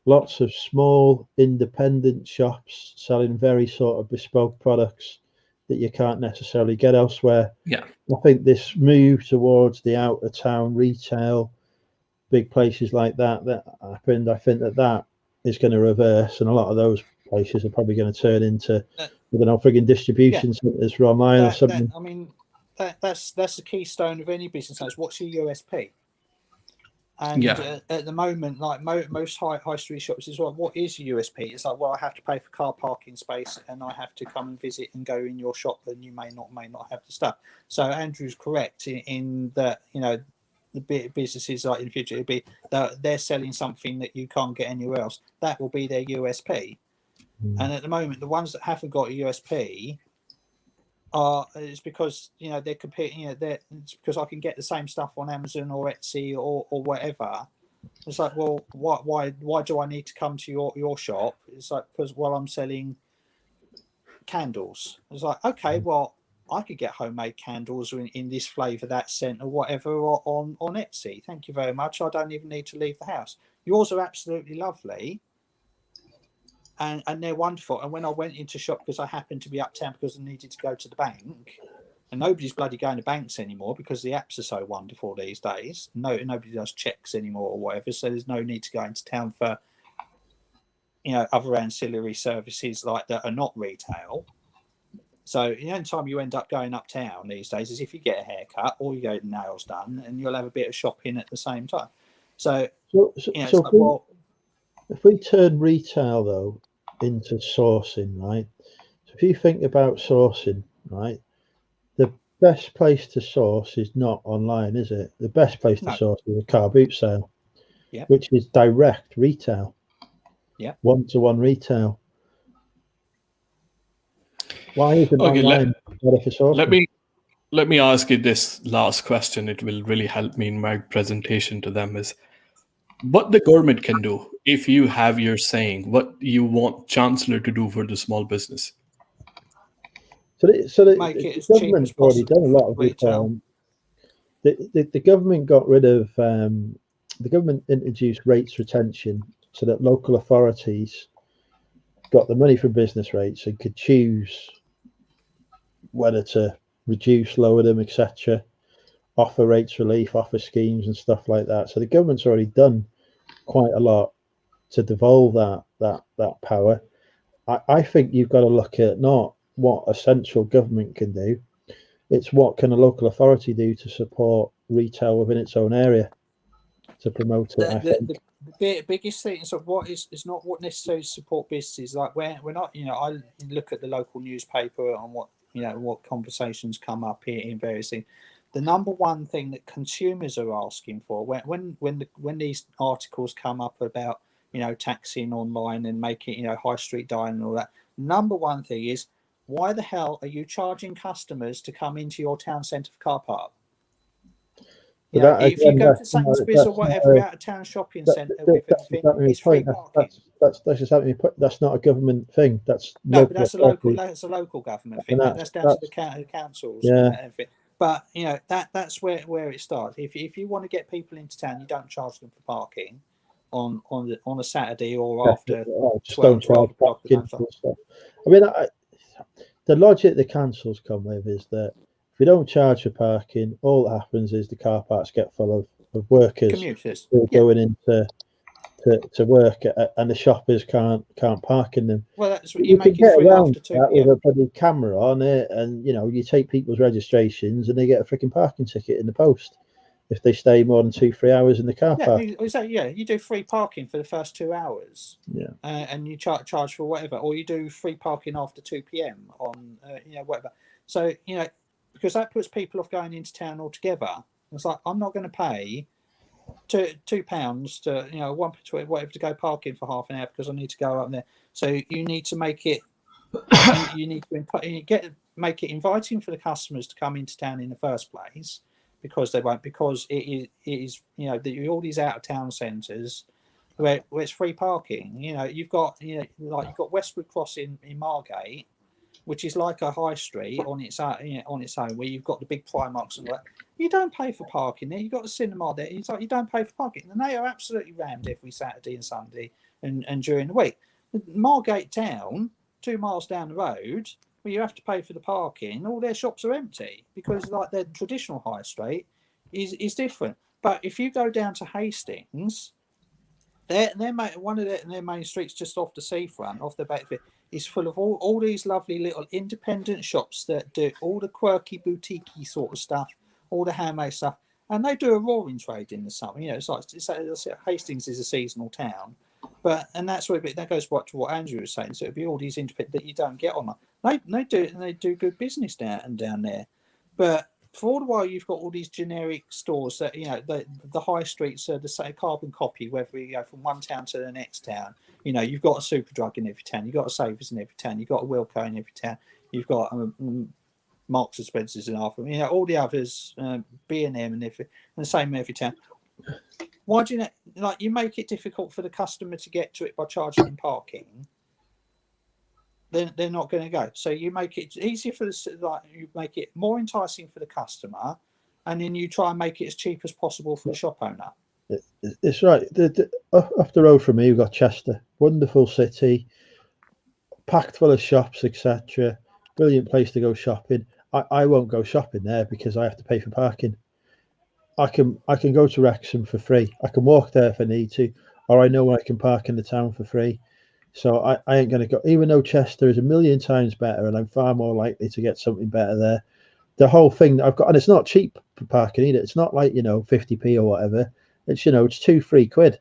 Lots of small independent shops selling very sort of bespoke products that you can't necessarily get elsewhere. Yeah, I think this move towards the out of town retail, big places like that happened. I think that is going to reverse, and a lot of those places are probably going to turn into, frigging distribution centers for online or something. That's the keystone of any business. What's your USP? And at the moment, like most high street shops, is what is your USP? It's like, well, I have to pay for car parking space, and I have to come and visit and go in your shop, and you may not have the stuff. So Andrew's correct in that, the businesses like in the future, it'll be that they're selling something that you can't get anywhere else. That will be their USP. And at the moment, the ones that haven't got a USP it's because they're competing. It's because I can get the same stuff on Amazon or Etsy or whatever. It's like, well, why do I need to come to your shop? It's like, because I'm selling candles. It's like, okay, well, I could get homemade candles in this flavour, that scent, or whatever on Etsy. Thank you very much. I don't even need to leave the house. Yours are absolutely lovely. And they're wonderful. And when I went into shop, because I happened to be uptown because I needed to go to the bank, and nobody's bloody going to banks anymore because the apps are so wonderful these days. Nobody does checks anymore or whatever, so there's no need to go into town for other ancillary services like that are not retail. So the only time you end up going uptown these days is if you get a haircut or you get nails done, and you'll have a bit of shopping at the same time. So if we turn retail though into sourcing, right? So if you think about sourcing, right, the best place to source is not online, is it? The best place to No. source is a car boot sale, Yeah. which is direct retail. Yeah. One-to-one retail. Why isn't Okay, online better for sourcing? let me ask you this last question. It will really help me in my presentation to them is what the government can do if you have your saying, what you want Chancellor to do for the small business. So Make it the as cheap as government's already done a possible lot for of retail. reform. The government got rid of the government introduced rates retention so that local authorities got the money from business rates and could choose whether to reduce, lower them, etc., offer rates relief, offer schemes and stuff like that. So the government's already done quite a lot to devolve that power. I think you've got to look at not what a central government can do, it's what can a local authority do to support retail within its own area to promote it. I think The biggest thing is what is not what necessarily support businesses. Like we're not, I look at the local newspaper and what conversations come up here in various things. The number one thing that consumers are asking for when these articles come up about taxing online and making high street dining and all that, number one thing is, why the hell are you charging customers to come into your town centre car park? If you go to Sainsbury's or whatever out of town shopping centre with everything, it's free parking. That's exactly that's not a government thing. That's no, but that's a local government thing. That's down to the councils and everything. But that's where it starts. If you want to get people into town, you don't charge them for parking on a Saturday or after 12 o'clock. I mean, the logic the councils come with is that if we don't charge for parking, all that happens is the car parks get full of workers commuters who are going into to work, and the shoppers can't park in them. Well, that's what you make it free after 2 p.m. with a bloody camera on it, and you take people's registrations, and they get a freaking parking ticket in the post if they stay more than 2-3 hours in the car park. You do free parking for the first 2 hours. Yeah. And you charge for whatever, or you do free parking after 2 p.m. on whatever. So because that puts people off going into town altogether. It's like, I'm not going to pay £2 to £1 whatever to go parking for half an hour because I need to go up there. So you need to make it you need to make it inviting for the customers to come into town in the first place, because they won't, because it is all these out of town centres where it's free parking. You've got you've got Westwood Cross in Margate, which is like a high street on its own, where you've got the big Primarks and all that. You don't pay for parking there. You've got a cinema there. It's like you don't pay for parking. And they are absolutely rammed every Saturday and Sunday and during the week. Margate Town, 2 miles down the road, where you have to pay for the parking, all their shops are empty because their traditional high street is different. But if you go down to Hastings, one of their main streets just off the seafront, off the back of it, is full of all these lovely little independent shops that do all the quirky boutique-y sort of stuff, all the handmade stuff, and they do a roaring trade in the summer. It's like Hastings is a seasonal town, and that's where that goes back to what Andrew was saying. So it'd be all these independent that you don't get on. They do good business down there, but for all the while you've got all these generic stores that the high streets are the same carbon copy, whether you go from one town to the next town. You've got a Superdrug in every town, you've got a Savers in every town, you've got a Wilko in every town, you've got Marks and Spencers in half of them, all the others, B&M and everything, and the same in every town. Why do you make it difficult for the customer to get to it by charging them parking? Then they're not going to go. So you make it easier you make it more enticing for the customer, and then you try and make it as cheap as possible for the shop owner. It's right. Off the road from me, we've got Chester, wonderful city, packed full of shops, etc. Brilliant place to go shopping. I won't go shopping there because I have to pay for parking. I can go to Wrexham for free. I can walk there if I need to, or I know where I can park in the town for free. So I ain't going to go, even though Chester is a million times better and I'm far more likely to get something better there. The whole thing that I've got, and it's not cheap for parking either. It's not like 50p or whatever. It's it's £2-3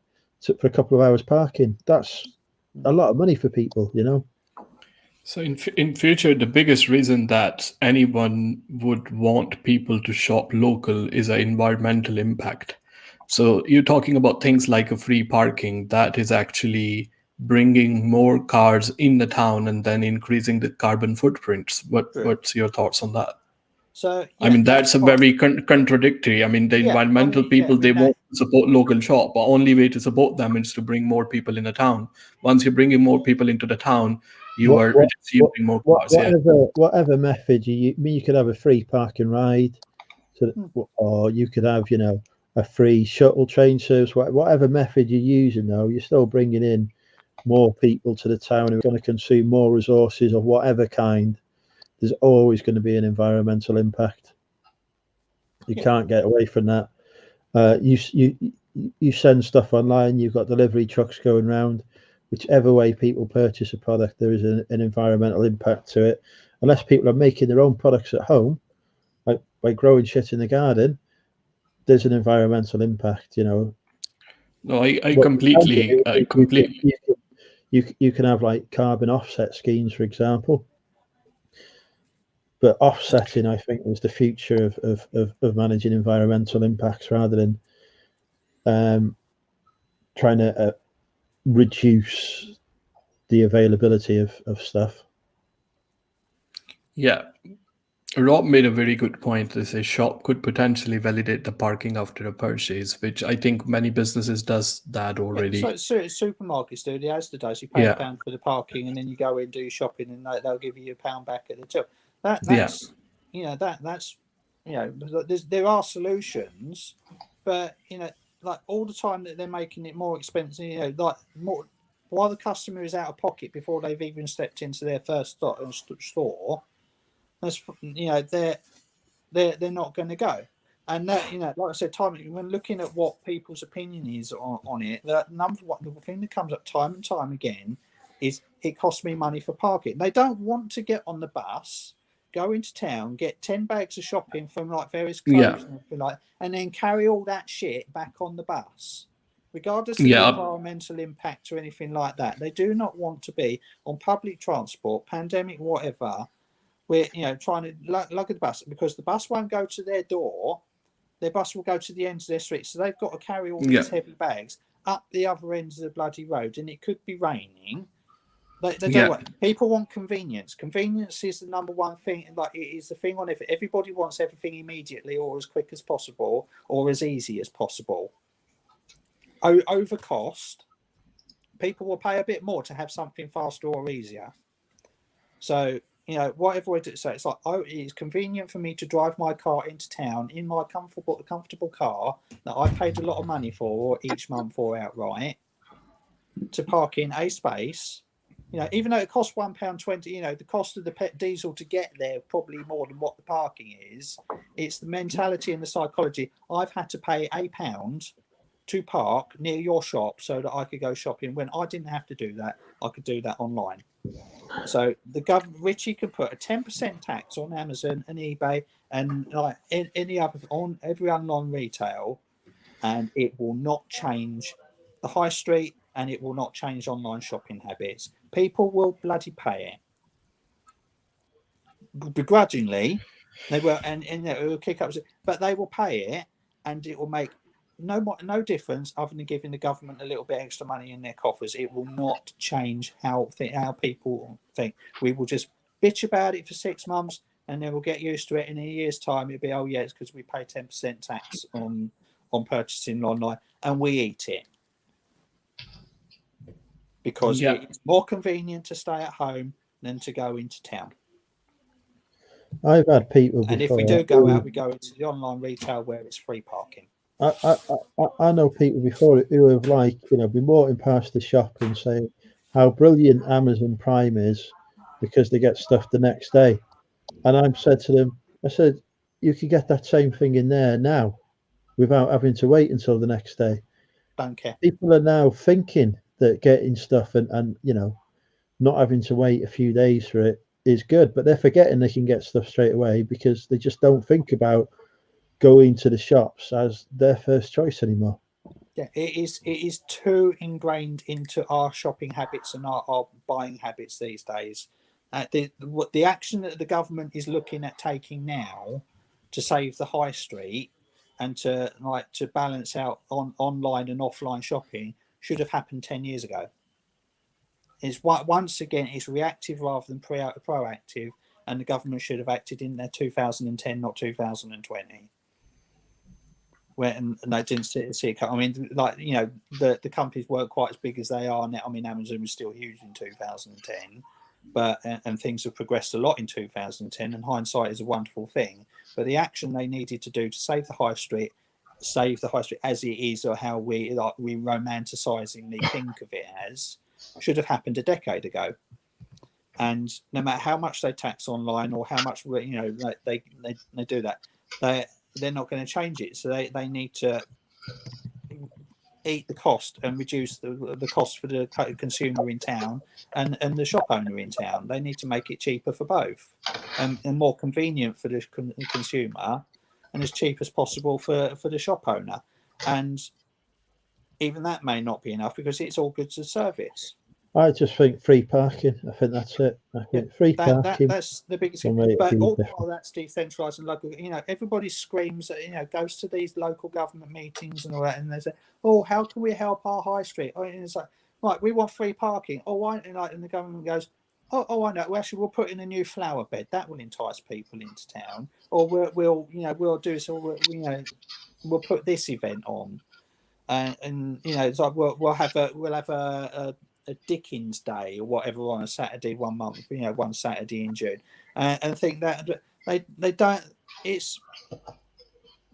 for a couple of hours parking. That's a lot of money for people, you know. So in future, the biggest reason that anyone would want people to shop local is an environmental impact. So you're talking about things like a free parking that is actually bringing more cars in the town and then increasing the carbon footprints. What's your thoughts on that? So I mean, that's a very contradictory. I mean, the environmental people, they want to support local shop, but only way to support them is to bring more people in the town. Once you're bringing more people into the town, you are using more cars. Whatever method you could have a free park and ride, or you could have, you know, a free shuttle train service. Whatever method you're using, though, you're still bringing in more people to the town who are going to consume more resources of whatever kind. There's always going to be an environmental impact. You can't get away from that. You send stuff online. You've got delivery trucks going around. Whichever way people purchase a product, there is an environmental impact to it. Unless people are making their own products at home, like by growing shit in the garden, there's an environmental impact. You know. No, I completely. You can have like carbon offset schemes, for example. But offsetting, I think, was the future of managing environmental impacts rather than trying to reduce the availability of stuff. Yeah. Rob made a very good point. This a shop could potentially validate the parking after a purchase, which I think many businesses does that already. Yeah, so supermarkets do the Asda does. You pay £1 for the parking, and then you go in, do your shopping, and they'll give you £1 back at the till. That's you know that's you know there are solutions, but you know like all the time that they're making it more expensive. You know, like more while the customer is out of pocket before they've even stepped into their first store. That's you know they're not going to go, and that you know like I said, when looking at what people's opinion is on it, the thing that comes up time and time again is it costs me money for parking. They don't want to get on the bus, go into town, get 10 bags of shopping from like various clothes and everything like, and then carry all that shit back on the bus, regardless of the environmental impact or anything like that. They do not want to be on public transport, pandemic, whatever. We're trying to lug the bus because the bus won't go to their door. Their bus will go to the end of their street, so they've got to carry all these heavy bags up the other end of the bloody road, and it could be raining. They don't want, people want convenience. Convenience is the number one thing. Like it is the thing on everything. Everybody wants everything immediately, or as quick as possible, or as easy as possible. Over cost, people will pay a bit more to have something faster or easier. So. You know, whatever way to say, it's like, it's convenient for me to drive my car into town in my comfortable car that I paid a lot of money for each month or outright to park in a space. You know, even though it costs £1.20, you know, the cost of the diesel to get there probably more than what the parking is. It's the mentality and the psychology. I've had to pay £1 to park near your shop so that I could go shopping when I didn't have to do that. I could do that online. So the government, Richie can put a 10% tax on Amazon and eBay and like any other on every online retail, and it will not change the high street, and it will not change online shopping habits. People will bloody pay it begrudgingly. They will, and it will kick up, but they will pay it, and it will make no difference other than giving the government a little bit extra money in their coffers. It will not change how people think. We will just bitch about it for 6 months, and then we'll get used to it. In a year's time, it'll be, oh yeah, it's because we pay 10% tax on purchasing online, and we eat it because it's more convenient to stay at home than to go into town. I've had people before, and if we do go out, we go into the online retail where it's free parking. I know people before who have been walking past the shop and saying how brilliant Amazon Prime is because they get stuff the next day. And I've said to them, I said, you could get that same thing in there now without having to wait until the next day. Don't care. People are now thinking that getting stuff and not having to wait a few days for it is good, but they're forgetting they can get stuff straight away because they just don't think about going to the shops as their first choice anymore. Yeah, it is too ingrained into our shopping habits and our buying habits these days. The action that the government is looking at taking now to save the high street and to balance out online and offline shopping should have happened 10 years ago. It's once again it's reactive rather than proactive, and the government should have acted in their 2010, not 2020. And they didn't see it. I mean, the companies weren't quite as big as they are now. I mean, Amazon was still huge in 2010, but and things have progressed a lot in 2010. And hindsight is a wonderful thing. But the action they needed to do to save the high street as it is, or how we romanticizingly think of it as, should have happened a decade ago. And no matter how much they tax online or how much they do that, they're not going to change it. So they need to eat the cost and reduce the cost for the consumer in town and the shop owner in town. They need to make it cheaper for both, and more convenient for the consumer, and as cheap as possible for the shop owner. And even that may not be enough because it's all goods and service. I just think free parking. I think that's it. I think free parking. That's the biggest thing. But all that's decentralised and local. Everybody screams, goes to these local government meetings and all that, and they say, "Oh, how can we help our high street?" And it's like, right, we want free parking. Oh, why? And the government goes, "Oh, I know. Well, actually, we'll put in a new flower bed. That will entice people into town. Or we'll do this. Or we'll put this event on." And it's like we'll have a Dickens Day or whatever on a Saturday one month, one Saturday in June, and think that they don't. It's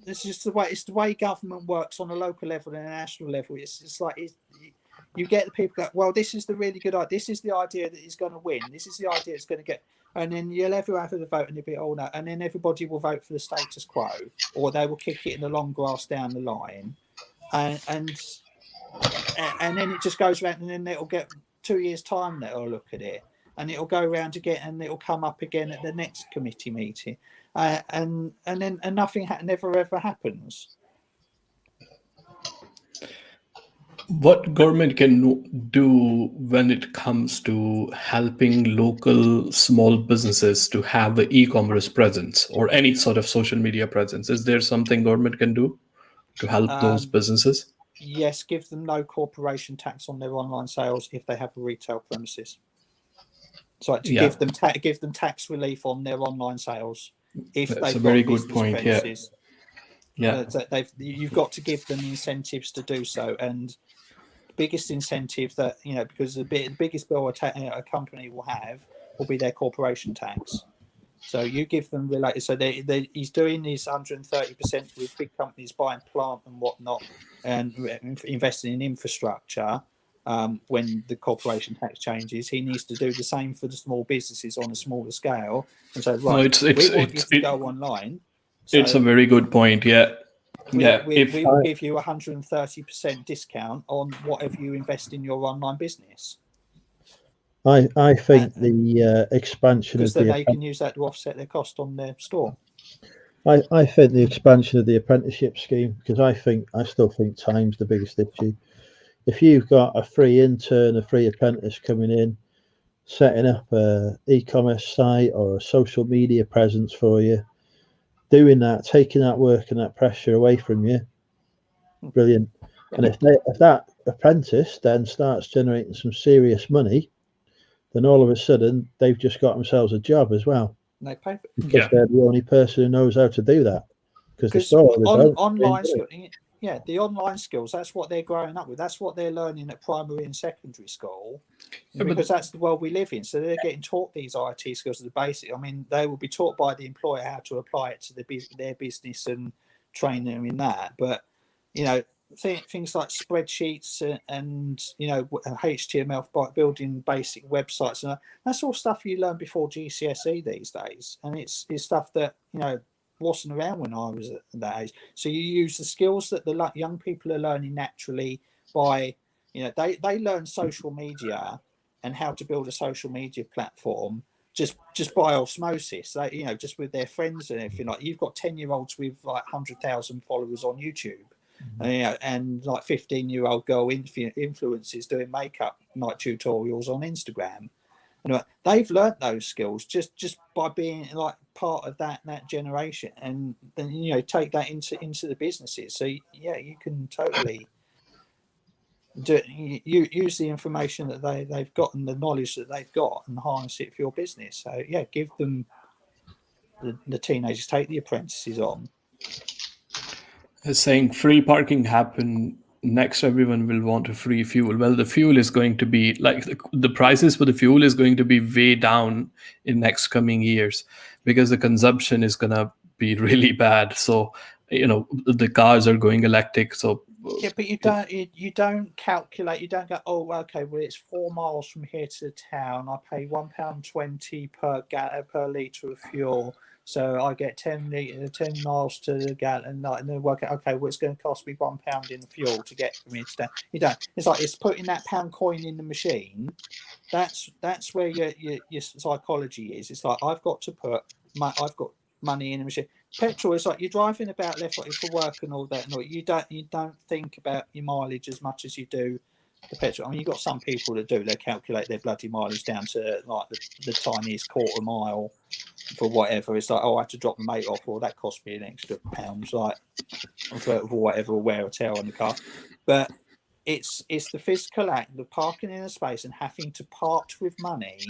just it's the way government works on a local level and a national level. It's like you get the people go, well, this is the really good idea. This is the idea that is going to win. This is the idea it's going to get. And then you'll have the vote and you'll be, oh no, and then everybody will vote for the status quo, or they will kick it in the long grass down the line, and then it just goes around, and then it'll get 2 years' time that it'll look at it, and it'll go around again, and it'll come up again at the next committee meeting, and nothing never ever happens. What government can do when it comes to helping local small businesses to have the e-commerce presence or any sort of social media presence? Is there something government can do to help those businesses? Yes, give them no corporation tax on their online sales if they have a retail premises. So give them tax relief on their online sales if they've got business premises. Yeah, you've got to give them incentives to do so, and biggest incentive that because the biggest bill a company will have will be their corporation tax. So you give them related. So he's doing this 130% with big companies buying plant and whatnot and investing in infrastructure. When the corporation tax changes, he needs to do the same for the small businesses on a smaller scale. And so, right, we want you to go online. So it's a very good point. Yeah. We will give you 130% discount on whatever you invest in your online business. I think the expansion because then they can use that to offset their cost on their store. I think the expansion of the apprenticeship scheme, because I still think time's the biggest issue. If you've got a free intern, a free apprentice coming in, setting up a e-commerce site or a social media presence for you, doing that, taking that work and that pressure away from you, brilliant. And if that apprentice then starts generating some serious money, then all of a sudden they've just got themselves a job as well. They pay for it. Because they're the only person who knows how to do that. Because online skills, the online skills, that's what they're growing up with. That's what they're learning at primary and secondary school. Because that's the world we live in. So they're getting taught these IT skills as the basic. I mean, they will be taught by the employer how to apply it to their business and train them in that. But, things like spreadsheets and HTML by building basic websites, and that's all stuff you learn before GCSE these days, and it's stuff that wasn't around when I was at that age. So you use the skills that the young people are learning naturally by they learn social media and how to build a social media platform just by osmosis. Just with their friends and everything. Like you've got 10-year-olds with like 100,000 followers on YouTube. and like 15-year-old girl influencers doing makeup night tutorials on Instagram. And they've learnt those skills just by being like part of that generation, and then take that into the businesses. So yeah, you can totally use the information that they've got and the knowledge that they've got and harness it for your business. So yeah, give them the teenagers, take the apprentices on. Saying free parking happen next, everyone will want a free fuel. Well, the fuel is going to be like the prices for the fuel is going to be way down in next coming years, because the consumption is going to be really bad. So the cars are going electric. So yeah, but you don't calculate. You don't go, oh, okay, well, it's 4 miles from here to the town. I pay £1.20 per litre of fuel, so I get 10 miles to the gallon. And then work out, okay, well, it's going to cost me £1 in fuel to get from here to town. You don't. It's like it's putting that pound coin in the machine. That's where your psychology is. It's like I've got money in the machine. Petrol is like you're driving about left for work and all that. No, you don't think about your mileage as much as you do the petrol. I mean, you've got some people that do. They calculate their bloody mileage down to like the tiniest quarter mile for whatever. It's like, oh, I had to drop my mate off, or that cost me an extra £1, like for whatever, wear or tear on the car. But it's the physical act of parking in a space and having to part with money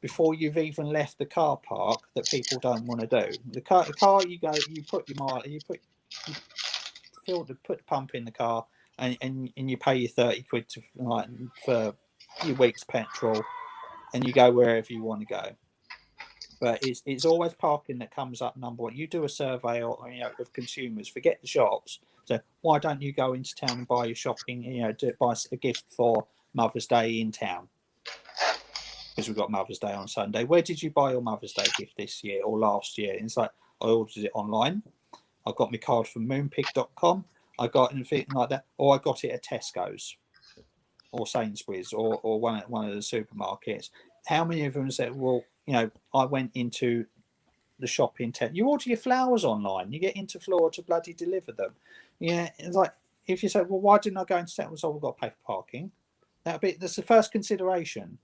before you've even left the car park that people don't want to do. The car you go, you put your mile, you put the pump in the car, and you pay your 30 quid for your week's petrol, and you go wherever you want to go. But it's always parking that comes up number one. You do a survey of consumers, forget the shops. So why don't you go into town and buy your shopping? Buy a gift for Mother's Day in town. Because we've got Mother's Day on Sunday. Where did you buy your Mother's Day gift this year or last year? And it's like, I ordered it online. I got my card from moonpig.com. I got anything like that. Or I got it at Tesco's or Sainsbury's or one of the supermarkets. How many of them said, well, I went into the shop in town. You order your flowers online. You get into Flora to bloody deliver them. Yeah, it's like, if you say, well, why didn't I go into town? So we've got to pay for parking. That's the first consideration.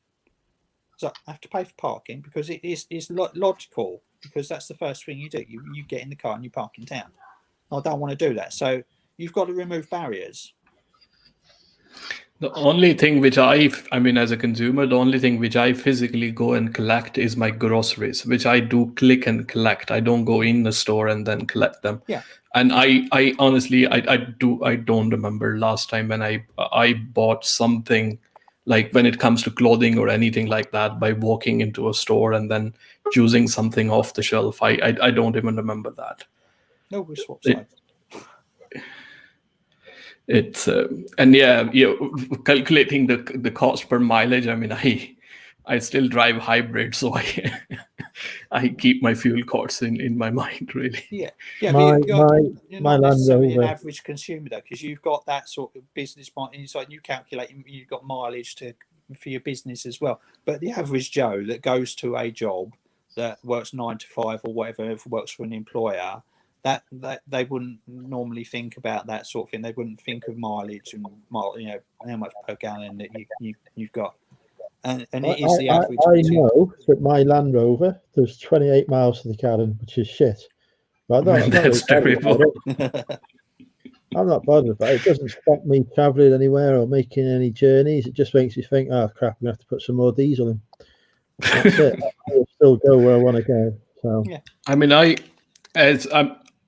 So I have to pay for parking because it is logical, because that's the first thing you do. You get in the car and you park in town. I don't want to do that. So you've got to remove barriers. The only thing which as a consumer, the only thing which I physically go and collect is my groceries, which I do click and collect. I don't go in the store and then collect them. Yeah. And I honestly, I don't remember last time when I bought something, like when it comes to clothing or anything like that, by walking into a store and then choosing something off the shelf. I don't even remember that. No, we swap sides. It's and calculating the cost per mileage. I mean, I still drive hybrid, so I keep my fuel costs in my mind, really. Yeah. You're not Land necessarily an Rover. average consumer though, because you've got that sort of business mind inside. You calculate, you've got mileage for your business as well. But the average Joe that goes to a job that works 9 to 5 or whatever, works for an employer, that they wouldn't normally think about that sort of thing. They wouldn't think of mileage and how much per gallon that you've got. And it is the average. I know that my Land Rover does 28 miles to the gallon, which is shit. But that's terrible. I'm not bothered about it. It doesn't stop me travelling anywhere or making any journeys. It just makes you think, oh crap, I'm going to have to put some more diesel in. That's it. I'll still go where I want to go. So yeah. I mean,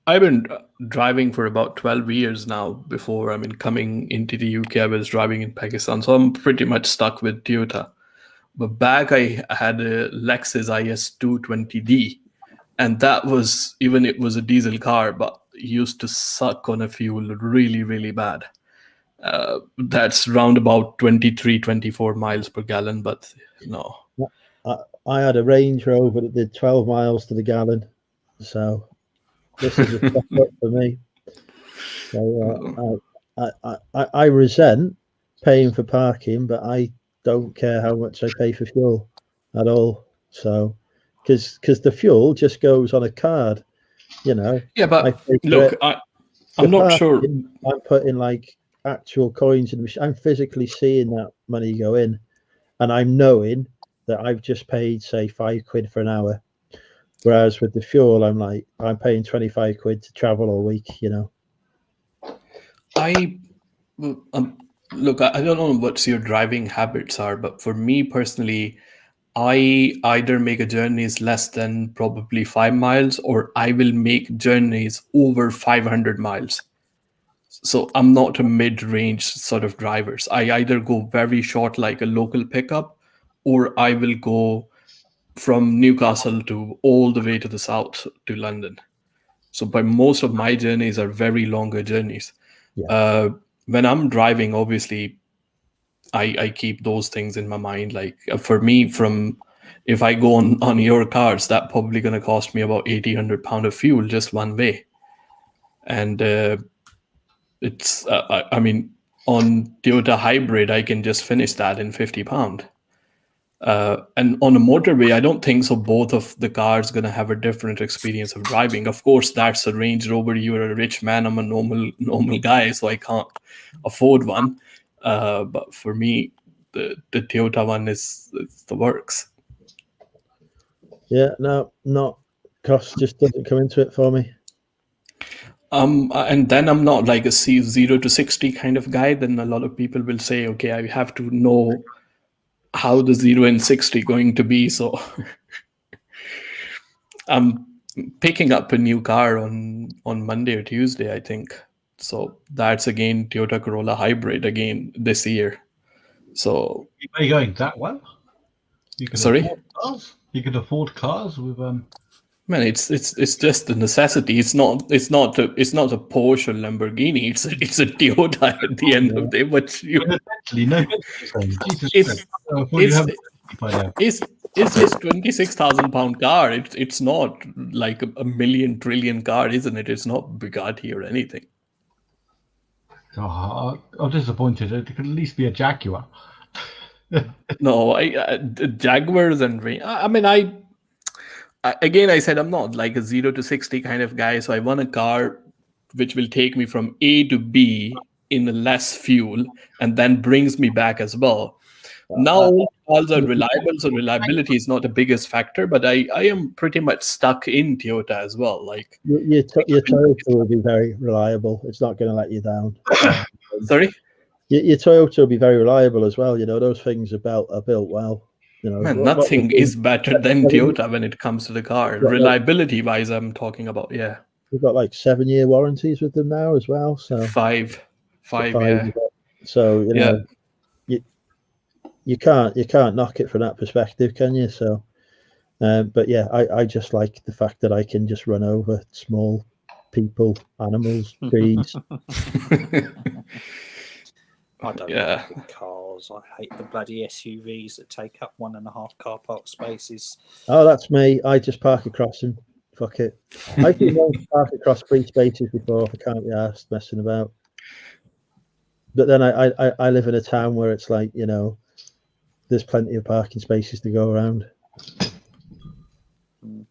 I've been driving for about 12 years now. Before, coming into the UK, I was driving in Pakistan, so I'm pretty much stuck with Toyota. But back, I had a Lexus IS 220D, and that was, even it was a diesel car, but it used to suck on a fuel really, really bad. That's round about 23, 24 miles per gallon, but no. I had a Range Rover that did 12 miles to the gallon, so this is a step up for me. So I resent paying for parking, but I don't care how much I pay for fuel at all. So because the fuel just goes on a card, Yeah, but look, I'm not sure. I'm putting like actual coins in the machine. I'm physically seeing that money go in, and I'm knowing that I've just paid, say, £5 for an hour. Whereas with the fuel, I'm paying 25 quid to travel all week, you know. Look, I don't know what your driving habits are, but for me personally, I either make a journeys less than probably 5 miles, or I will make journeys over 500 miles. So I'm not a mid-range sort of drivers. I either go very short like a local pickup, or I will go from Newcastle to all the way to the south to London. So by most of my journeys are very longer journeys. Yeah. When I'm driving, obviously, I keep those things in my mind. Like for me, if I go on your cars, that probably going to cost me about £1,800 of fuel just one way. And it's, I mean, on Toyota Hybrid, I can just finish that in £50. And on a motorway, I don't think so. Both of the cars going to have a different experience of driving. Of course, that's a Range Rover. You're a rich man. I'm a normal guy, so I can't afford one. But for me, the Toyota one is the works. Yeah, no, not cost just doesn't come into it for me. And then I'm not like a 0 to 60 kind of guy. Then a lot of people will say, okay, I have to know how the 0 and 60 going to be. So I'm picking up a new car on Monday or Tuesday, I think. So that's again Toyota Corolla Hybrid again this year. So are you going that well? You can sorry, afford cars. You can afford cars with Man, it's just a necessity. It's not a Porsche or Lamborghini. It's a Toyota at the end of the day. But you, no, Jesus it's just £26,000 car. It's not like a million trillion car, isn't it? It's not Bugatti or anything. Oh, I'm disappointed. It could at least be a Jaguar. No, Jaguars and I mean, I said I'm not like a 0 to 60 kind of guy. So I want a car which will take me from A to B in less fuel and then brings me back as well. Now all cars are reliable, so reliability is not the biggest factor. But I am pretty much stuck in Toyota as well. Like your Toyota will be very reliable. It's not going to let you down. Sorry. Your Toyota will be very reliable as well. You know, those things are built well. You know, man, nothing is better than Toyota when it comes to the car. Reliability wise, I'm talking about. Yeah, we've got like 7-year warranties with them now as well. So five, yeah. So you know, you can't knock it from that perspective, can you? So, but yeah, I just like the fact that I can just run over small people, animals, trees. I don't like big cars. I hate the bloody SUVs that take up 1.5 car park spaces. Oh, that's me. I just park across them. Fuck it. I've been known to park across 3 spaces before if I can't be asked messing about. But then I live in a town where it's like, you know, there's plenty of parking spaces to go around.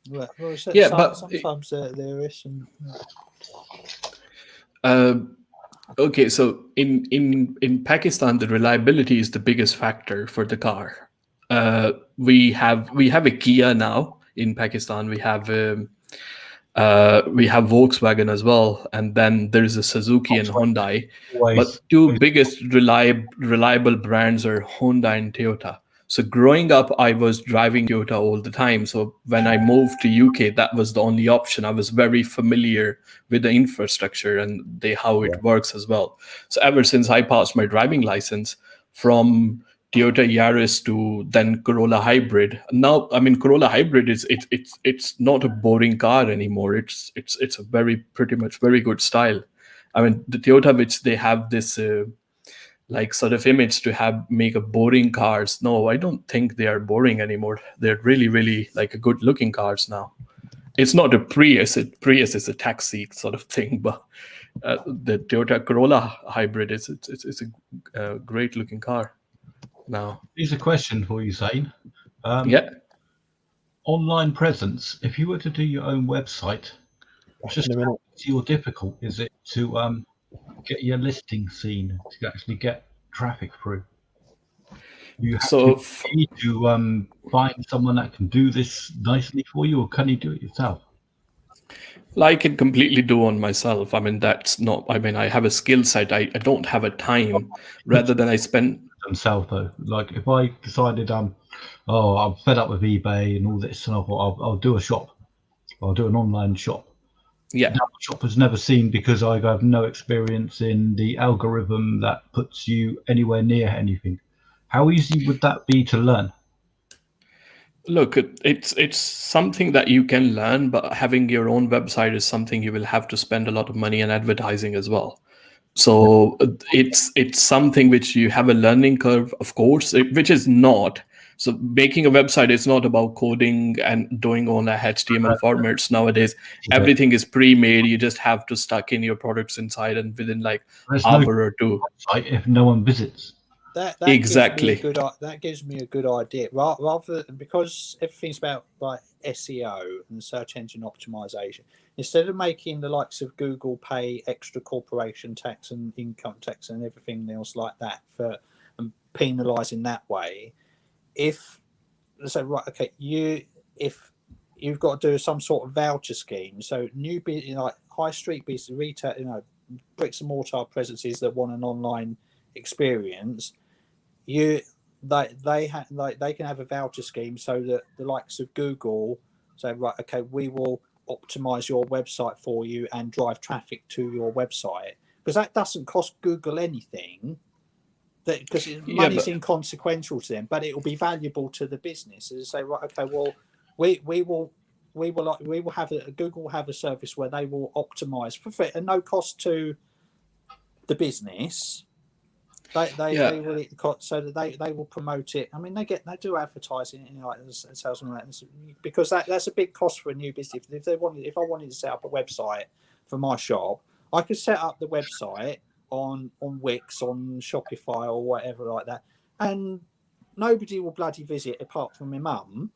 Well, but sometimes there is some. Okay, so in Pakistan, the reliability is the biggest factor for the car. We have a Kia now in Pakistan. We have Volkswagen as well, and then there's a Suzuki and Hyundai. But two biggest reliable brands are Honda and Toyota. So growing up, I was driving Toyota all the time. So when I moved to UK, that was the only option. I was very familiar with the infrastructure and how it works as well. So ever since I passed my driving license, from Toyota Yaris to then Corolla Hybrid. Now, I mean, Corolla Hybrid it's not a boring car anymore. It's a pretty much very good style. I mean, the Toyota, which they have this like sort of image to make a boring cars. No, I don't think they are boring anymore. They're really, really like a good looking cars now. It's not a Prius. Prius is a taxi sort of thing, but the Toyota Corolla Hybrid it's a great looking car now. Here's a question for you, Zane. Yeah. Online presence. If you were to do your own website, just how easy or difficult is it to get your listing seen, to actually get traffic through? You have So to need to find someone that can do this nicely for you, or can you do it yourself? I can completely do on myself. I mean, that's not, I mean, I have a skill set. I don't have a time rather than I spend. Themselves though, like if I decided oh, I'm fed up with eBay and all this, and I'll do a shop, I'll do an online shop. Yeah. Now, shop has never seen, because I have no experience in the algorithm that puts you anywhere near anything. How easy would that be to learn? Look, it's something that you can learn, but having your own website is something you will have to spend a lot of money on advertising as well. So it's something which you have a learning curve, of course, which is not. So making a website is not about coding and doing all the HTML formats nowadays. Everything is pre-made. You just have to stuck in your products inside, and within like There's hour no or two. website if no one visits. That Exactly. gives me a good idea. Rather than, because everything's about like SEO and search engine optimization, instead of making the likes of Google pay extra corporation tax and income tax and everything else like that for and penalizing that way, if so, right, okay, if you've got to do some sort of voucher scheme, so new like high street business, retail, bricks and mortar presences that want an online experience, they can have a voucher scheme so that the likes of Google say, right, okay, we will optimize your website for you and drive traffic to your website, because that doesn't cost Google anything, because money's inconsequential to them, but it will be valuable to the business. As say, right, okay, well, Google will have a service where they will optimize for free and no cost to the business. They will so that they will promote it. I mean, they do advertising, like sales and that, because that's a big cost for a new business. If I wanted to set up a website for my shop, I could set up the website on Wix, on Shopify or whatever like that, and nobody will bloody visit apart from my mum.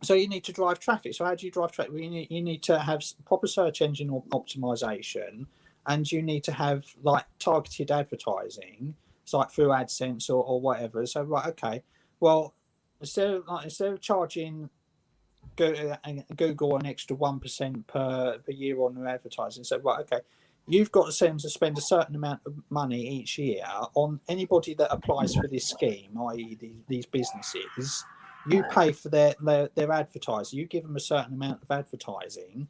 So you need to drive traffic. So how do you drive traffic? Well, you need to have proper search engine optimization, and you need to have like targeted advertising, so like through AdSense or whatever. So right, okay, well, instead of charging Google an extra 1% per year on their advertising, so right, okay, you've got to spend a certain amount of money each year on anybody that applies for this scheme, i.e. these businesses. You pay for their advertising. You give them a certain amount of advertising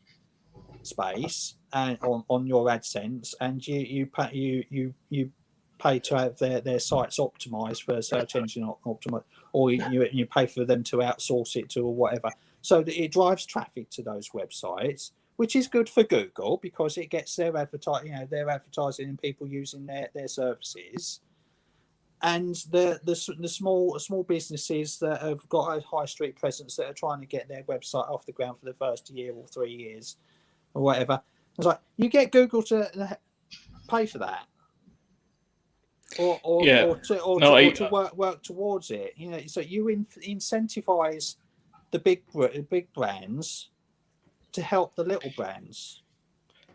space and on your AdSense, and you pay to have their sites optimized for search engine optimized, or you pay for them to outsource it to or whatever, so that it drives traffic to those websites, which is good for Google because it gets their advertising and people using their services. And the small businesses that have got a high street presence that are trying to get their website off the ground for the first year or 3 years or whatever, it's like you get Google to pay for that, or to work towards it. So you incentivize the big brands to help the little brands.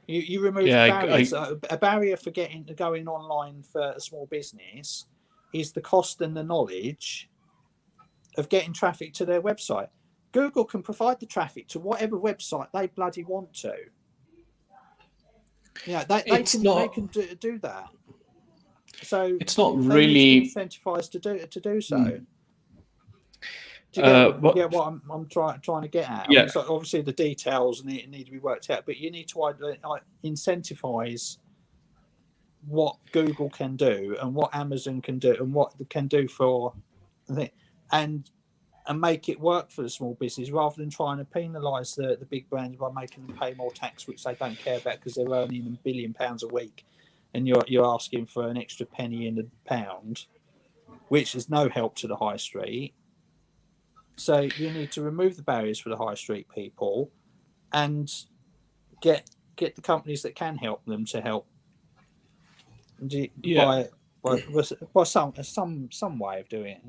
You remove barriers. A barrier for going online for a small business is the cost and the knowledge of getting traffic to their website. Google can provide the traffic to whatever website they bloody want to. They can do that. So it's not they really need to be incentivized to do so. Do you get what I'm trying to get at? Yeah. I mean, so obviously the details need to be worked out, but you need to incentivize what Google can do and what Amazon can do and what they can do for, and make it work for the small business, rather than trying to penalise the big brands by making them pay more tax, which they don't care about because they're earning £1 billion a week, and you're asking for an extra penny in a pound, which is no help to the high street. So you need to remove the barriers for the high street people, and get the companies that can help them to help. By some way of doing it.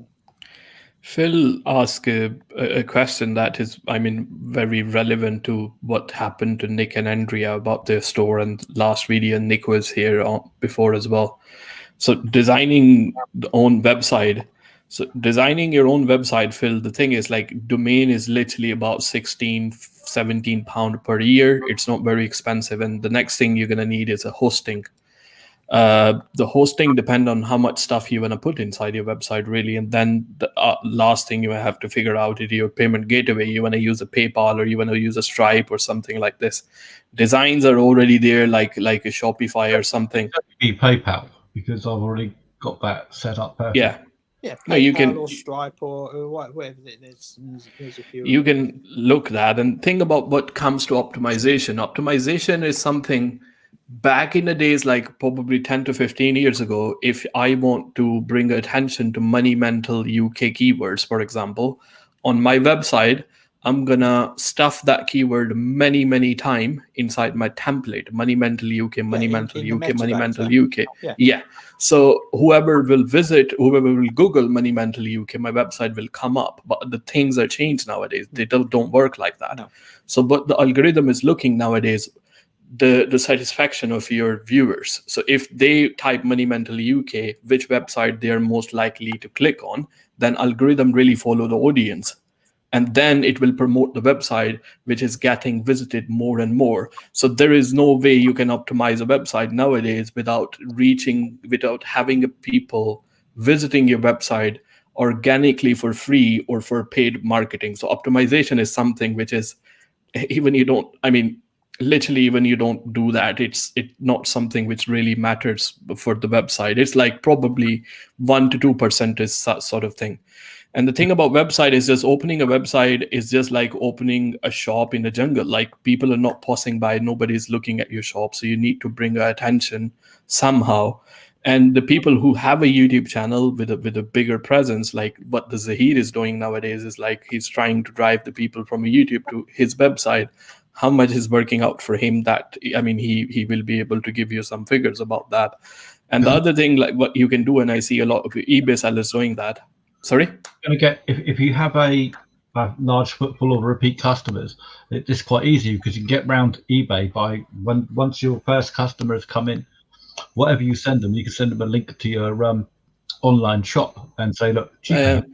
Phil asked a question that is, I mean, very relevant to what happened to Nick and Andrea about their store. And last video, Nick was here before as well. So designing the own website. So designing your own website, Phil, the thing is like domain is literally about 16, 17 pound per year. It's not very expensive. And the next thing you're going to need is a hosting. The hosting depend on how much stuff you want to put inside your website, really. And then the last thing you have to figure out is your payment gateway. You want to use a PayPal or you want to use a Stripe or something like this. Designs are already there, like a Shopify or something. Be PayPal, because I've already got that set up perfect. Yeah. Yeah, PayPal No, you can, or Stripe or whatever. There's a few. You can look that and think about what comes to optimization. Optimization is something back in the days, like probably 10 to 15 years ago. If I want to bring attention to Money Mental UK keywords, for example, on my website, I'm gonna stuff that keyword many times inside my template. Money Mental UK, Money Mental UK, Money Mental UK. Yeah. So whoever will Google Money Mental UK, my website will come up. But the things are changed nowadays. They don't work like that. No. So what the algorithm is looking nowadays, the satisfaction of your viewers. So if they type Money Mental UK, which website they are most likely to click on, then algorithm really follow the audience. And then it will promote the website, which is getting visited more and more. So there is no way you can optimize a website nowadays without having people visiting your website organically for free or for paid marketing. So optimization is something which is, even you don't do that, it's not something which really matters for the website. It's like probably 1 to 2% is that sort of thing. And the thing about website is just opening a website is just like opening a shop in the jungle. Like people are not passing by, nobody's looking at your shop. So you need to bring attention somehow. And the people who have a YouTube channel with a bigger presence, like what the Zahir is doing nowadays, is like he's trying to drive the people from YouTube to his website. How much is working out for him? That, I mean, he will be able to give you some figures about that. And the other thing, like what you can do, and I see a lot of eBay sellers doing that. Sorry? If you have a large footfall of repeat customers, it's quite easy because you can get around eBay by once your first customer has come in, whatever you send them, you can send them a link to your online shop and say, look, cheaper.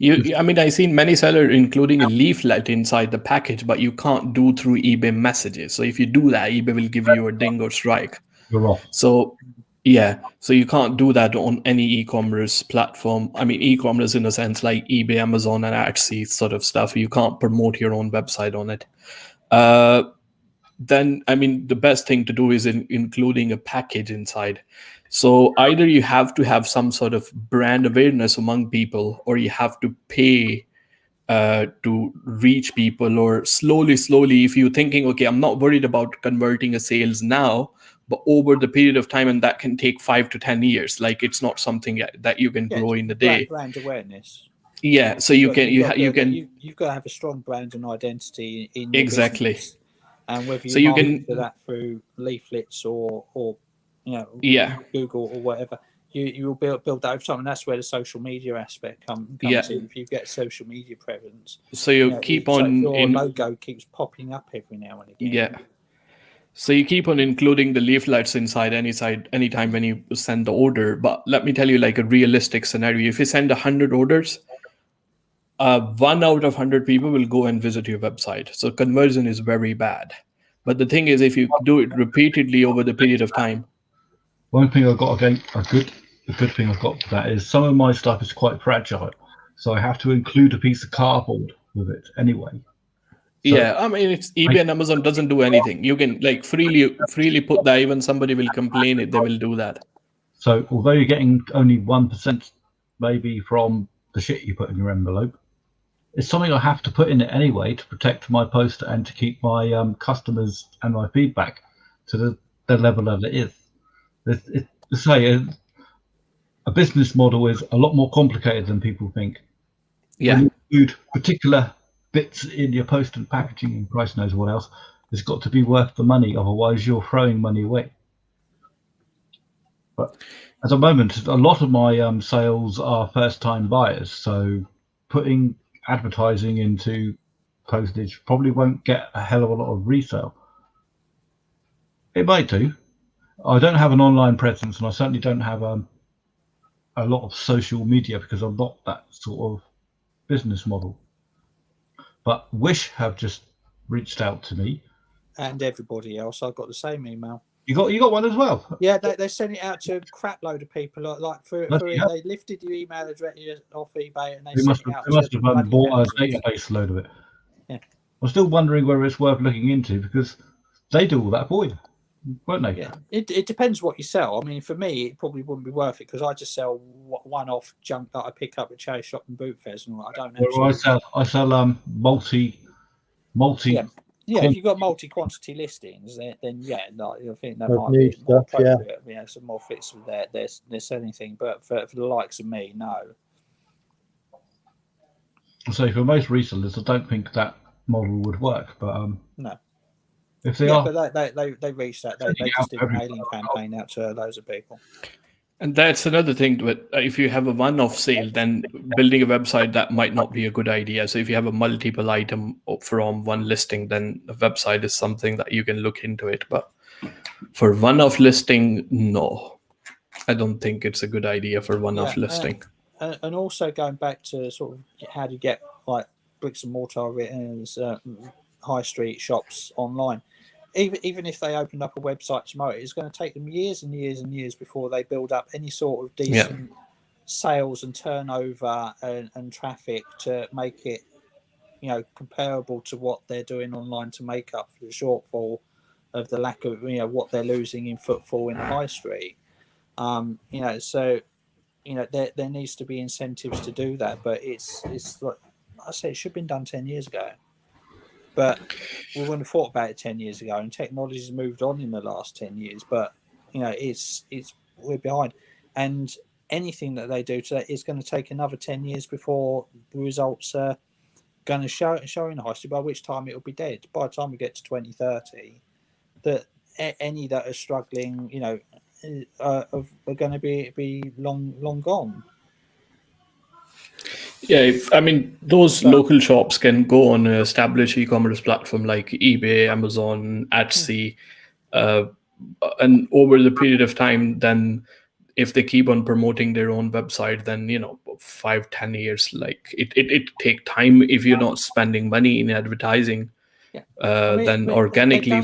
I mean, I've seen many sellers including a leaflet inside the package, but you can't do through eBay messages. So if you do that, eBay will give you a ding or strike. You're off. So yeah, so you can't do that on any e-commerce platform. I mean, e-commerce in a sense like eBay, Amazon, and Etsy sort of stuff. You can't promote your own website on it. Then, I mean, the best thing to do is including a package inside. So either you have to have some sort of brand awareness among people, or you have to pay to reach people, or slowly, if you're thinking, okay, I'm not worried about converting a sales now, but over the period of time, and that can take 5 to 10 years. Like it's not something that you can grow in a day. Brand awareness. Yeah, so you've got to have a strong brand and identity in your business. And whether you market that through leaflets or Google or whatever, you will build that over time, and that's where the social media aspect comes in. If you get social media presence, so you keep on. Your logo keeps popping up every now and again. Yeah. So you keep on including the leaflets inside anytime when you send the order. But let me tell you, like a realistic scenario: if you send 100 orders, 1 out of 100 people will go and visit your website. So conversion is very bad. But the thing is, if you do it repeatedly over the period of time. One thing I've got again, a good thing I've got for that is some of my stuff is quite fragile, so I have to include a piece of cardboard with it anyway. So, yeah, I mean, it's eBay and Amazon doesn't do anything. You can like freely put that. Even somebody will complain it, they will do that. So although you're getting only 1% maybe from the shit you put in your envelope, it's something I have to put in it anyway to protect my post and to keep my customers and my feedback to the level that it is. To say a business model is a lot more complicated than people think. Yeah. When you include particular bits in your post and packaging and Christ knows what else, it's got to be worth the money. Otherwise, you're throwing money away. But at the moment, a lot of my sales are first-time buyers, so putting advertising into postage probably won't get a hell of a lot of resale. It might do. I don't have an online presence, and I certainly don't have a lot of social media because I'm not that sort of business model. But Wish have just reached out to me, and everybody else. I've got the same email. You got one as well? Yeah, they sent it out to a crap load of people. Like for Yeah. they lifted your email address off eBay and they They sent must it out have to bought thousands. a database load of it. Yeah. I'm still wondering whether it's worth looking into because they do all that for you, won't they? Yeah, it depends what you sell. I mean, for me, it probably wouldn't be worth it because I just sell one-off junk that I pick up at charity shop and boot fairs, and I don't. Well, I sell multi. Yeah, if you've got multi-quantity listings, then yeah, no, I think that Of might new be more stuff, yeah. appropriate. You know, some more fits for their selling thing. But for the likes of me, no. So for most resellers, I don't think that model would work. But no. If they are, but they reached that. They just did a mailing campaign out to loads of people. And that's another thing with if you have a one-off sale, then building a website, that might not be a good idea. So if you have a multiple item from one listing, then a website is something that you can look into it. But for one-off listing, no, I don't think it's a good idea for one-off listing. And also going back to sort of how do you get like bricks and mortar high street shops online. Even if they opened up a website tomorrow, it's going to take them years and years and years before they build up any sort of decent sales and turnover and traffic to make it, comparable to what they're doing online to make up for the shortfall of the lack of, what they're losing in footfall in the high street. So, there needs to be incentives to do that, but it's like I say, it should have been done 10 years ago. But we wouldn't have thought about it 10 years ago, and technology's moved on in the last 10 years. But we're behind, and anything that they do today is going to take another 10 years before the results are going to show in the high street. By which time it will be dead. By the time we get to 2030, that any that are struggling, are going to be long gone. Yeah, those local shops can go on an established e-commerce platform like eBay, Amazon, Etsy, and over the period of time, then if they keep on promoting their own website, then 5-10 years, like it take time if you're not spending money in advertising. Then organically.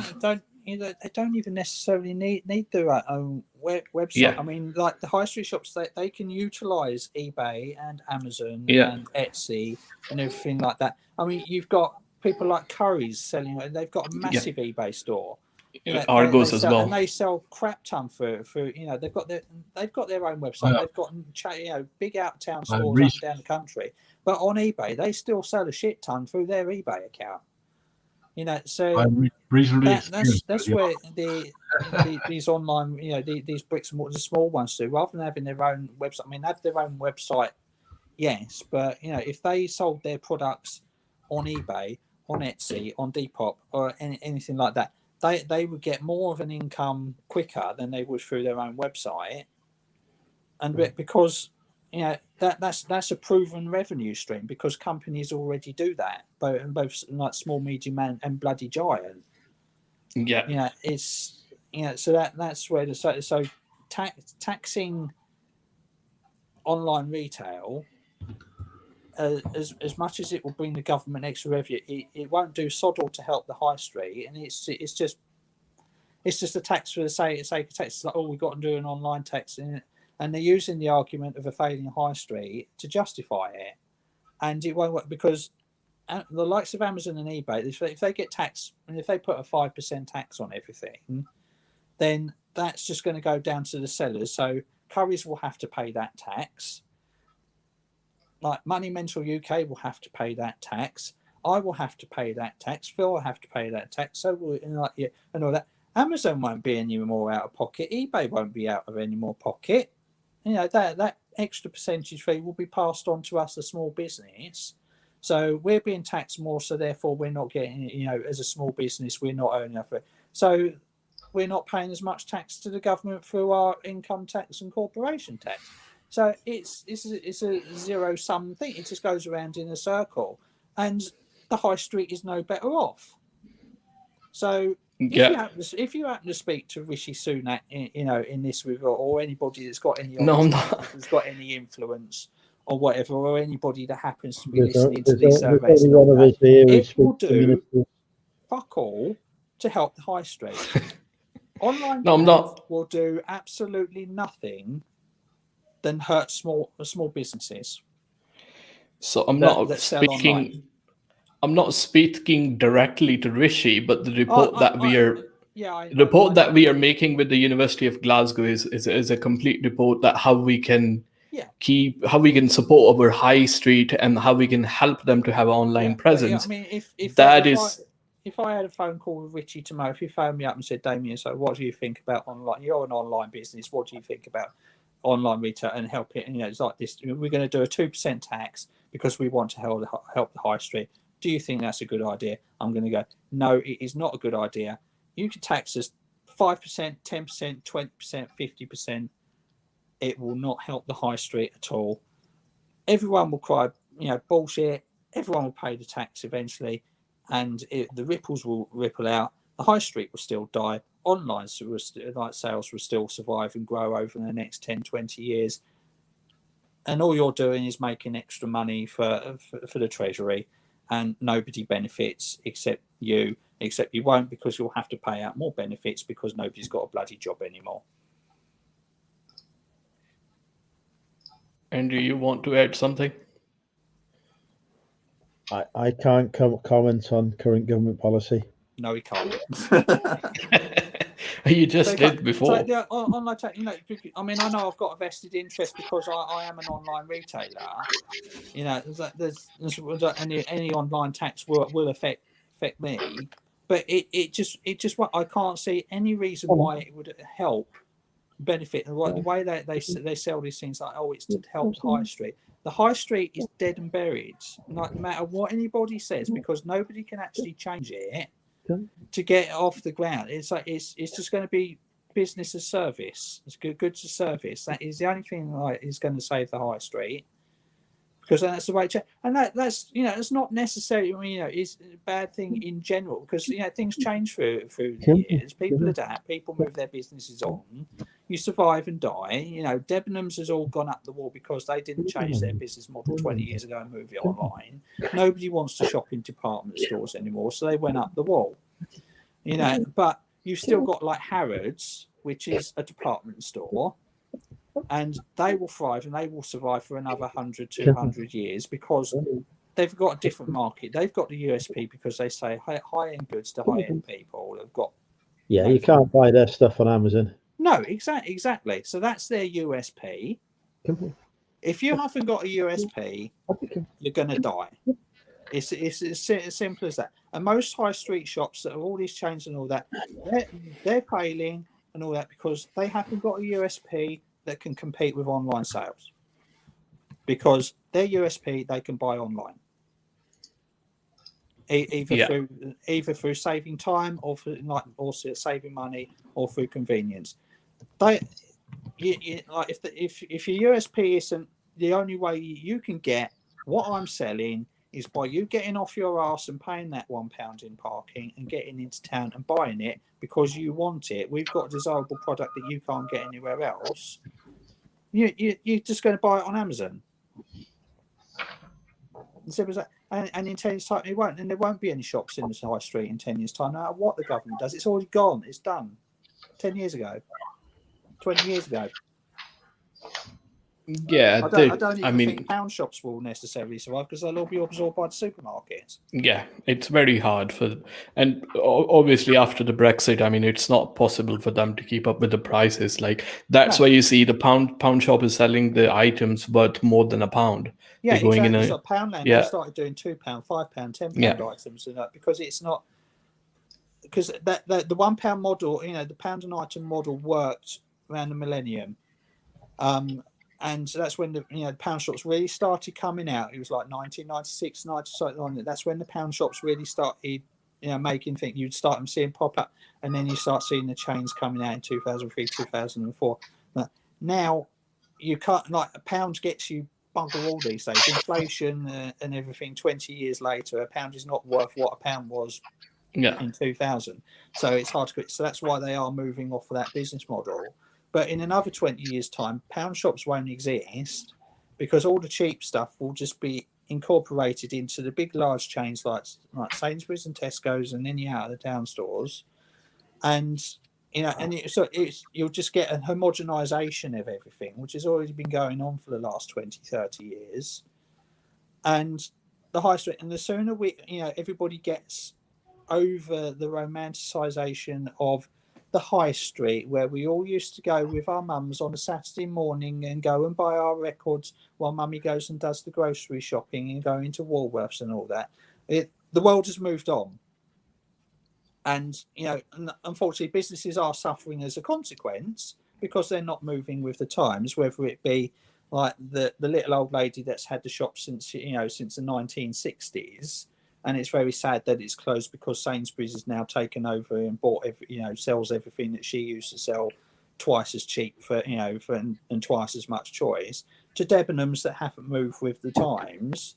They don't even necessarily need their own website. Yeah. I mean, like the high street shops, they can utilize eBay and Amazon and Etsy and everything like that. I mean, you've got people like Curry's selling; they've got a massive eBay store. Argos as well, and they sell crap ton for they've got their own website. They've got big out of town stores up and down the country, but on eBay they still sell a shit ton through their eBay account. So that's where these online, these bricks and mortar, the small ones do, rather than having their own website. I mean, they have their own website, yes, but if they sold their products on eBay, on Etsy, on Depop, or anything like that, they would get more of an income quicker than they would through their own website, and because that's a proven revenue stream because companies already do that, both like small, medium, and bloody giant. Yeah. It's so that's where taxing online retail, as much as it will bring the government extra revenue, it won't do sod all to help the high street, and it's just a tax for the sake of tax. It's like, we've got to do an online tax in it. And they're using the argument of a failing high street to justify it. And it won't work because the likes of Amazon and eBay, if they get taxed, and if they put a 5% tax on everything, then that's just going to go down to the sellers. So Currys will have to pay that tax. Like Money Mental UK will have to pay that tax. I will have to pay that tax. Phil will have to pay that tax. So will, and all that. Amazon won't be any more out of pocket. eBay won't be out of any more pocket. That extra percentage fee will be passed on to us, a small business. So we're being taxed more, so therefore we're not getting, as a small business, we're not earning enough. So we're not paying as much tax to the government through our income tax and corporation tax. So it's a zero sum thing. It just goes around in a circle, and the high street is no better off. So if you happen to speak to Rishi Sunak, in this or anybody that's got any that's got any influence or whatever, or anybody that happens to be listening to these surveys, it will do fuck all to help the high street. Online will do absolutely nothing than hurt small businesses. So I'm not speaking directly to Rishi, but the report that we are making with the University of Glasgow is a complete report that how we can support our high street and how we can help them to have an online presence. I mean, if I had a phone call with Richie tomorrow, if he phoned me up and said, Damien, so what do you think about online? You're an online business. What do you think about online retail and help it? It's like this. We're going to do a 2% tax because we want to help the high street. Do you think that's a good idea? I'm going to go, no, it is not a good idea. You can tax us 5%, 10%, 20%, 50%. It will not help the high street at all. Everyone will cry, bullshit. Everyone will pay the tax eventually, and the ripples will ripple out. The high street will still die. Online sales will still survive and grow over the next 10, 20 years. And all you're doing is making extra money for the Treasury, and nobody benefits except you won't, because you'll have to pay out more benefits because nobody's got a bloody job anymore. Andrew, you want to add something? I can't comment on current government policy. No, he can't. You just did before. So, online, I mean, I know I've got a vested interest because I am an online retailer. There's any online tax will affect me, but it just I can't see any reason why it would help benefit the way that they sell these things, like, it's to help the high street. The high street is dead and buried, no matter what anybody says, because nobody can actually change it to get it off the ground. It's like it's just going to be business as service. It's goods as service. That is the only thing that is going to save the high street, because that's the way to, and that's it's not necessarily it's a bad thing in general, because things change through the years. People adapt, people move their businesses on. You survive and die. Debenhams has all gone up the wall because they didn't change their business model 20 years ago and move it online. Nobody wants to shop in department stores anymore, so they went up the wall. But you've still got like Harrods, which is a department store, and they will thrive and they will survive for another 100, 200 years because they've got a different market. They've got the USP because they say high-end goods to high-end people. They've got you can't buy their stuff on Amazon. No, exactly. So that's their USP. If you haven't got a USP, you're going to die. It's as simple as that. And most high street shops that have all these chains and all that, they're failing and all that because they haven't got a USP that can compete with online sales. Because their USP they can buy online, either through saving time or also saving money or through convenience. If your USP isn't, the only way you can get what I'm selling is by you getting off your ass and paying that £1 in parking and getting into town and buying it because you want it. We've got a desirable product that you can't get anywhere else. You're just going to buy it on Amazon. Simple as that. And in 10 years' time, it won't. And there won't be any shops in the high street in 10 years' time. No matter what the government does, it's already gone. It's done. 10 years ago. 20 years ago. Yeah, I don't even think pound shops will necessarily survive because they'll all be absorbed by the supermarkets. Yeah, it's very hard and obviously after the Brexit, it's not possible for them to keep up with the prices. Like that's why you see the pound shop is selling the items worth more than £1. Yeah, they're going exactly. So Poundland, they started doing £2, £5, £10 items and that because it's not. Because the £1 model, the pound and item model worked around the millennium, and that's when the pound shops really started coming out. It was like 1996, 90 something like that. That's when the pound shops really started making things. You'd start them seeing pop up, and then you start seeing the chains coming out in 2003, 2004. But now you can't, like, a pound gets you bugger all these days. Inflation and everything. 20 years later, a pound is not worth what a pound was in 2000. So it's hard to quit. So that's why they are moving off of that business model. But in another 20 years' time, pound shops won't exist because all the cheap stuff will just be incorporated into the big, large chains like Sainsbury's and Tesco's and any out of the town stores. And you'll just get a homogenization of everything, which has already been going on for the last 20, 30 years. And the high street, and the sooner everybody gets over the romanticization of the high street, where we all used to go with our mums on a Saturday morning and go and buy our records while mummy goes and does the grocery shopping and go into Woolworths and all that. The world has moved on. And, unfortunately, businesses are suffering as a consequence because they're not moving with the times, whether it be like the little old lady that's had the shop since the 1960s. And it's very sad that it's closed because Sainsbury's has now taken over and bought, sells everything that she used to sell twice as cheap and twice as much choice, to Debenhams that haven't moved with the times.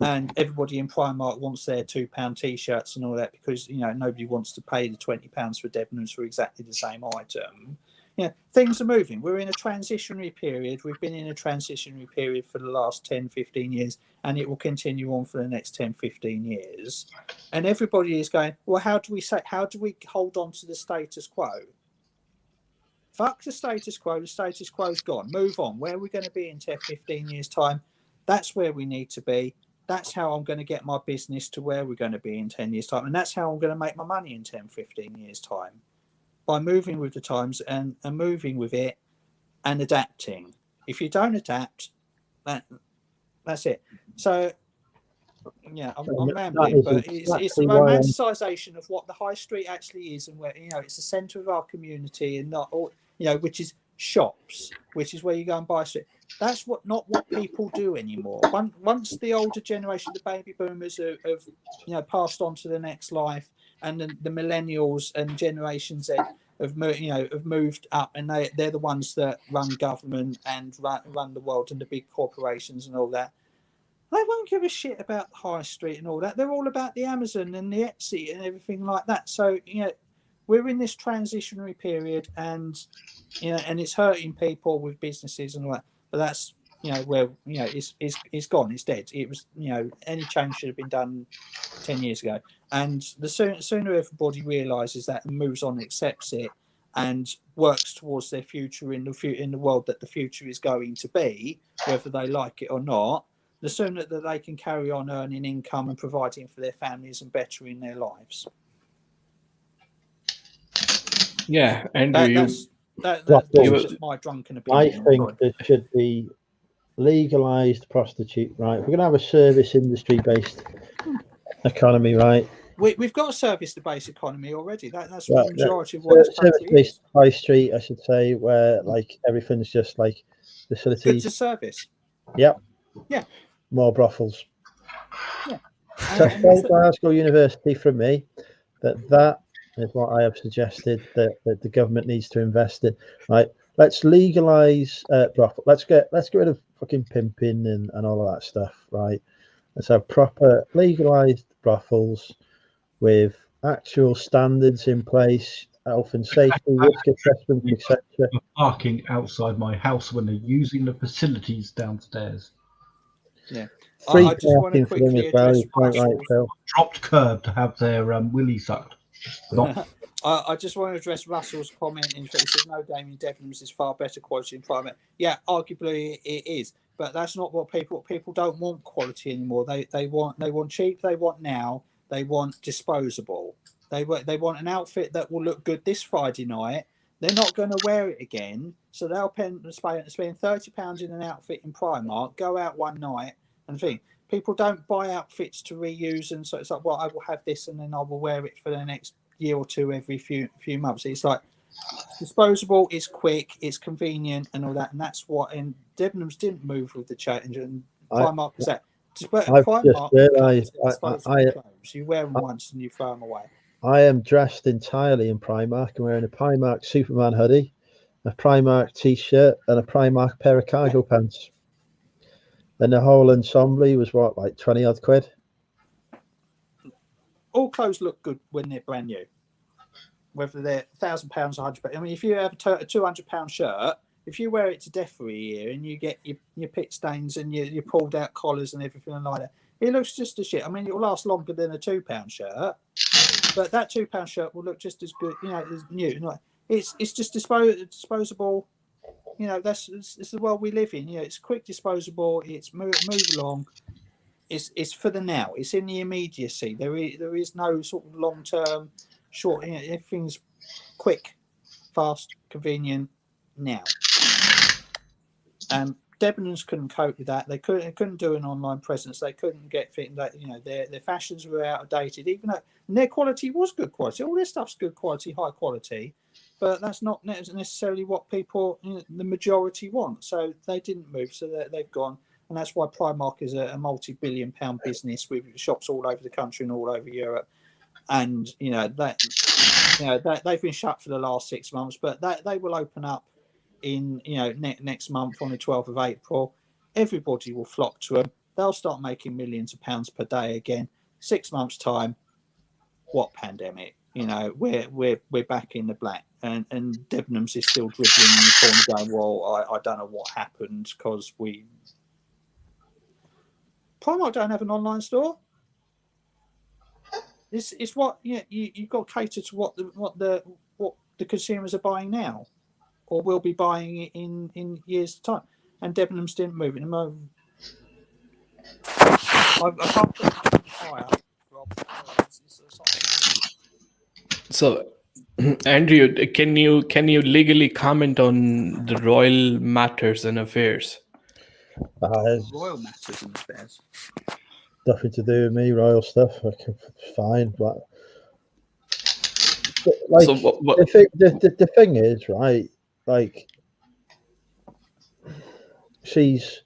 And everybody in Primark wants their £2 T-shirts and all that because, nobody wants to pay the £20 for Debenhams for exactly the same item. Things are moving. We're in a transitionary period. We've been in a transitionary period for the last 10, 15 years, and it will continue on for the next 10, 15 years. And everybody is going, well, how do we hold on to the status quo? Fuck the status quo. The status quo's gone. Move on. Where are we going to be in 10, 15 years' time? That's where we need to be. That's how I'm going to get my business to where we're going to be in 10 years' time. And that's how I'm going to make my money in 10, 15 years' time. By moving with the times and moving with it and adapting. If you don't adapt, that's it. So, I'm rambling, but it's the romanticisation of what the high street actually is, and where it's the centre of our community, and not all, which is shops, which is where you go and buy shit. That's not what people do anymore. Once the older generation, the baby boomers, have passed on to the next life, and the millennials and Generation Z have moved up, and they're the ones that run government and run the world and the big corporations and all that. They won't give a shit about the high street and all that. They're all about the Amazon and the Etsy and everything like that. So we're in this transitionary period, and and it's hurting people with businesses and all that. But that's where it's gone. It's dead. It was any change should have been done 10 years ago. And the sooner everybody realizes that and moves on, accepts it, and works towards their future in the world that the future is going to be, whether they like it or not, the sooner that they can carry on earning income and providing for their families and bettering their lives. Yeah, and that's just my drunken opinion. I think there should be legalized prostitute. Right, we're going to have a service industry based economy, right? We've got a service-based economy already. That's right, the majority of what service-based high street, I should say, where like everything's just like facilities. Goods as service. Yep. Yeah. More brothels. Yeah. So Glasgow University from me. That is what I have suggested that the government needs to invest in. Right. Let's legalize brothel. Let's get rid of fucking pimping and all of that stuff. Right. Let's have proper legalized brothels with actual standards in place, health and safety, risk assessment, etc. Parking outside my house when they're using the facilities downstairs. Yeah. Free I just want to quickly address dropped curb to have their willy sucked. I just want to address Russell's comment. He says, no, Damien, Debenhams is far better quality in private. Yeah, arguably it is, but that's not what people don't want quality anymore. They want cheap, they want now, they want disposable. They want an outfit that will look good this Friday night. They're not going to wear it again, so they'll spend £30 in an outfit in Primark, go out one night and think. People don't buy outfits to reuse, and so it's like, well, I will have this and then I will wear it for the next year or two every few months. It's like disposable, it's quick, it's convenient and all that, and that's what. And Debenhams didn't move with the change, and Primark was that But I've Primark just realised clothes, disposable clothes. You wear them once and you throw them away. I am dressed entirely in Primark. I'm wearing a Primark Superman hoodie, a Primark t-shirt, and a Primark pair of cargo pants. And the whole ensemble was what, like 20 odd quid? All clothes look good when they're brand new. Whether they're £1,000 or £100. I mean, if you have a £200 shirt, if you wear it to death for a year and you get your pit stains and your pulled out collars and everything like that, it looks just as shit. I mean, it will last longer than a £2 shirt, but that £2 shirt will look just as good, as new. It's just disposable. It's the world we live in. It's quick disposable. It's move along. It's for the now. It's in the immediacy. There is no sort of long term, short. Everything's quick, fast, convenient now. Debenhams couldn't cope with that. They couldn't do an online presence. They couldn't get things that their fashions were outdated. Even though their quality was good quality. All their stuff's good quality, high quality, but that's not necessarily what people, the majority want. So they didn't move. So they've gone. And that's why Primark is a multi-billion-pound business with shops all over the country and all over Europe. And they've been shut for the last 6 months, but they will open up in next month on the 12th of April. Everybody will flock to them. They'll start making millions of pounds per day again. 6 months time, what pandemic? We're back in the black, and Debenhams is still dribbling in the corner going, well, I don't know what happened because Primark don't have an online store. It's what you've got to cater to what the consumers are buying now, or will be buying it in years' time. And Debenhams didn't move it. I can't put it higher, Rob. So, Andrew, can you legally comment on the royal matters and affairs? Royal matters and affairs. Nothing to do with me, royal stuff. Fine, but like So what? The thing is, right? Like, she's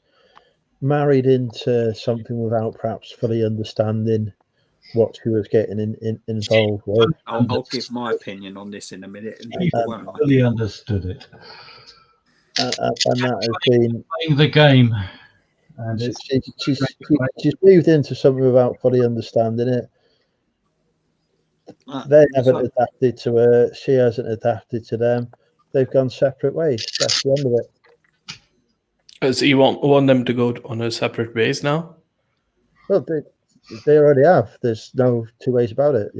married into something without perhaps fully understanding what she was getting involved with. I'll give my opinion on this in a minute, and people won't like fully it. understood it. And that has been playing the game. And she's moved into something without fully understanding it. They haven't adapted to her. She hasn't adapted to them. They've gone separate ways. That's the end of it. So you want them to go on a separate ways now? Well, they already have. There's no two ways about it,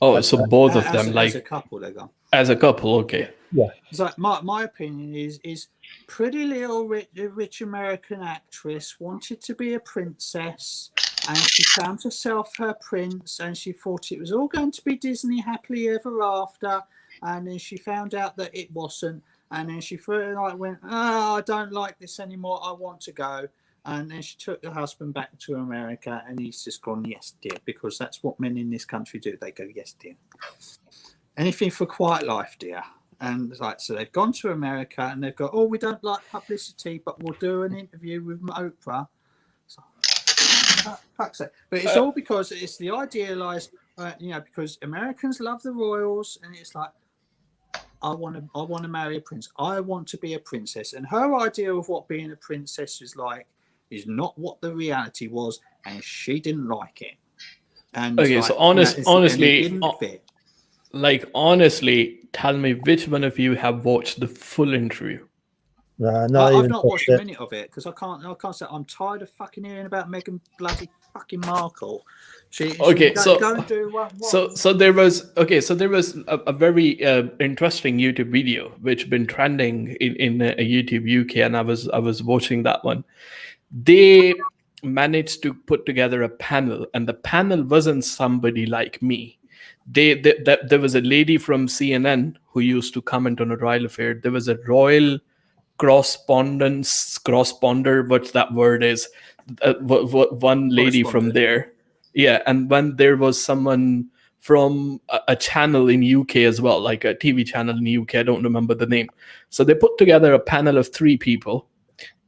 Oh, so both of them, as a couple, they're gone. As a couple, okay. Yeah. So my opinion is pretty little rich American actress wanted to be a princess, and she found herself her prince, and she thought it was all going to be Disney happily ever after, and then she found out that it wasn't, and then she went, I don't like this anymore, I want to go. And then she took her husband back to America, and he's just gone, yes, dear, because that's what men in this country do. They go, yes, dear. Anything for quiet life, dear. And so they've gone to America, and they've got, we don't like publicity, but we'll do an interview with Oprah. So, fuck's sake. But it's all because it's the idealized, because Americans love the royals, and it's like, I want to marry a prince. I want to be a princess. And her idea of what being a princess is like is not what the reality was, and she didn't like it. And okay, so honestly, tell me which one of you have watched the full interview? I've not watched a minute of it because I can't say I'm tired of fucking hearing about Meghan bloody fucking Markle. So there was a very interesting YouTube video which been trending in YouTube UK, and I was watching that one. They managed to put together a panel, and the panel wasn't somebody like me. There was a lady from CNN who used to comment on a royal affair. There was a royal corresponder, what that word is, one lady from there. Yeah, and when there was someone from a channel in UK as well, like a TV channel in UK, I don't remember the name. So they put together a panel of 3 people,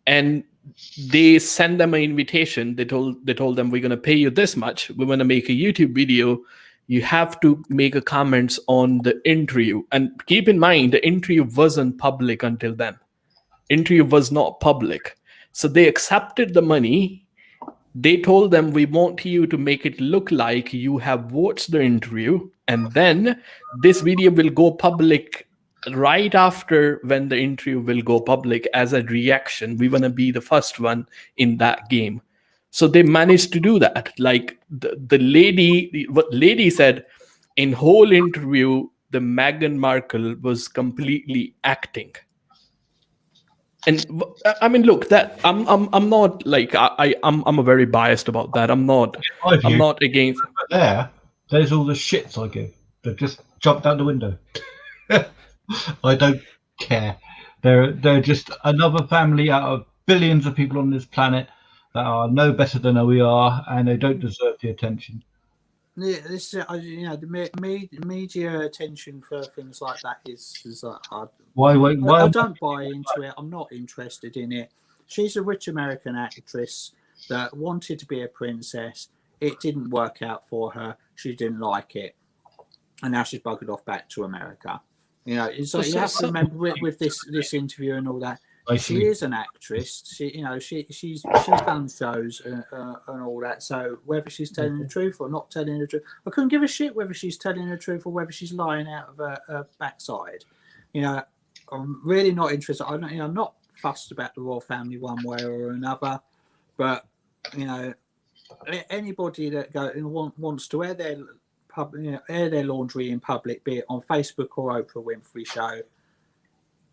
and they send them an invitation. They told them, we're going to pay you this much. We want to make a YouTube video. You have to make a comments on the interview. And keep in mind, the interview wasn't public until then. Interview was not public. So they accepted the money. They told them, we want you to make it look like you have watched the interview. And then this video will go public right after when the interview will go public as a reaction. We want to be the first one in that game. So they managed to do that. Like the lady said in whole interview, the Meghan Markle was completely acting. And I mean, look, that I'm not like I'm very biased about that. I'm not against. But there's all the shits I give. They've just jumped out the window. I don't care. They're just another family out of billions of people on this planet that are no better than we are, and they don't deserve the attention. Yeah, this the media attention for things like that is like Why I don't buy into it. I'm not interested in it. She's a rich American actress that wanted to be a princess. It didn't work out for her. She didn't like it, and now she's buggered off back to America. You know, it's like you have to remember with this interview and all that. She is an actress. She's done shows and all that. So whether she's telling the truth or not telling the truth, I couldn't give a shit whether she's telling the truth or whether she's lying out of her backside. You know, I'm really not interested. I'm not fussed about the royal family one way or another. But anybody that wants to air their laundry in public, be it on Facebook or Oprah Winfrey Show.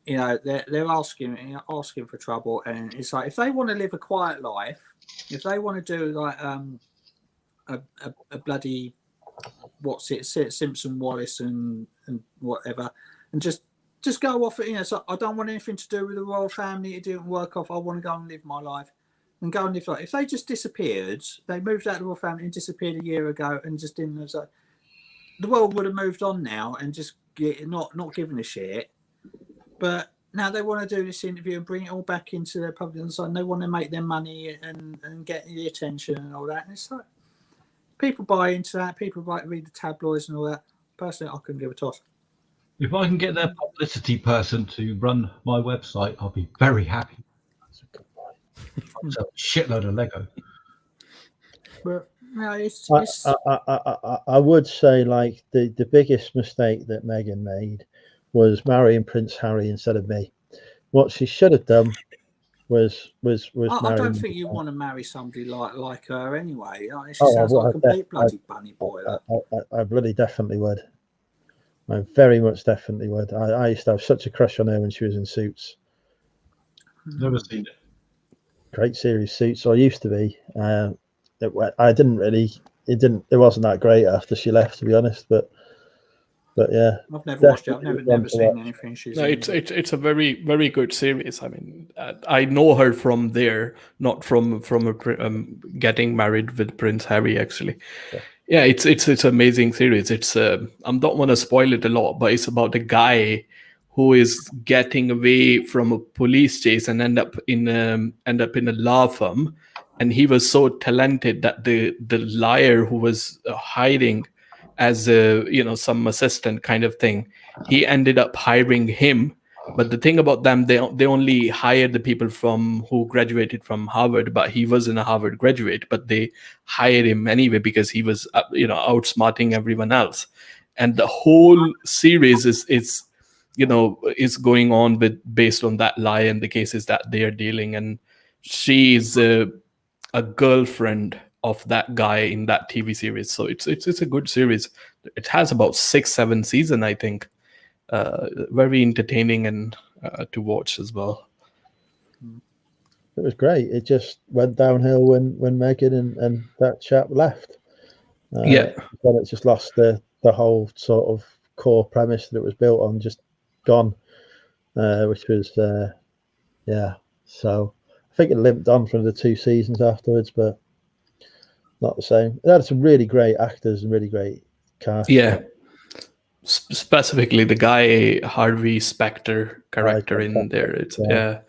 They're asking for trouble, and it's like if they want to live a quiet life, if they want to do like a bloody Simpson Wallace and whatever, and just go off it. So I don't want anything to do with the royal family. It didn't work off. I want to go and live my life, and go and live like. If they just disappeared, they moved out of the royal family and disappeared a year ago, and just didn't. So the world would have moved on now, and just not giving a shit. But now they want to do this interview and bring it all back into their public side. And they want to make their money and get the attention and all that. And it's like people buy into that. People read the tabloids and all that. Personally, I couldn't give a toss. If I can get their publicity person to run my website, I'll be very happy. I'll sell a shitload of Lego. But I would say like the biggest mistake that Meghan made was marrying Prince Harry instead of me. What she should have done was I don't think you want to marry somebody like her anyway. She sounds like a complete bloody bunny boy. I really definitely would. I very much definitely would. I used to have such a crush on her when she was in Suits. Never seen it. Great series, Suits, or used to be. It wasn't that great after she left, to be honest, but yeah, I've never watched it. I've never seen anything she's in. It's a very, very good series. I mean, I know her from there, not from getting married with Prince Harry. Actually, yeah, it's amazing series. It's I don't want to spoil it a lot, but it's about a guy who is getting away from a police chase and end up in a law firm, and he was so talented that the liar who was hiding as some assistant kind of thing, he ended up hiring him. But the thing about them, they only hired the people who graduated from Harvard, but he wasn't a Harvard graduate, but they hired him anyway because he was outsmarting everyone else. And the whole series is going on based on that lie and the cases that they are dealing. And she's a girlfriend of that guy in that TV series. So it's a good series. It has about 6-7 seasons, I think. Very entertaining and to watch as well. It was great. It just went downhill when Meghan and that chap left. Then it just lost the whole sort of core premise that it was built on, just gone, which was So I think it limped on from the 2 seasons afterwards, but not the same. It had some really great actors and really great cast. Yeah. Specifically the guy Harvey Specter character in there.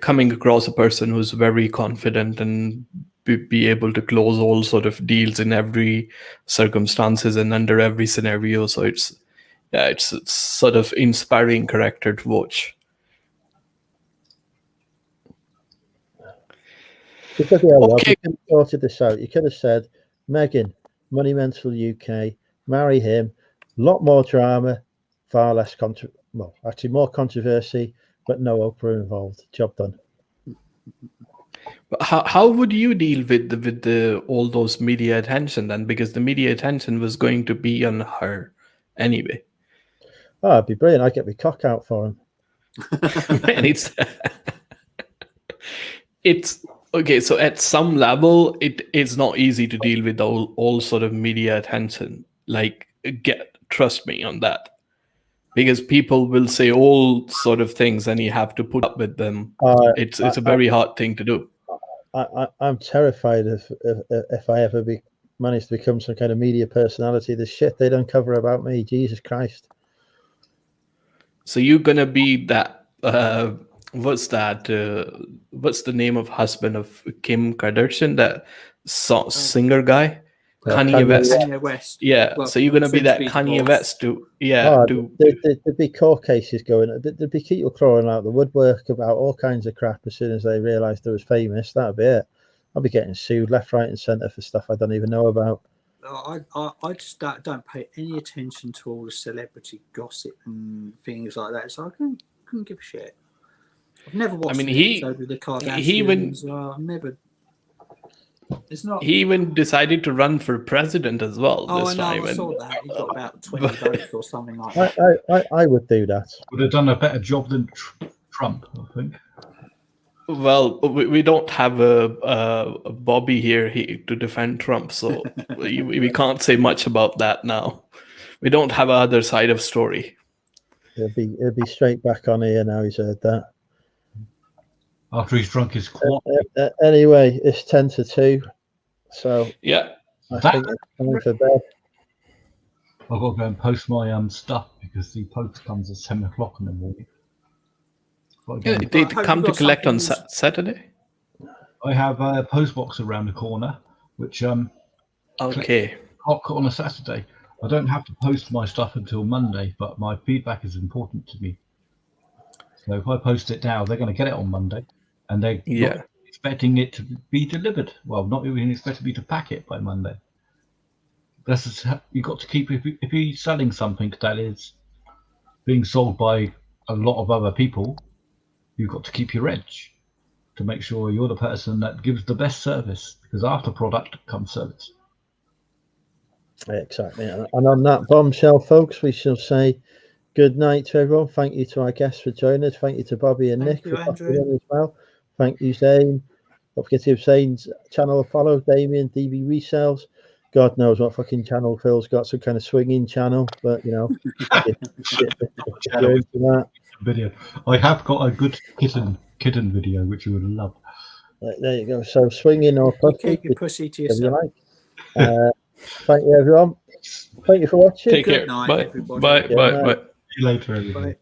coming across a person who's very confident and be able to close all sort of deals in every circumstances and under every scenario. So it's sort of inspiring character to watch. Because yeah, Rob, Okay. you could have sorted this out. You could have said, Megan, Money Mental UK, marry him, lot more drama, far less actually more controversy, but no Oprah involved. Job done. How would you deal with the all those media attention then? Because the media attention was going to be on her anyway. Oh, it'd be brilliant. I'd get my cock out for him. And it's okay. So at some level, it's not easy to deal with all sort of media attention. Like, trust me on that, because people will say all sort of things, and you have to put up with them. It's a very hard thing to do. I'm terrified if I ever manage to become some kind of media personality. The shit they'd uncover about me, Jesus Christ. So you're gonna be that? What's that? What's the name of husband of Kim Kardashian? That singer guy, Kanye West. Kanye West. Yeah. Well, so you're gonna be soon to that be Kanye divorced. West too. Yeah. There'd be court cases going. There'd be people crawling out the woodwork about all kinds of crap as soon as they realised I was famous. That'd be it. I'll be getting sued left, right, and centre for stuff I don't even know about. I just don't pay any attention to all the celebrity gossip and things like that. So I couldn't give a shit. I've never watched an episode with the Kardashians. I've never. It's not. He even decided to run for president as well. I know. I saw that. He got about 20 votes or something like that. I would do that. Would have done a better job than Trump, I think. Well, we don't have a Bobby here to defend Trump, so we can't say much about that now. We don't have another side of story. It'll be straight back on here now. He's heard that. After he's drunk his quad. Anyway, it's 10-2, so yeah, I think it's time for bed. I've got to go and post my stuff because the post comes at 7 o'clock in the morning. They come to collect on Saturday. I have a post box around the corner, which okay. On a Saturday. I don't have to post my stuff until Monday, but my feedback is important to me. So if I post it now, they're going to get it on Monday, and they're not expecting it to be delivered. Well, not even expecting me to pack it by Monday. You've got to keep if you're selling something that is being sold by a lot of other people. You've got to keep your edge to make sure you're the person that gives the best service, because after product comes service. Exactly. And on that bombshell, folks, we shall say good night to everyone. Thank you to our guests for joining us. Thank you to Bobby and Nick for popping in as well. Thank you, Zane. Don't forget to give Zane's channel a follow. Damien, DB Resells. God knows what fucking channel Phil's got, some kind of swinging channel, but you know, video. I have got a good kitten video which you would love. There you go. So swinging or pussy, keep your pussy to yourself. Thank you, everyone. Thank you for watching. Take care. Bye. Everybody. Bye. See you later, everybody. Bye.